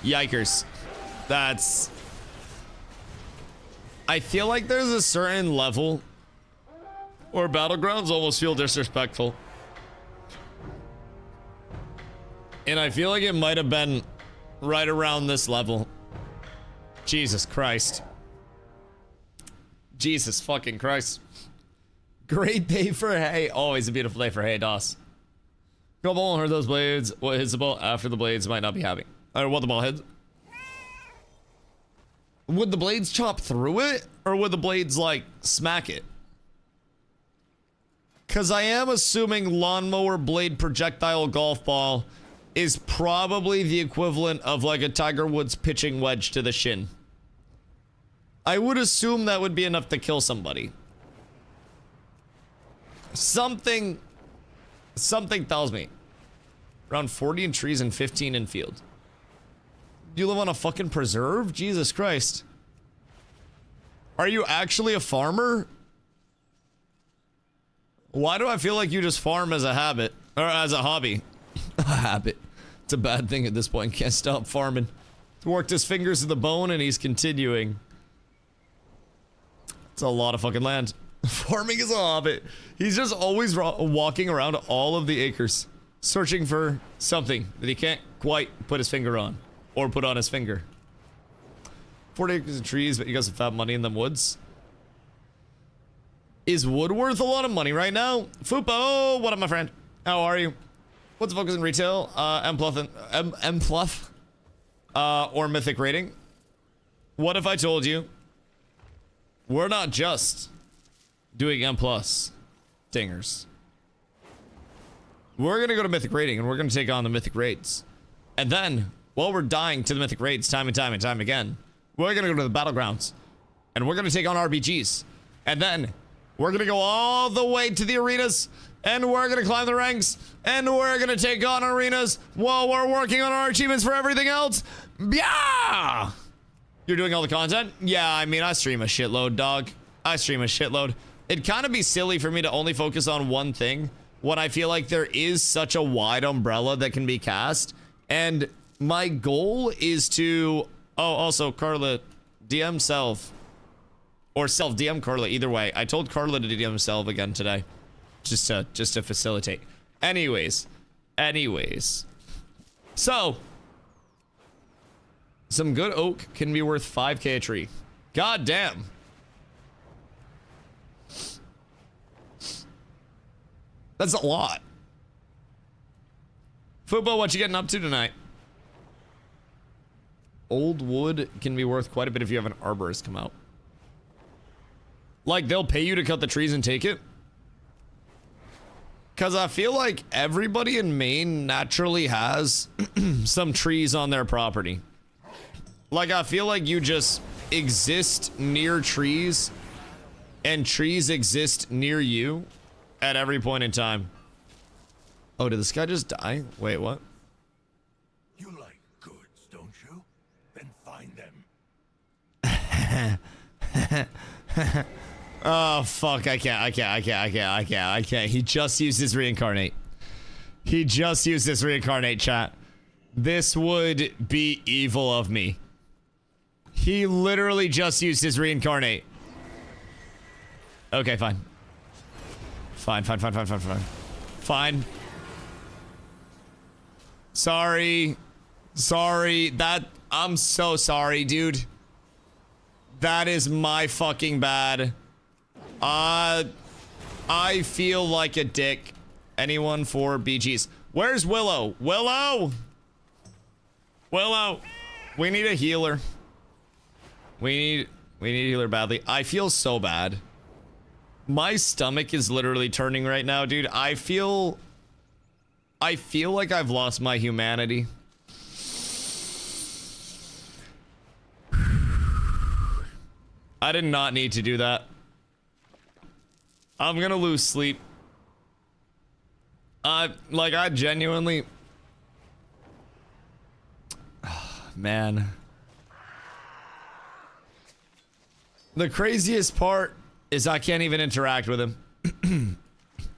Yikers. That's... I feel like there's a certain level where battlegrounds almost feel disrespectful. And I feel like it might have been right around this level. Jesus Christ. Jesus fucking Christ. Great day for hay. Always a beautiful day for hay, DOS. Go ball and hurt those blades. What hits the ball after the blades might not be happy. Or what the ball hits. Would the blades chop through it? Or would the blades, like, smack it? Because I am assuming lawnmower blade projectile golf ball is probably the equivalent of, like, a Tiger Woods pitching wedge to the shin. I would assume that would be enough to kill somebody. Something tells me. Around 40 in trees and 15 in field. You live on a fucking preserve? Jesus Christ. Are you actually a farmer? Why do I feel like you just farm as a habit? Or as a hobby? A habit. It's a bad thing at this point. Can't stop farming. He worked his fingers to the bone and he's continuing. It's a lot of fucking land. Farming is a hobbit. He's just always walking around all of the acres. Searching for something that he can't quite put his finger on. Or put on his finger. 40 acres of trees, but you got some fat money in them woods. Is wood worth a lot of money right now? Fupo, what up, my friend? How are you? What's the focus in retail? M+, or mythic rating? What if I told you we're not just doing M+ dingers? We're gonna go to mythic rating and we're gonna take on the mythic raids. And then, while we're dying to the mythic raids time and time again, we're gonna go to the battlegrounds and we're gonna take on RBGs. And then we're gonna go all the way to the arenas and we're gonna climb the ranks and we're gonna take on arenas while we're working on our achievements for everything else. Yeah! You're doing all the content? Yeah, I mean, I stream a shitload, dog. I stream a shitload. It'd kind of be silly for me to only focus on one thing when I feel like there is such a wide umbrella that can be cast. And my goal is to... Oh, also, Carla, DM Self. Or Self, DM Carla, either way. I told Carla to DM Self again today. Just to facilitate. Anyways. So... Some good oak can be worth 5k a tree. God damn. That's a lot. Fubo, what you getting up to tonight? Old wood can be worth quite a bit if you have an arborist come out. Like, they'll pay you to cut the trees and take it? Because I feel like everybody in Maine naturally has some trees on their property. Like, I feel like you just exist near trees, and trees exist near you at every point in time. Oh, did this guy just die? Wait, what? You like goods, don't you? Then find them. Oh, fuck, I can't. He just used his reincarnate. He just used his reincarnate, chat. This would be evil of me. He literally just used his reincarnate. Okay, fine. Fine. Sorry. I'm so sorry, dude. That is my fucking bad. I feel like a dick. Anyone for BGs? Where's Willow? Willow! We need a healer. We need a healer badly. I feel so bad. My stomach is literally turning right now, dude. I feel like I've lost my humanity. I did not need to do that. I'm gonna lose sleep. Like, I genuinely... Man. The craziest part is I can't even interact with him.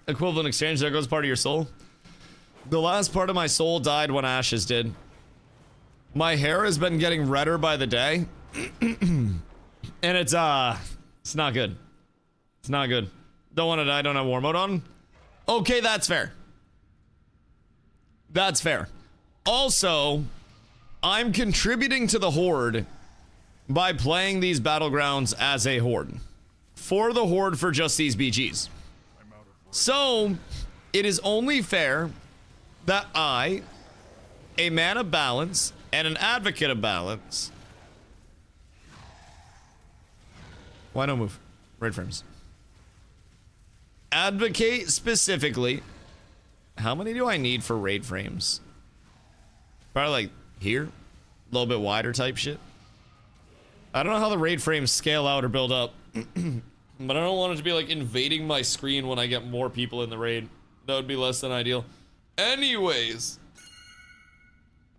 Equivalent exchange, there goes part of your soul. The last part of my soul died when Ashes did. My hair has been getting redder by the day. And it's not good. It's not good. Don't want to die, don't have war mode on. Okay, that's fair. That's fair. Also, I'm contributing to the Horde by playing these battlegrounds as a Horde. For the Horde for just these BGs. So, it is only fair that I, a man of balance, and an advocate of balance... Why don't move? Raid frames. Advocate specifically. How many do I need for raid frames? Probably like here. A little bit wider type shit. I don't know how the raid frames scale out or build up. But I don't want it to be like invading my screen when I get more people in the raid. That would be less than ideal. Anyways.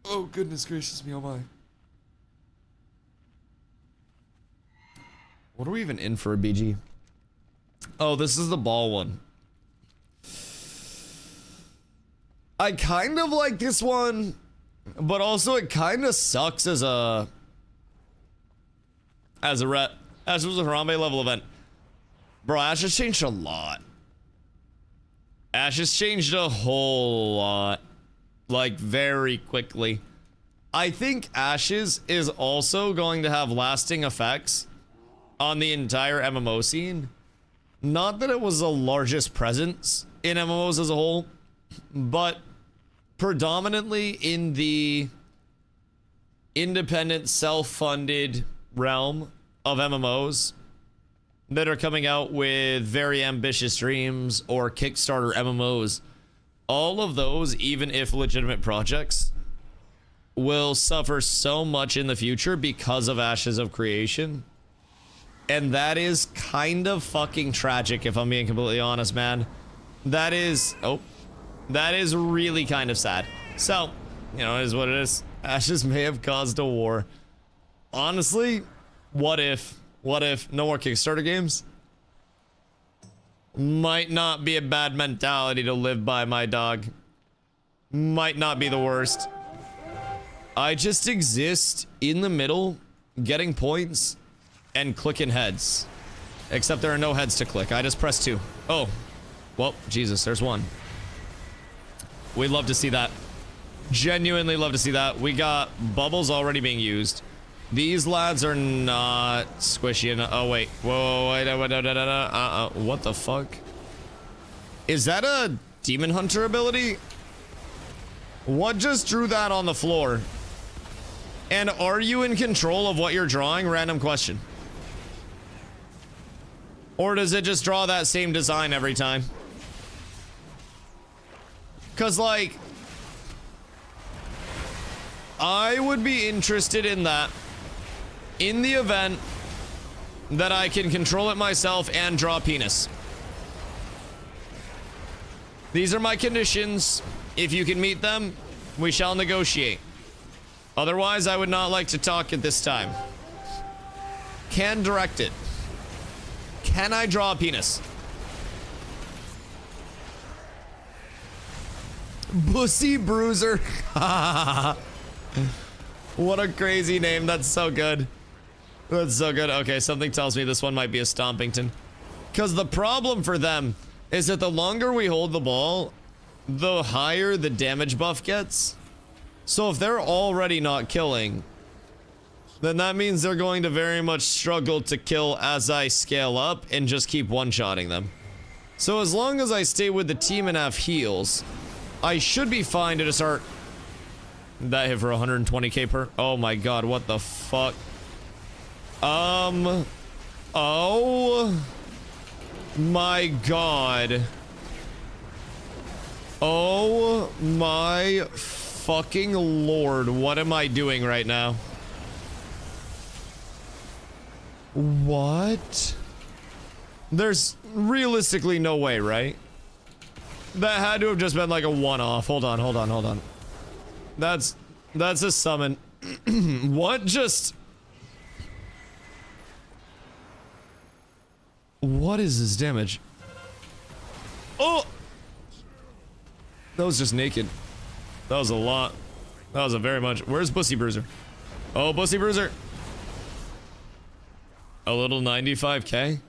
Oh goodness gracious me, oh my. What are we even in for a BG? Oh, this is the ball one. I kind of like this one, but also it kind of sucks as a rep. Ash was a Harambe level event. Bro, Ash has changed a lot. Ash has changed a whole lot. Like, very quickly. I think Ashes is also going to have lasting effects on the entire MMO scene. Not that it was the largest presence in MMOs as a whole, but predominantly in the independent, self-funded realm of MMOs that are coming out with very ambitious dreams or Kickstarter MMOs. All of those, even if legitimate projects, will suffer so much in the future because of Ashes of Creation. And that is kind of fucking tragic, if I'm being completely honest, man. That is... Oh. That is really kind of sad. So, you know, it is what it is. Ashes may have caused a war. Honestly, what if? What if? No more Kickstarter games? Might not be a bad mentality to live by, my dog. Might not be the worst. I just exist in the middle, getting points, and clicking heads. Except there are no heads to click. I just press 2. Oh. Well, Jesus, there's one. We'd love to see that. Genuinely love to see that. We got bubbles already being used. These lads are not squishy enough. Oh, wait. Whoa, wait, what the fuck? Is that a Demon Hunter ability? What just drew that on the floor? And are you in control of what you're drawing? Random question. Or does it just draw that same design every time? Because, like, I would be interested in that in the event that I can control it myself and draw penis. These are my conditions. If you can meet them, we shall negotiate. Otherwise, I would not like to talk at this time. Can direct it. Can I draw a penis? Pussy Bruiser. What a crazy name. That's so good. That's so good. Okay, something tells me this one might be a Stompington. Because the problem for them is that the longer we hold the ball, the higher the damage buff gets. So if they're already not killing, then that means they're going to very much struggle to kill as I scale up and just keep one-shotting them. So as long as I stay with the team and have heals, I should be fine to just start... That hit for 120k per... Oh my god, what the fuck? Oh... My god. Oh my fucking lord, what am I doing right now? What? There's realistically no way, right? That had to have just been like a one-off. Hold on. That's a summon. What just... What is this damage? Oh! That was just naked. That was a lot. That was a very much. Where's Bussy Bruiser? Oh, Bussy Bruiser. A little 95k.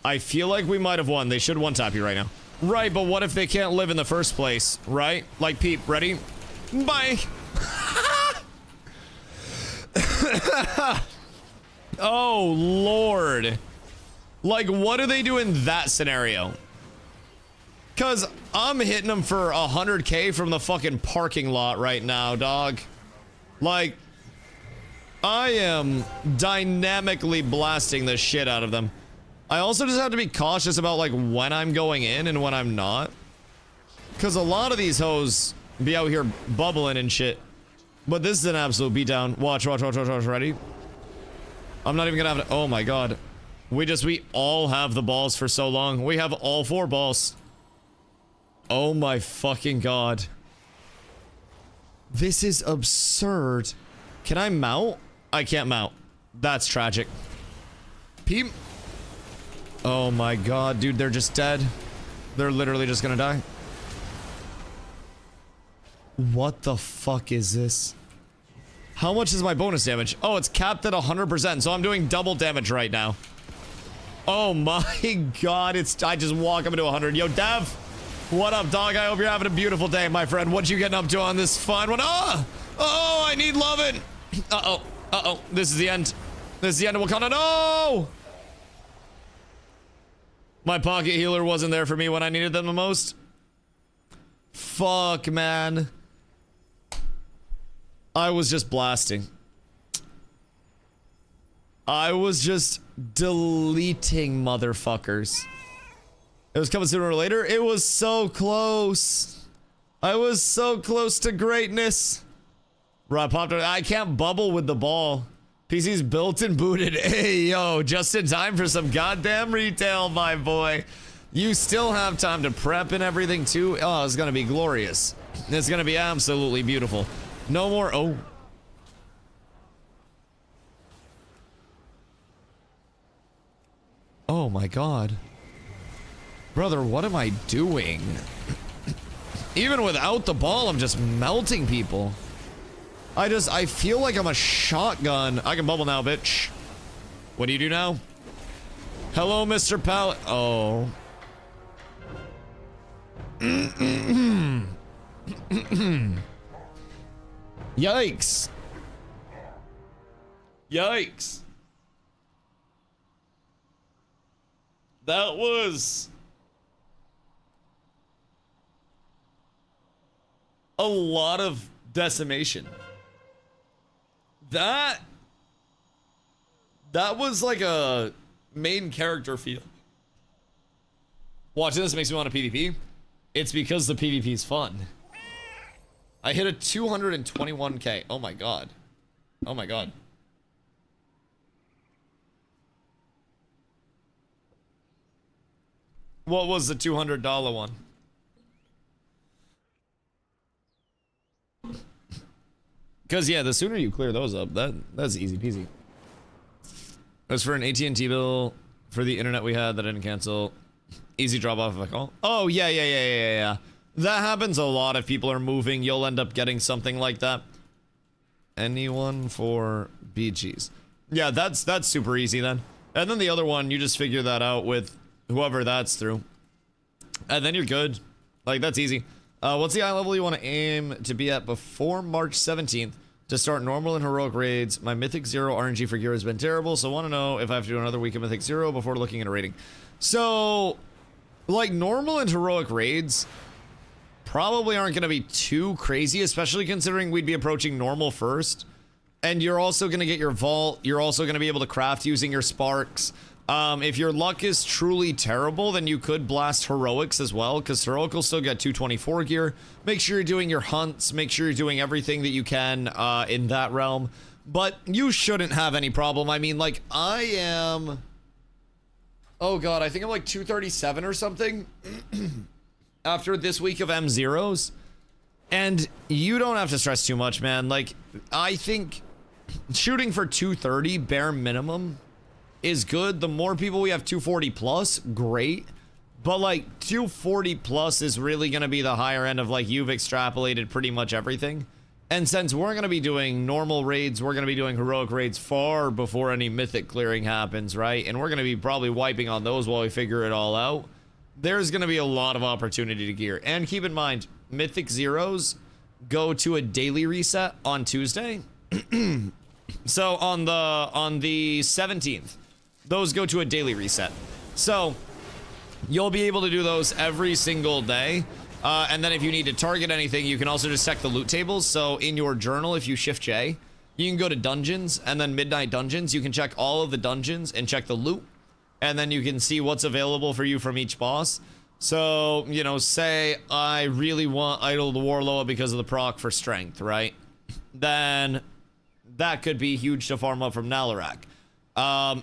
I feel like we might have won. They should one-tap you right now. Right, but what if they can't live in the first place, right? Like, Peep, ready? Bye! Oh, Lord. Like, what do they do in that scenario? Because I'm hitting them for 100k from the fucking parking lot right now, dog. Like, I am dynamically blasting the shit out of them. I also just have to be cautious about, like, when I'm going in and when I'm not. Because a lot of these hoes be out here bubbling and shit. But this is an absolute beatdown. Watch, watch, watch, watch, watch. Ready? I'm not even gonna have to. Oh my god. We all have the balls for so long. We have all 4 balls. Oh my fucking god. This is absurd. Can I mount? I can't mount. That's tragic. Peep. Oh my god, dude, they're just dead. They're literally just gonna die. What the fuck is this? How much is my bonus damage? Oh, it's capped at 100%, so I'm doing double damage right now. Oh my god, I just walk up into 100. Yo, Dev, what up, dog? I hope you're having a beautiful day, my friend. What you getting up to on this fun one? Oh, oh, I need loving. Uh-oh, uh-oh, this is the end. This is the end of Wakanda. No! My pocket healer wasn't there for me when I needed them the most. Fuck, man. I was just blasting. I was just deleting motherfuckers. It was coming sooner or later. It was so close. I was so close to greatness. Bro, I popped it. I can't bubble with the ball. PC's built and booted. Hey, yo, just in time for some goddamn retail, my boy. You still have time to prep and everything, too. Oh, it's gonna be glorious. It's gonna be absolutely beautiful. No more. Oh. Oh my god. Brother, what am I doing? Even without the ball, I'm just melting people. I feel like I'm a shotgun. I can bubble now, bitch. What do you do now? Hello, Mr. Pallet. Oh. Yikes. Yikes. That was a lot of decimation. That was like a main character feel. Watching this makes me want to PvP. It's because the PvP is fun. I hit a 221k. Oh my god. Oh my god. What was the $200 one? Because yeah, the sooner you clear those up, that's easy peasy. As for an AT&T bill for the internet we had that I didn't cancel. Easy drop off if I call. Oh yeah. That happens a lot if people are moving. You'll end up getting something like that. Anyone for BGs? Yeah, that's super easy then. And then the other one, you just figure that out with whoever that's through. And then you're good. Like, that's easy. What's the eye level you want to aim to be at before March 17th to start normal and heroic raids? My Mythic 0 RNG for gear has been terrible, so I want to know if I have to do another week of Mythic 0 before looking at a rating. So, like, normal and heroic raids probably aren't going to be too crazy, especially considering we'd be approaching normal first. And you're also going to get your vault. You're also going to be able to craft using your sparks. If your luck is truly terrible, then you could blast heroics as well, because heroic will still get 224 gear. Make sure you're doing your hunts. Make sure you're doing everything that you can in that realm. But you shouldn't have any problem. I mean, like, I am... Oh god, I think I'm like 237 or something after this week of M0s. And you don't have to stress too much, man. Like, I think shooting for 230 bare minimum is good. The more people we have 240 plus, great. But like 240 plus is really going to be the higher end of like you've extrapolated pretty much everything. And since we're going to be doing normal raids, we're going to be doing heroic raids far before any mythic clearing happens, right? And we're going to be probably wiping on those while we figure it all out. There's going to be a lot of opportunity to gear. And keep in mind, mythic zeros go to a daily reset on Tuesday. So on the 17th, those go to a daily reset. So you'll be able to do those every single day. And then if you need to target anything, you can also just check the loot tables. So in your journal, if you shift J, you can go to dungeons and then midnight dungeons. You can check all of the dungeons and check the loot. And then you can see what's available for you from each boss. So, you know, say I really want Idol the Warlord because of the proc for strength, right? Then that could be huge to farm up from Nalarak.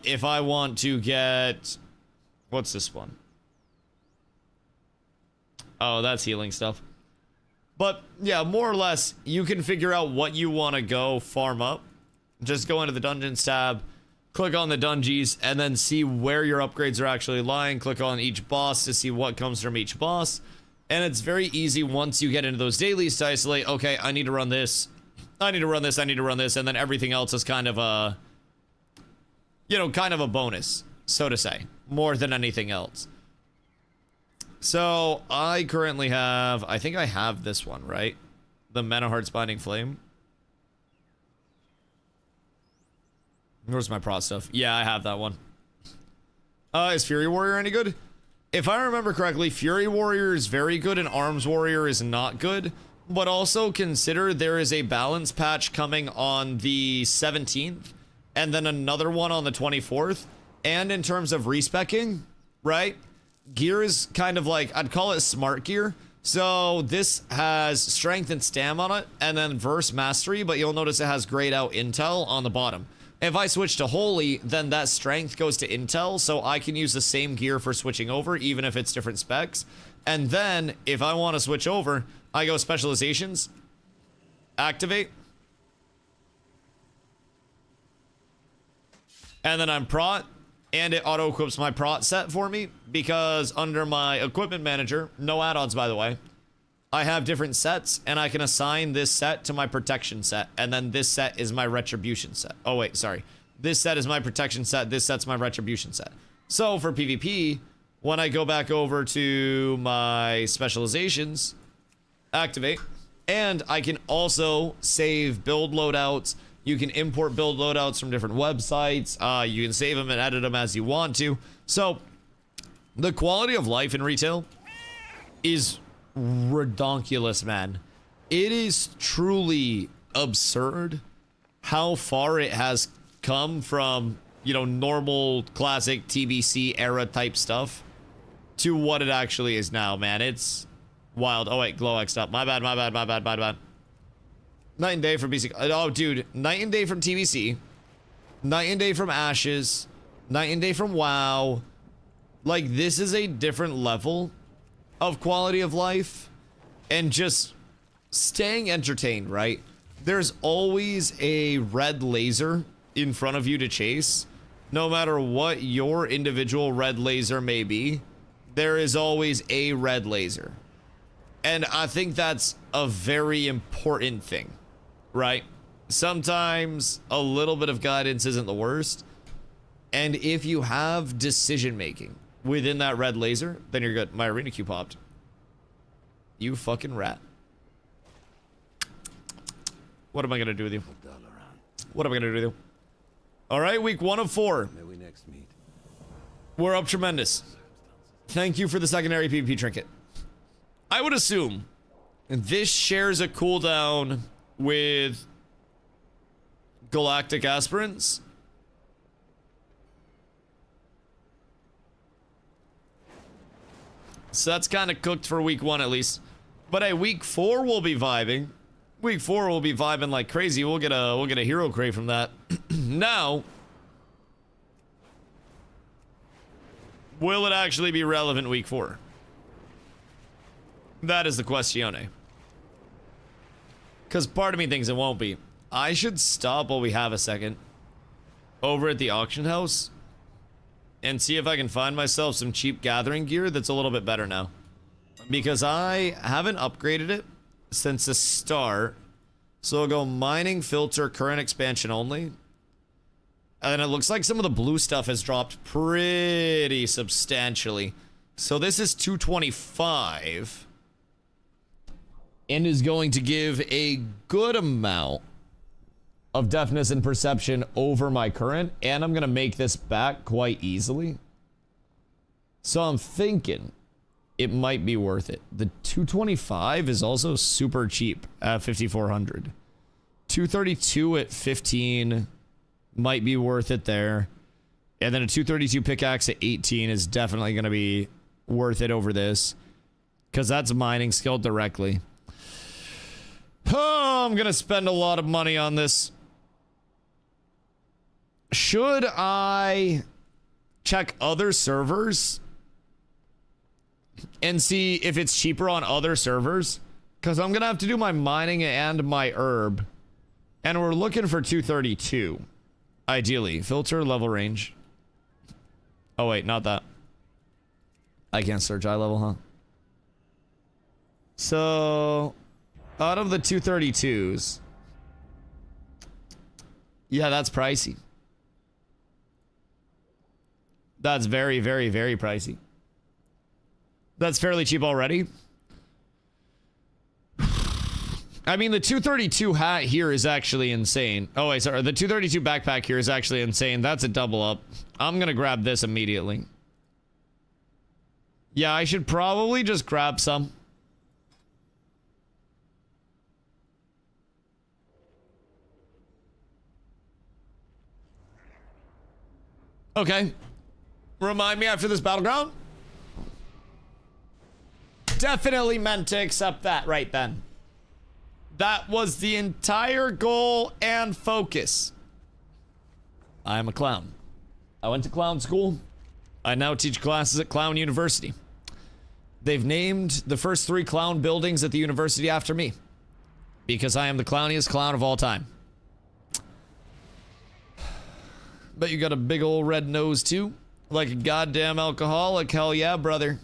If I want to get... What's this one? Oh, that's healing stuff. But, yeah, more or less, you can figure out what you want to go farm up. Just go into the Dungeons tab, click on the Dungeons, and then see where your upgrades are actually lying. Click on each boss to see what comes from each boss. And it's very easy once you get into those dailies to isolate, okay, I need to run this. I need to run this, I need to run this, and then everything else is kind of a... You know, kind of a bonus, so to say. More than anything else. So, I currently have... I think I have this one, right? The Mana Heart's Binding Flame. Where's my prot stuff? Yeah, I have that one. Is Fury Warrior any good? If I remember correctly, Fury Warrior is very good and Arms Warrior is not good. But also consider there is a balance patch coming on the 17th. And then another one on the 24th. And in terms of respecking, right? Gear is kind of like, I'd call it smart gear. So this has strength and stam on it, and then verse mastery, but you'll notice it has grayed out intel on the bottom. If I switch to holy, then that strength goes to intel, so I can use the same gear for switching over, even if it's different specs. And then, if I want to switch over, I go specializations, activate, and then I'm prot, and it auto-equips my prot set for me, because under my equipment manager, no add-ons by the way, I have different sets, and I can assign this set to my protection set, and then this set is my retribution set. Oh wait, sorry. This set is my protection set, this set's my retribution set. So for PvP, when I go back over to my specializations, activate, and I can also save build loadouts. You can import build loadouts from different websites. You can save them and edit them as you want to. So, the quality of life in retail is redonkulous, man. It is truly absurd how far it has come from, you know, normal, classic TBC era type stuff to what it actually is now, man. It's wild. Oh, wait, glow X'd up. My bad. Night and day from BC. Oh, dude. Night and day from TBC. Night and day from Ashes. Night and day from WoW. Like, this is a different level of quality of life. And just staying entertained, right? There's always a red laser in front of you to chase. No matter what your individual red laser may be, there is always a red laser. And I think that's a very important thing. Right? Sometimes a little bit of guidance isn't the worst. And if you have decision making within that red laser, then you're good. My arena queue popped. You fucking rat. What am I gonna do with you? What am I gonna do with you? Alright, week 1 of 4. May we next meet. We're up tremendous. Thank you for the secondary PvP trinket. I would assume this shares a cooldown with Galactic Aspirants. So that's kind of cooked for week 1 at least. But hey, week 4 we'll be vibing. Week 4 we'll be vibing like crazy. We'll get a hero crate from that. Now, will it actually be relevant week 4? That is the questione. Because part of me thinks it won't be. I should stop while we have a second. Over at the auction house. and see if I can find myself some cheap gathering gear that's a little bit better now. Because I haven't upgraded it since the start. So I'll go mining, filter, current expansion only. And then it looks like some of the blue stuff has dropped pretty substantially. So this is 225. And is going to give a good amount of deafness and perception over my current. And I'm going to make this back quite easily. So I'm thinking it might be worth it. The 225 is also super cheap at 5,400. 232 at 15 might be worth it there. And then a 232 pickaxe at 18 is definitely going to be worth it over this. Because that's mining skill directly. Oh, I'm going to spend a lot of money on this. Should I check other servers and see if it's cheaper on other servers? Because I'm going to have to do my mining and my herb. And we're looking for 232. Ideally. Filter, level range. Oh, wait, not that. I can't search eye level, huh? So, out of the 232s. Yeah, that's pricey. That's very, very, very pricey. That's fairly cheap already. I mean, the 232 hat here is actually insane. Oh, wait, sorry. The 232 backpack here is actually insane. That's a double up. I'm gonna grab this immediately. Yeah, I should probably just grab some. Okay. Remind me after this battleground. Definitely meant to accept that right then. That was the entire goal and focus. I am a clown. I went to clown school. I now teach classes at Clown University. They've named the first 3 clown buildings at the university after me. Because I am the clowniest clown of all time. Bet you got a big old red nose too. Like a goddamn alcoholic. Hell yeah, brother.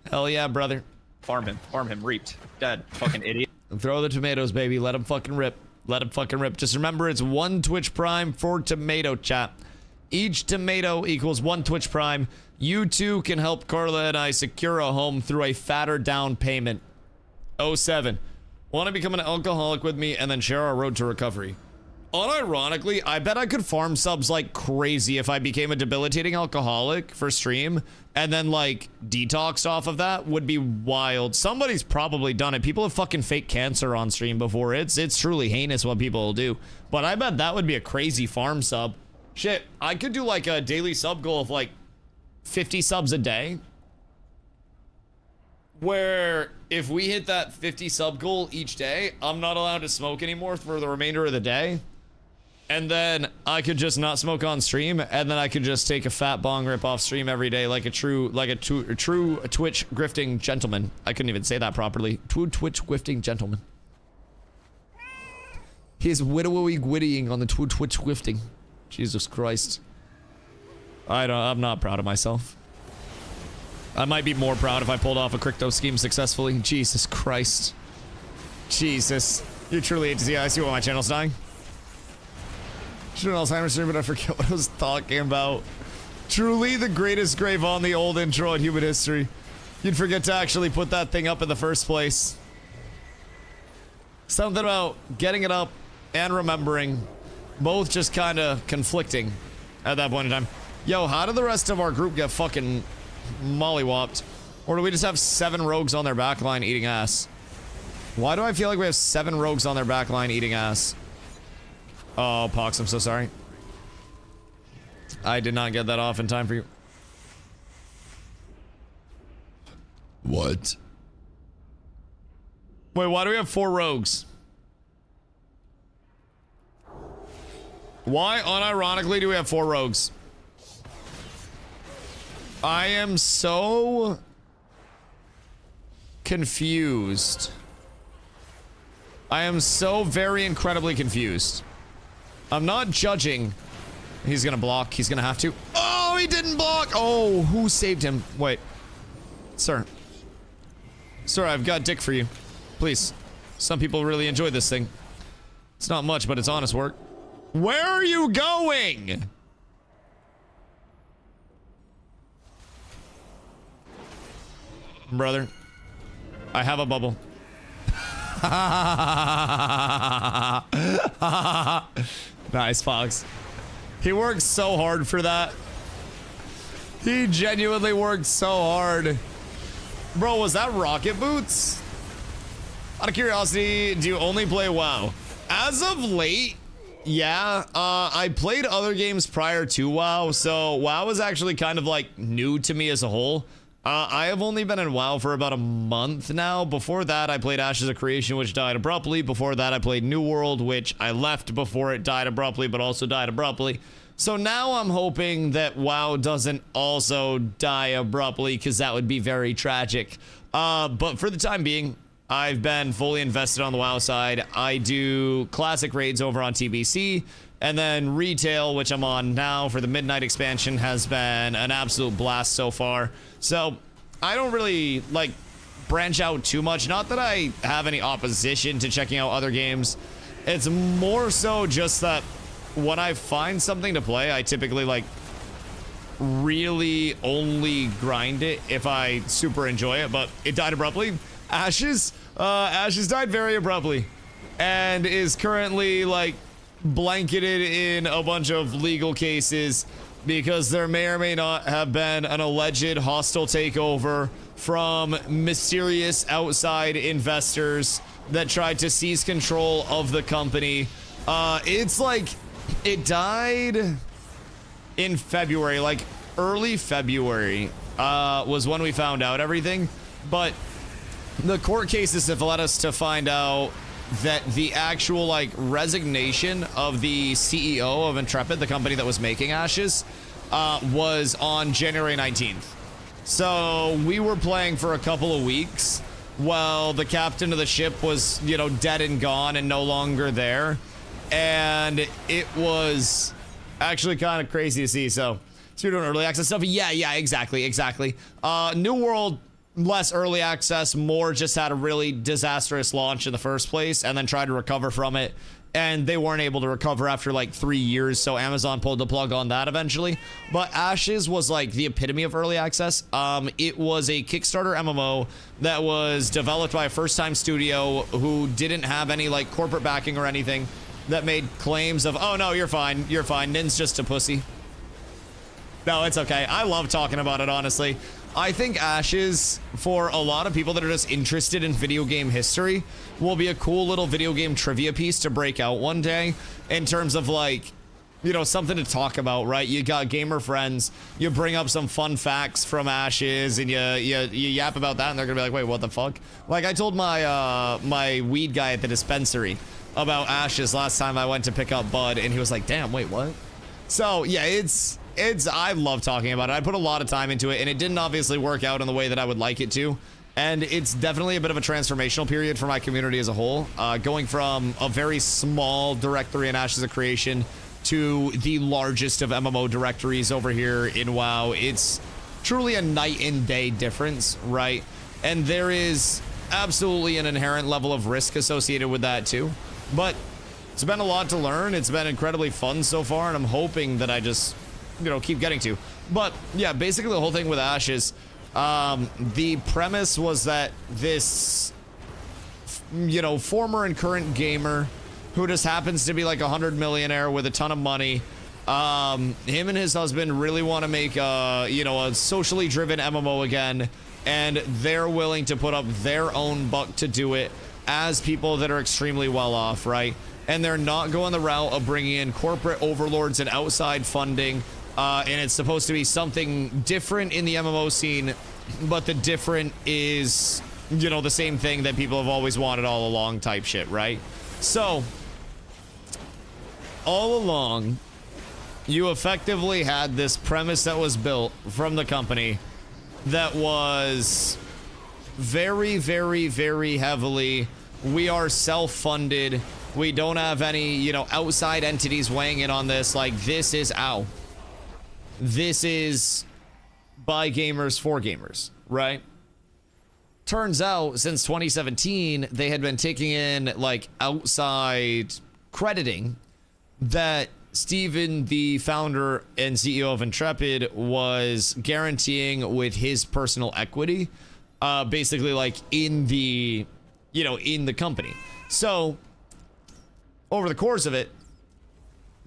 Hell yeah, brother. Farm him, reaped. Dead, fucking idiot. Throw the tomatoes, baby. Let him fucking rip. Let him fucking rip. Just remember, it's 1 Twitch Prime for tomato, chat. Each tomato equals 1 Twitch Prime. You too can help Carla and I secure a home through a fatter down payment. 07. Want to become an alcoholic with me and then share our road to recovery? Unironically, I bet I could farm subs like crazy if I became a debilitating alcoholic for stream and then like detoxed off of that. Would be wild. Somebody's probably done it. People have fucking fake cancer on stream before. It's truly heinous what people will do. But I bet that would be a crazy farm sub. Shit, I could do like a daily sub goal of like 50 subs a day. Where if we hit that 50 sub goal each day, I'm not allowed to smoke anymore for the remainder of the day. And then I could just not smoke on stream, and then I could just take a fat bong rip off stream every day like a true Twitch grifting gentleman. I couldn't even say that properly. True Twitch grifting gentleman. He's widowy gwittying on the Twitch grifting. Jesus Christ. I'm not proud of myself. I might be more proud if I pulled off a crypto scheme successfully. Jesus Christ. Jesus. You truly hate to see. I see why my channel's dying. Should an Alzheimer's stream, but I forget what I was talking about. Truly the greatest grave on the old intro in human history. You'd forget to actually put that thing up in the first place. Something about getting it up and remembering. Both just kind of conflicting at that point in time. Yo, how did the rest of our group get fucking mollywopped? Or do we just have 7 rogues on their backline eating ass? Why do I feel like we have 7 rogues on their backline eating ass? Oh, Pox, I'm so sorry. I did not get that off in time for you. What? Wait, why do we have 4 rogues? Why, unironically, do we have 4 rogues? I am so confused. I am so very incredibly confused. I'm not judging. He's gonna block. He's gonna have to. Oh, he didn't block. Oh, who saved him? Wait. Sir. Sir, I've got dick for you. Please. Some people really enjoy this thing. It's not much, but it's honest work. Where are you going? Brother, I have a bubble. Nice, Fox. He works so hard for that. He genuinely worked so hard. Bro, was that rocket boots? Out of curiosity, do you only play WoW? As of late, yeah. I played other games prior to WoW, so WoW is actually kind of like new to me as a whole. I have only been in WoW for about a month now. Before that, I played Ashes of Creation, which died abruptly. Before that, I played New World, which I left before it died abruptly, but also died abruptly. So now I'm hoping that WoW doesn't also die abruptly, because that would be very tragic. But for the time being, I've been fully invested on the WoW side. I do classic raids over on TBC, and then retail, which I'm on now for the Midnight expansion, has been an absolute blast so far. So I don't really like branch out too much. Not that I have any opposition to checking out other games. It's more so just that when I find something to play, I typically like really only grind it if I super enjoy it. But it died abruptly. Ashes died very abruptly and is currently like blanketed in a bunch of legal cases because there may or may not have been an alleged hostile takeover from mysterious outside investors that tried to seize control of the company. It's like it died in February, like early February was when we found out everything, but the court cases have led us to find out that the actual like resignation of the CEO of Intrepid, the company that was making Ashes, was on January 19th. So we were playing for a couple of weeks while the captain of the ship was, you know, dead and gone and no longer there. And it was actually kind of crazy to see. So you're doing early access stuff? Yeah, exactly. New World, less early access, more just had a really disastrous launch in the first place and then tried to recover from it, and they weren't able to recover after like 3 years, so Amazon pulled the plug on that eventually. But Ashes was like the epitome of early access. It was a Kickstarter MMO that was developed by a first-time studio who didn't have any like corporate backing or anything, that made claims of, oh no, you're fine, Nin's just a pussy. No, it's okay. I love talking about it, honestly. I think Ashes, for a lot of people that are just interested in video game history, will be a cool little video game trivia piece to break out one day in terms of like, you know, something to talk about, right? You got gamer friends, you bring up some fun facts from Ashes and you yap about that and they're gonna be like, wait, what the fuck? Like I told my my weed guy at the dispensary about Ashes last time I went to pick up bud and he was like, damn, wait, what? So yeah, I love talking about it. I put a lot of time into it and it didn't obviously work out in the way that I would like it to. And it's definitely a bit of a transformational period for my community as a whole. Going from a very small directory in Ashes of Creation to the largest of MMO directories over here in WoW. It's truly a night and day difference, right? And there is absolutely an inherent level of risk associated with that too. But it's been a lot to learn. It's been incredibly fun so far, and I'm hoping that I just, you know, keep getting to. But yeah, basically the whole thing with Ashes, the premise was that this, you know, former and current gamer who just happens to be like 100 millionaire with a ton of money, him and his husband really want to make a, you know, a socially driven MMO again, and they're willing to put up their own buck to do it as people that are extremely well off, right? And they're not going the route of bringing in corporate overlords and outside funding, and it's supposed to be something different in the MMO scene, but the different is, you know, the same thing that people have always wanted all along type shit, right? So all along, you effectively had this premise that was built from the company that was very, very, very heavily, we are self-funded. We don't have any, you know, outside entities weighing in on this. Like, this is this is by gamers for gamers, right? Turns out since 2017, they had been taking in like outside crediting that Steven, the founder and CEO of Intrepid, was guaranteeing with his personal equity, basically like in the, you know, in the company. So over the course of it,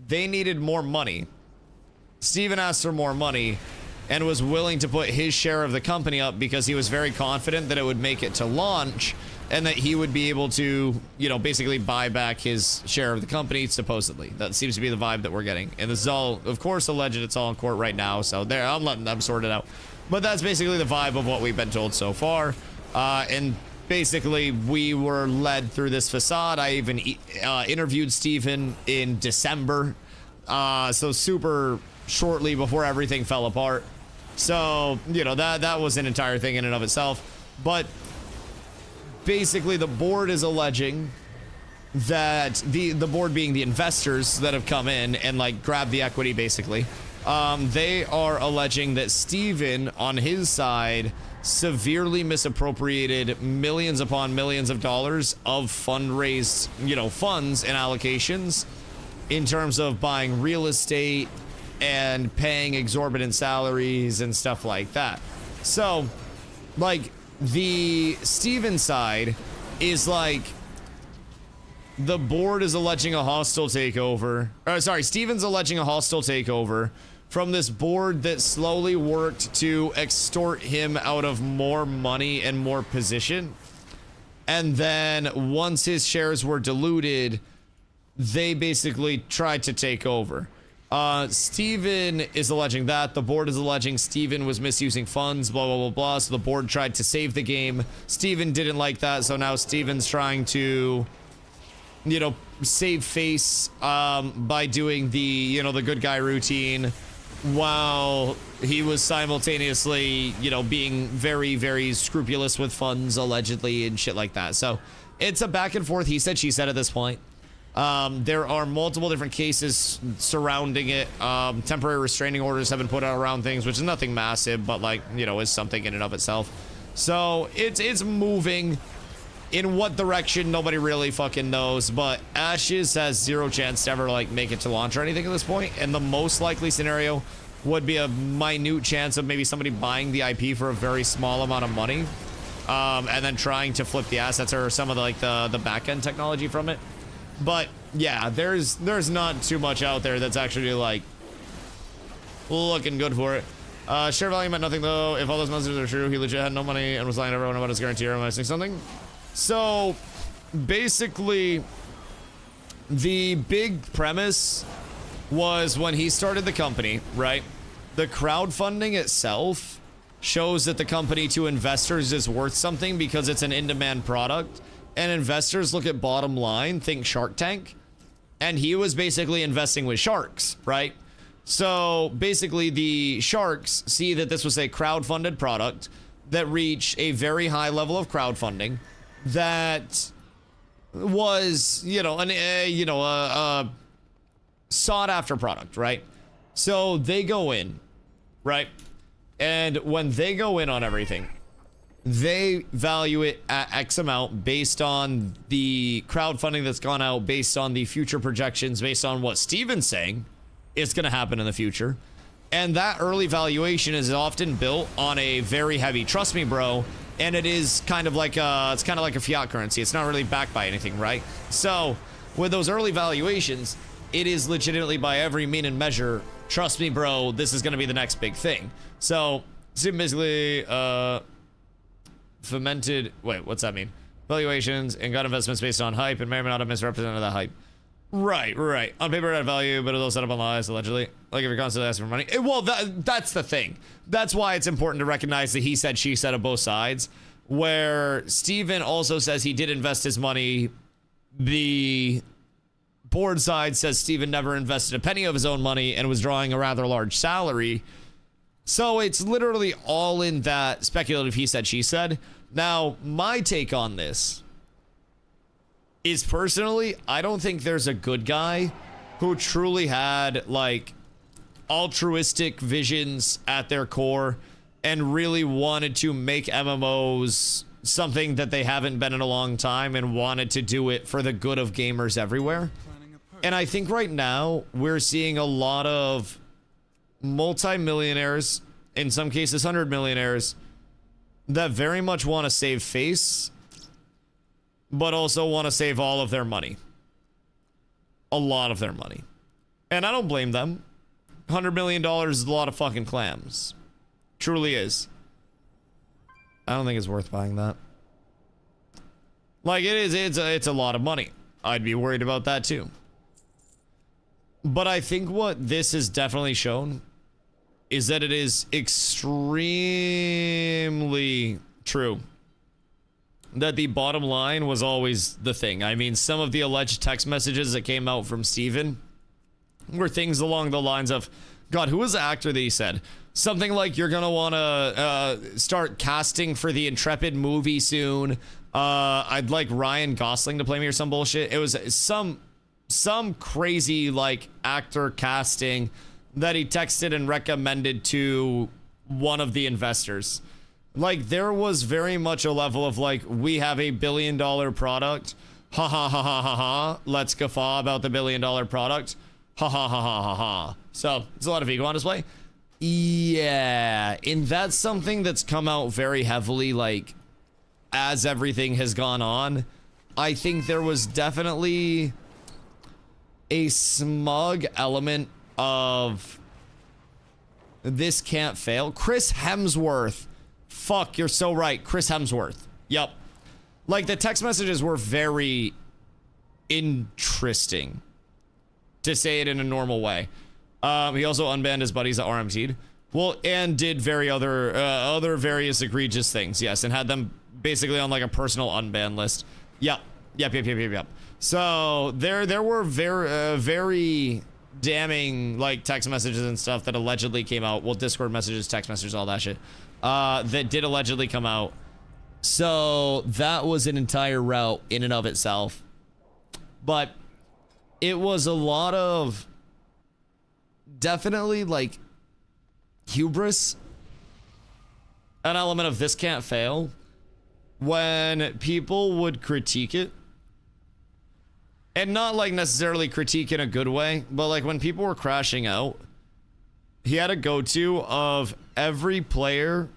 they needed more money. Steven asked for more money and was willing to put his share of the company up because he was very confident that it would make it to launch and that he would be able to, you know, basically buy back his share of the company, supposedly. That seems to be the vibe that we're getting. And this is all, of course, alleged. It's all in court right now. So there, I'm letting them sort it out. But that's basically the vibe of what we've been told so far. And basically, we were led through this facade. I even interviewed Steven in December. So super shortly before everything fell apart. So, you know, that was an entire thing in and of itself. But basically, the board is alleging that the board being the investors that have come in and like grabbed the equity, basically. They are alleging that Steven, on his side, severely misappropriated millions upon millions of dollars of fundraised, you know, funds and allocations in terms of buying real estate and paying exorbitant salaries and stuff like that. So, like, the Steven side is like, the board is alleging a hostile takeover. Or, sorry, Steven's alleging a hostile takeover from this board that slowly worked to extort him out of more money and more position. And then once his shares were diluted, they basically tried to take over. Steven is alleging that. The board is alleging Steven was misusing funds, blah, blah, blah, blah. So the board tried to save the game. Steven didn't like that. So now Steven's trying to, you know, save face by doing the, you know, the good guy routine while he was simultaneously, you know, being very, very scrupulous with funds, allegedly, and shit like that. So it's a back and forth. He said, she said at this point. There are multiple different cases surrounding it. Temporary restraining orders have been put out around things, which is nothing massive, but like, you know, is something in and of itself. So it's moving in what direction, nobody really fucking knows, but Ashes has zero chance to ever like make it to launch or anything at this point. And the most likely scenario would be a minute chance of maybe somebody buying the IP for a very small amount of money. And then trying to flip the assets or some of the, like the back end technology from it. But yeah, there's not too much out there that's actually like looking good for it. Share value meant nothing though. If all those messages are true, he legit had no money and was lying to everyone about his guarantee. Or am I missing something? So basically, the big premise was when he started the company, right? The crowdfunding itself shows that the company to investors is worth something because it's an in-demand product. And investors look at bottom line, think Shark Tank. And he was basically investing with sharks, right? So basically the sharks see that this was a crowdfunded product that reached a very high level of crowdfunding that was, you know, a sought after product, right? So they go in, right? And when they go in on everything, they value it at X amount based on the crowdfunding that's gone out, based on the future projections, based on what Steven's saying is going to happen in the future. And that early valuation is often built on a very heavy trust me, bro. And it is kind of like it's kind of like a fiat currency. It's not really backed by anything, right? So with those early valuations, it is legitimately by every mean and measure, trust me, bro, this is going to be the next big thing. So basically, fermented, wait, what's that mean? Valuations and got investments based on hype and may or may not have misrepresented that hype. Right. On paper, it had value, but it was set up on lies, allegedly. Like if you're constantly asking for money. Well, that's the thing. That's why it's important to recognize the he said, she said of both sides, where Steven also says he did invest his money. The board side says Steven never invested a penny of his own money and was drawing a rather large salary. So it's literally all in that speculative he said, she said. Now, my take on this is personally, I don't think there's a good guy who truly had like altruistic visions at their core and really wanted to make MMOs something that they haven't been in a long time and wanted to do it for the good of gamers everywhere. And I think right now we're seeing a lot of multi-millionaires, in some cases 100 millionaires, that very much want to save face, but also want to save all of their money. A lot of their money. And I don't blame them. $100 million is a lot of fucking clams. Truly is. I don't think it's worth buying that. Like, it is, it's a lot of money. I'd be worried about that too. But I think what this has definitely shown is that it is extremely true that the bottom line was always the thing. I mean, some of the alleged text messages that came out from Steven were things along the lines of, God, who was the actor that he said? Something like, you're gonna wanna start casting for the Intrepid movie soon. I'd like Ryan Gosling to play me or some bullshit. It was some crazy like actor casting that he texted and recommended to one of the investors. Like, there was very much a level of like, we have a $1 billion product. Ha ha ha ha ha ha. Let's guffaw about the $1 billion product. Ha ha ha ha ha ha. So it's a lot of ego on display. Yeah, and that's something that's come out very heavily, like, as everything has gone on. I think there was definitely a smug element of this can't fail. Chris Hemsworth. Fuck, you're so right. Chris Hemsworth. Yep. Like, the text messages were very interesting, to say it in a normal way. He also unbanned his buddies that RMT'd. Well, and did other various egregious things, yes, and had them basically on like a personal unban list. Yep. So there were very damning like text messages and stuff that allegedly came out. Well, Discord messages, text messages, all that shit. That did allegedly come out. So that was an entire route in and of itself. But it was a lot of definitely like hubris. An element of this can't fail. When people would critique it. And not like necessarily critique in a good way, but like when people were crashing out, he had a go-to of every player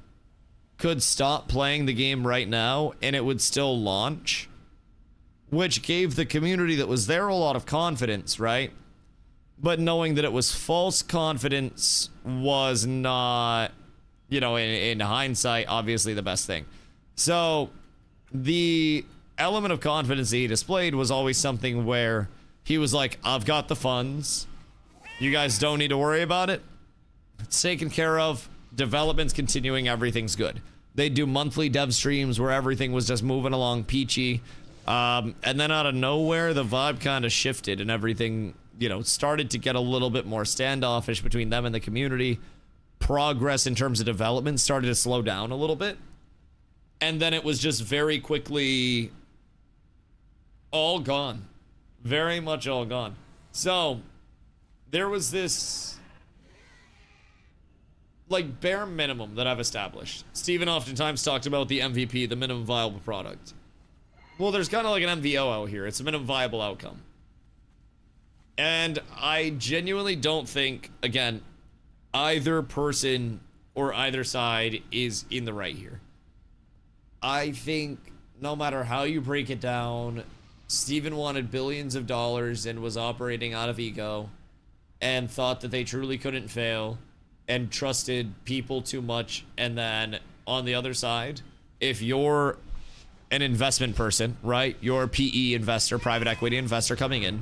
could stop playing the game right now and it would still launch, which gave the community that was there a lot of confidence, right? But knowing that it was false confidence was not, you know, in hindsight, obviously the best thing. So the element of confidence that he displayed was always something where he was like, I've got the funds. You guys don't need to worry about it. It's taken care of. Development's continuing. Everything's good. They do monthly dev streams where everything was just moving along peachy. And then out of nowhere, the vibe kind of shifted and everything, you know, started to get a little bit more standoffish between them and the community. Progress in terms of development started to slow down a little bit. And then it was just very quickly all gone. Very much all gone. So there was this like bare minimum that I've established. Steven oftentimes talked about the MVP, the minimum viable product. Well, there's kind of like an MVO out here. It's a minimum viable outcome. And I genuinely don't think, again, either person or either side is in the right here. I think no matter how you break it down, Steven wanted billions of dollars and was operating out of ego and thought that they truly couldn't fail and trusted people too much. And then on the other side, if you're an investment person, right? You're a PE investor, private equity investor coming in.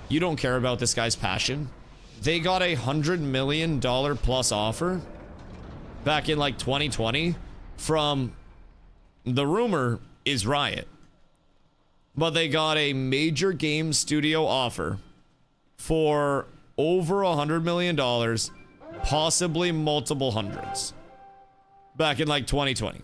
You don't care about this guy's passion. They got $100 million plus offer back in like 2020 from, the rumor is Riot. But they got a major game studio offer for over $100 million, possibly multiple hundreds, back in like 2020.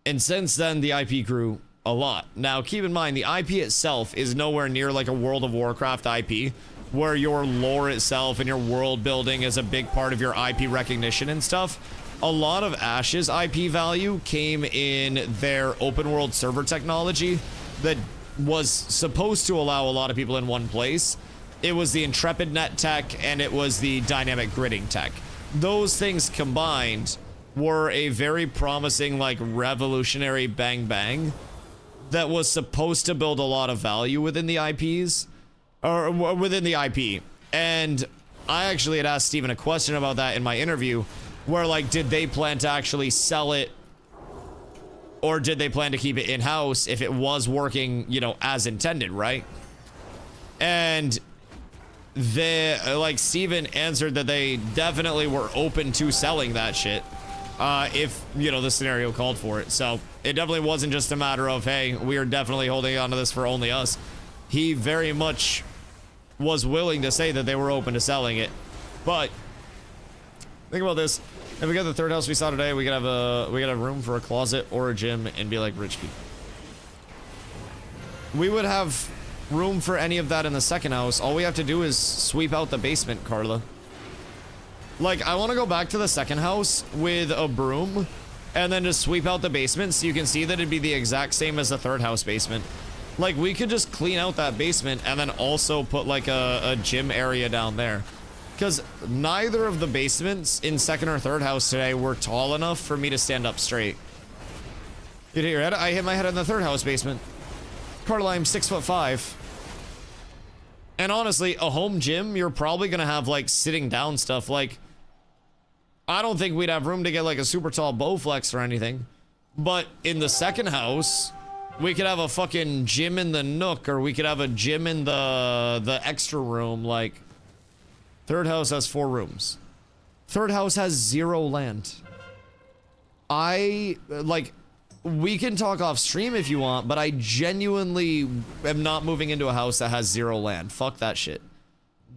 And since then, the IP grew a lot. Now, keep in mind, the IP itself is nowhere near like a World of Warcraft IP. where your lore itself and your world building is a big part of your IP recognition and stuff. A lot of Ash's IP value came in their open world server technology that was supposed to allow a lot of people in one place. It was the Intrepid Net tech and it was the dynamic gridding tech. Those things combined were a very promising, like, revolutionary bang bang that was supposed to build a lot of value within the IPs, or within the IP. And I actually had asked Steven a question about that in my interview, where, like, did they plan to actually sell it, or did they plan to keep it in-house if it was working, you know, as intended, right? And Steven answered that they definitely were open to selling that shit, if, you know, the scenario called for it. So it definitely wasn't just a matter of, hey, we are definitely holding on to this for only us. He very much was willing to say that they were open to selling it. But think about this. If we got the third house we saw today, we could have room for a closet or a gym and be like rich people. We would have room for any of that in the second house. All we have to do is sweep out the basement, Carla. Like, I want to go back to the second house with a broom and then just sweep out the basement so you can see that it'd be the exact same as the third house basement. Like, we could just clean out that basement and then also put, like, a gym area down there. Because neither of the basements in second or third house today were tall enough for me to stand up straight. You hit your head? I hit my head in the third house basement. Carla, I'm 6'5". And honestly, a home gym, you're probably gonna have, like, sitting down stuff. Like, I don't think we'd have room to get, like, a super tall Bowflex or anything. But in the second house, we could have a fucking gym in the nook, or we could have a gym in the extra room. Like, third house has 4 rooms. Third house has 0 land. We can talk off stream if you want, but I genuinely am not moving into a house that has 0 land. Fuck that shit.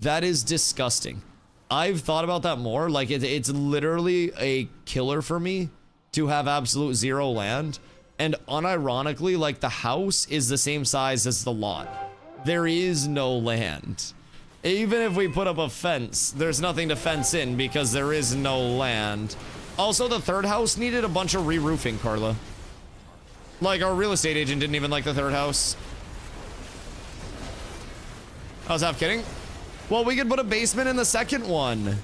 That is disgusting. I've thought about that more. Like, it's literally a killer for me to have absolute 0 land. And unironically, like, the house is the same size as the lot. There is no land. Even if we put up a fence, there's nothing to fence in because there is no land. Also, the third house needed a bunch of re-roofing, Carla. Like, our real estate agent didn't even like the third house. I was half kidding. Well, we could put a basement in the second one.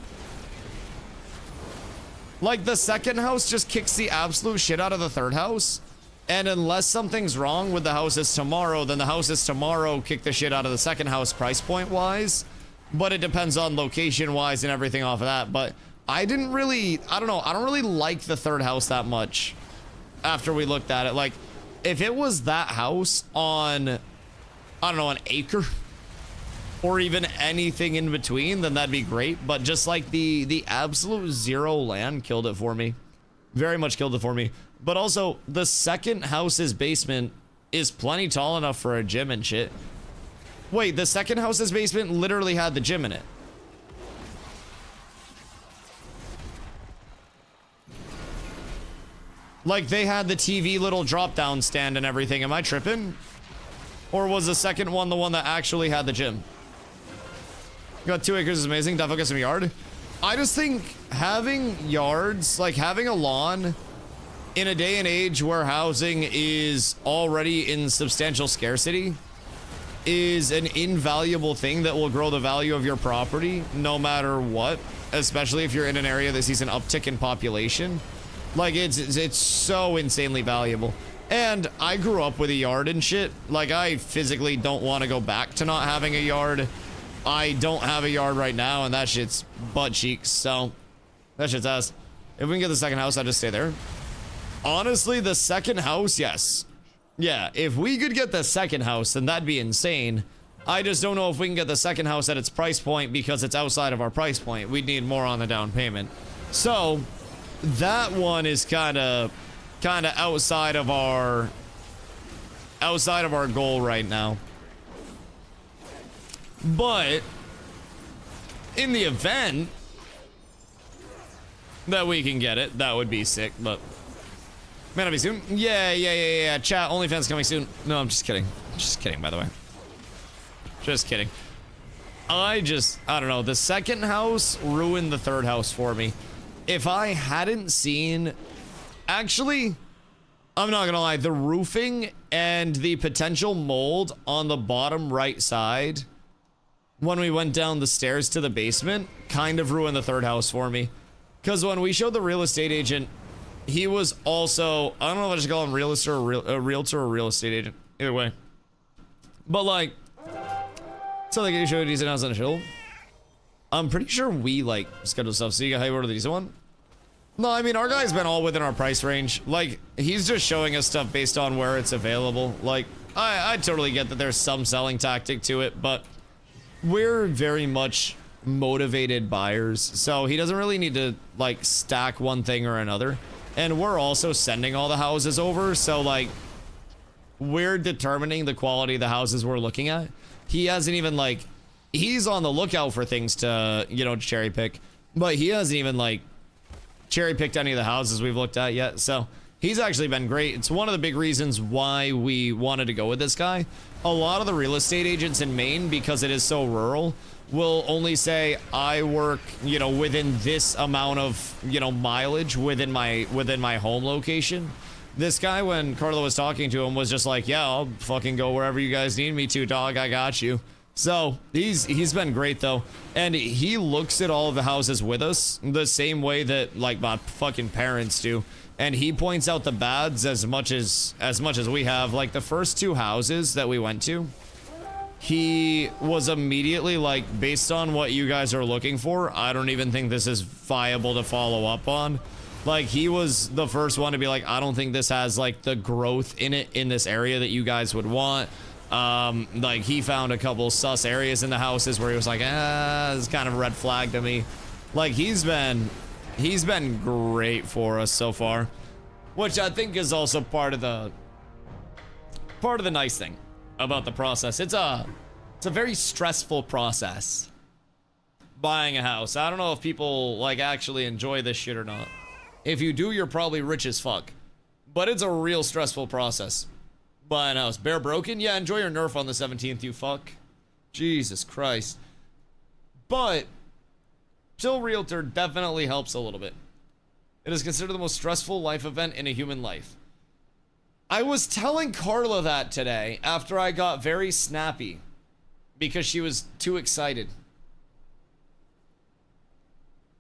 Like, the second house just kicks the absolute shit out of the third house. And unless something's wrong with the houses tomorrow, then the houses tomorrow kick the shit out of the second house price point wise. But it depends on location wise and everything off of that. But I don't really like the third house that much after we looked at it. Like, if it was that house on, I don't know, an acre or even anything in between, then that'd be great. But just like the absolute 0 land killed it for me. Very much killed it for me. But also, the second house's basement is plenty tall enough for a gym and shit. Wait, the second house's basement literally had the gym in it. Like, they had the TV little drop-down stand and everything. Am I tripping? Or was the second one the one that actually had the gym? Got 2 acres is amazing. Definitely get some yard. I just think having yards, like having a lawn in a day and age where housing is already in substantial scarcity, is an invaluable thing that will grow the value of your property no matter what, especially if you're in an area that sees an uptick in population. Like, it's so insanely valuable. And I grew up with a yard and shit. Like, I physically don't want to go back to not having a yard. I don't have a yard right now, and that shit's butt cheeks, so that shit's ass. If we can get the second house, I'll just stay there. Honestly, the second house, yes. Yeah, if we could get the second house, then that'd be insane. I just don't know if we can get the second house at its price point because it's outside of our price point. We'd need more on the down payment. So that one is kind of outside of our goal right now. But in the event that we can get it, that would be sick. But man, it'll be soon. Yeah. Chat, OnlyFans coming soon. No, I'm just kidding. Just kidding, by the way. Just kidding. I don't know. The second house ruined the third house for me. If I hadn't seen, actually, I'm not gonna lie, the roofing and the potential mold on the bottom right side when we went down the stairs to the basement kind of ruined the third house for me. Because when we showed the real estate agent, he was also, I don't know if I should call him realtor or real estate agent. Either way. But like, so like you showed a decent house on a hill. I'm pretty sure we like schedule stuff. So you got how you order the decent one? No, I mean, our guy's been all within our price range. Like, he's just showing us stuff based on where it's available. Like, I totally get that there's some selling tactic to it, but we're very much motivated buyers. So he doesn't really need to like stack one thing or another. And we're also sending all the houses over. So like, we're determining the quality of the houses we're looking at. He hasn't even like, he's on the lookout for things to, you know, cherry pick, but he hasn't even like cherry picked any of the houses we've looked at yet. So he's actually been great. It's one of the big reasons why we wanted to go with this guy. A lot of the real estate agents in Maine, because it is so rural, will only say, I work, you know, within this amount of, you know, mileage within my home location. This guy, when Carla was talking to him, was just like, yeah, I'll fucking go wherever you guys need me to, dog. I got you. So he's been great though. And he looks at all of the houses with us the same way that like my fucking parents do. And he points out the bads as much as we have. Like the first two houses that we went to, he was immediately like, based on what you guys are looking for, I don't even think this is viable to follow up on. Like, he was the first one to be like, I don't think this has like the growth in it in this area that you guys would want. Like, he found a couple sus areas in the houses where he was like, this is kind of a red flag to me. Like, he's been great for us so far, which I think is also part of the nice thing about the process. It's a very stressful process, buying a house. I don't know if people like actually enjoy this shit or not. If you do, you're probably rich as fuck, but it's a real stressful process. Buying a house. Bear broken? Yeah, enjoy your nerf on the 17th, you fuck. Jesus Christ. But Chill Realtor definitely helps a little bit. It is considered the most stressful life event in a human life. I was telling Carla that today after I got very snappy because she was too excited.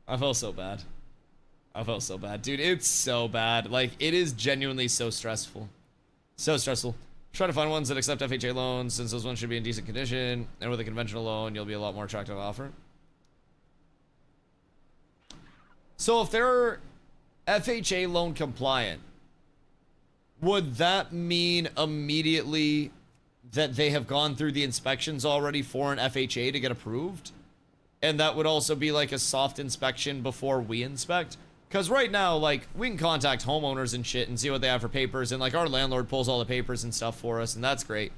I felt so bad. Dude, it's so bad. Like, it is genuinely so stressful. So stressful. Try to find ones that accept FHA loans, since those ones should be in decent condition. And with a conventional loan, you'll be a lot more attractive offer. So if they're FHA loan compliant, would that mean immediately that they have gone through the inspections already for an FHA to get approved? And that would also be like a soft inspection before we inspect? Because right now, like, we can contact homeowners and shit and see what they have for papers, and like our landlord pulls all the papers and stuff for us, and that's great.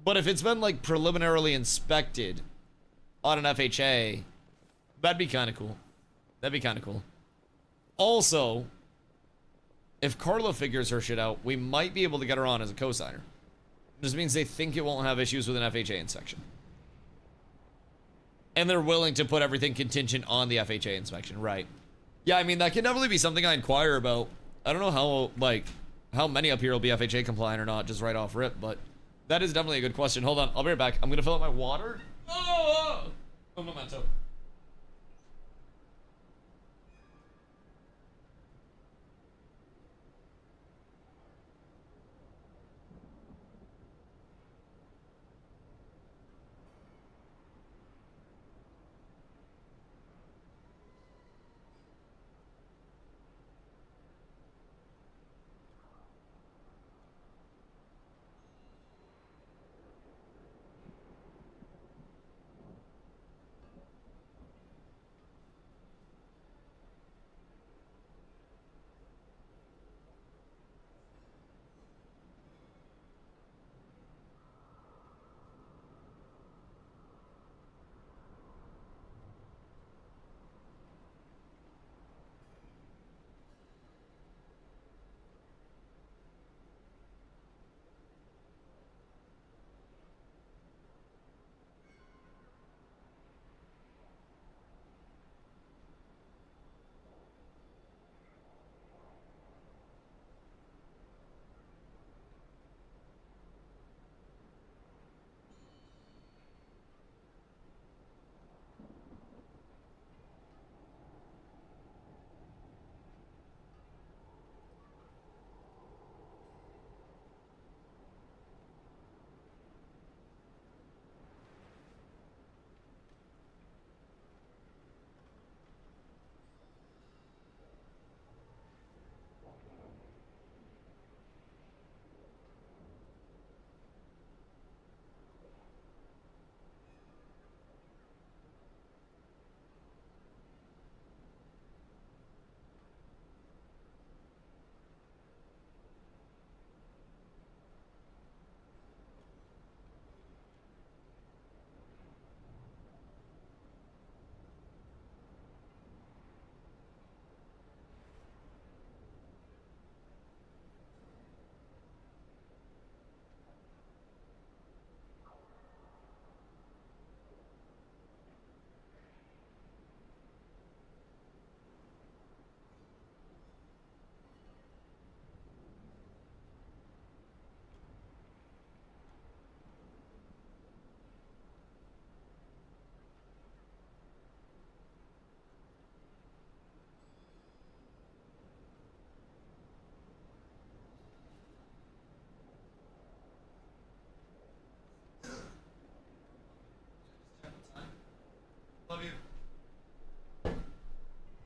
But if it's been like preliminarily inspected on an FHA, that'd be kind of cool. Also, if Carla figures her shit out, we might be able to get her on as a cosigner. This means they think it won't have issues with an FHA inspection. And they're willing to put everything contingent on the FHA inspection, right? Yeah, I mean, that can definitely be something I inquire about. I don't know how many up here will be FHA compliant or not, just right off rip, but that is definitely a good question. Hold on, I'll be right back. I'm gonna fill up my water. Oh, memento.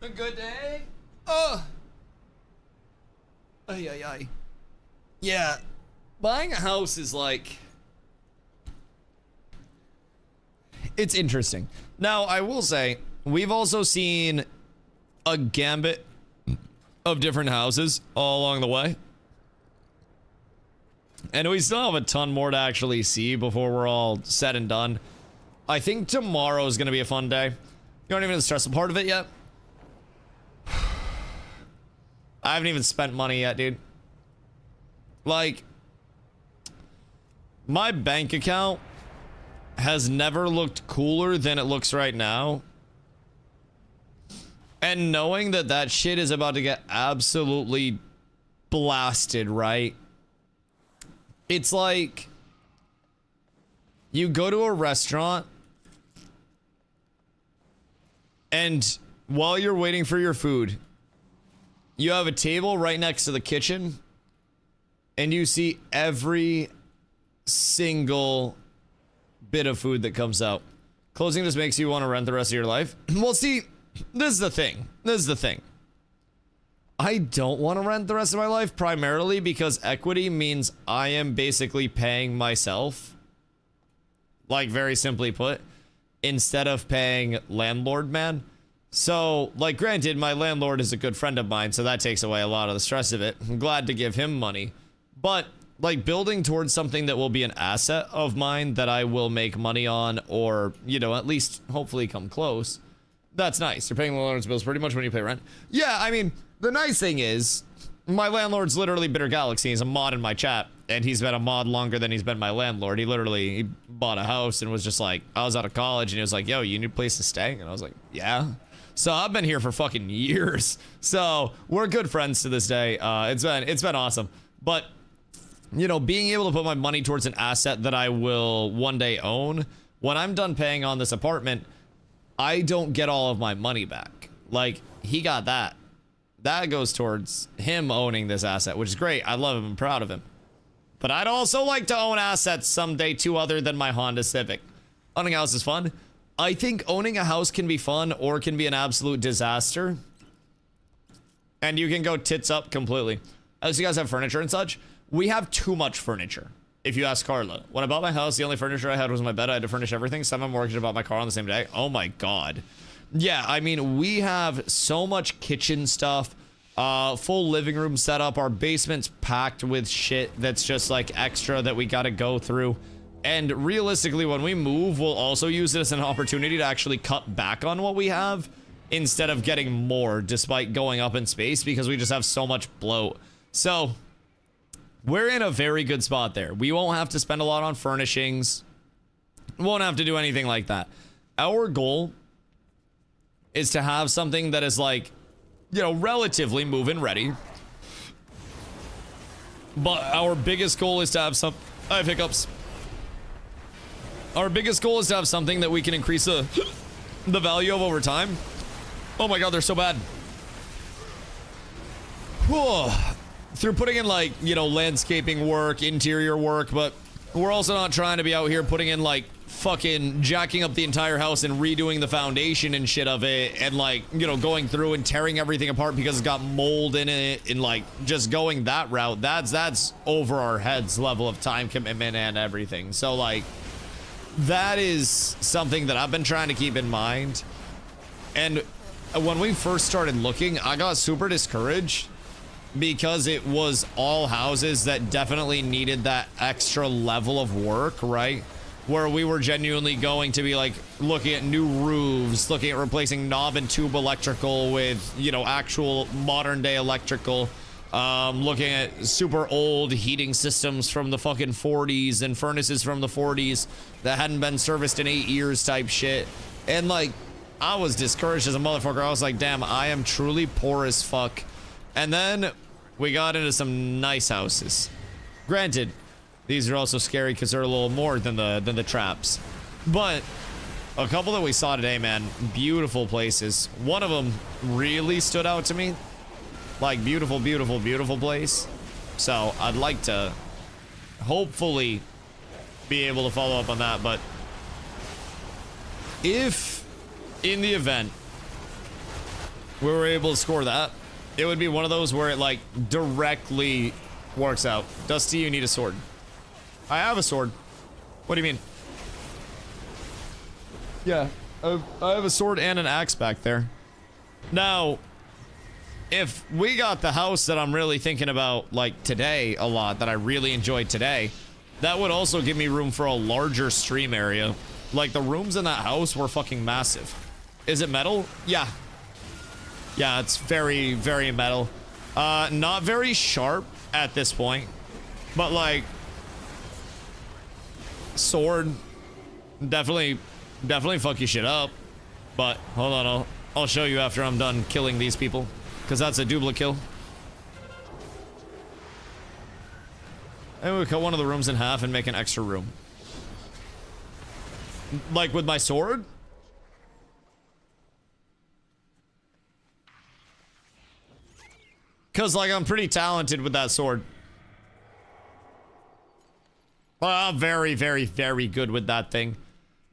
A good day? Oh. Ay, ay, ay. Yeah. Buying a house is like... It's interesting. Now, I will say, we've also seen a gambit of different houses all along the way. And we still have a ton more to actually see before we're all said and done. I think tomorrow is going to be a fun day. You aren't even the stressful part of it yet. I haven't even spent money yet, dude. Like, my bank account has never looked cooler than it looks right now. And knowing that that shit is about to get absolutely blasted, right? It's like you go to a restaurant and while you're waiting for your food, you have a table right next to the kitchen and you see every single bit of food that comes out. Closing just makes you want to rent the rest of your life. Well, see, this is the thing. I don't want to rent the rest of my life primarily because equity means I am basically paying myself. Like, very simply put, instead of paying landlord man. So, like, granted, my landlord is a good friend of mine, so that takes away a lot of the stress of it. I'm glad to give him money. But, like, building towards something that will be an asset of mine that I will make money on or, you know, at least hopefully come close. That's nice. You're paying the landlord's bills pretty much when you pay rent. Yeah, I mean, the nice thing is, my landlord's literally Bitter Galaxy. He's a mod in my chat, and he's been a mod longer than he's been my landlord. He bought a house and was just like, I was out of college, and he was like, yo, you need a place to stay? And I was like, yeah. So I've been here for fucking years. So we're good friends to this day. It's been awesome. But, you know, being able to put my money towards an asset that I will one day own, when I'm done paying on this apartment, I don't get all of my money back. Like, he got that. That goes towards him owning this asset, which is great. I love him. I'm proud of him. But I'd also like to own assets someday too, other than my Honda Civic. Owning a house is fun. I think owning a house can be fun or can be an absolute disaster. And you can go tits up completely. As you guys have furniture and such, we have too much furniture. If you ask Carla, when I bought my house, the only furniture I had was my bed. I had to furnish everything. Someone mortgaged about my car on the same day. Oh my God. Yeah, I mean, we have so much kitchen stuff, full living room setup. Our basement's packed with shit that's just like extra that we gotta go through. And realistically, when we move, we'll also use it as an opportunity to actually cut back on what we have instead of getting more despite going up in space because we just have so much bloat. So we're in a very good spot there. We won't have to spend a lot on furnishings. Won't have to do anything like that. Our goal is to have something that is like, you know, relatively move-in ready. But our biggest goal is to have some... I have hiccups. Our biggest goal is to have something that we can increase the value of over time. Oh my God, they're so bad. Whew. Through putting in, like, you know, landscaping work, interior work, but we're also not trying to be out here putting in, like, fucking jacking up the entire house and redoing the foundation and shit of it and, like, you know, going through and tearing everything apart because it's got mold in it and, like, just going that route. That's over our heads level of time commitment and everything. So, like, that is something that I've been trying to keep in mind. And when we first started looking, I got super discouraged because it was all houses that definitely needed that extra level of work, right? Where we were genuinely going to be like looking at new roofs, looking at replacing knob and tube electrical with, you know, actual modern day electrical, looking at super old heating systems from the fucking 40s and furnaces from the 40s that hadn't been serviced in 8 years type shit. And like, I was discouraged as a motherfucker. I was like, damn, I am truly poor as fuck. And then we got into some nice houses. Granted, these are also scary because they're a little more than the traps. But a couple that we saw today, man, beautiful places. One of them really stood out to me. Like, beautiful, beautiful, beautiful place. So I'd like to hopefully be able to follow up on that. But if in the event we were able to score that, it would be one of those where it like directly works out. Dusty, you need a sword. I have a sword. What do you mean? Yeah, I have a sword and an axe back there. Now, if we got the house that I'm really thinking about, like, today a lot, that I really enjoyed today, that would also give me room for a larger stream area. Like, the rooms in that house were fucking massive. Is it metal? Yeah. Yeah, it's very, very metal. Not very sharp at this point, but, like, sword, definitely fuck your shit up. But, hold on, I'll show you after I'm done killing these people. Because that's a duplicate kill. And we cut one of the rooms in half and make an extra room. Like with my sword? Because, like, I'm pretty talented with that sword. I'm very, very, very good with that thing.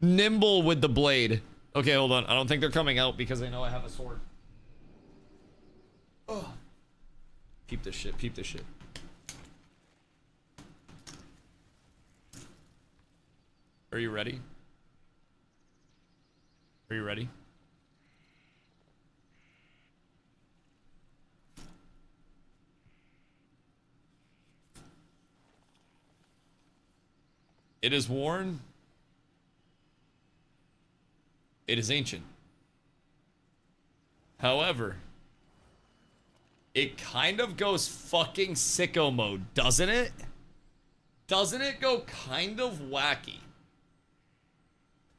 Nimble with the blade. Okay, hold on. I don't think they're coming out because they know I have a sword. Oh. Peep this shit, peep this shit. Are you ready? Are you ready? It is worn. It is ancient. However, it kind of goes fucking sicko mode, doesn't it? Doesn't it go kind of wacky?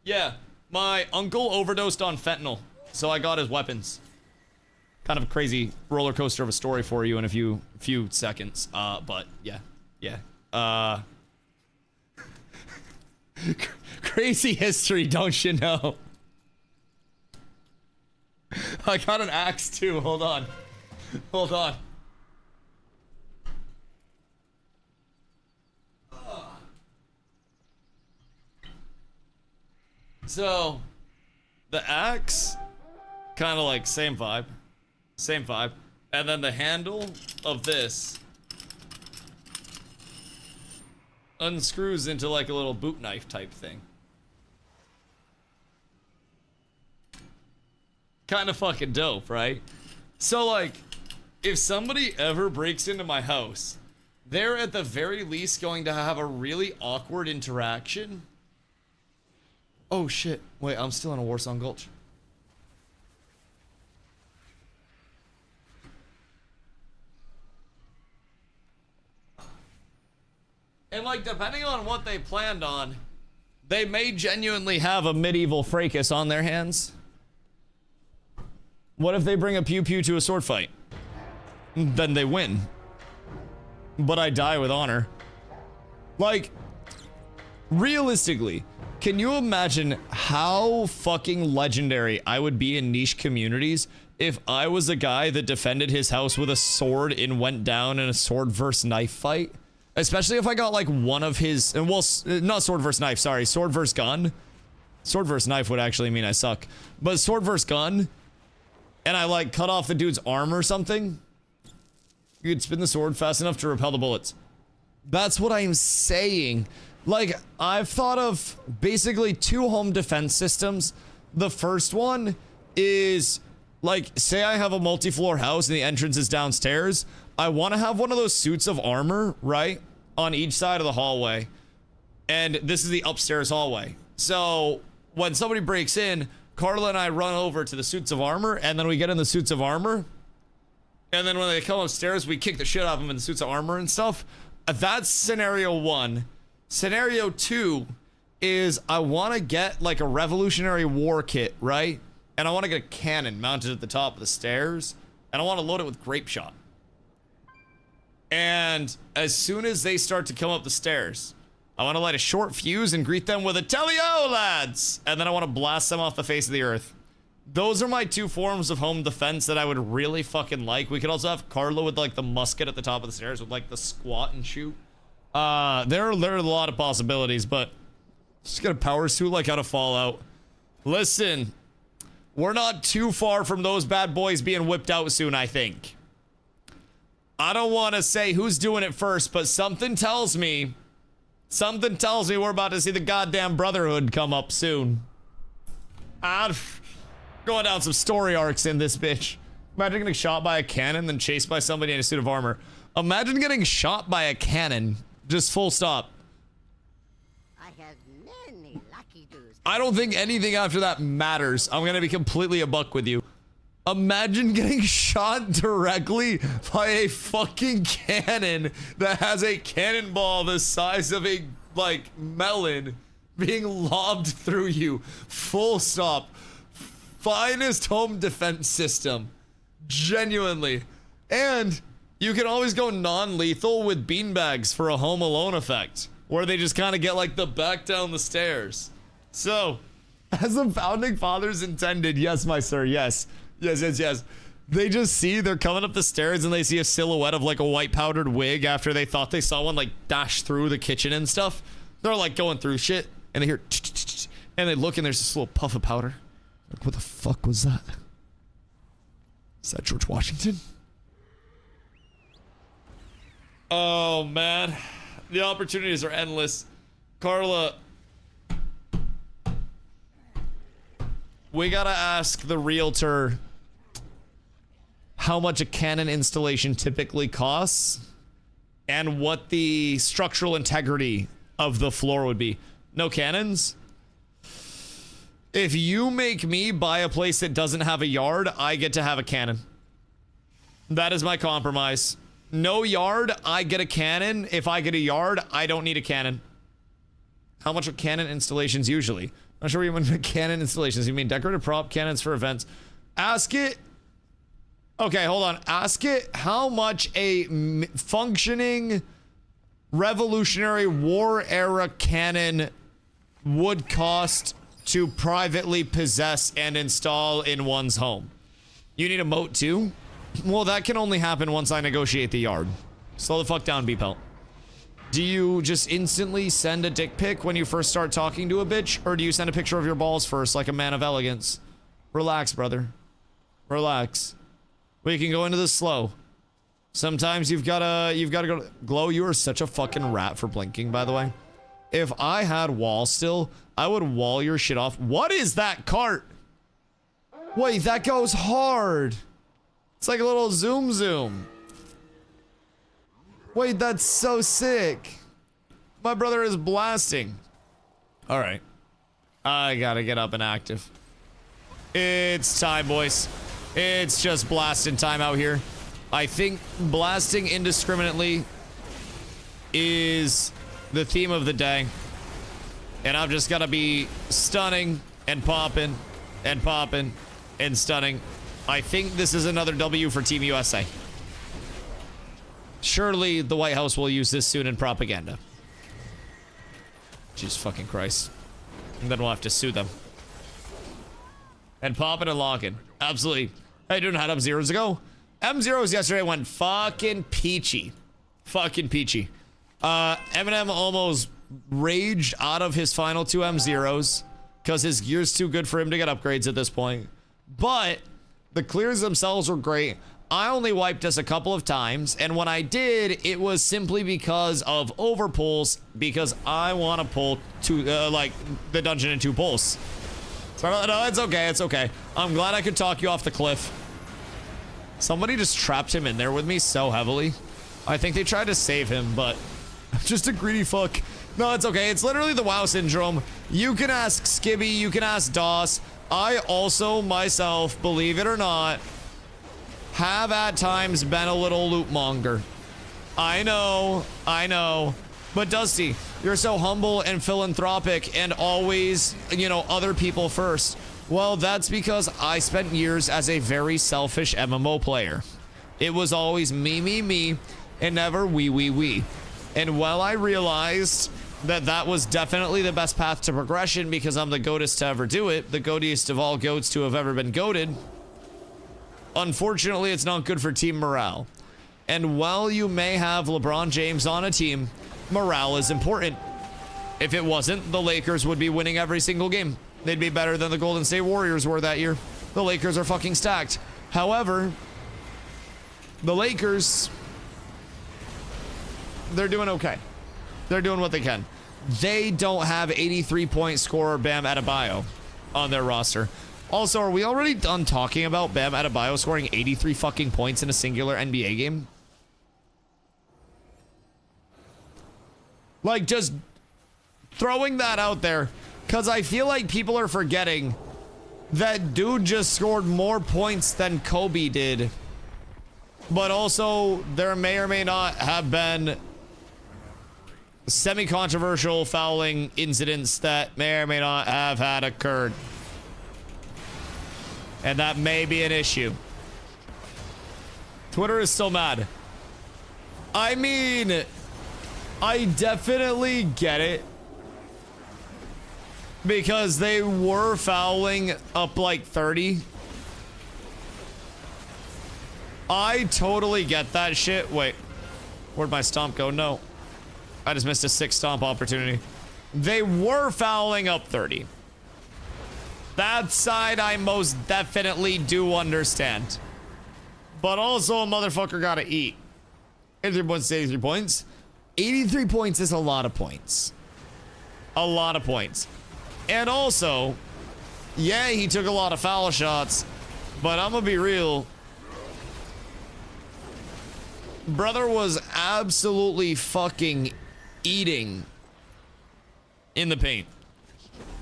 Yeah, my uncle overdosed on fentanyl, so I got his weapons. Kind of a crazy roller coaster of a story for you in a few seconds. But yeah. Crazy history, don't you know? I got an axe too, hold on. Hold on. So, the axe, kind of like same vibe. Same vibe. And then the handle of this unscrews into like a little boot knife type thing. Kind of fucking dope, right? So, like, if somebody ever breaks into my house, they're at the very least going to have a really awkward interaction. Oh shit, wait, I'm still in a Warsong Gulch. And like, depending on what they planned on, they may genuinely have a medieval fracas on their hands. What if they bring a pew-pew to a sword fight? Then they win. But I die with honor. Like, realistically, can you imagine how fucking legendary I would be in niche communities if I was a guy that defended his house with a sword and went down in a sword versus knife fight? Especially if I got like one of his, well, not sword versus knife, sorry, sword versus gun. Sword versus knife would actually mean I suck. But sword versus gun, and I like cut off the dude's arm or something, you could spin the sword fast enough to repel the bullets. That's what I'm saying. Like, I've thought of basically 2 home defense systems. The first one is, like, say I have a multi-floor house and the entrance is downstairs. I want to have one of those suits of armor, right, on each side of the hallway. And this is the upstairs hallway. So, when somebody breaks in, Carla and I run over to the suits of armor, and then we get in the suits of armor. And then when they come upstairs, we kick the shit out of them in the suits of armor and stuff. That's scenario 1. Scenario 2 is I want to get like a Revolutionary War kit, right? And I want to get a cannon mounted at the top of the stairs. And I want to load it with grape shot. And as soon as they start to come up the stairs, I want to light a short fuse and greet them with a "Tellio, lads!" And then I want to blast them off the face of the earth. Those are my 2 forms of home defense that I would really fucking like. We could also have Carla with like the musket at the top of the stairs with like the squat and shoot. There are a lot of possibilities, but just get a power suit like out of Fallout. Listen, We're not too far from those bad boys being whipped out soon, I think. I don't want to say who's doing it first, but something tells me we're about to see the goddamn Brotherhood come up soon. I'm going down some story arcs in this bitch. Imagine getting shot by a cannon, then chased by somebody in a suit of armor. Imagine getting shot by a cannon. Just full stop. I have many lucky dudes. I don't think anything after that matters. I'm gonna be completely a buck with you. Imagine getting shot directly by a fucking cannon that has a cannonball the size of a, like, melon being lobbed through you. Full stop. Finest home defense system. Genuinely. And you can always go non-lethal with beanbags for a Home Alone effect, where they just kind of get like the back down the stairs. So, as the founding fathers intended, yes, my sir, yes. Yes. They just see they're coming up the stairs and they see a silhouette of like a white powdered wig after they thought they saw one like dash through the kitchen and stuff. They're like going through shit and they hear and they look and there's this little puff of powder. Like, what the fuck was that? Is that George Washington? Oh man, the opportunities are endless. Carla, we gotta ask the realtor how much a cannon installation typically costs and what the structural integrity of the floor would be. No cannons? If you make me buy a place that doesn't have a yard, I get to have a cannon. That is my compromise. No yard, I get a cannon. If I get a yard, I don't need a cannon. How much are cannon installations usually? I'm not sure what you mean cannon installations. You mean decorative prop cannons for events? Ask it. Okay, hold on. Ask it how much a functioning Revolutionary War era cannon would cost to privately possess and install in one's home. You need a moat too? Well, that can only happen once I negotiate the yard. Slow the fuck down, B-Pelt. Do you just instantly send a dick pic when you first start talking to a bitch? Or do you send a picture of your balls first like a man of elegance? Relax, brother. Relax. We can go into this slow. Sometimes you've gotta go. Glow, you are such a fucking rat for blinking, by the way. If I had wall still, I would wall your shit off. What is that cart? Wait, that goes hard. It's like a little zoom. Wait, that's so sick. My brother is blasting. All right. I gotta get up and active. It's time, boys. It's just blasting time out here. I think blasting indiscriminately is the theme of the day. And I've just gotta be stunning and popping and popping and stunning. I think this is another W for Team USA. Surely the White House will use this soon in propaganda. Jesus fucking Christ. And then we'll have to sue them. And popping and locking. Absolutely. How you doing? How'd M0s go? M0s yesterday went fucking peachy. Fucking peachy. Eminem almost raged out of his final 2 M0s because his gear's too good for him to get upgrades at this point. But the clears themselves were great. I only wiped us a couple of times, and when I did, it was simply because of overpulls, because I want to pull like the dungeon in 2 pulls. So, no, it's okay, it's okay. I'm glad I could talk you off the cliff. Somebody just trapped him in there with me so heavily. I think they tried to save him, but I'm just a greedy fuck. No, it's okay. It's literally the WoW syndrome. You can ask Skibby, you can ask Doss. I also, myself, believe it or not, have at times been a little loot monger. I know. But Dusty, you're so humble and philanthropic and always, you know, other people first. Well, that's because I spent years as a very selfish MMO player. It was always me, and never we. And while I realized that that was definitely the best path to progression because I'm the goatest to ever do it, the goatiest of all goats to have ever been goated, unfortunately, it's not good for team morale. And while you may have LeBron James on a team, morale is important. If it wasn't, the Lakers would be winning every single game. They'd be better than the Golden State Warriors were that year. the Lakers are fucking stacked. However, the Lakers, they're doing okay. They're doing what they can. They don't have 83-point scorer Bam Adebayo on their roster. Also, are we already done talking about Bam Adebayo scoring 83 fucking points in a singular NBA game? Like, just throwing that out there, because I feel like people are forgetting that dude just scored more points than Kobe did. But also, there may or may not have been semi-controversial fouling incidents that may or may not have had occurred. And that may be an issue. Twitter is still mad. I mean, I definitely get it. Because they were fouling up like 30. I totally get that shit. Wait, where'd my stomp go? No. I just missed a 6 stomp opportunity. They were fouling up 30. That side I most definitely do understand. But also a motherfucker gotta eat. 83 points, 83 points. 83 points is a lot of points. A lot of points. And also, yeah, he took a lot of foul shots, but I'm gonna be real. Brother was absolutely fucking eating in the paint.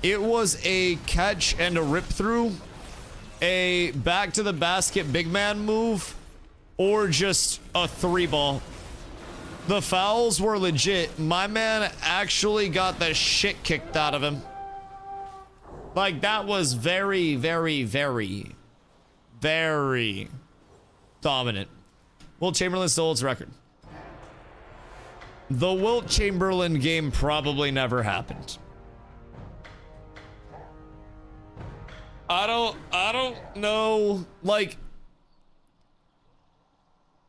It was a catch and a rip through, a back to the basket big man move, or just a 3-ball. The fouls were legit. My man actually got the shit kicked out of him. Like, that was very, very, very, very dominant. Wilt Chamberlain still holds record. The Wilt Chamberlain game probably never happened. I don't know. Like,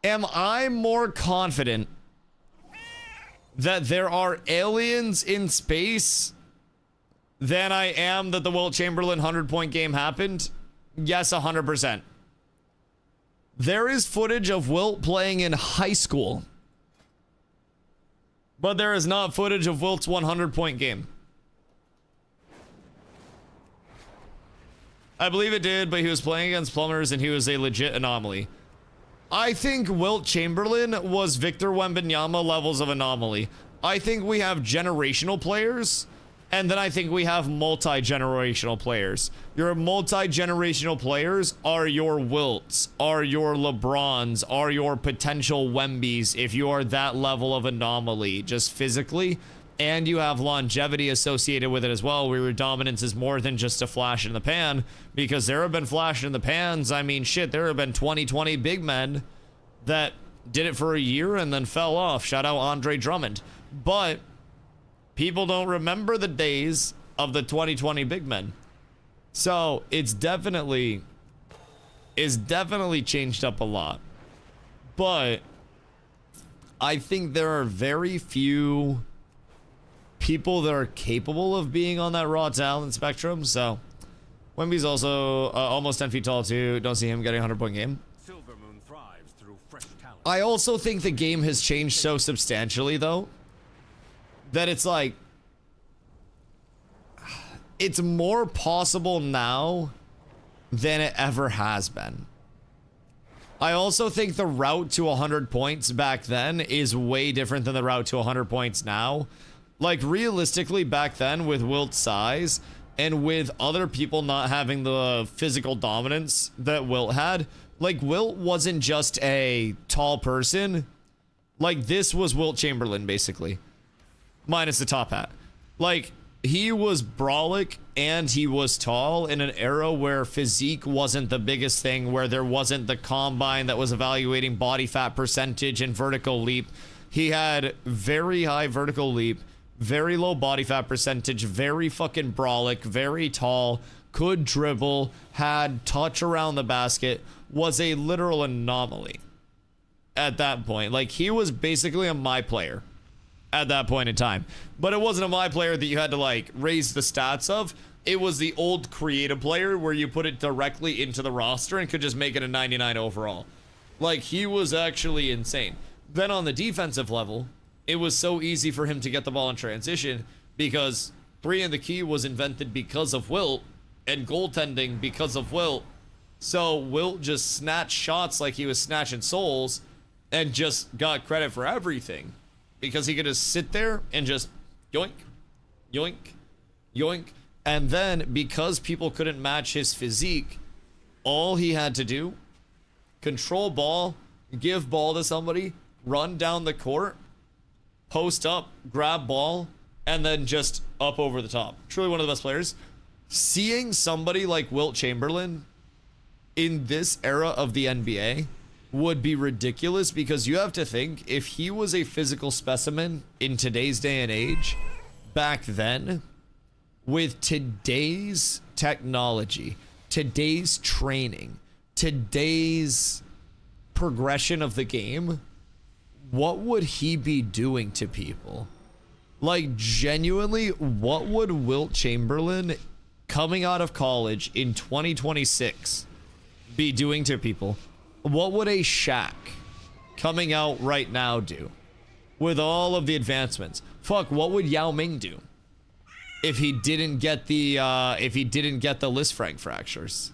am I more confident that there are aliens in space than I am that the Wilt Chamberlain 100-point game happened? Yes, 100%. There is footage of Wilt playing in high school, but there is not footage of Wilt's 100-point game. I believe it did, but he was playing against plumbers and he was a legit anomaly. I think Wilt Chamberlain was Victor Wembanyama levels of anomaly. I think we have generational players, and then I think we have multi-generational players. Your multi-generational players are your Wilts, are your LeBrons, are your potential Wembys if you are that level of anomaly, just physically. And you have longevity associated with it as well, where your dominance is more than just a flash in the pan, because there have been flash in the pans. I mean, shit, there have been 2020 big men that did it for a year and then fell off. Shout out Andre Drummond. But people don't remember the days of the 2020 big men. So it's definitely changed up a lot. But I think there are very few people that are capable of being on that raw talent spectrum. So Wemby's also almost 10 feet tall too. Don't see him getting a 100-point game. Silvermoon thrives through fresh talent. I also think the game has changed so substantially though that it's like it's more possible now than it ever has been. I also think the route to 100 points back then is way different than the route to 100 points now. Like, realistically, back then, with Wilt's size, and with other people not having the physical dominance that Wilt had, like, Wilt wasn't just a tall person. Like, this was Wilt Chamberlain, basically. Minus the top hat. Like, he was brolic, and he was tall in an era where physique wasn't the biggest thing, where there wasn't the combine that was evaluating body fat percentage and vertical leap. He had very high vertical leap, very low body fat percentage, very fucking brolic, very tall, could dribble, had touch around the basket, was a literal anomaly at that point. Like, he was basically a my player at that point in time. But it wasn't a my player that you had to, like, raise the stats of. it was the old creative player where you put it directly into the roster and could just make it a 99 overall. Like, he was actually insane. Then on the defensive level, it was so easy for him to get the ball in transition because 3 in the key was invented because of Wilt and goaltending because of Wilt. So Wilt just snatched shots like he was snatching souls and just got credit for everything because he could just sit there and just yoink, yoink, yoink. And then because people couldn't match his physique, all he had to do, control ball, give ball to somebody, run down the court, post up, grab ball, and then just up over the top. Truly one of the best players. Seeing somebody like Wilt Chamberlain in this era of the NBA would be ridiculous because you have to think if he was a physical specimen in today's day and age, back then, with today's technology, today's training, today's progression of the game, what would he be doing to people? Like, genuinely, what would Wilt Chamberlain coming out of college in 2026 be doing to people? What would a Shaq coming out right now do with all of the advancements? Fuck, what would Yao Ming do if he didn't get the Liz Frank fractures?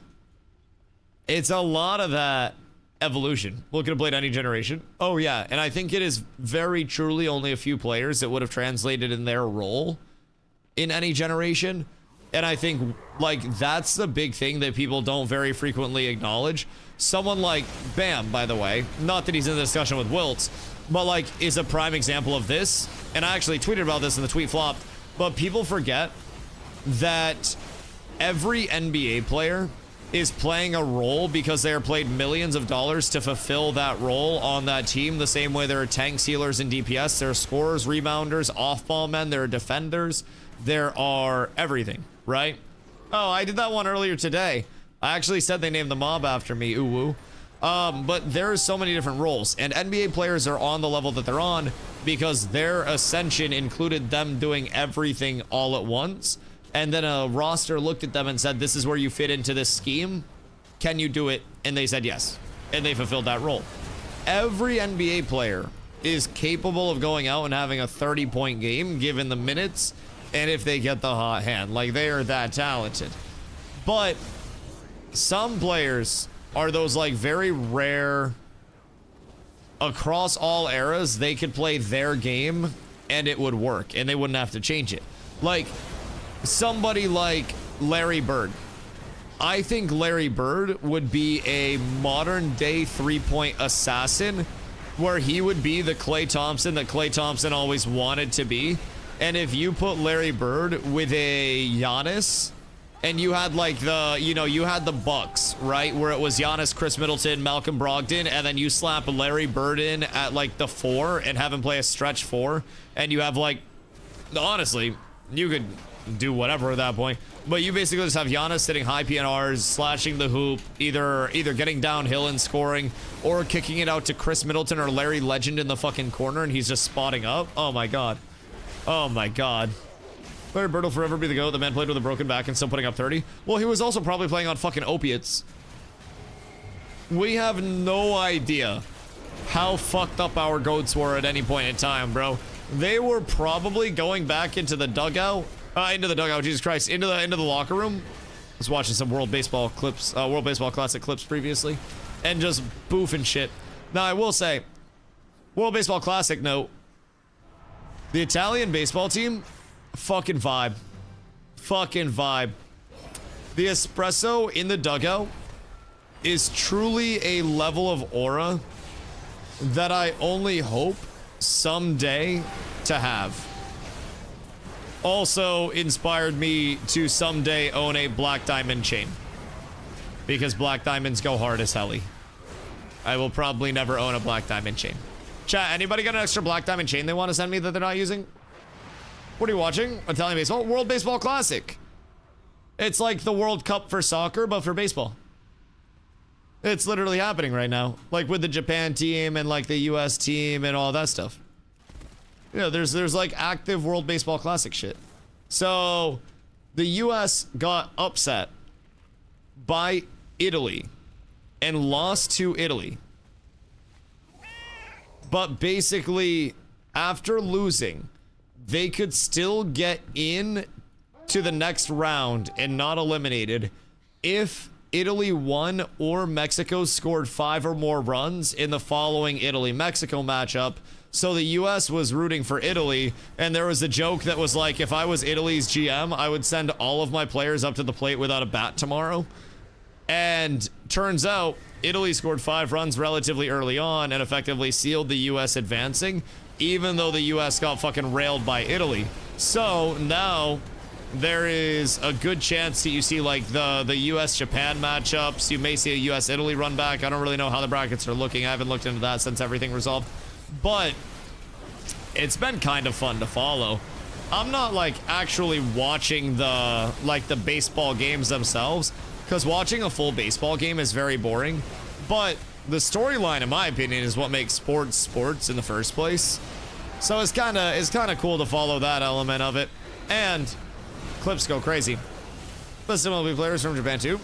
It's a lot of that evolution. Look at Blade any generation. Oh yeah, and I think it is very truly only a few players that would have translated in their role in any generation. And I think, like, that's the big thing that people don't very frequently acknowledge. Someone like Bam, by the way, not that he's in the discussion with Wilt, but, like, is a prime example of this. And I actually tweeted about this and the tweet flopped. But people forget that every NBA player is playing a role because they are paid millions of dollars to fulfill that role on that team. The same way there are tanks, healers, and DPS. There are scorers, rebounders, off-ball men. There are defenders. There are everything, right? Oh, I did that one earlier today. I actually said they named the mob after me. Ooh, woo. But there's so many different roles, and NBA players are on the level that they're on because their ascension included them doing everything all at once. And then a roster looked at them and said, this is where you fit into this scheme. Can you do it? And they said yes. And they fulfilled that role. Every NBA player is capable of going out and having a 30-point game given the minutes and if they get the hot hand. Like, they are that talented. But some players are those, like, very rare, across all eras, they could play their game and it would work and they wouldn't have to change it. Like, somebody like Larry Bird. I think Larry Bird would be a modern day 3-point assassin where he would be the Klay Thompson that Klay Thompson always wanted to be. And if you put Larry Bird with a Giannis and you had like the, you know, you had the Bucks, right? Where it was Giannis, Chris Middleton, Malcolm Brogdon, and then you slap Larry Bird in at like the 4 and have him play a stretch 4. And you have like, honestly, you could do whatever at that point, but you basically just have Giannis sitting high PNRs, slashing the hoop, either getting downhill and scoring, or kicking it out to Chris Middleton or Larry Legend in the fucking corner, and he's just spotting up. Oh my god. Oh my god. Larry Bird will forever be the GOAT. The man played with a broken back and still putting up 30. Well, he was also probably playing on fucking opiates. We have no idea how fucked up our GOATs were at any point in time, bro. They were probably going back into the dugout. Jesus Christ, into the locker room. I was watching some World Baseball clips, World Baseball Classic clips previously, and just boofing shit. Now, I will say, World Baseball Classic note, the Italian baseball team, fucking vibe. Fucking vibe. The espresso in the dugout is truly a level of aura that I only hope someday to have. Also inspired me to someday own a black diamond chain, because black diamonds go hard as helly. I will probably never own a black diamond chain. Chat, anybody got an extra black diamond chain they want to send me that they're not using? What are you watching? Italian baseball? World Baseball Classic. It's like the World Cup for soccer, but for baseball. It's literally happening right now, like with the Japan team and like the US team and all that stuff. You know, there's like active World Baseball Classic shit. So the US got upset by Italy and lost to Italy. But basically, after losing, they could still get in to the next round and not eliminated if Italy won or Mexico scored 5 or more runs in the following Italy-Mexico matchup. So the US was rooting for Italy, and there was a joke that was like, if I was Italy's GM, I would send all of my players up to the plate without a bat tomorrow. And turns out Italy scored 5 runs relatively early on and effectively sealed the US advancing, even though the US got fucking railed by Italy. So now there is a good chance that you see like the US-Japan matchups. You may see a US-Italy run back. I don't really know how the brackets are looking. I haven't looked into that since everything resolved. But it's been kind of fun to follow. I'm not like actually watching the baseball games themselves, because watching a full baseball game is very boring. But the storyline, in my opinion, is what makes sports in the first place. So it's kind of cool to follow that element of it. And clips go crazy. Listen, will be players from Japan too.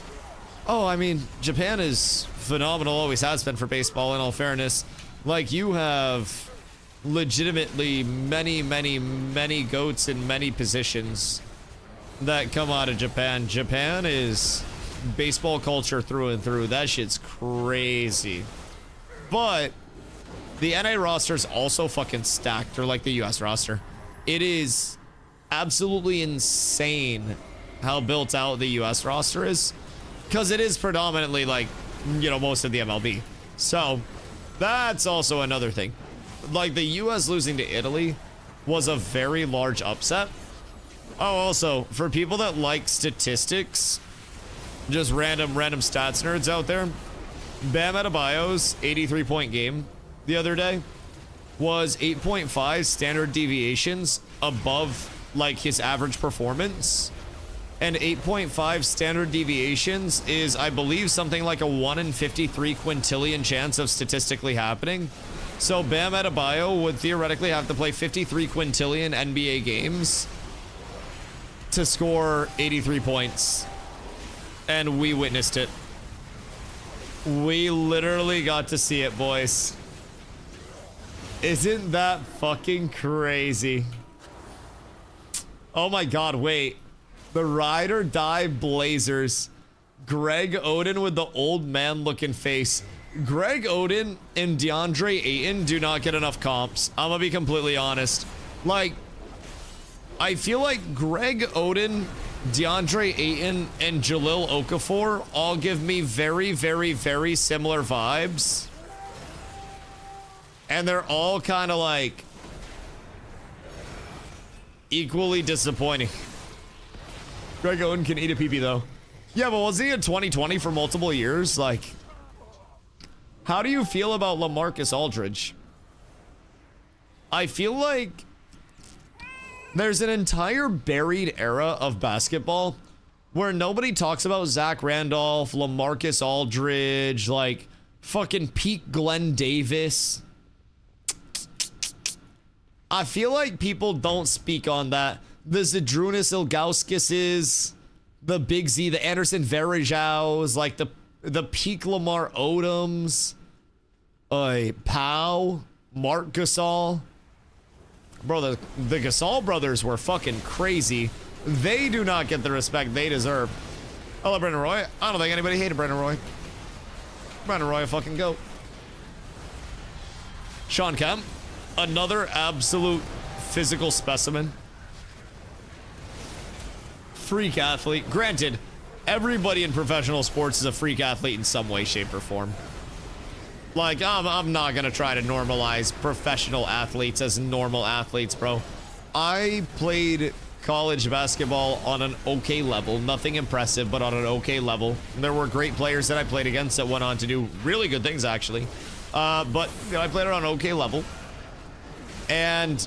Oh, I mean, Japan is phenomenal, always has been for baseball, in all fairness. Like, you have legitimately many goats in many positions that come out of Japan. Japan is baseball culture through and through. That shit's crazy. But the NA roster is also fucking stacked, or like the US roster. It is absolutely insane how built out the US roster is, because it is predominantly like, you know, most of the MLB. So that's also another thing. Like, the US losing to Italy was a very large upset. Oh, also, for people that like statistics, just random stats nerds out there, Bam Adebayo's 83-point game the other day was 8.5 standard deviations above like his average performance. And 8.5 standard deviations is, I believe, something like a 1 in 53 quintillion chance of statistically happening. So Bam Adebayo would theoretically have to play 53 quintillion NBA games to score 83 points. And we witnessed it. We literally got to see it, boys. Isn't that fucking crazy? Oh my god, wait. The ride or die Blazers. Greg Oden with the old man looking face. Greg Oden and DeAndre Ayton do not get enough comps. I'm gonna be completely honest. Like, I feel like Greg Oden, DeAndre Ayton, and Jahlil Okafor all give me very similar vibes. And they're all kind of like equally disappointing. Greg Oden can eat a pee-pee though. Yeah, but was he in 2020 for multiple years? Like, how do you feel about LaMarcus Aldridge? I feel like there's an entire buried era of basketball where nobody talks about Zach Randolph, LaMarcus Aldridge, like fucking peak Glenn Davis. I feel like people don't speak on that. The Zydrunas Ilgauskises, the Big Z, the Anderson Varejãos, like the peak Lamar Odoms, Pau, Mark Gasol. Bro, the Gasol brothers were fucking crazy. They do not get the respect they deserve. I love Brendan Roy. I don't think anybody hated Brendan Roy. Brendan Roy, a fucking goat. Sean Kemp, another absolute physical specimen. Freak athlete. Granted, everybody in professional sports is a freak athlete in some way, shape, or form. Like, I'm not gonna try to normalize professional athletes as normal athletes, bro. I played college basketball on an okay level. Nothing impressive, but on an okay level. There were great players that I played against that went on to do really good things, actually. But you know, I played it on an okay level. And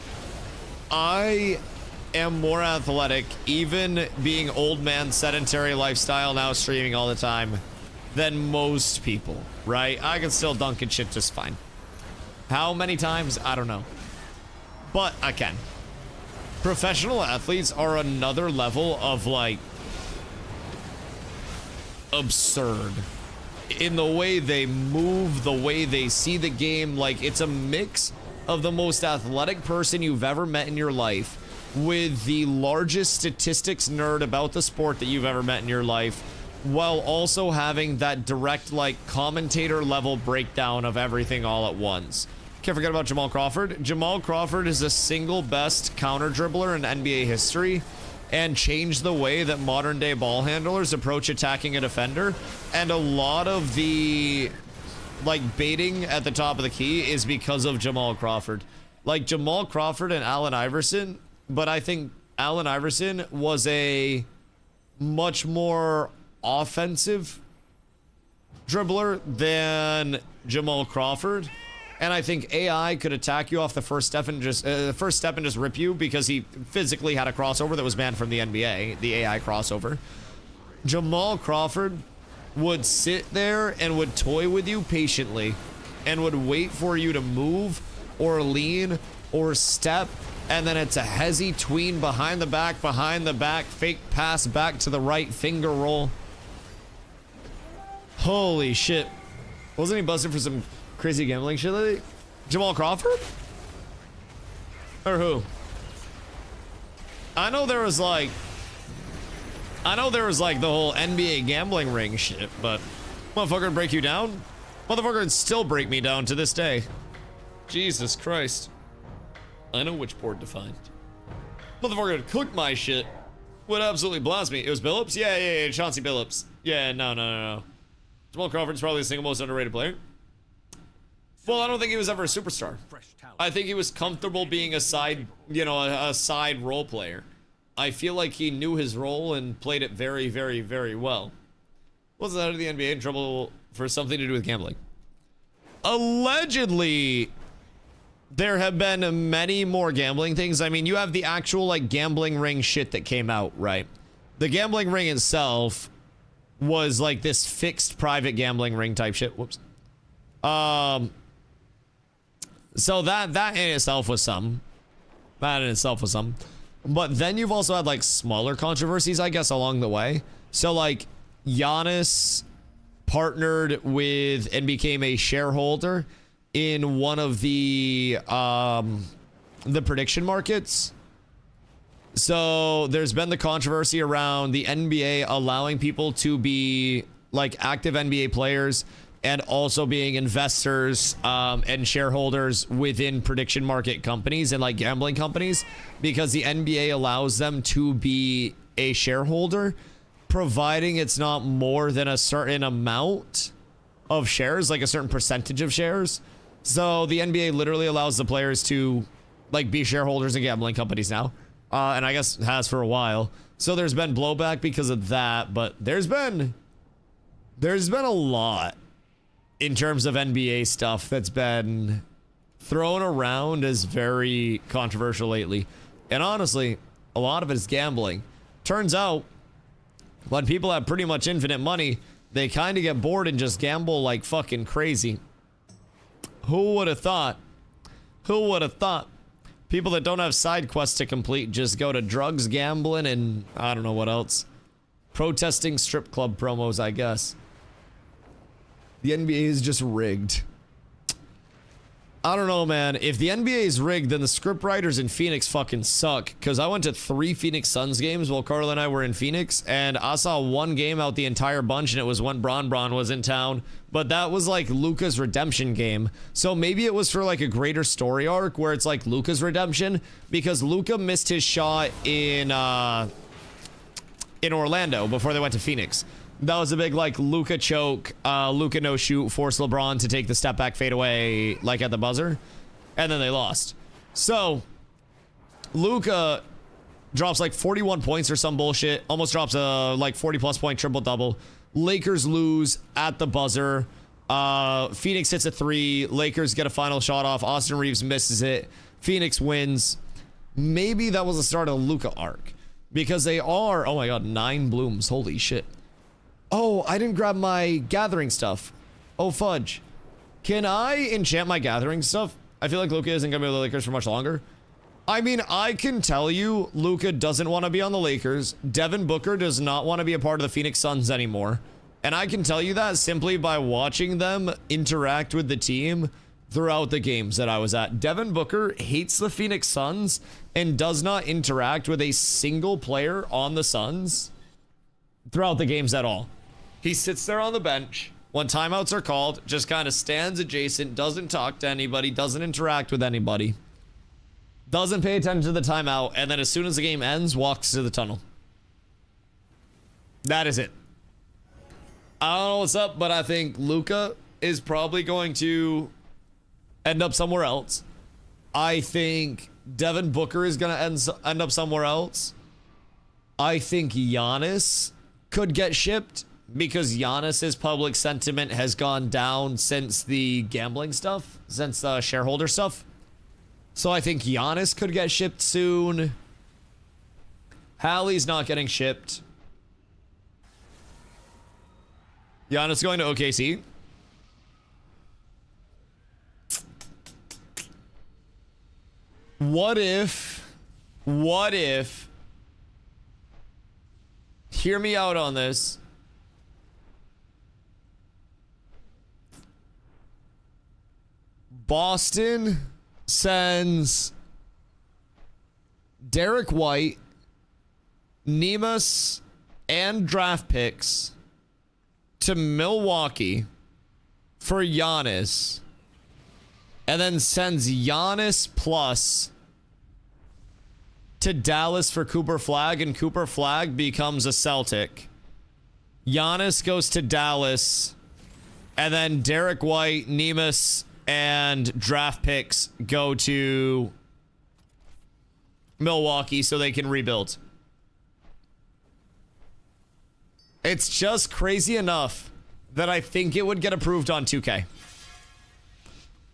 I am more athletic, even being old man sedentary lifestyle, now streaming all the time, than most people, right? I can still dunk and shit just fine. How many times? I don't know. But I can. Professional athletes are another level of like absurd in the way they move, the way they see the game. Like, it's a mix of the most athletic person you've ever met in your life with the largest statistics nerd about the sport that you've ever met in your life, while also having that direct, like, commentator level breakdown of everything all at once. Can't forget about Jamal Crawford. Jamal Crawford is the single best counter dribbler in NBA history and changed the way that modern day ball handlers approach attacking a defender. And a lot of the like baiting at the top of the key is because of Jamal Crawford. Like Jamal Crawford and Allen Iverson, but I think Allen Iverson was a much more offensive dribbler than Jamal Crawford. And I think AI could attack you off the first step and just rip you because he physically had a crossover that was banned from the NBA, the AI crossover. Jamal Crawford would sit there and would toy with you patiently and would wait for you to move or lean or step, and then it's a hezzy tween behind the back, fake pass back to the right, finger roll. Holy shit. Wasn't he busted for some crazy gambling shit lately? Jamal Crawford? Or who? I know there was like the whole NBA gambling ring shit, but motherfucker would break you down? Motherfucker would still break me down to this day. Jesus Christ. I know which board to find. Motherfucker would cook my shit. Would absolutely blast me. It was Billups? Yeah, Chauncey Billups. Yeah, no. Jamal Crawford's probably the single most underrated player. Well, I don't think he was ever a superstar. I think he was comfortable being a side, a side role player. I feel like he knew his role and played it very, very, very well. Wasn't out of the NBA in trouble for something to do with gambling? Allegedly, there have been many more gambling things. I mean, you have the actual, like, gambling ring shit that came out, right? The gambling ring itself was, like, this fixed private gambling ring type shit. Whoops. So that in itself was some. But then you've also had like smaller controversies, I guess, along the way. So like Giannis partnered with and became a shareholder in one of the prediction markets. So there's been the controversy around the NBA allowing people to be like active NBA players and also being investors and shareholders within prediction market companies and like gambling companies, because the NBA allows them to be a shareholder, providing it's not more than a certain amount of shares, like a certain percentage of shares. So the NBA literally allows the players to like be shareholders in gambling companies now, and I guess has for a while. So there's been blowback because of that, but there's been a lot in terms of NBA stuff that's been thrown around as very controversial lately. And honestly, a lot of it is gambling. Turns out, when people have pretty much infinite money, they kind of get bored and just gamble like fucking crazy. Who would have thought? Who would have thought? People that don't have side quests to complete just go to drugs, gambling, and I don't know what else. Protesting strip club promos, I guess. The NBA is just rigged. I don't know, man. If the NBA is rigged, then the script writers in Phoenix fucking suck. Because I went to 3 Phoenix Suns games while Carla and I were in Phoenix, and I saw one game out the entire bunch, and it was when Bron was in town. But that was like Luka's redemption game. So maybe it was for like a greater story arc where it's like Luka's redemption, because Luka missed his shot in Orlando before they went to Phoenix. That was a big, like, Luka choke, Luka no shoot, force LeBron to take the step back fade away, like, at the buzzer. And then they lost. So, Luka drops, like, 41 points or some bullshit. Almost drops a, like, 40-plus point triple-double. Lakers lose at the buzzer. Phoenix hits a 3. Lakers get a final shot off. Austin Reeves misses it. Phoenix wins. Maybe that was the start of the Luka arc. Because they are, oh my god, 9 blooms. Holy shit. Oh, I didn't grab my gathering stuff. Oh, fudge. Can I enchant my gathering stuff? I feel like Luka isn't going to be with the Lakers for much longer. I mean, I can tell you, Luka doesn't want to be on the Lakers. Devin Booker does not want to be a part of the Phoenix Suns anymore. And I can tell you that simply by watching them interact with the team throughout the games that I was at. Devin Booker hates the Phoenix Suns and does not interact with a single player on the Suns throughout the games at all. He sits there on the bench when timeouts are called, just kind of stands adjacent, doesn't talk to anybody, doesn't interact with anybody. Doesn't pay attention to the timeout, and then as soon as the game ends, walks to the tunnel. That is it. I don't know what's up, but I think Luka is probably going to end up somewhere else. I think Devin Booker is going to end up somewhere else. I think Giannis could get shipped because Giannis's public sentiment has gone down since the gambling stuff, since the shareholder stuff. So I think Giannis could get shipped soon. Hallie's not getting shipped. Giannis going to OKC. What if, hear me out on this. Boston sends Derek White, Nemus, and draft picks to Milwaukee for Giannis, and then sends Giannis plus to Dallas for Cooper Flag, and Cooper Flag becomes a Celtic. Giannis goes to Dallas, and then Derek White, Nemus, and draft picks go to Milwaukee so they can rebuild. It's just crazy enough that I think it would get approved on 2K.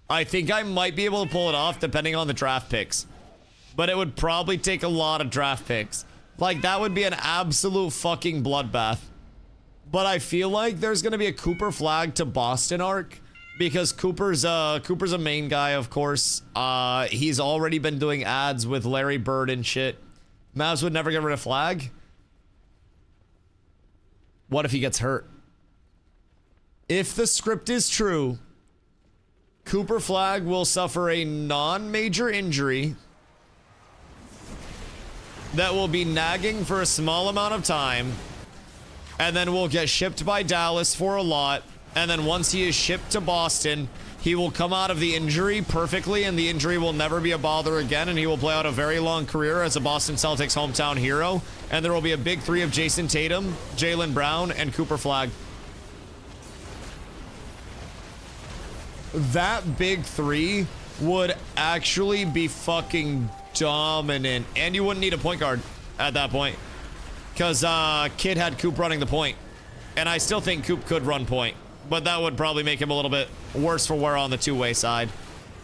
I think I might be able to pull it off depending on the draft picks. But it would probably take a lot of draft picks. Like, that would be an absolute fucking bloodbath. But I feel like there's going to be a Cooper Flag to Boston arc. Because Cooper's a main guy, of course. He's already been doing ads with Larry Bird and shit. Mavs would never get rid of Flag. What if he gets hurt? If the script is true, Cooper Flag will suffer a non-major injury that will be nagging for a small amount of time, and then will get shipped by Dallas for a lot, and then once he is shipped to Boston, he will come out of the injury perfectly, and the injury will never be a bother again, and he will play out a very long career as a Boston Celtics hometown hero, and there will be a big three of Jason Tatum, Jaylen Brown, and Cooper Flag. That big three would actually be fucking dominant, and you wouldn't need a point guard at that point, because Kid had Coop running the point, and I still think Coop could run point, but that would probably make him a little bit worse for wear on the two-way side.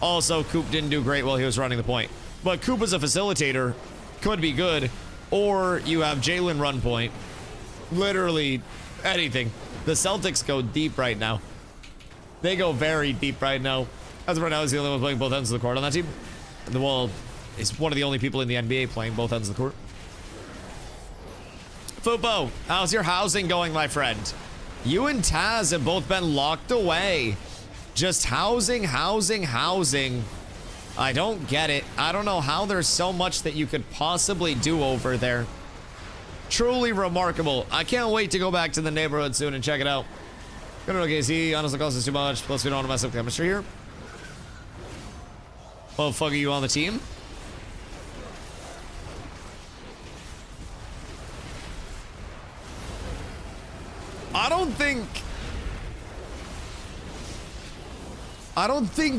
Also, Coop didn't do great while he was running the point, but Coop as a facilitator could be good, or you have Jalen run point. Literally anything. The Celtics go deep right now. They go very deep right now. As of right now, he's the only one playing both ends of the court on that team. And the wall is one of the only people in the NBA playing both ends of the court. Fupo, how's your housing going, my friend? You and Taz have both been locked away. Just housing. I don't get it. I don't know how there's so much that you could possibly do over there. Truly remarkable. I can't wait to go back to the neighborhood soon and check it out. Gonna OKC, honestly costs us too much. Plus, we don't want to mess up chemistry here. Well, fuck, are you on the team? I don't think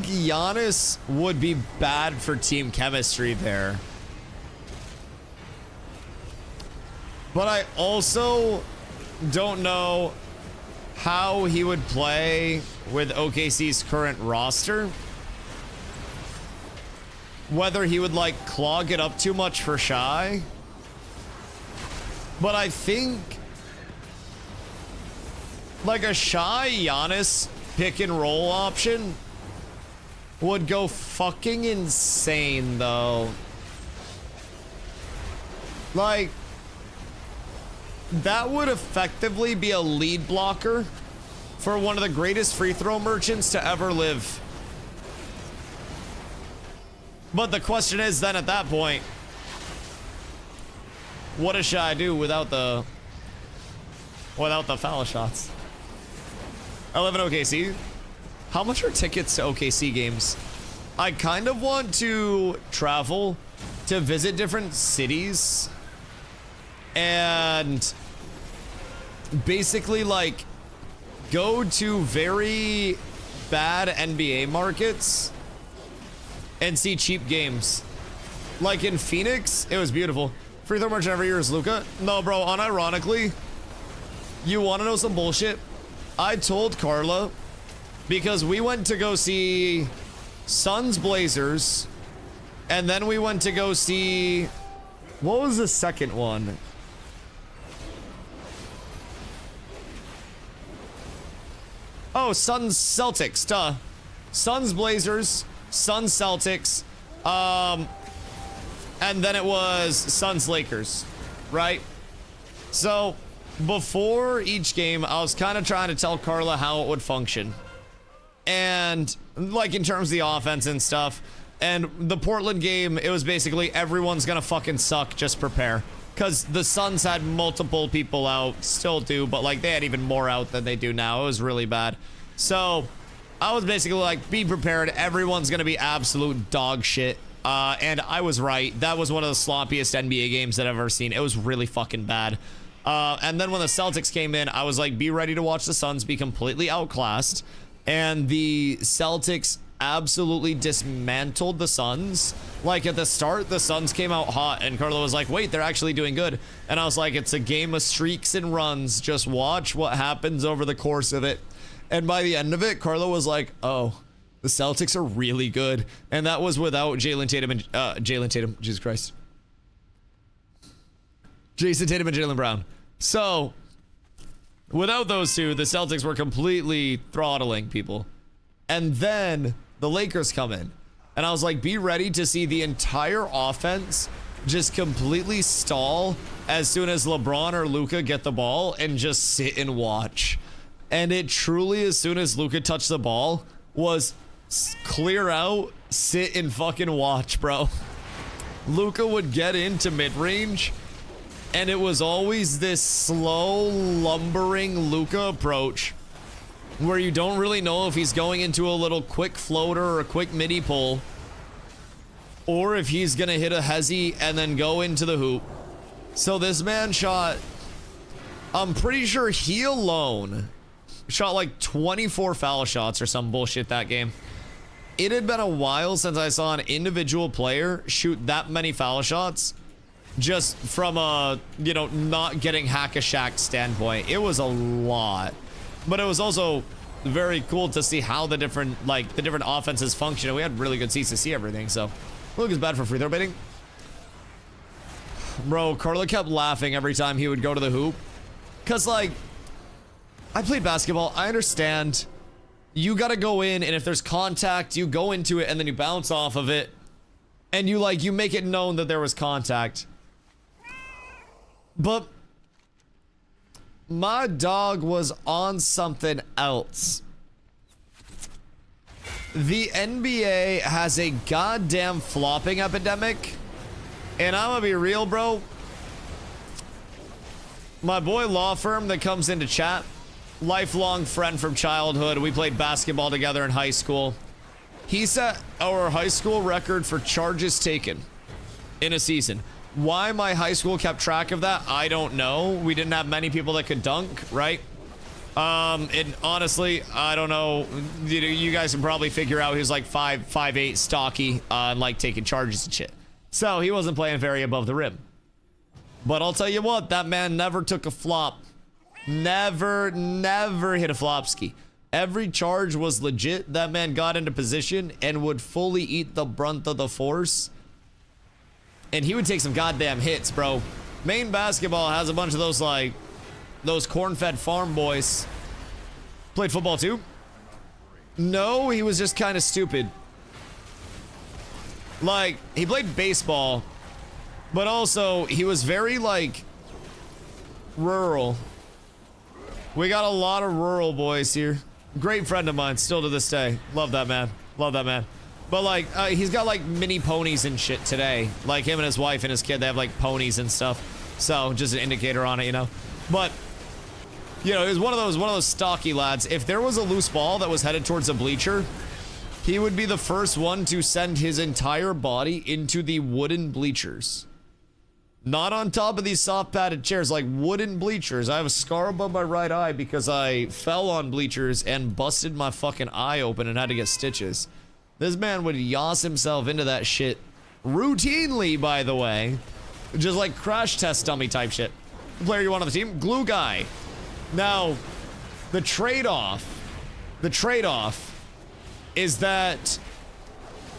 Giannis would be bad for team chemistry there. But I also don't know how he would play with OKC's current roster. Whether he would, like, clog it up too much for Shy. But I think, like, a Shy Giannis pick and roll option would go fucking insane, though. Like, that would effectively be a lead blocker for one of the greatest free throw merchants to ever live. But the question is then at that point, what should I do without the foul shots? I live in OKC. How much are tickets to OKC games? I kind of want to travel to visit different cities and basically like go to very bad NBA markets and see cheap games. Like in Phoenix, it was beautiful. Free throw merchant every year is Luka. No, bro, unironically, you want to know some bullshit? I told Carla, because we went to go see Suns Blazers, and then we went to go see, what was the second one? Oh, Suns Celtics, duh. Suns Blazers, Suns Celtics, and then it was Suns Lakers, right? So before each game, I was kind of trying to tell Carla how it would function. And like in terms of the offense and stuff. And the Portland game, it was basically everyone's gonna fucking suck, just prepare. Because the Suns had multiple people out, still do, but like they had even more out than they do now. It was really bad. So I was basically like, be prepared, everyone's gonna be absolute dog shit. And I was right. That was one of the sloppiest NBA games that I've ever seen. It was really fucking bad. And then when the Celtics came in, I was like, be ready to watch the Suns be completely outclassed. And the Celtics absolutely dismantled the Suns. Like at the start, the Suns came out hot and Carlo was like, wait, they're actually doing good. And I was like, it's a game of streaks and runs. Just watch what happens over the course of it. And by the end of it, Carlo was like, oh, the Celtics are really good. And that was without Jalen Tatum and Jalen Tatum, Jesus Christ. Jason Tatum and Jaylen Brown. So without those two, the Celtics were completely throttling people. And then the Lakers come in. And I was like, be ready to see the entire offense just completely stall as soon as LeBron or Luka get the ball and just sit and watch. And it truly, as soon as Luka touched the ball, was clear out, sit and fucking watch, bro. Luka would get into mid-range, and it was always this slow, lumbering Luka approach where you don't really know if he's going into a little quick floater or a quick midi pull, or if he's gonna hit a hezzy and then go into the hoop. So this man shot, I'm pretty sure he alone shot like 24 foul shots or some bullshit that game. It had been a while since I saw an individual player shoot that many foul shots just from a, you know, not getting hack-a-shack standpoint. It was a lot. But it was also very cool to see how the different offenses function. And we had really good seats to see everything, so look, it's bad for free throw baiting. Bro, Carla kept laughing every time he would go to the hoop. Cause like, I played basketball, I understand. You gotta go in, and if there's contact, you go into it and then you bounce off of it. And you make it known that there was contact. But my dog was on something else. The NBA has a goddamn flopping epidemic. And I'm gonna be real, bro. My boy Law Firm that comes into chat, lifelong friend from childhood. We played basketball together in high school. He set our high school record for charges taken in a season. Why my high school kept track of that, I don't know. We didn't have many people that could dunk, right? And honestly, I don't know. You guys can probably figure out he was like 5'8", stocky, and like taking charges and shit. So he wasn't playing very above the rim. But I'll tell you what, that man never took a flop. Never hit a flopski. Every charge was legit. That man got into position and would fully eat the brunt of the force. And he would take some goddamn hits, bro. Maine basketball has a bunch of those, like, those corn-fed farm boys. Played football too? No, he was just kind of stupid. Like, he played baseball. But also, he was very, like, rural. We got a lot of rural boys here. Great friend of mine, still to this day. Love that man. Love that man. But, like, he's got, like, mini ponies and shit today. Like, him and his wife and his kid, they have, like, ponies and stuff. So, just an indicator on it, you know? But, you know, he was one of those stocky lads. If there was a loose ball that was headed towards a bleacher, he would be the first one to send his entire body into the wooden bleachers. Not on top of these soft padded chairs, like wooden bleachers. I have a scar above my right eye because I fell on bleachers and busted my fucking eye open and had to get stitches. This man would yoss himself into that shit routinely, by the way. Just like crash test dummy type shit. Player you want on the team? Glue guy. Now, the trade-off is that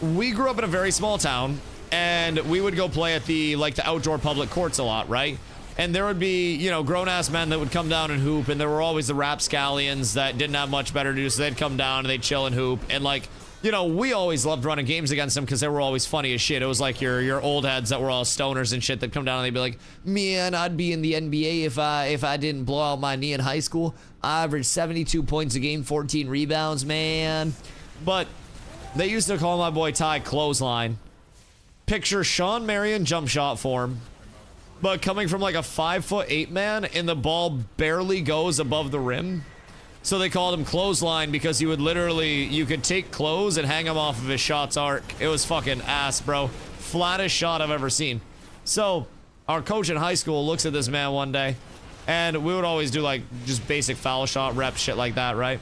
we grew up in a very small town and we would go play at the outdoor public courts a lot, right? And there would be, you know, grown-ass men that would come down and hoop, and there were always the rapscallions that didn't have much better to do, so they'd come down and they'd chill and hoop. And, like, you know, we always loved running games against them because they were always funny as shit. It was like your old heads that were all stoners and shit that come down and they'd be like, man, I'd be in the NBA if I didn't blow out my knee in high school. I averaged 72 points a game, 14 rebounds, man. But they used to call my boy Ty Clothesline. Picture Sean Marion jump shot form, but coming from like a 5'8" man and the ball barely goes above the rim. So they called him Clothesline because he would literally, you could take clothes and hang him off of his shot's arc. It was fucking ass, bro. Flattest shot I've ever seen. So our coach in high school looks at this man one day, and we would always do like just basic foul shot rep shit like that, right?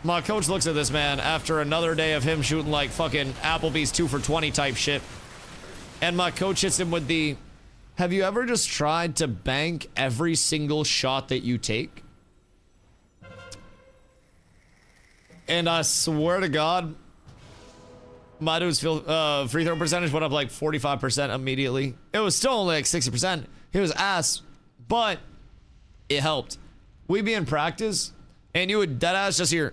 My coach looks at this man after another day of him shooting like fucking Applebee's 2 for 20 type shit. And my coach hits him with the, have you ever just tried to bank every single shot that you take? And I swear to God, my dude's free throw percentage went up like 45% immediately. It was still only like 60%. He was ass, but it helped. We'd be in practice, and you would deadass just hear.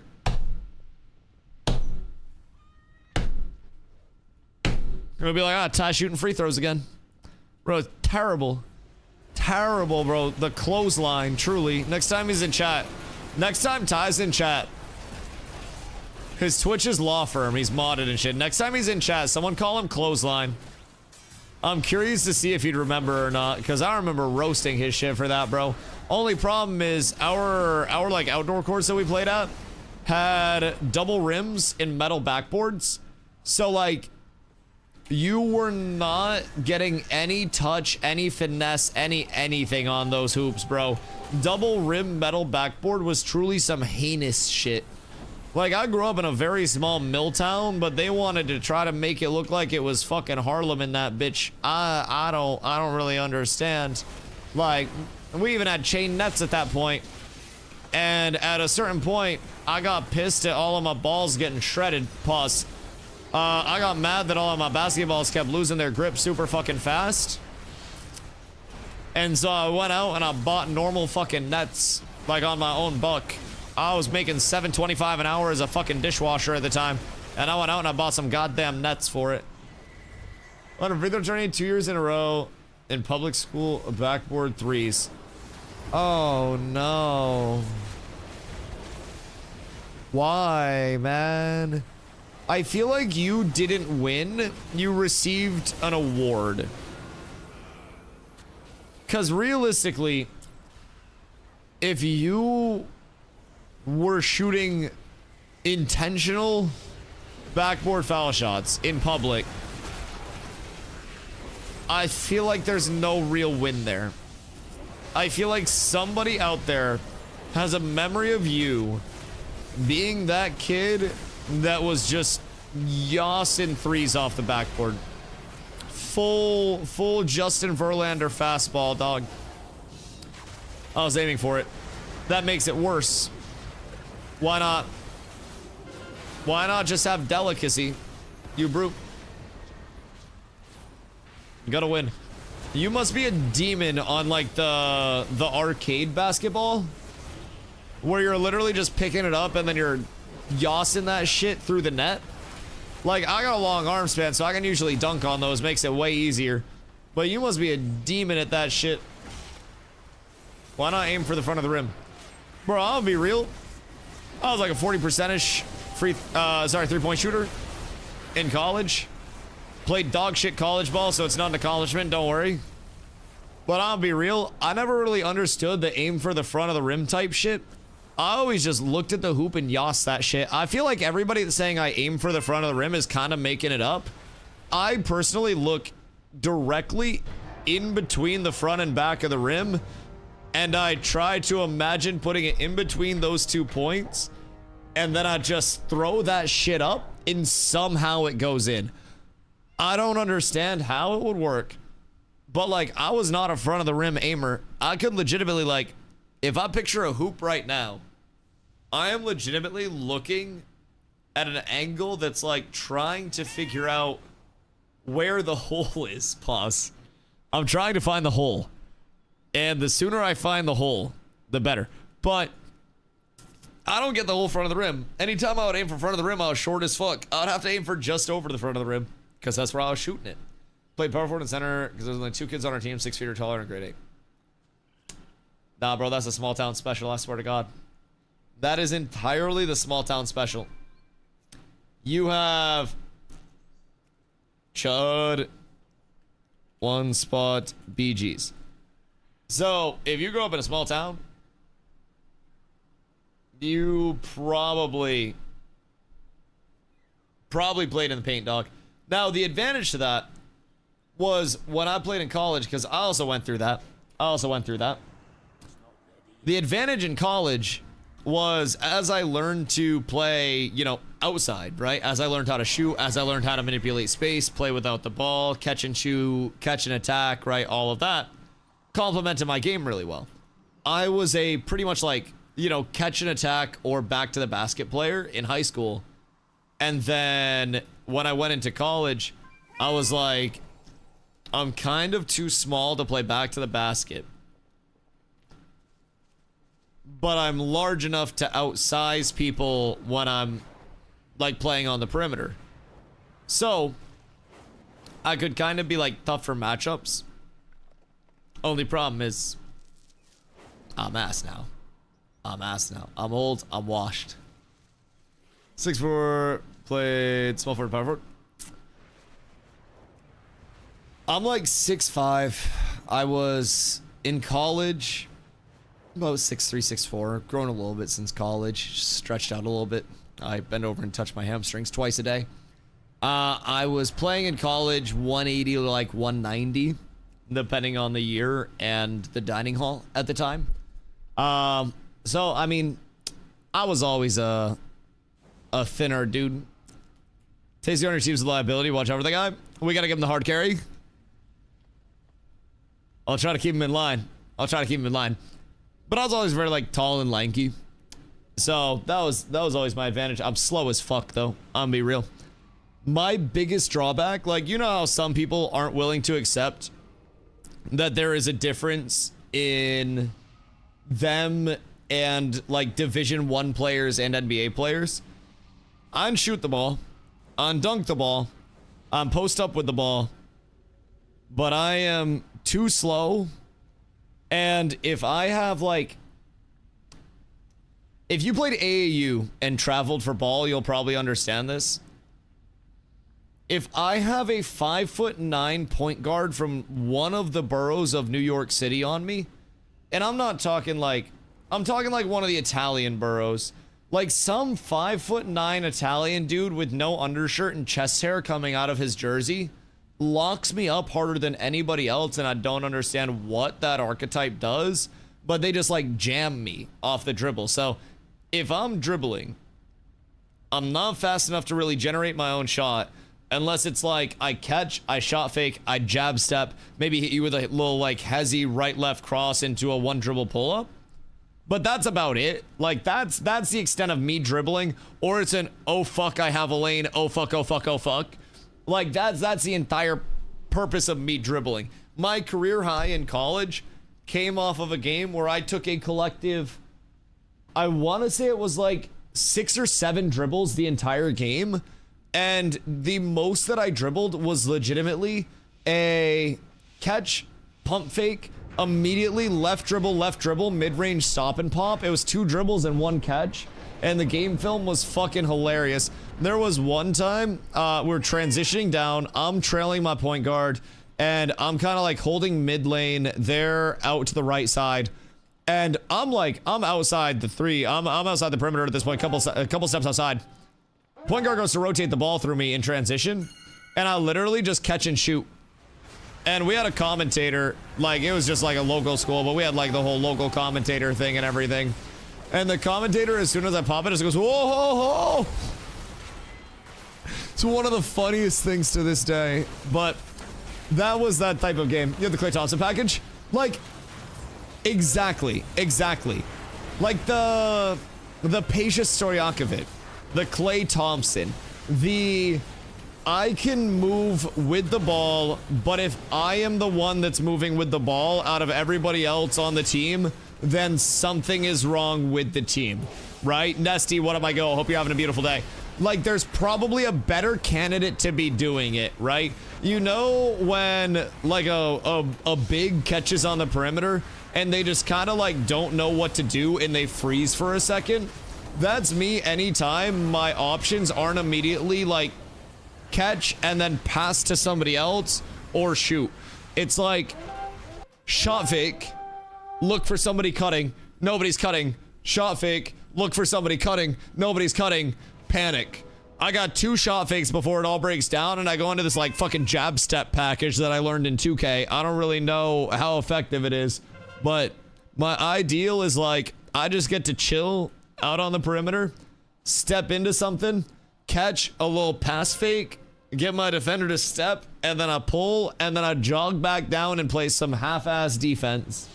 It would be like, ah, Ty shooting free throws again. Bro, it's terrible. Terrible, bro. The clothesline, truly. Next time he's in chat. Next time Ty's in chat. His Twitch is law firm. He's modded and shit. Next time he's in chat, someone call him Clothesline. I'm curious to see if he'd remember or not, because I remember roasting his shit for that, bro. Only problem is our like outdoor courts that we played at had double rims and metal backboards. So like you were not getting any touch, any finesse, anything on those hoops, bro. Double rim metal backboard was truly some heinous shit. Like, I grew up in a very small mill town, but they wanted to try to make it look like it was fucking Harlem in that bitch. I don't really understand. Like, we even had chain nets at that point. And at a certain point, I got pissed at all of my balls getting shredded. Pause. I got mad that all of my basketballs kept losing their grip super fucking fast. And so I went out and I bought normal fucking nets, like on my own buck. I was making $7.25 an hour as a fucking dishwasher at the time. And I went out and I bought some goddamn nets for it. On a free throw tourney 2 years in a row in public school, backboard threes. Oh no. Why, man? I feel like you didn't win. You received an award. Because realistically, if you were shooting intentional backboard foul shots in public, I feel like there's no real win there. I feel like somebody out there has a memory of you being that kid that was just yossing threes off the backboard. Full Justin Verlander fastball, dog. I was aiming for it. That makes it worse. Why not? Why not just have delicacy? You brute. You gotta win. You must be a demon on like the arcade basketball, where you're literally just picking it up and then you're yossing that shit through the net. Like, I got a long arm span, so I can usually dunk on those. Makes it way easier. But you must be a demon at that shit. Why not aim for the front of the rim? Bro, I'll be real. I was like a 40%ish three-point shooter in college. Played dog shit college ball, so it's not an accomplishment, don't worry. But I'll be real, I never really understood the aim for the front of the rim type shit. I always just looked at the hoop and yossed that shit. I feel like everybody that's saying I aim for the front of the rim is kind of making it up. I personally look directly in between the front and back of the rim, and I try to imagine putting it in between those 2 points, and then I just throw that shit up and somehow it goes in. I don't understand how it would work, but like, I was not a front of the rim aimer. I could legitimately, like, if I picture a hoop right now, I am legitimately looking at an angle that's like trying to figure out where the hole is. Pause. I'm trying to find the hole. And the sooner I find the hole, the better. But I don't get the whole front of the rim. Anytime I would aim for front of the rim, I was short as fuck. I would have to aim for just over the front of the rim, because that's where I was shooting it. Played power forward and center because there's only 2 kids on our team, 6 feet or taller in grade 8. Nah, bro, that's a small town special, I swear to God. That is entirely the small town special. You have Chud, 1 spot, BGs. So, if you grow up in a small town, you probably played in the paint, dog. Now, the advantage to that was when I played in college, because I also went through that. The advantage in college was as I learned to play, you know, outside, right? As I learned how to shoot, as I learned how to manipulate space, play without the ball, catch and shoot, catch and attack, right? All of that complemented my game really well. I was a pretty much like, you know, catch and attack or back to the basket player in high school. And then when I went into college, I was like, I'm kind of too small to play back to the basket, but I'm large enough to outsize people when I'm like playing on the perimeter. So I could kind of be like tough for matchups. Only problem is I'm ass now. I'm old. I'm washed. 6'4", played small forward, power forward. I'm like 6'5". I was in college about 6'3", 6'4". Grown a little bit since college. Stretched out a little bit. I bend over and touch my hamstrings twice a day. I was playing in college 180 to like 190, depending on the year and the dining hall at the time. So, I mean, I was always a thinner dude. Tasty owner seems a liability. Watch out for the guy. We got to give him the hard carry. I'll try to keep him in line. But I was always very like tall and lanky. So that was always my advantage. I'm slow as fuck though. I'm gonna be real. My biggest drawback, like, you know how some people aren't willing to accept that there is a difference in them and like Division 1 players and NBA players. I can shoot the ball, I can dunk the ball, I can post up with the ball, but I am too slow. And if I have like, if you played AAU and traveled for ball, you'll probably understand this. If I have a 5'9" point guard from one of the boroughs of New York City on me, and I'm not talking like, I'm talking like one of the Italian boroughs, like some 5'9" Italian dude with no undershirt and chest hair coming out of his jersey locks me up harder than anybody else, and I don't understand what that archetype does, but they just like jam me off the dribble. So if I'm dribbling, I'm not fast enough to really generate my own shot, unless it's like I catch, I shot fake, I jab step, maybe hit you with a little like hezzy right left cross into a 1 dribble pull up. But that's about it. Like that's the extent of me dribbling. Or it's an oh fuck, I have a lane, oh fuck, oh fuck, oh fuck. Like that's the entire purpose of me dribbling. My career high in college came off of a game where I took a collective, I want to say it was like 6 or 7 dribbles the entire game. And the most that I dribbled was legitimately a catch, pump fake, immediately left dribble, mid-range stop and pop. It was 2 dribbles and 1 catch. And the game film was fucking hilarious. There was one time we're transitioning down. I'm trailing my point guard. And I'm kind of like holding mid lane. They're out to the right side. And I'm outside the 3. I'm outside the perimeter at this point. A couple steps outside. Point guard goes to rotate the ball through me in transition. And I literally just catch and shoot. And we had a commentator. Like, it was just like a local school. But we had like the whole local commentator thing and everything. And the commentator, as soon as I pop it, just goes, whoa, whoa, whoa. It's one of the funniest things to this day. But that was that type of game. You have the Klay Thompson package? Like, exactly. Like the Peja Stojakovic, the Klay Thompson, the I can move with the ball, but if I am the one that's moving with the ball out of everybody else on the team, then something is wrong with the team, right? Nesty, what am I go? Hope you're having a beautiful day. Like, there's probably a better candidate to be doing it, right? You know when, like, a big catches on the perimeter and they just kind of, like, don't know what to do and they freeze for a second? That's me anytime my options aren't immediately, like, catch and then pass to somebody else or shoot. It's like, shot fake, look for somebody cutting, nobody's cutting, shot fake, look for somebody cutting, nobody's cutting, panic. I got 2 shot fakes before it all breaks down, and I go into this like fucking jab step package that I learned in 2K. I don't really know how effective it is, but my ideal is like, I just get to chill out on the perimeter, step into something, catch a little pass fake, get my defender to step, and then I pull, and then I jog back down and play some half-ass defense.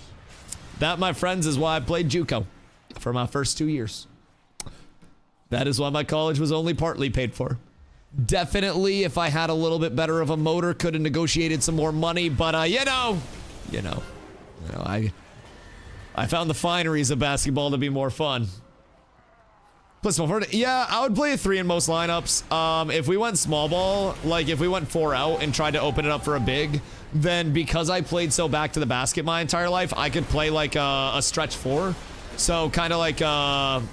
That, my friends, is why I played JUCO for my first 2 years. That is why my college was only partly paid for. Definitely, if I had a little bit better of a motor, could have negotiated some more money, but I found the fineries of basketball to be more fun. Plus, yeah, I would play a 3 in most lineups. If we went small ball, like if we went 4 out and tried to open it up for a big, then because I played so back to the basket my entire life, I could play like a stretch 4. So kind of like I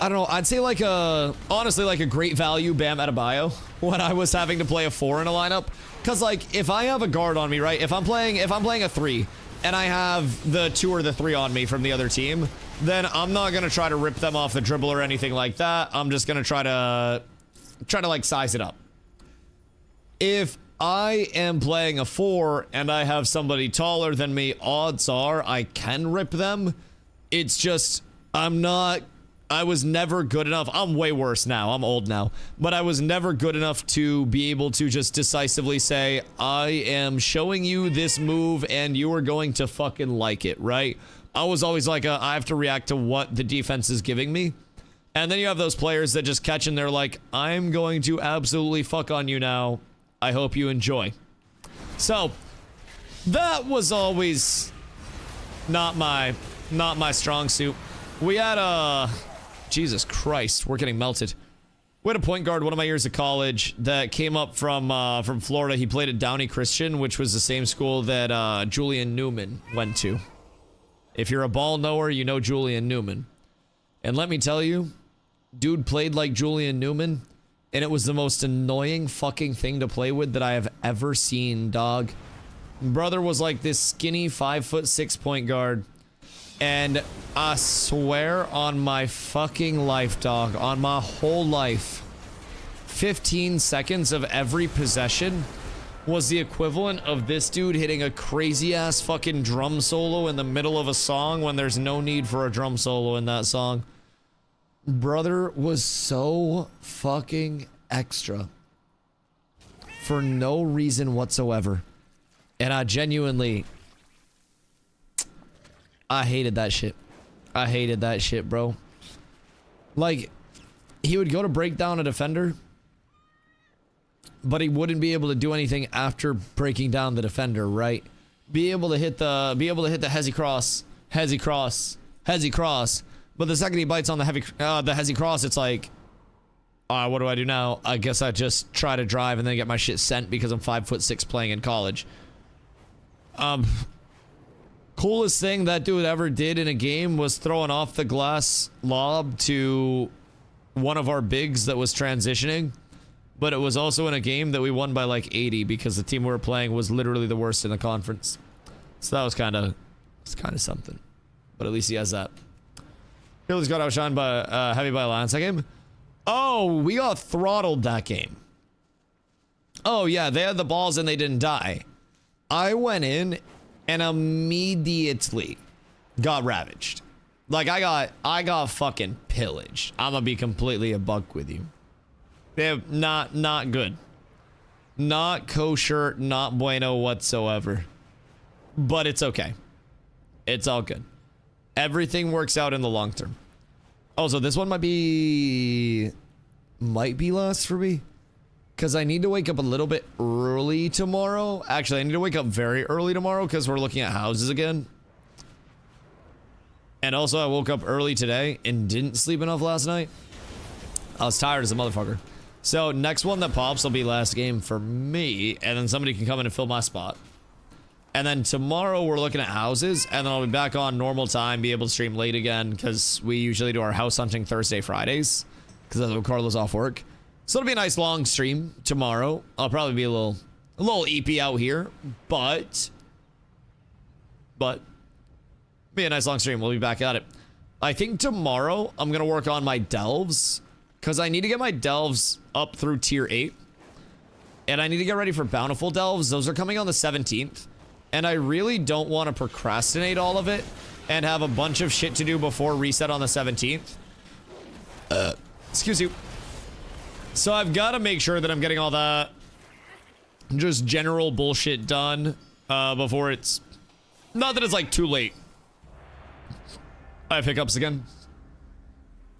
don't know, I'd say like honestly like a great value Bam Adebayo when I was having to play a 4 in a lineup. Cause like if I have a guard on me, right? If I'm playing a 3 and I have the 2 or the 3 on me from the other team, then I'm not gonna try to rip them off the dribble or anything like that. I'm just gonna try to like size it up. If I am playing a 4 and I have somebody taller than me, odds are I can rip them. It's just I was never good enough. I'm way worse now. I'm old now. But I was never good enough to be able to just decisively say, I am showing you this move and you are going to fucking like it, right? I was always like, I have to react to what the defense is giving me. And then you have those players that just catch and they're like, I'm going to absolutely fuck on you now. I hope you enjoy. So, that was always not my strong suit. We had Jesus Christ, we're getting melted. We had a point guard one of my years of college that came up from Florida. He played at Downey Christian, which was the same school that Julian Newman went to. If you're a ball knower, you know Julian Newman. And let me tell you, dude played like Julian Newman, and it was the most annoying fucking thing to play with that I have ever seen, dog. Brother was like this skinny 5'6" point guard. And I swear on my fucking life, dog, on my whole life, 15 seconds of every possession was the equivalent of this dude hitting a crazy ass fucking drum solo in the middle of a song when there's no need for a drum solo in that song. Brother was so fucking extra for no reason whatsoever. And I genuinely... I hated that shit. I hated that shit, bro. Like, he would go to break down a defender, but he wouldn't be able to do anything after breaking down the defender, right? Be able to hit the hezzy cross, hezzy cross. But the second he bites on the hezzy cross, it's like, What do I do now? I guess I just try to drive and then get my shit sent because I'm 5'6" playing in college. Coolest thing that dude ever did in a game was throwing off the glass lob to one of our bigs that was transitioning. But it was also in a game that we won by like 80 because the team we were playing was literally the worst in the conference. So that was kind of something. But at least he has that. Healy's got outshined by heavy by Lance that game. Oh, we got throttled that game. Oh yeah, they had the balls and they didn't die. I went in and immediately got ravaged. Like I got fucking pillaged. I'm gonna be completely a buck with you. They're not good. Not kosher, not bueno whatsoever. But it's okay. It's all good. Everything works out in the long term. Also, this one might be last for me. Because I need to wake up a little bit early tomorrow. Actually, I need to wake up very early tomorrow because we're looking at houses again. And also, I woke up early today and didn't sleep enough last night. I was tired as a motherfucker. So, next one that pops will be last game for me. And then somebody can come in and fill my spot. And then tomorrow we're looking at houses, and then I'll be back on normal time, be able to stream late again, because we usually do our house hunting Thursday, Fridays, because that's when Carla's off work. So it'll be a nice long stream tomorrow. I'll probably be a little EP out here, but be a nice long stream. We'll be back at it. I think tomorrow I'm gonna work on my delves, because I need to get my delves up through tier 8, and I need to get ready for bountiful delves. Those are coming on the 17th. And I really don't want to procrastinate all of it and have a bunch of shit to do before reset on the 17th. Excuse you. So I've got to make sure that I'm getting all that just general bullshit done before it's... Not that it's like too late. I have hiccups again.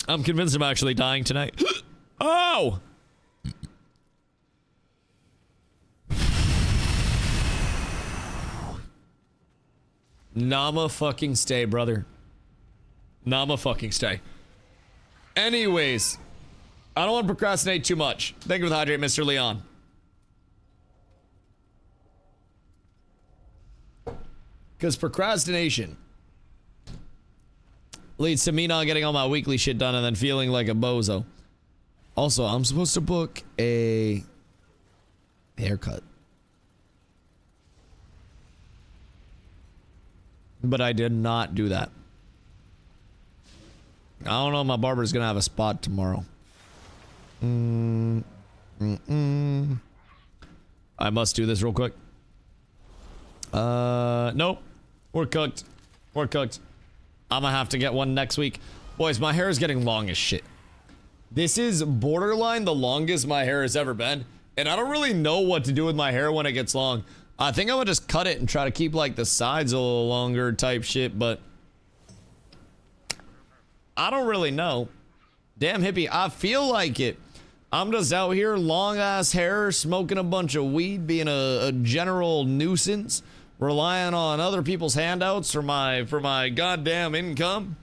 I'm convinced I'm actually dying tonight. Oh! Nama fucking stay, brother. Nama fucking stay. Anyways, I don't want to procrastinate too much. Thank you for the hydrate, Mr. Leon. Because procrastination leads to me not getting all my weekly shit done and then feeling like a bozo. Also, I'm supposed to book a haircut. But I did not do that. I don't know if my barber's gonna have a spot tomorrow. I must do this real quick. Nope. We're cooked. We're cooked. I'm gonna have to get one next week. Boys, my hair is getting long as shit. This is borderline the longest my hair has ever been. And I don't really know what to do with my hair when it gets long. I think I'm gonna just cut it and try to keep like the sides a little longer type shit, but I don't really know. Damn hippie, I feel like it. I'm just out here, long ass hair, smoking a bunch of weed, being a general nuisance, relying on other people's handouts for my goddamn income.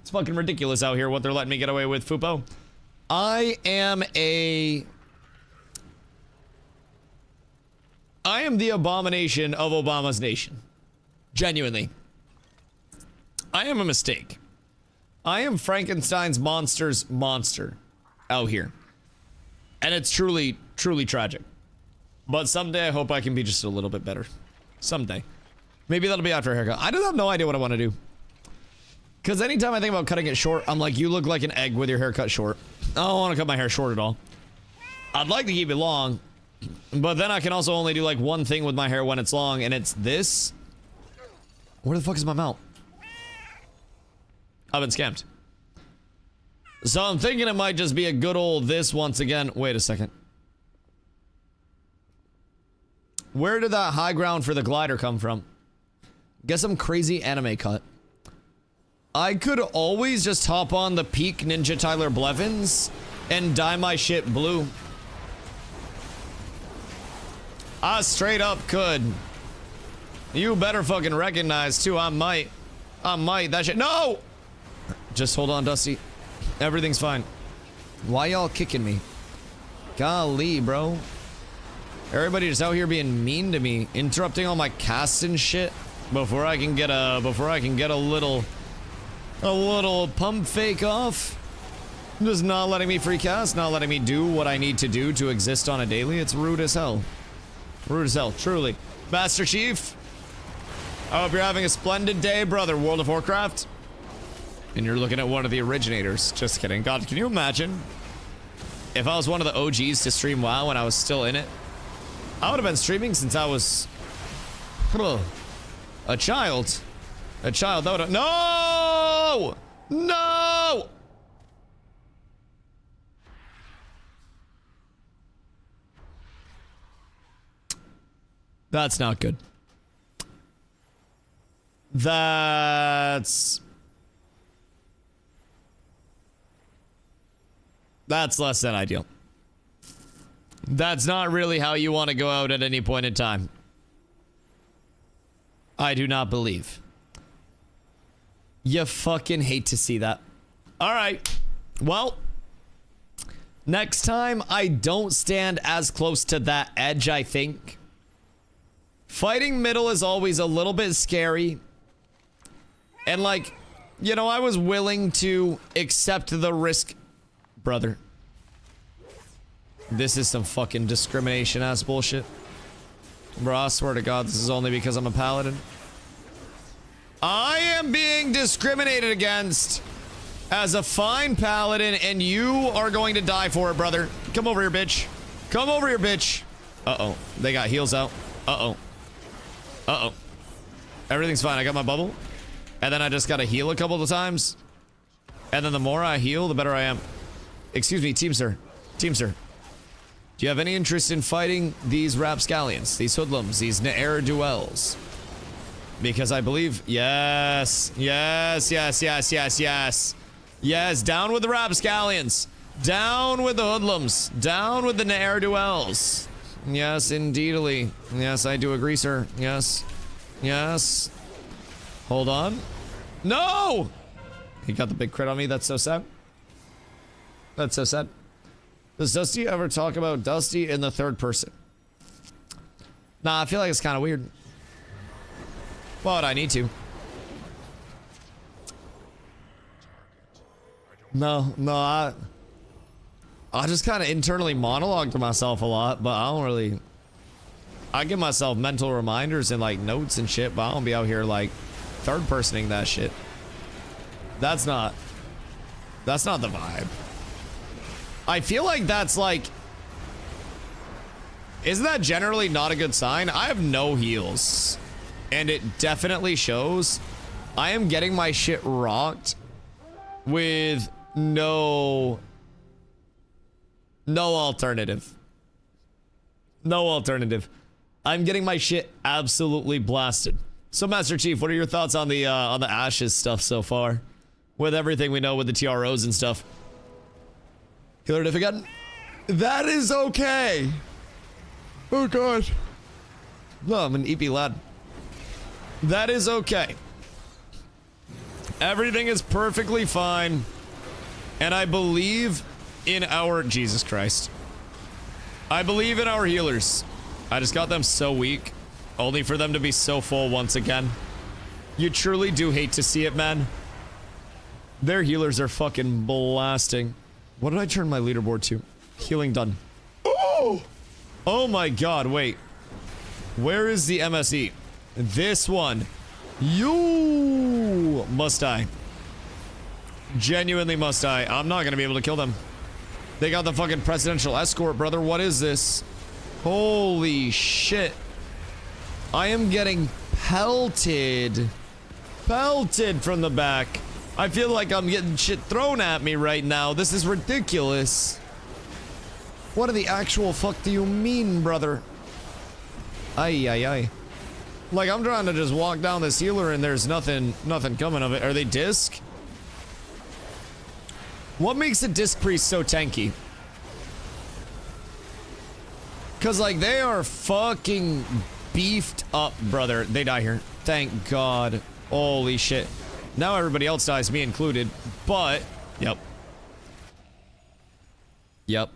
It's fucking ridiculous out here what they're letting me get away with, Fupo. I am the abomination of Obama's nation. Genuinely. I am a mistake. I am Frankenstein's monster's monster out here. And it's truly, truly tragic. But someday I hope I can be just a little bit better. Someday. Maybe that'll be after a haircut. I just have no idea what I want to do. Because anytime I think about cutting it short, I'm like, you look like an egg with your hair cut short. I don't want to cut my hair short at all. I'd like to keep it long. But then I can also only do like one thing with my hair when it's long, and it's this. Where the fuck is my mount? I've been scammed. So I'm thinking it might just be a good old this once again. Wait a second. Where did that high ground for the glider come from? Guess some crazy anime cut. I could always just hop on the peak Ninja Tyler Blevins and dye my shit blue. I straight up could. You better fucking recognize too. I might. That shit. No! Just hold on, Dusty. Everything's fine. Why y'all kicking me? Golly, bro. Everybody just out here being mean to me, interrupting all my casts and shit before I can get a little pump fake off. Just not letting me free cast, not letting me do what I need to do to exist on a daily. It's rude as hell. Rude as hell, truly. Master Chief, I hope you're having a splendid day, brother. World of Warcraft. And you're looking at one of the originators. Just kidding. God, can you imagine if I was one of the OGs to stream WoW when I was still in it? I would have been streaming since I was a child. A child. That would have... No! No! That's not good. That's less than ideal. That's not really how you want to go out at any point in time. I do not believe. You fucking hate to see that. All right. Well, next time I don't stand as close to that edge, I think. Fighting middle is always a little bit scary. And like, you know, I was willing to accept the risk. Brother. This is some fucking discrimination ass bullshit. Bro, I swear to God, this is only because I'm a paladin. I am being discriminated against as a fine paladin, and you are going to die for it, brother. Come over here, bitch. Come over here, bitch. Uh-oh. They got heals out. Uh-oh. Uh-oh. Everything's fine. I got my bubble. And then I just gotta heal a couple of times. And then the more I heal, the better I am. Excuse me, team sir. Team sir. Do you have any interest in fighting these rapscallions, these hoodlums, these ne'er-do-wells? Because I believe... Yes. Yes, yes, yes, yes, yes. Yes, down with the rapscallions. Down with the hoodlums. Down with the ne'er-do-wells. Yes, indeedly. Yes, I do agree, sir. Yes. Yes. Hold on. No! He got the big crit on me. That's so sad. That's so sad. Does Dusty ever talk about Dusty in the third person? Nah, I feel like it's kind of weird. Why would I need to? No, I just kind of internally monologue to myself a lot, but I don't really... I give myself mental reminders and like notes and shit, but I don't be out here like third personing that shit. That's not the vibe. I feel like that's like... Isn't that generally not a good sign? I have no heals. And it definitely shows. I am getting my shit rocked with no alternative. No alternative. I'm getting my shit absolutely blasted. So Master Chief, what are your thoughts on the Ashes stuff so far? With everything we know with the TROs and stuff. Killer diff again? That is okay. Oh god. No, I'm an EP lad. That is okay. Everything is perfectly fine. And I believe in our... Jesus Christ. I believe in our healers. I just got them so weak. Only for them to be so full once again. You truly do hate to see it, man. Their healers are fucking blasting. What did I turn my leaderboard to? Healing done. Oh! Oh my god, wait. Where is the MSE? This one. You must die. Genuinely must die. I'm not gonna be able to kill them. They got the fucking presidential escort, brother. What is this? Holy shit. I am getting pelted. Pelted from the back. I feel like I'm getting shit thrown at me right now. This is ridiculous. What in the actual fuck do you mean, brother? Ay, ay, ay. Like, I'm trying to just walk down this healer and there's nothing coming of it. Are they disc? What makes a disc priest so tanky? Cause like, they are fucking beefed up, brother. They die here. Thank God. Holy shit. Now everybody else dies, me included. But, yep. Yep.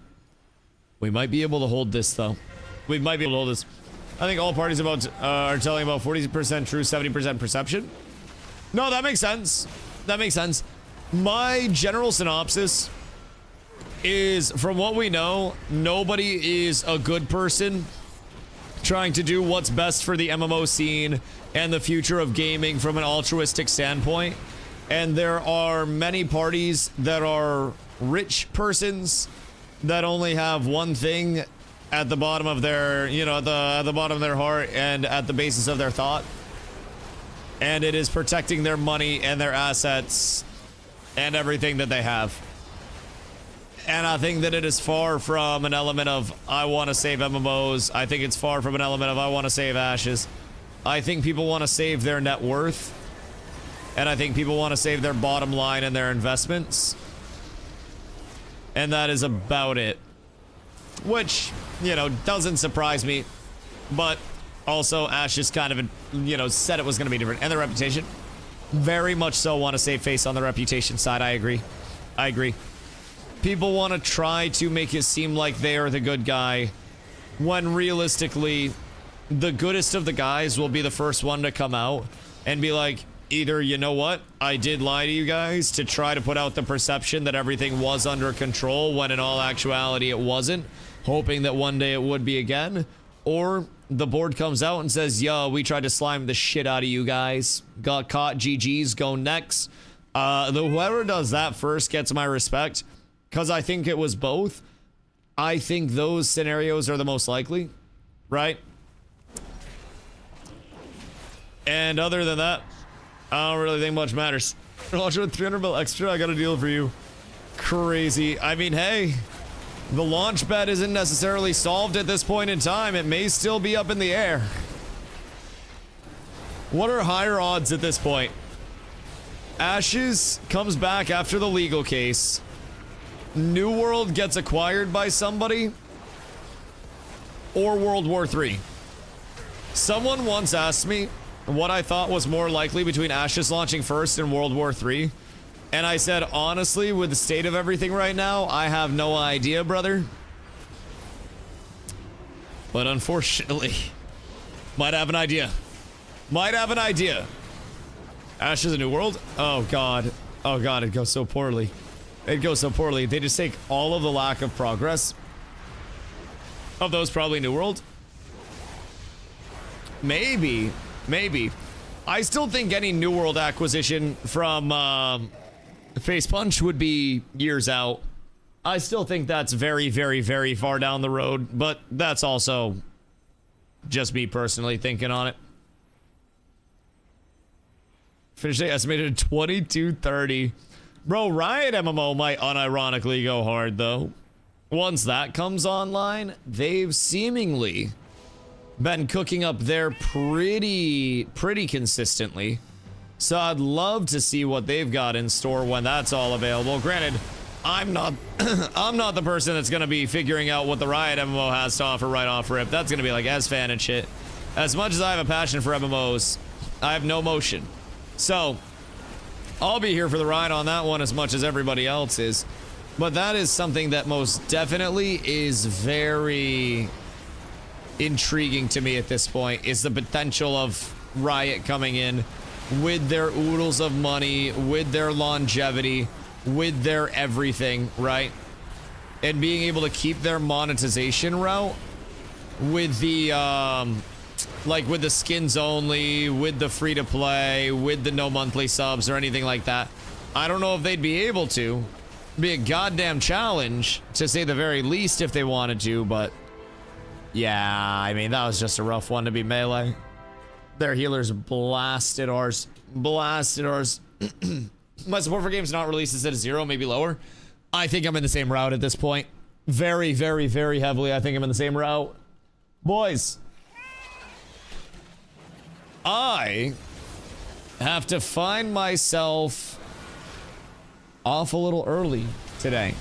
We might be able to hold this, though. We might be able to hold this. I think all parties are telling about 40% true, 70% perception. No, that makes sense. That makes sense. My general synopsis is, from what we know, nobody is a good person trying to do what's best for the MMO scene and the future of gaming from an altruistic standpoint. And there are many parties that are rich persons that only have one thing at the bottom of their, you know, at the bottom of their heart and at the basis of their thought. And it is protecting their money and their assets and everything that they have. And I think that it is far from an element of, I want to save MMOs. I think it's far from an element of, I want to save Ashes. I think people want to save their net worth. And I think people want to save their bottom line and their investments. And that is about it. Which, you know, doesn't surprise me. But also, Ashes kind of, you know, said it was going to be different. And their reputation. Very much so want to save face on the reputation side. I agree. I agree. People want to try to make it seem like they are the good guy, when realistically, the goodest of the guys will be the first one to come out and be like, either, you know what, I did lie to you guys to try to put out the perception that everything was under control, when in all actuality it wasn't, hoping that one day it would be again, or the board comes out and says, yo, we tried to slime the shit out of you guys, got caught, GG's, go next. Whoever does that first gets my respect. Because I think it was both. I think those scenarios are the most likely, right? And other than that, I don't really think much matters. Launcher with 300 mil extra, I got a deal for you. Crazy. I mean, hey, the launch bet isn't necessarily solved at this point in time. It may still be up in the air. What are higher odds at this point? Ashes comes back after the legal case. New World gets acquired by somebody, or World War III. Someone once asked me what I thought was more likely between Ashes launching first and World War III, and I said, honestly, with the state of everything right now, I have no idea, brother. But unfortunately, might have an idea. Might have an idea. Ashes a New World? Oh god. Oh god, it goes so poorly. It goes so poorly. They just take all of the lack of progress of those, probably New World. Maybe. Maybe. I still think any New World acquisition from Face Punch would be years out. I still think that's very, very, very far down the road, but that's also just me personally thinking on it. Finish day estimated at 2230. Bro, Riot MMO might unironically go hard, though. Once that comes online, they've seemingly been cooking up there pretty consistently. So I'd love to see what they've got in store when that's all available. Granted, I'm not I'm not the person that's going to be figuring out what the Riot MMO has to offer right off rip. That's going to be like S-Fan and shit. As much as I have a passion for MMOs, I have no motion. So I'll be here for the ride on that one as much as everybody else is. But that is something that most definitely is very intriguing to me at this point, is the potential of Riot coming in with their oodles of money, with their longevity, with their everything, right? And being able to keep their monetization route with the like with the skins only, with the free to play, with the no monthly subs or anything like that. I don't know if they'd be able to. Be a goddamn challenge, to say the very least, if they wanted to, but yeah, I mean, that was just a rough one to be melee. Their healers blasted ours. Blasted ours. My support for games not released is at a 0, maybe lower. I think I'm in the same route at this point. Very, very, very heavily, I think I'm in the same route. Boys, I have to find myself off a little early today.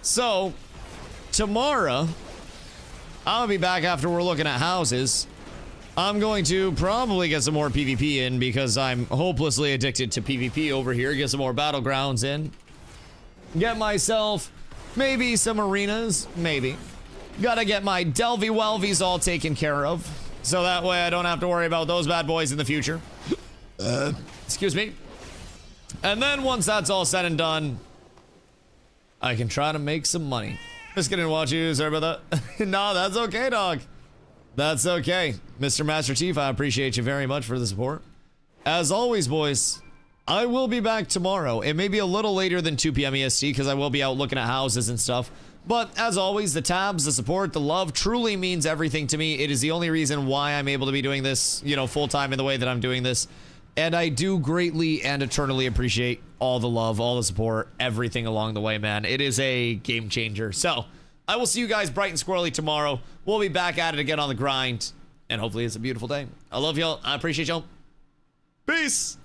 So, tomorrow, I'll be back after we're looking at houses. I'm going to probably get some more PvP in because I'm hopelessly addicted to PvP over here. Get some more battlegrounds in. Get myself Maybe some arenas, maybe. Gotta get my Delvy Welvies all taken care of, so that way I don't have to worry about those bad boys in the future. Excuse me. And then once that's all said and done, I can try to make some money. Just kidding, watch you. Sorry about that. No, that's okay, dog. That's okay. Mr. Master Chief, I appreciate you very much for the support. As always, boys, I will be back tomorrow. It may be a little later than 2 p.m. EST because I will be out looking at houses and stuff. But as always, the tabs, the support, the love truly means everything to me. It is the only reason why I'm able to be doing this, you know, full-time in the way that I'm doing this. And I do greatly and eternally appreciate all the love, all the support, everything along the way, man. It is a game changer. So, I will see you guys bright and squirrely tomorrow. We'll be back at it again on the grind. And hopefully it's a beautiful day. I love y'all. I appreciate y'all. Peace.